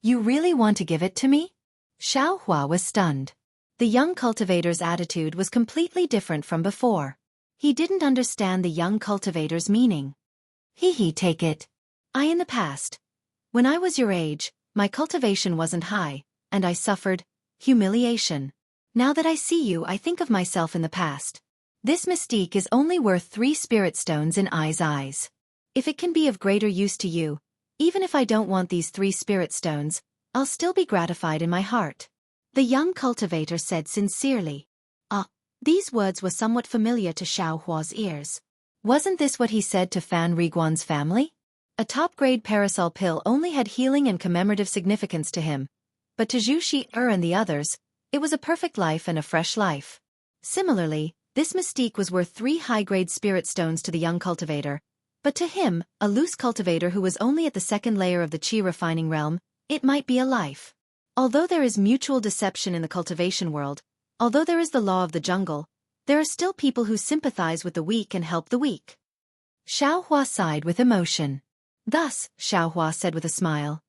Speaker 1: You really want to give it to me? Xiao Hua was stunned. The young cultivator's attitude was completely different from before. He didn't understand the young cultivator's meaning. Take it. In the past, when I was your age, my cultivation wasn't high, and I suffered humiliation. Now that I see you, I think of myself in the past. This mystique is only worth 3 spirit stones in I's eyes. If it can be of greater use to you, even if I don't want these 3 spirit stones, I'll still be gratified in my heart. The young cultivator said sincerely. These words were somewhat familiar to Xiao Hua's ears. Wasn't this what he said to Fan Riguan's family? A top-grade parasol pill only had healing and commemorative significance to him, but to Zhu Shi-er and the others, it was a perfect life and a fresh life. Similarly, this mystique was worth 3 high-grade spirit stones to the young cultivator, but to him, a loose cultivator who was only at the second layer of the chi refining realm, it might be a life. Although there is mutual deception in the cultivation world, although there is the law of the jungle, there are still people who sympathize with the weak and help the weak. Xiaohua sighed with emotion. Thus, Xiaohua said with a smile,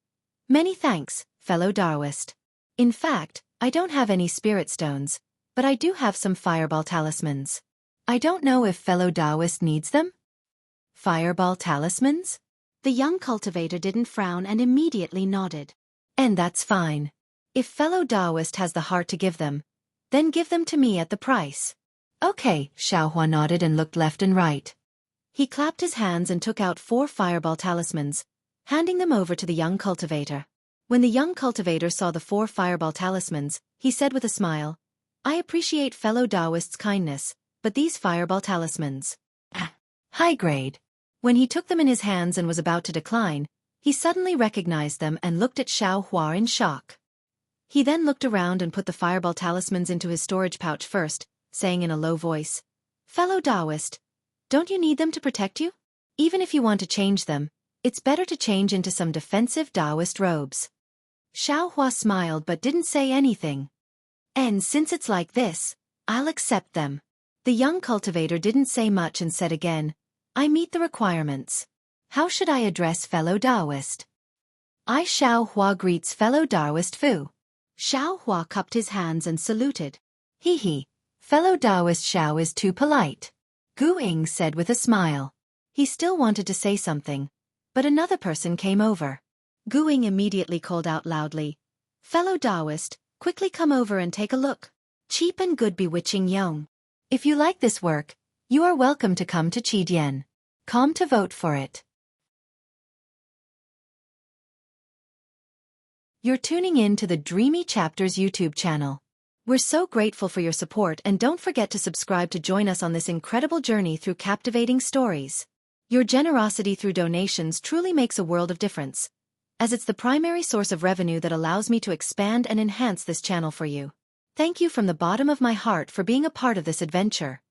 Speaker 1: "Many thanks, fellow Taoist. In fact, I don't have any spirit stones, but I do have some fireball talismans. I don't know if fellow Taoist needs them?" Fireball talismans? The young cultivator didn't frown and immediately nodded. "And that's fine. If fellow Taoist has the heart to give them, then give them to me at the price." "Okay," Xiaohua nodded and looked left and right. He clapped his hands and took out 4 fireball talismans, handing them over to the young cultivator. When the young cultivator saw the 4 fireball talismans, he said with a smile, "I appreciate fellow Taoist's kindness, but these fireball talismans, high grade." When he took them in his hands and was about to decline, he suddenly recognized them and looked at Xiaohua in shock. He then looked around and put the fireball talismans into his storage pouch first, saying in a low voice, "Fellow Taoist, don't you need them to protect you? Even if you want to change them, it's better to change into some defensive Taoist robes." Xiaohua smiled but didn't say anything. "And since it's like this, I'll accept them." The young cultivator didn't say much and said again, "I meet the requirements. How should I address fellow Taoist?" "I Xiaohua greets fellow Taoist Fu." Xiaohua cupped his hands and saluted. "Hee, fellow Taoist Xiao is too polite," Gu Ying said with a smile. He still wanted to say something, but another person came over. Gu Ying immediately called out loudly, "Fellow Taoist, quickly come over and take a look. Cheap and good bewitching Yong. If you like this work, you are welcome to come to Qidian. Come to vote for it." You're tuning in to the Dreamy Chapters YouTube channel. We're so grateful for your support, and don't forget to subscribe to join us on this incredible journey through captivating stories. Your generosity through donations truly makes a world of difference, as it's the primary source of revenue that allows me to expand and enhance this channel for you. Thank you from the bottom of my heart for being a part of this adventure.